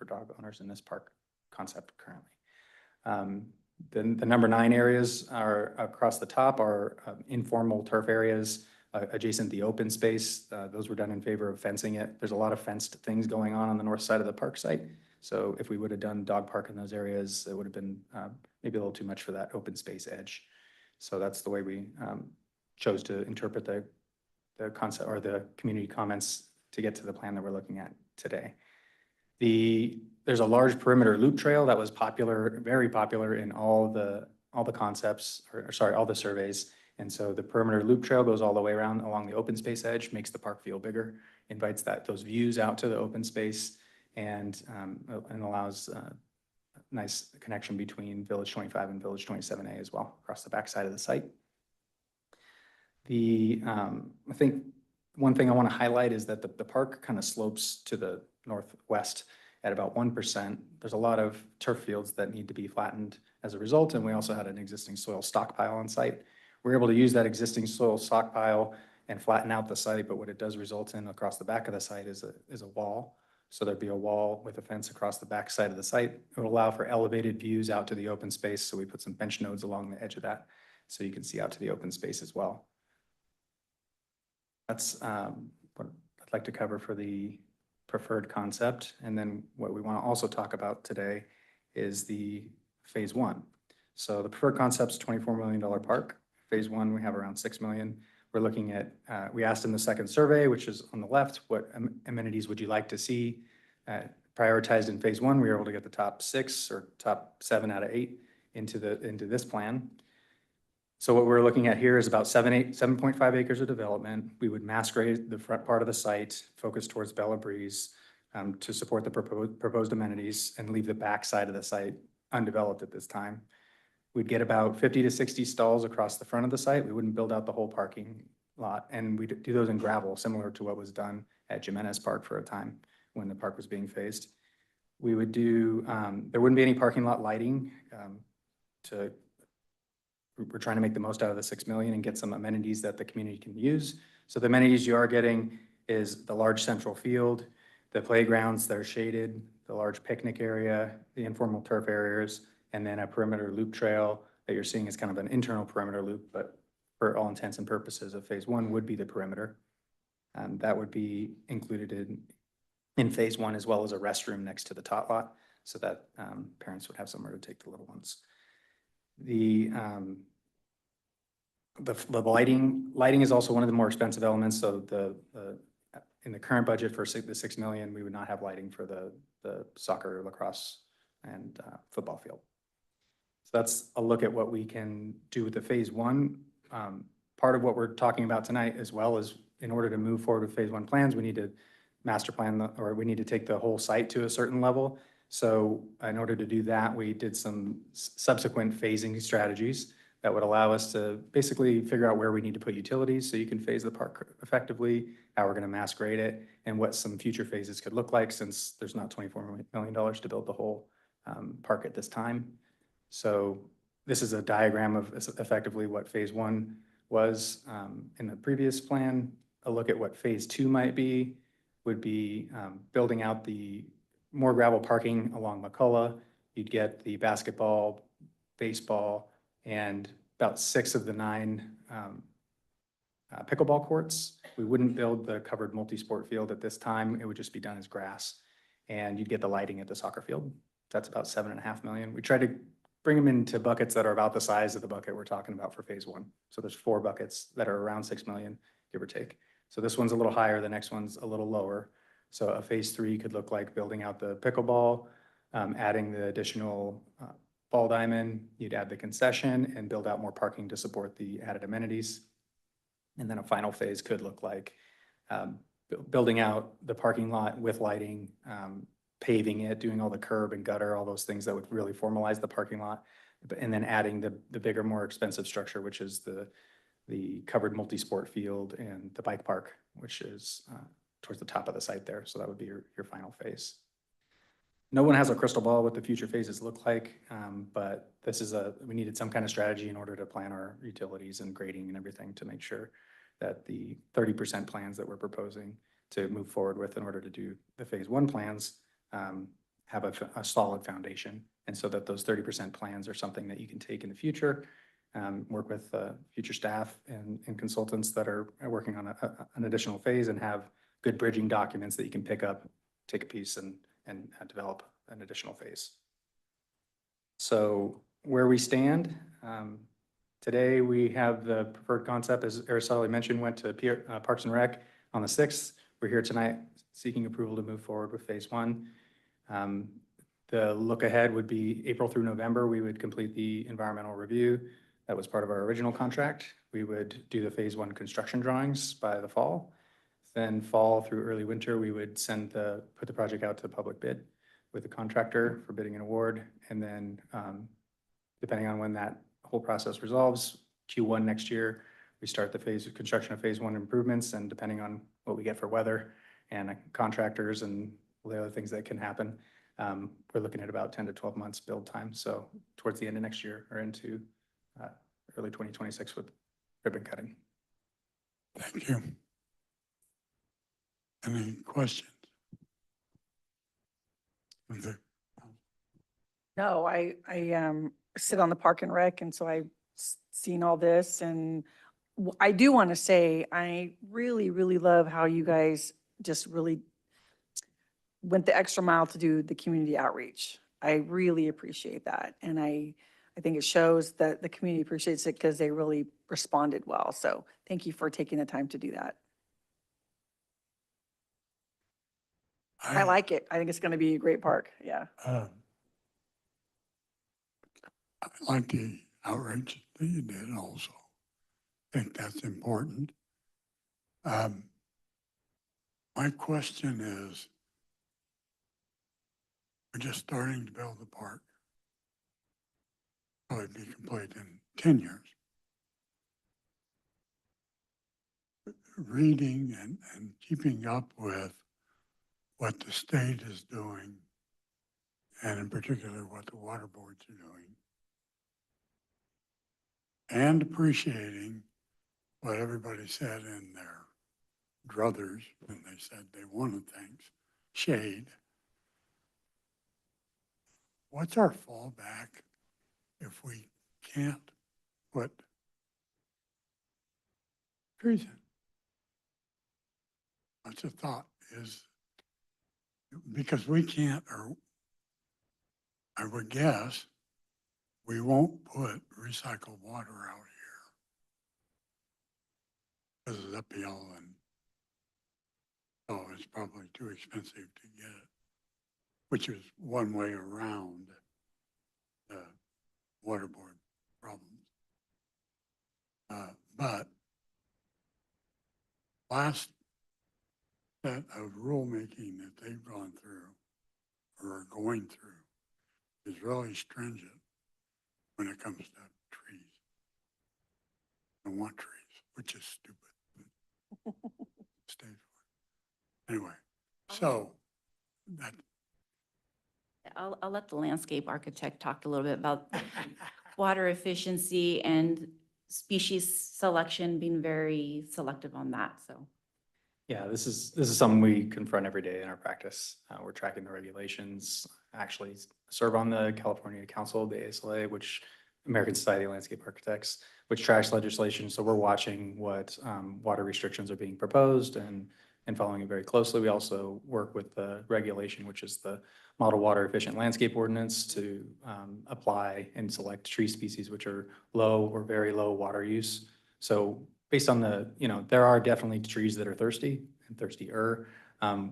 dog owners in this park concept currently. The number 9 areas are across the top are informal turf areas adjacent to the open space. Those were done in favor of fencing it. There's a lot of fenced things going on the north side of the park site. So if we would have done dog park in those areas, it would have been maybe a little too much for that open space edge. So that's the way we chose to interpret the concept or the community comments to get to the plan that we're looking at today. There's a large perimeter loop trail that was popular, very popular in all the concepts, all the surveys. And so the perimeter loop trail goes all the way around along the open space edge, makes the park feel bigger, invites those views out to the open space, and allows a nice connection between Village 25 and Village 27A as well, across the backside of the site. I think one thing I want to highlight is that the park kind of slopes to the northwest at about 1%. There's a lot of turf fields that need to be flattened as a result, and we also had an existing soil stockpile on site. We're able to use that existing soil stockpile and flatten out the site, but what it does result in across the back of the site is a wall. So there'd be a wall with a fence across the back side of the site. It would allow for elevated views out to the open space, so we put some bench nodes along the edge of that so you can see out to the open space as well. That's what I'd like to cover for the preferred concept. And then what we want to also talk about today is the phase 1. So the preferred concept's $24 million park. Phase 1, we have around $6 million. We're looking at, we asked in the second survey, which is on the left, what amenities would you like to see prioritized in phase one? We were able to get the top 6 or top 7 out of 8 into this plan. So what we're looking at here is about 7.5 acres of development. We would mass grade the front part of the site, focus towards Bella Breeze to support the proposed amenities and leave the back side of the site undeveloped at this time. We'd get about 50 to 60 stalls across the front of the site. We wouldn't build out the whole parking lot, and we'd do those in gravel, similar to what was done at Jimenez Park for a time when the park was being phased. We would do, there wouldn't be any parking lot lighting we're trying to make the most out of the 6 million and get some amenities that the community can use. So the amenities you are getting is the large central field, the playgrounds that are shaded, the large picnic area, the informal turf areas, and then a perimeter loop trail that you're seeing is kind of an internal perimeter loop, but for all intents and purposes of phase one would be the perimeter. That would be included in phase one, as well as a restroom next to the tot lot, so that parents would have somewhere to take the little ones. The lighting is also one of the more expensive elements. So in the current budget for the 6 million, we would not have lighting for the soccer, lacrosse, and football field. So that's a look at what we can do with the phase one. Part of what we're talking about tonight, as well as in order to move forward with phase one plans, we need to master plan, or we need to take the whole site to a certain level. So in order to do that, we did some subsequent phasing strategies that would allow us to basically figure out where we need to put utilities so you can phase the park effectively, how we're going to mass grade it, and what some future phases could look like, since there's not $24 million to build the whole park at this time. So this is a diagram of effectively what phase one was in the previous plan. A look at what phase two might be would be building out the more gravel parking along McCullough. You'd get the basketball, baseball, and about 6 of the 9 pickleball courts. We wouldn't build the covered multi-sport field at this time. It would just be done as grass. And you'd get the lighting at the soccer field. That's about $7.5 million. We try to bring them into buckets that are about the size of the bucket we're talking about for phase one. So there's 4 buckets that are around 6 million, give or take. So this one's a little higher, the next one's a little lower. So a phase 3 could look like building out the pickleball, adding the additional ball diamond, you'd add the concession and build out more parking to support the added amenities. And then a final phase could look like building out the parking lot with lighting, paving it, doing all the curb and gutter, all those things that would really formalize the parking lot. And then adding the bigger, more expensive structure, which is the covered multi-sport field and the bike park, which is towards the top of the site there. So that would be your final phase. No one has a crystal ball what the future phases look like, but we needed some kind of strategy in order to plan our utilities and grading and everything to make sure that the 30% plans that we're proposing to move forward with in order to do the phase one plans have a solid foundation. And so that those 30% plans are something that you can take in the future, work with future staff and consultants that are working on an additional phase, and have good bridging documents that you can pick up, take a piece and develop an additional phase. So where we stand, today we have the preferred concept, as Araceli mentioned, went to Parks and Rec on the 6th. We're here tonight seeking approval to move forward with phase one. The look ahead would be April through November, we would complete the environmental review. That was part of our original contract. We would do the phase one construction drawings by the fall. Then fall through early winter, we would put the project out to public bid with the contractor for bidding and award. And then depending on when that whole process resolves, Q1 next year, we start the construction of phase one improvements. And depending on what we get for weather and contractors and all the other things that can happen, we're looking at about 10 to 12 months build time. So towards the end of next year or into early 2026 with ribbon cutting. Thank you. Any questions? No, I sit on the Park and Rec, and so I've seen all this, and I do want to say, I really, really love how you guys just really went the extra mile to do the community outreach. I really appreciate that. And I think it shows that the community appreciates it, because they really responded well. So thank you for taking the time to do that. I like it. I think it's going to be a great park. Yeah. I like the outreach that you did also. I think that's important. My question is, we're just starting to build the park. Probably be complete in 10 years. Reading and keeping up with what the state is doing, and in particular what the water boards are doing, and appreciating what everybody said in their druthers when they said they wanted things, shade. What's our fallback if we can't put trees in? That's a thought, is because we can't, or I would guess, we won't put recycled water out here. Because it's uphill, and so it's probably too expensive to get it, which is one way around the water board problems. But last set of rulemaking that they've gone through or are going through is really stringent when it comes to trees. I want trees, which is stupid. Stay for it. Anyway, so that I'll let the landscape architect talk a little bit about water efficiency and species selection, being very selective on that, so. Yeah, this is something we confront every day in our practice. We're tracking the regulations, actually serve on the California Council, the ASLA, which American Society of Landscape Architects, which tracks legislation. So we're watching what water restrictions are being proposed and following it very closely. We also work with the regulation, which is the Model Water Efficient Landscape Ordinance, to apply and select tree species which are low or very low water use. So based on there are definitely trees that are thirsty and thirstier.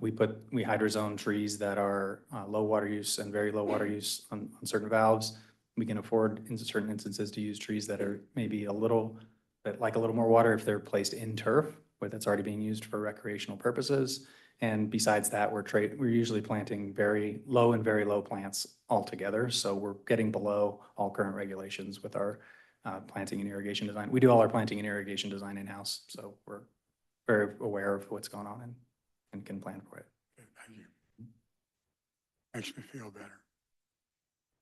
We hydrozone trees that are low water use and very low water use on certain valves. We can afford in certain instances to use trees that are maybe a little more water if they're placed in turf, where that's already being used for recreational purposes. And besides that, we're usually planting very low and very low plants altogether. So we're getting below all current regulations with our planting and irrigation design. We do all our planting and irrigation design in-house, so we're very aware of what's going on and can plan for it. Thank you. Makes me feel better.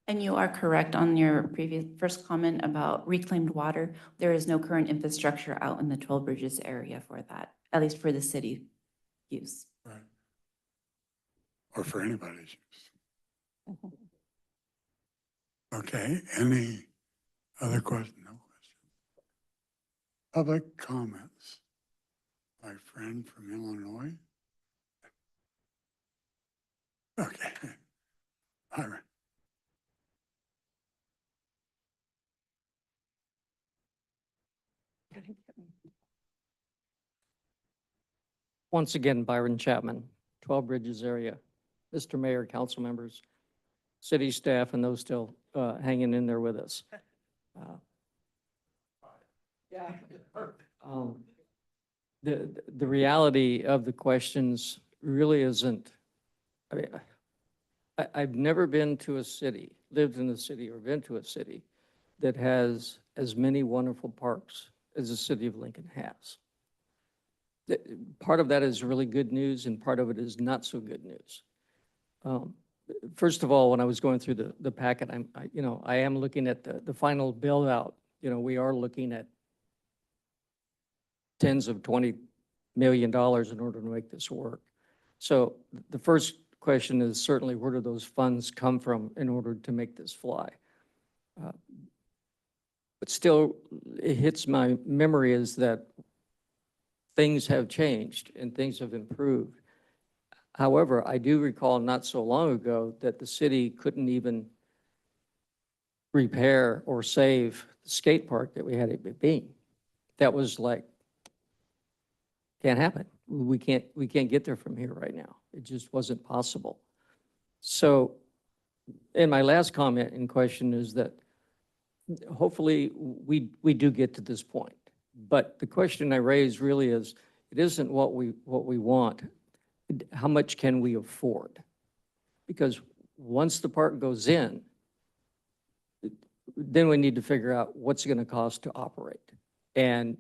And you are correct on your first comment about reclaimed water. There is no current infrastructure out in the 12 Bridges area for that, at least for the city use. Right. Or for anybody's use. Okay, any other question? No question. Public comments. My friend from Illinois. Okay. All right. Once again, Byron Chapman, 12 Bridges area. Mr. Mayor, council members, city staff, and those still hanging in there with us. Yeah. The reality of the questions really isn't, I mean, I've never been to a city, lived in a city or been to a city that has as many wonderful parks as the city of Lincoln has. Part of that is really good news and part of it is not so good news. First of all, when I was going through the packet, I am looking at the final build out. We are looking at tens of $20 million in order to make this work. So the first question is certainly where do those funds come from in order to make this fly? But still, it hits my memory is that things have changed and things have improved. However, I do recall not so long ago that the city couldn't even repair or save the skate park that we had at Bean. that was like, can't happen. We can't get there from here right now. It just wasn't possible. So, and my last comment and question is that hopefully we do get to this point. But the question I raise really is, it isn't what we want. How much can we afford? Because once the park goes in, then we need to figure out what's it going to cost to operate. And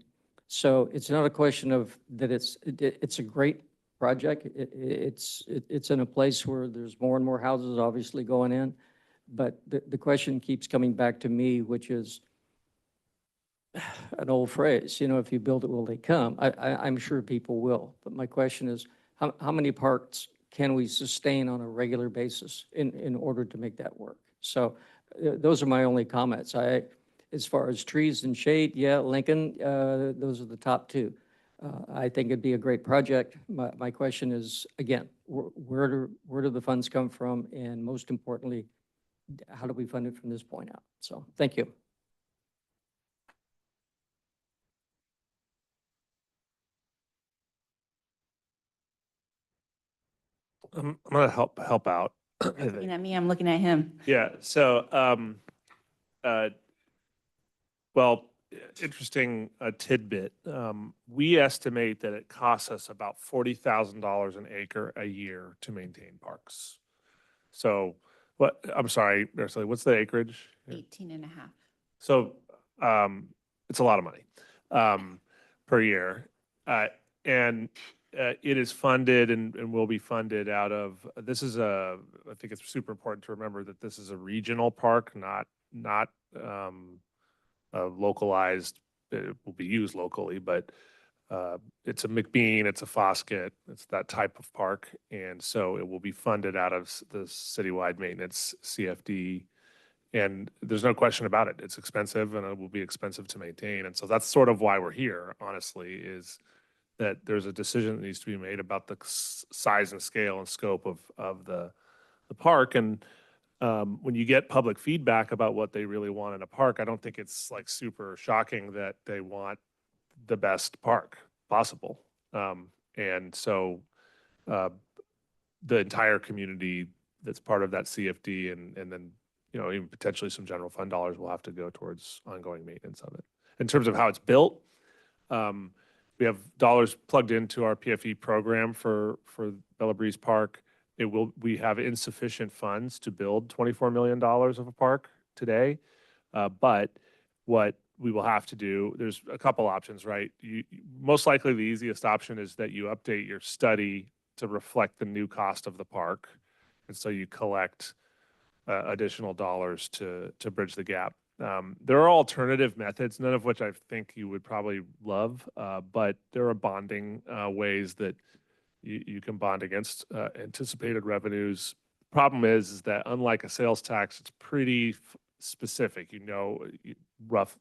so it's not a question of that it's a great project. It's in a place where there's more and more houses obviously going in. But the question keeps coming back to me, which is an old phrase, you know, if you build it, will they come? I'm sure people will. But my question is, how many parks can we sustain on a regular basis in order to make that work? So those are my only comments. As far as trees and shade, yeah, Lincoln, those are the top two. I think it'd be a great project. My question is, again, where do the funds come from? And most importantly, how do we fund it from this point out? So thank you. I'm gonna help out. I think. Looking at me, I'm looking at him. Yeah, so, well, interesting tidbit. We estimate that it costs us about $40,000 an acre a year to maintain parks. So I'm sorry, Araceli, what's the acreage? 18 and a half. So, it's a lot of money, per year. And it is funded and will be funded out of, I think it's super important to remember that this is a regional park, not localized. It will be used locally, but it's a McBean, it's a Foskett, it's that type of park. And so it will be funded out of the citywide maintenance CFD. And there's no question about it. It's expensive and it will be expensive to maintain. And so that's sort of why we're here, honestly, is that there's a decision that needs to be made about the size and scale and scope of the park. And when you get public feedback about what they really want in a park, I don't think it's like super shocking that they want the best park possible. And so the entire community that's part of that CFD and then, you know, even potentially some general fund dollars will have to go towards ongoing maintenance of it. In terms of how it's built, we have dollars plugged into our PFE program for Bella Breeze Park. We have insufficient funds to build $24 million of a park today. But what we will have to do, there's a couple options, right? Most likely the easiest option is that you update your study to reflect the new cost of the park. And so you collect additional dollars to bridge the gap. There are alternative methods, none of which I think you would probably love, but there are bonding ways that you can bond against anticipated revenues. Problem is that unlike a sales tax, it's pretty specific. You know,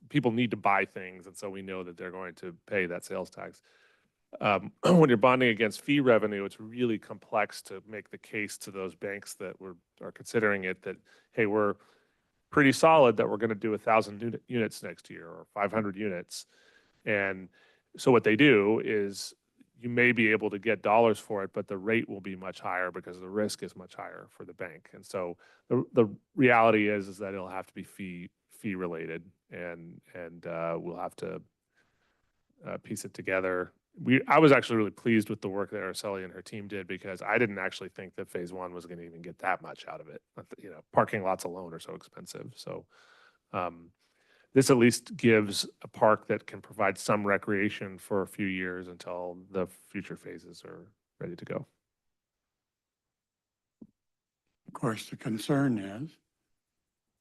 people need to buy things, and so we know that they're going to pay that sales tax. When you're bonding against fee revenue, it's really complex to make the case to those banks that are considering it that, hey, we're pretty solid that we're going to do 1,000 units next year or 500 units. And so what they do is you may be able to get dollars for it, but the rate will be much higher because the risk is much higher for the bank. And so the reality is that it'll have to be fee related, and we'll have to piece it together. I was actually really pleased with the work that Araceli and her team did, because I didn't actually think that phase one was going to even get that much out of it. You know, parking lots alone are so expensive. So this at least gives a park that can provide some recreation for a few years until the future phases are ready to go. Of course, the concern is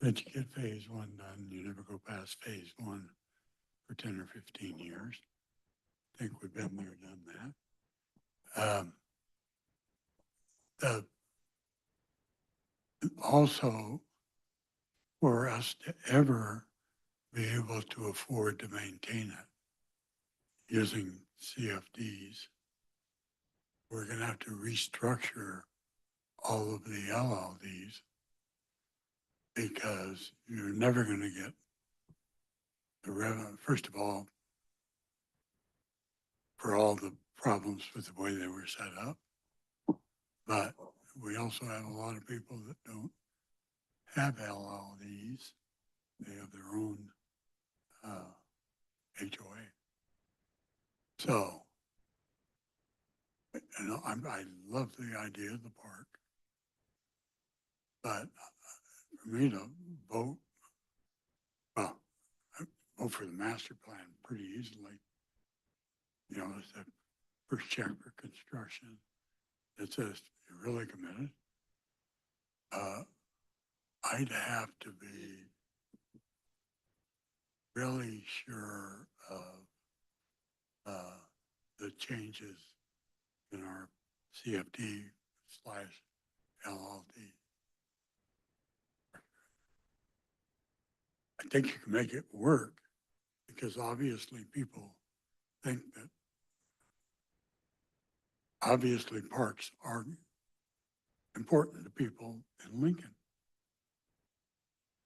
that you get phase one done, you never go past phase one for 10 or 15 years. I think we've been there, done that. Also, for us to ever be able to afford to maintain it using CFDs, we're going to have to restructure all of the LLDs, because you're never going to get the revenue. First of all, for all the problems with the way they were set up. But we also have a lot of people that don't have LLDs. They have their own HOA. So, and I love the idea of the park. But for me to vote, well, I vote for the master plan pretty easily. You know, it's the first check for construction. It says you're really committed. I'd have to be really sure of the changes in our CFD/LLD. I think you can make it work because obviously people think that obviously parks are important to people in Lincoln.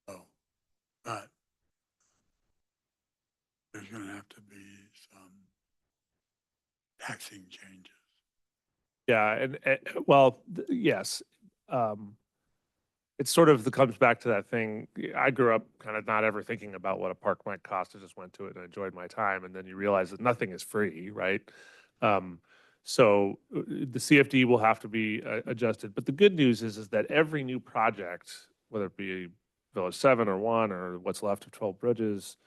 So, but there's going to have to be some taxing changes. Yeah, well, yes. It sort of comes back to that thing. I grew up kind of not ever thinking about what a park might cost. I just went to it and enjoyed my time. And then you realize that nothing is free, right? So the CFD will have to be adjusted. But the good news is that every new project, whether it be Village 7 or 1 or what's left of 12 Bridges,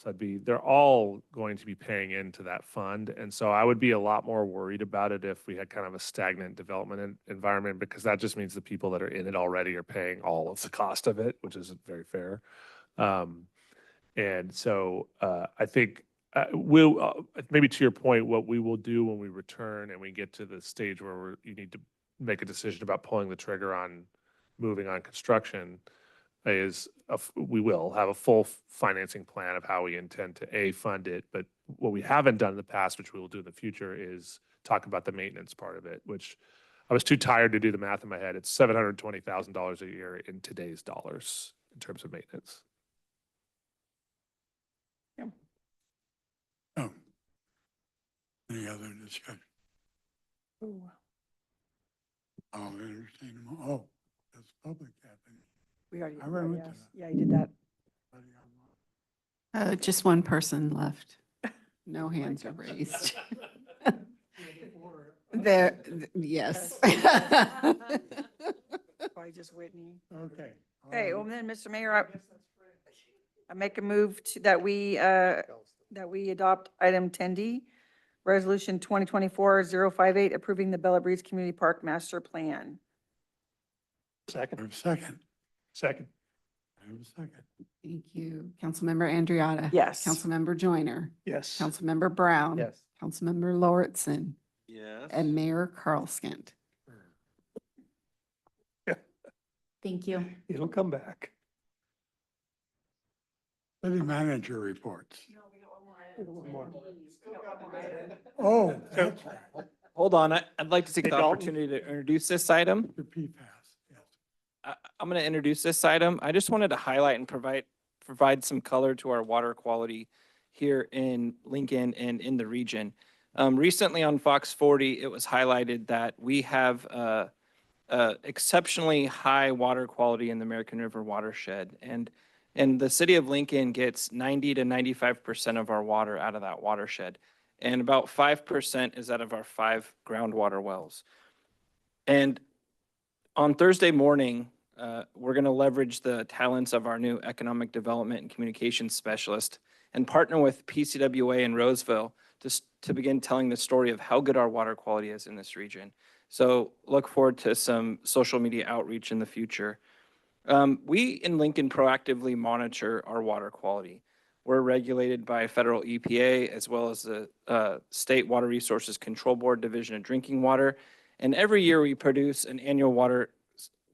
they're all going to be paying into that fund. And so I would be a lot more worried about it if we had kind of a stagnant development environment, because that just means the people that are in it already are paying all of the cost of it, which isn't very fair. And so I think we'll, maybe to your point, what we will do when we return and we get to the stage where you need to make a decision about pulling the trigger on moving on construction is we will have a full financing plan of how we intend to fund it. But what we haven't done in the past, which we will do in the future, is talk about the maintenance part of it, which I was too tired to do the math in my head. It's $720,000 a year in today's dollars in terms of maintenance. Oh, any other discussion? I'll entertain them. Oh, that's public happening. We already, I already went to yes. that. Yeah, you did that. Just one person left. No hands are raised. There, yes. Probably just Whitney. Okay. Okay, well then, Mr. Mayor, I make a move that we adopt item 10D, resolution 2024-058, approving the Bella Breeze Community Park Master Plan. Second. Second. I have a second. Thank you. Councilmember Andriotta. Yes. Councilmember Joyner. Yes. Councilmember Brown. Yes. Councilmember Lauritsen. Yes. And Mayor Carlskent. Thank you. It'll come back. City manager reports. One more. Oh, that's right. Hold on, I'd like to take Hey, the Dalton. opportunity to introduce this item. The PFAS, yes. I'm going to introduce this item. I just wanted to highlight and provide some color to our water quality here in Lincoln and in the region. Recently on Fox 40, it was highlighted that we have exceptionally high water quality in the American River watershed. And the city of Lincoln gets 90 to 95% of our water out of that watershed. And about 5% is out of our 5 groundwater wells. And on Thursday morning, we're going to leverage the talents of our new economic development and communications specialist and partner with PCWA in Roseville to begin telling the story of how good our water quality is in this region. So look forward to some social media outreach in the future. We in Lincoln proactively monitor our water quality. We're regulated by federal EPA as well as the State Water Resources Control Board Division of Drinking Water. And every year we produce an annual water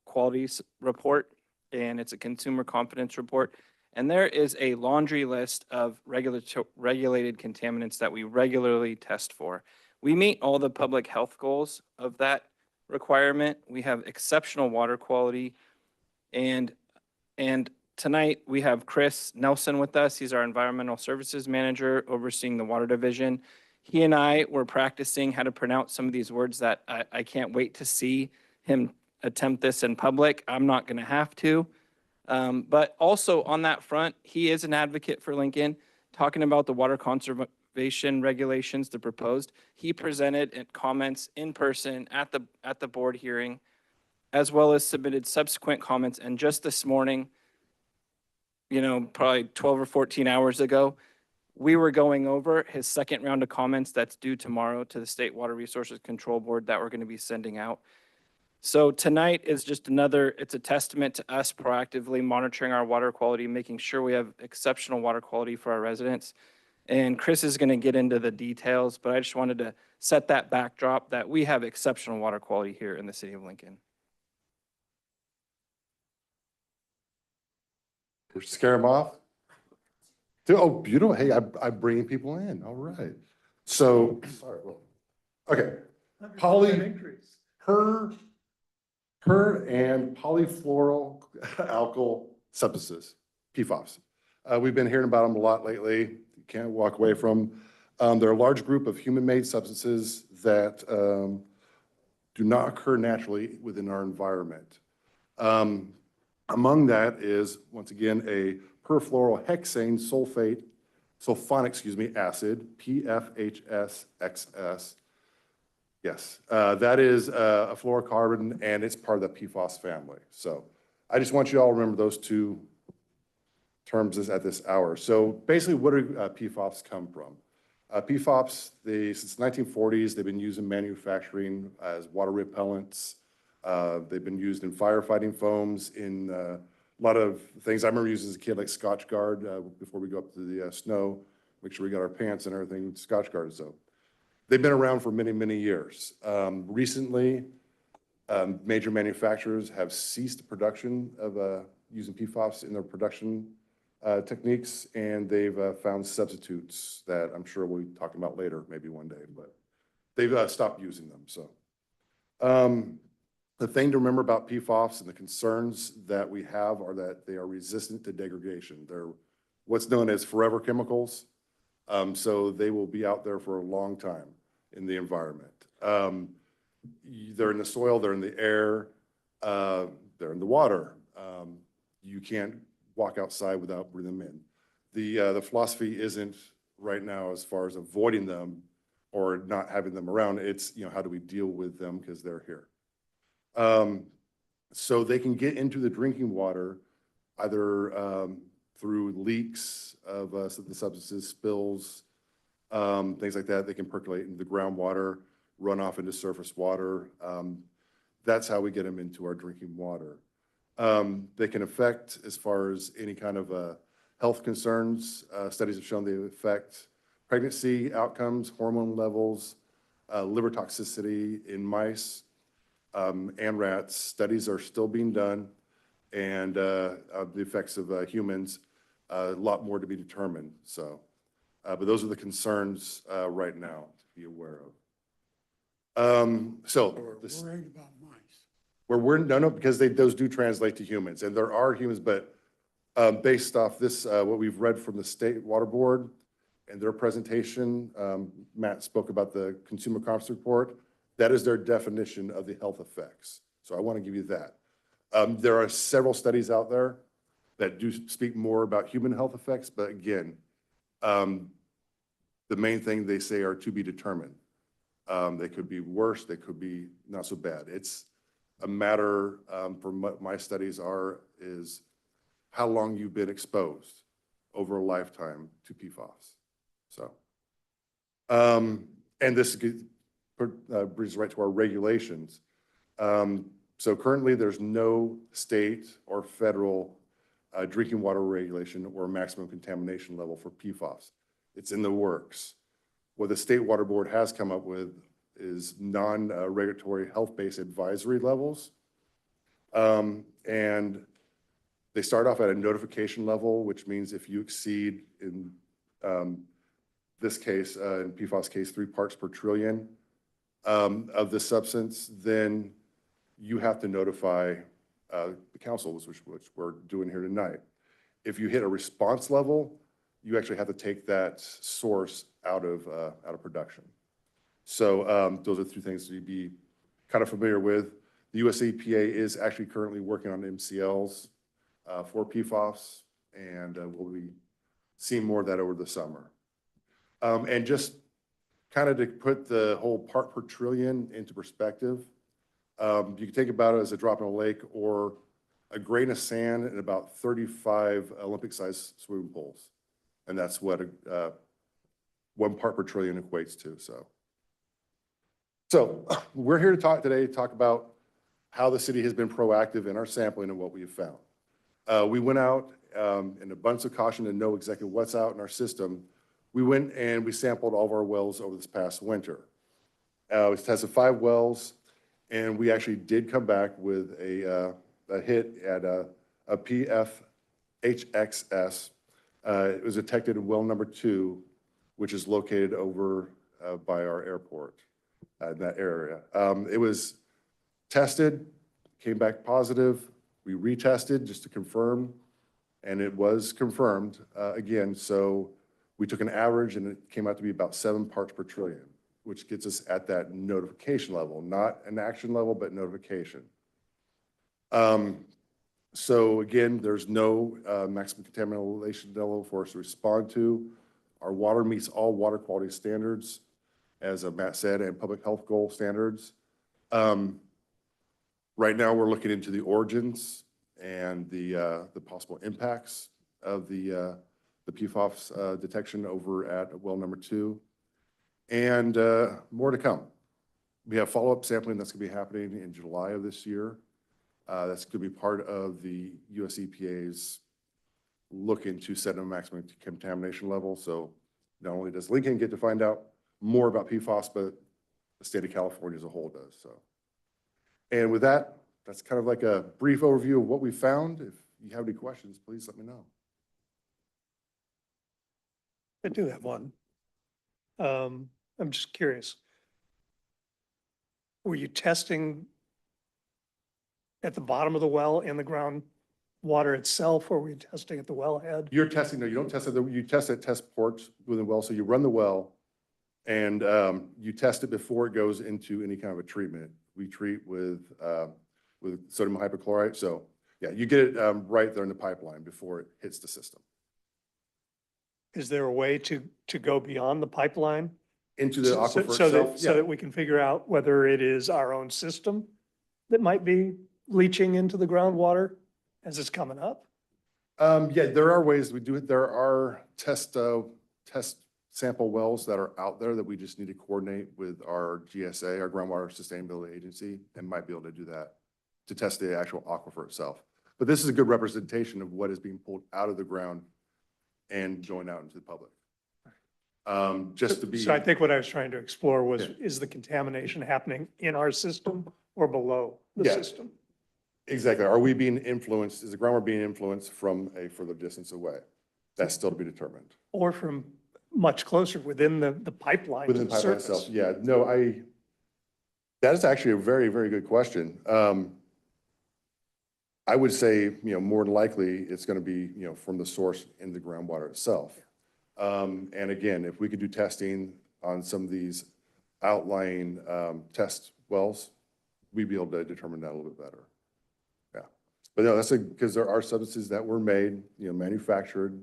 quality report, and it's a consumer confidence report. And there is a laundry list of regulated contaminants that we regularly test for. We meet all the public health goals of that requirement. We have exceptional water quality. And tonight we have Chris Nelson with us. He's our environmental services manager overseeing the water division. He and I were practicing how to pronounce some of these words that I can't wait to see him attempt this in public. I'm not going to have to. But also on that front, he is an advocate for Lincoln, talking about the water conservation regulations, the proposed. He presented comments in person at the board hearing, as well as submitted subsequent comments. And just this morning, probably 12 or 14 hours ago, we were going over his second round of comments that's due tomorrow to the State Water Resources Control Board that we're going to be sending out. So tonight is just it's a testament to us proactively monitoring our water quality, making sure we have exceptional water quality for our residents. And Chris is going to get into the details, but I just wanted to set that backdrop that we have exceptional water quality here in the city of Lincoln. Scare them off? Oh, beautiful. Hey, I'm bringing people in. All right. So, sorry. Okay. Per and polyfluoroalkyl substances, PFAS. We've been hearing about them a lot lately. You can't walk away from. They're a large group of human-made substances that do not occur naturally within our environment. Among that is, once again, a perfluorohexane sulfonic acid, PFHSXS. Yes, that is a fluorocarbon, and it's part of the PFAS family. So I just want you all to remember those two terms at this hour. So basically, what do PFAS come from? PFAS, since the 1940s, they've been used in manufacturing as water repellents. They've been used in firefighting foams, in a lot of things. I remember using as a kid, like Scotchgard, before we go up to the snow, make sure we got our pants and everything, Scotchgard. So they've been around for many, many years. Recently, major manufacturers have ceased the production of using PFAS in their production techniques, and they've found substitutes that I'm sure we'll be talking about later, maybe one day, but they've stopped using them. So the thing to remember about PFAS and the concerns that we have are that they are resistant to degradation. They're what's known as forever chemicals. So they will be out there for a long time in the environment. They're in the soil, they're in the air, they're in the water. You can't walk outside without breathing them in. The philosophy isn't right now as far as avoiding them or not having them around. It's, how do we deal with them because they're here. So they can get into the drinking water either through leaks of the substances, spills, things like that. They can percolate into the groundwater, run off into surface water. That's how we get them into our drinking water. They can affect, as far as any kind of health concerns, studies have shown they affect pregnancy outcomes, hormone levels, liver toxicity in mice and rats. Studies are still being done, and the effects of humans, a lot more to be determined. So, but those are the concerns right now to be aware of. We're worried about mice. No, because those do translate to humans, and there are humans, but based off this, what we've read from the State Water Board and their presentation, Matt spoke about the Consumer Confidence Report. That is their definition of the health effects. So I want to give you that. There are several studies out there that do speak more about human health effects, but again, the main thing they say are to be determined. They could be worse, they could be not so bad. It's a matter, from what my studies is how long you've been exposed over a lifetime to PFAS. So, and this brings right to our regulations. So currently there's no state or federal drinking water regulation or maximum contamination level for PFAS. It's in the works. What the State Water Board has come up with is non-regulatory health-based advisory levels. And they start off at a notification level, which means if you exceed, in this case, in PFAS case, 3 parts per trillion of the substance, then you have to notify the council, which we're doing here tonight. If you hit a response level, you actually have to take that source out of production. So those are 2 things to be kind of familiar with. The US EPA is actually currently working on MCLs for PFAS, and we'll be seeing more of that over the summer. And just kind of to put the whole part per trillion into perspective, you can think about it as a drop in a lake or a grain of sand in about 35 Olympic-sized swimming pools. And that's what 1 part per trillion equates to, So we're here to talk about how the city has been proactive in our sampling and what we have found. We went out in a bunch of caution to know exactly what's out in our system. We went and we sampled all of our wells over this past winter. We tested 5 wells, and we actually did come back with a hit at a PFHXS. It was detected in well number 2, which is located over by our airport in that area. It was tested, came back positive. We retested just to confirm, and it was confirmed again. So we took an average, and it came out to be about 7 parts per trillion, which gets us at that notification level, not an action level, but notification. So again, there's no maximum contamination level for us to respond to. Our water meets all water quality standards, as Matt said, and public health goal standards. Right now, we're looking into the origins and the possible impacts of the PFAS detection over at well number 2, and more to come. We have follow-up sampling that's going to be happening in July of this year. That's going to be part of the US EPA's look into setting a maximum contamination level. So not only does Lincoln get to find out more about PFAS, but the state of California as a whole does. So, and with that, that's kind of like a brief overview of what we found. If you have any questions, please let me know. I do have one. I'm just curious. Were you testing at the bottom of the well in the groundwater itself, or were you testing at the wellhead? You're testing, no, you don't test it, you test at test ports within the well. So you run the well and you test it before it goes into any kind of a treatment. We treat with sodium hypochlorite. So yeah, you get it right there in the pipeline before it hits the system. Is there a way to go beyond the pipeline? Into the aquifer So itself? that, so that we can figure out whether it is our own system that might be leaching into the groundwater as it's coming up? Yeah, there are ways we do it. There are test sample wells that are out there that we just need to coordinate with our GSA, our Groundwater Sustainability Agency, and might be able to do that to test the actual aquifer itself. But this is a good representation of what is being pulled out of the ground and going out into the public. Just to be. So I think what I was trying to explore was, Yeah. is the contamination happening in our system or below the Yeah. system? Exactly. Are we being influenced? Is the groundwater being influenced from a further distance away? That's still to be determined. Or from much closer within the pipeline to Within the the pipeline surface? itself? Yeah, no, that is actually a very, very good question. I would say, more than likely, it's going to be, from the source in the groundwater itself. And again, if we could do testing on some of these outlying test wells, we'd be able to determine that a little bit better. Yeah. But no, because there are substances that were made, manufactured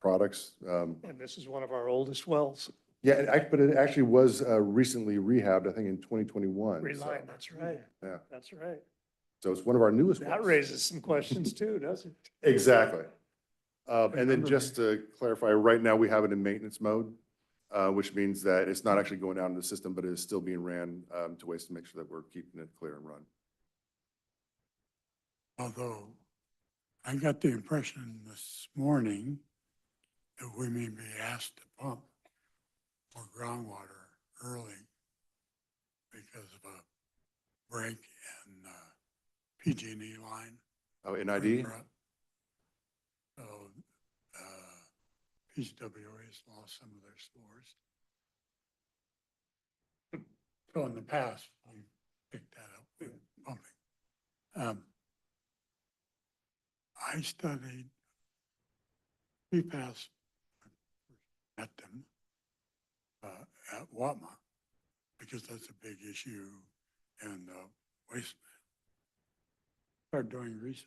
products. And this is one of our oldest wells. Yeah, but it actually was recently rehabbed, I think in 2021. Relined, that's right. Yeah. That's right. So it's one of our newest That wells. raises some questions too, doesn't it? Exactly. And then just to clarify, right now we have it in maintenance mode, which means that it's not actually going down in the system, but it is still being ran to waste to make sure that we're keeping it clear and run. Although I got the impression this morning that we may be asked to pump more groundwater early because of a break in PG&E line. Oh, NID? So PCWA's lost some of their stores. So in the past, we picked that up with pumping. I studied PFAS, met them, at WAPMA, because that's a big issue and waste. Started doing research.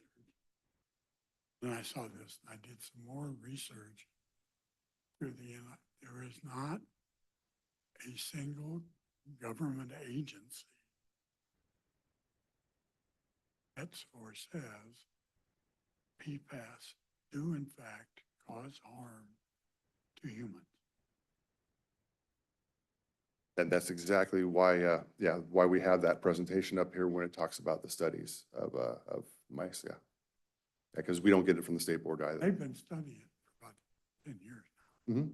And I saw this, and I did some more research through there is not a single government agency that's or says PFAS do in fact cause harm to humans. And that's exactly why, why we have that presentation up here when it talks about the studies of mice, yeah. Because we don't get it from the state board either. They've been studying it for about 10 years now. Mhm.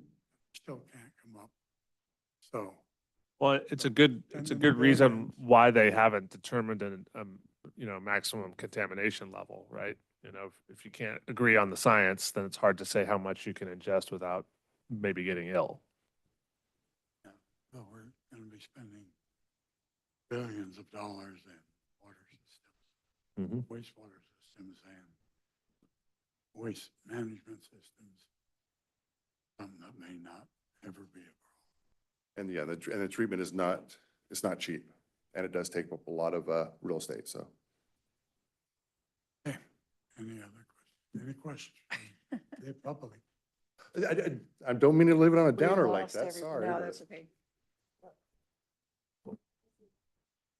Still can't come up. So Well, it's a good reason why they haven't determined an, maximum contamination level, right? You know, if you can't agree on the science, then it's hard to say how much you can ingest without maybe getting ill. well, we're going to be spending billions of dollars in water systems, wastewater systems, and waste management systems. Something that may not ever be a problem. And yeah, the treatment is not, it's not cheap. And it does take up a lot of real estate, so. Okay, any other questions? Any questions from the public? I don't mean to leave it on a downer like that, sorry. No, but- that's okay.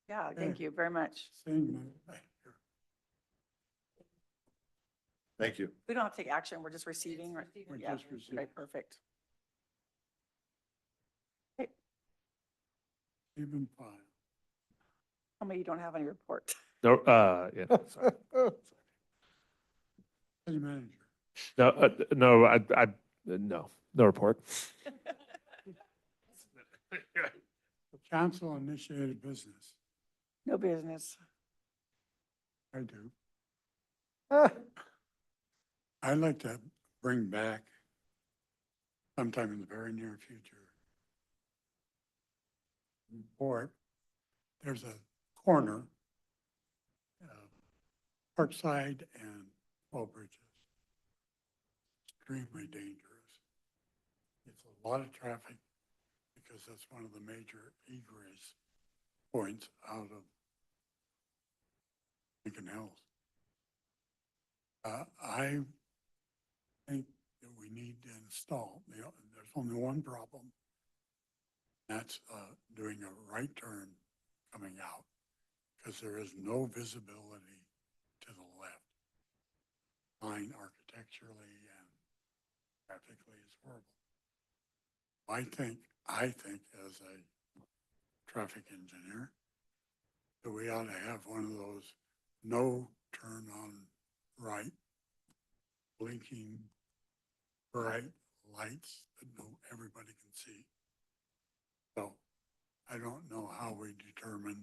Yeah, thank you very much. Seeing none, thank you. Thank you. We don't have to take action, we're just receiving, right? We're Yeah, just receiving. right, perfect. Even file. Tell me you don't have any report. No, yeah, sorry. City manager. No, no report. Council initiated business. No business. I do. I'd like to bring back sometime in the very near future report. There's a corner, Parkside and 12 Bridges. Extremely dangerous. It's a lot of traffic because that's one of the major egress points out of Lincoln Hills. I think that we need to install, there's only one problem. That's doing a right turn coming out because there is no visibility to the left. Line architecturally and graphically is horrible. I think as a traffic engineer, that we ought to have one of those no turn on right, blinking bright lights that everybody can see. So I don't know how we determine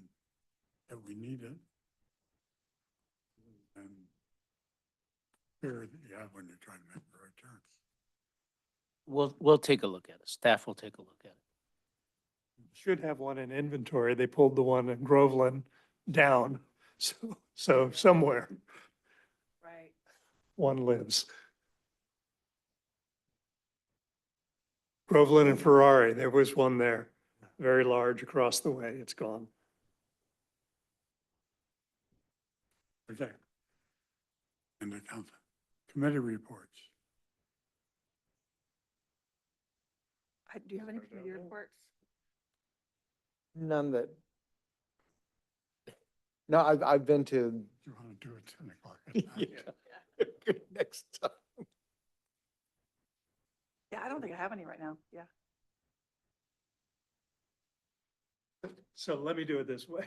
that we need it. And fear that you have when you're trying to make the right turn. We'll take a look at it. Staff will take a look at it. Should have one in inventory. They pulled the one in Groveland down. So somewhere Right. one lives. Groveland and Ferrari, there was one there, very large across the way. It's gone. Okay. And the council committee reports. Do you have any committee reports? None that. No, I've been to. You want to do it 10 o'clock at night? Next time. Yeah, I don't think I have any right now. Yeah. So let me do it this way.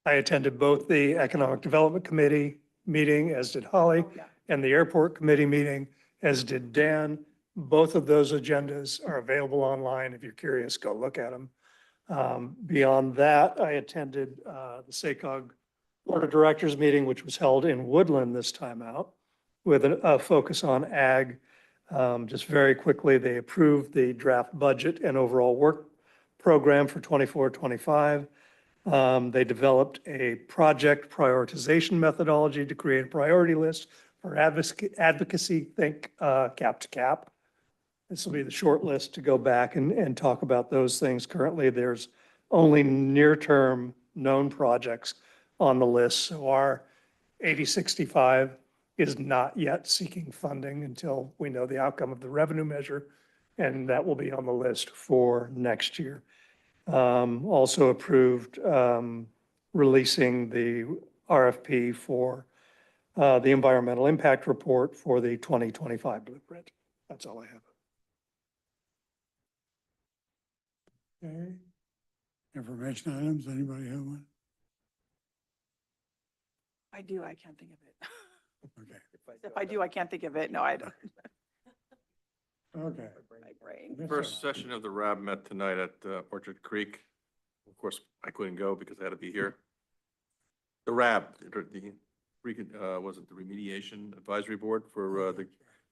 I attended both the Economic Development Committee meeting, as did Holly, and the Airport Committee meeting, as did Dan. Both of those agendas are available online. If you're curious, go look at them. Beyond that, I attended the SACOG Board of Directors meeting, which was held in Woodland this time out, with a focus on ag. Just very quickly, they approved the draft budget and overall work program for 24-25. They developed a project prioritization methodology to create a priority list for advocacy, think cap to cap. This will be the short list to go back and talk about those things. Currently, there's only near-term known projects on the list. So our 8065 is not yet seeking funding until we know the outcome of the revenue measure, and that will be on the list for next year. Also approved releasing the RFP for the environmental impact report for the 2025 blueprint. That's all I have. Okay. Information items, anybody have one? I do, I can't think of it. Okay. If I do, I can't think of it. No, I don't. Okay. My brain. Yes, First sir. session of the RAB met tonight at Orchard Creek. Of course, I couldn't go because I had to be here. The RAB, was it the Remediation Advisory Board for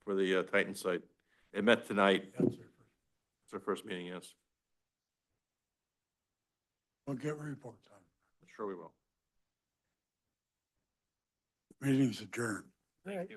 the Titan site? It met tonight. It's our first meeting, yes. We'll get reports on Sure we will. it. Meeting's adjourned. Right.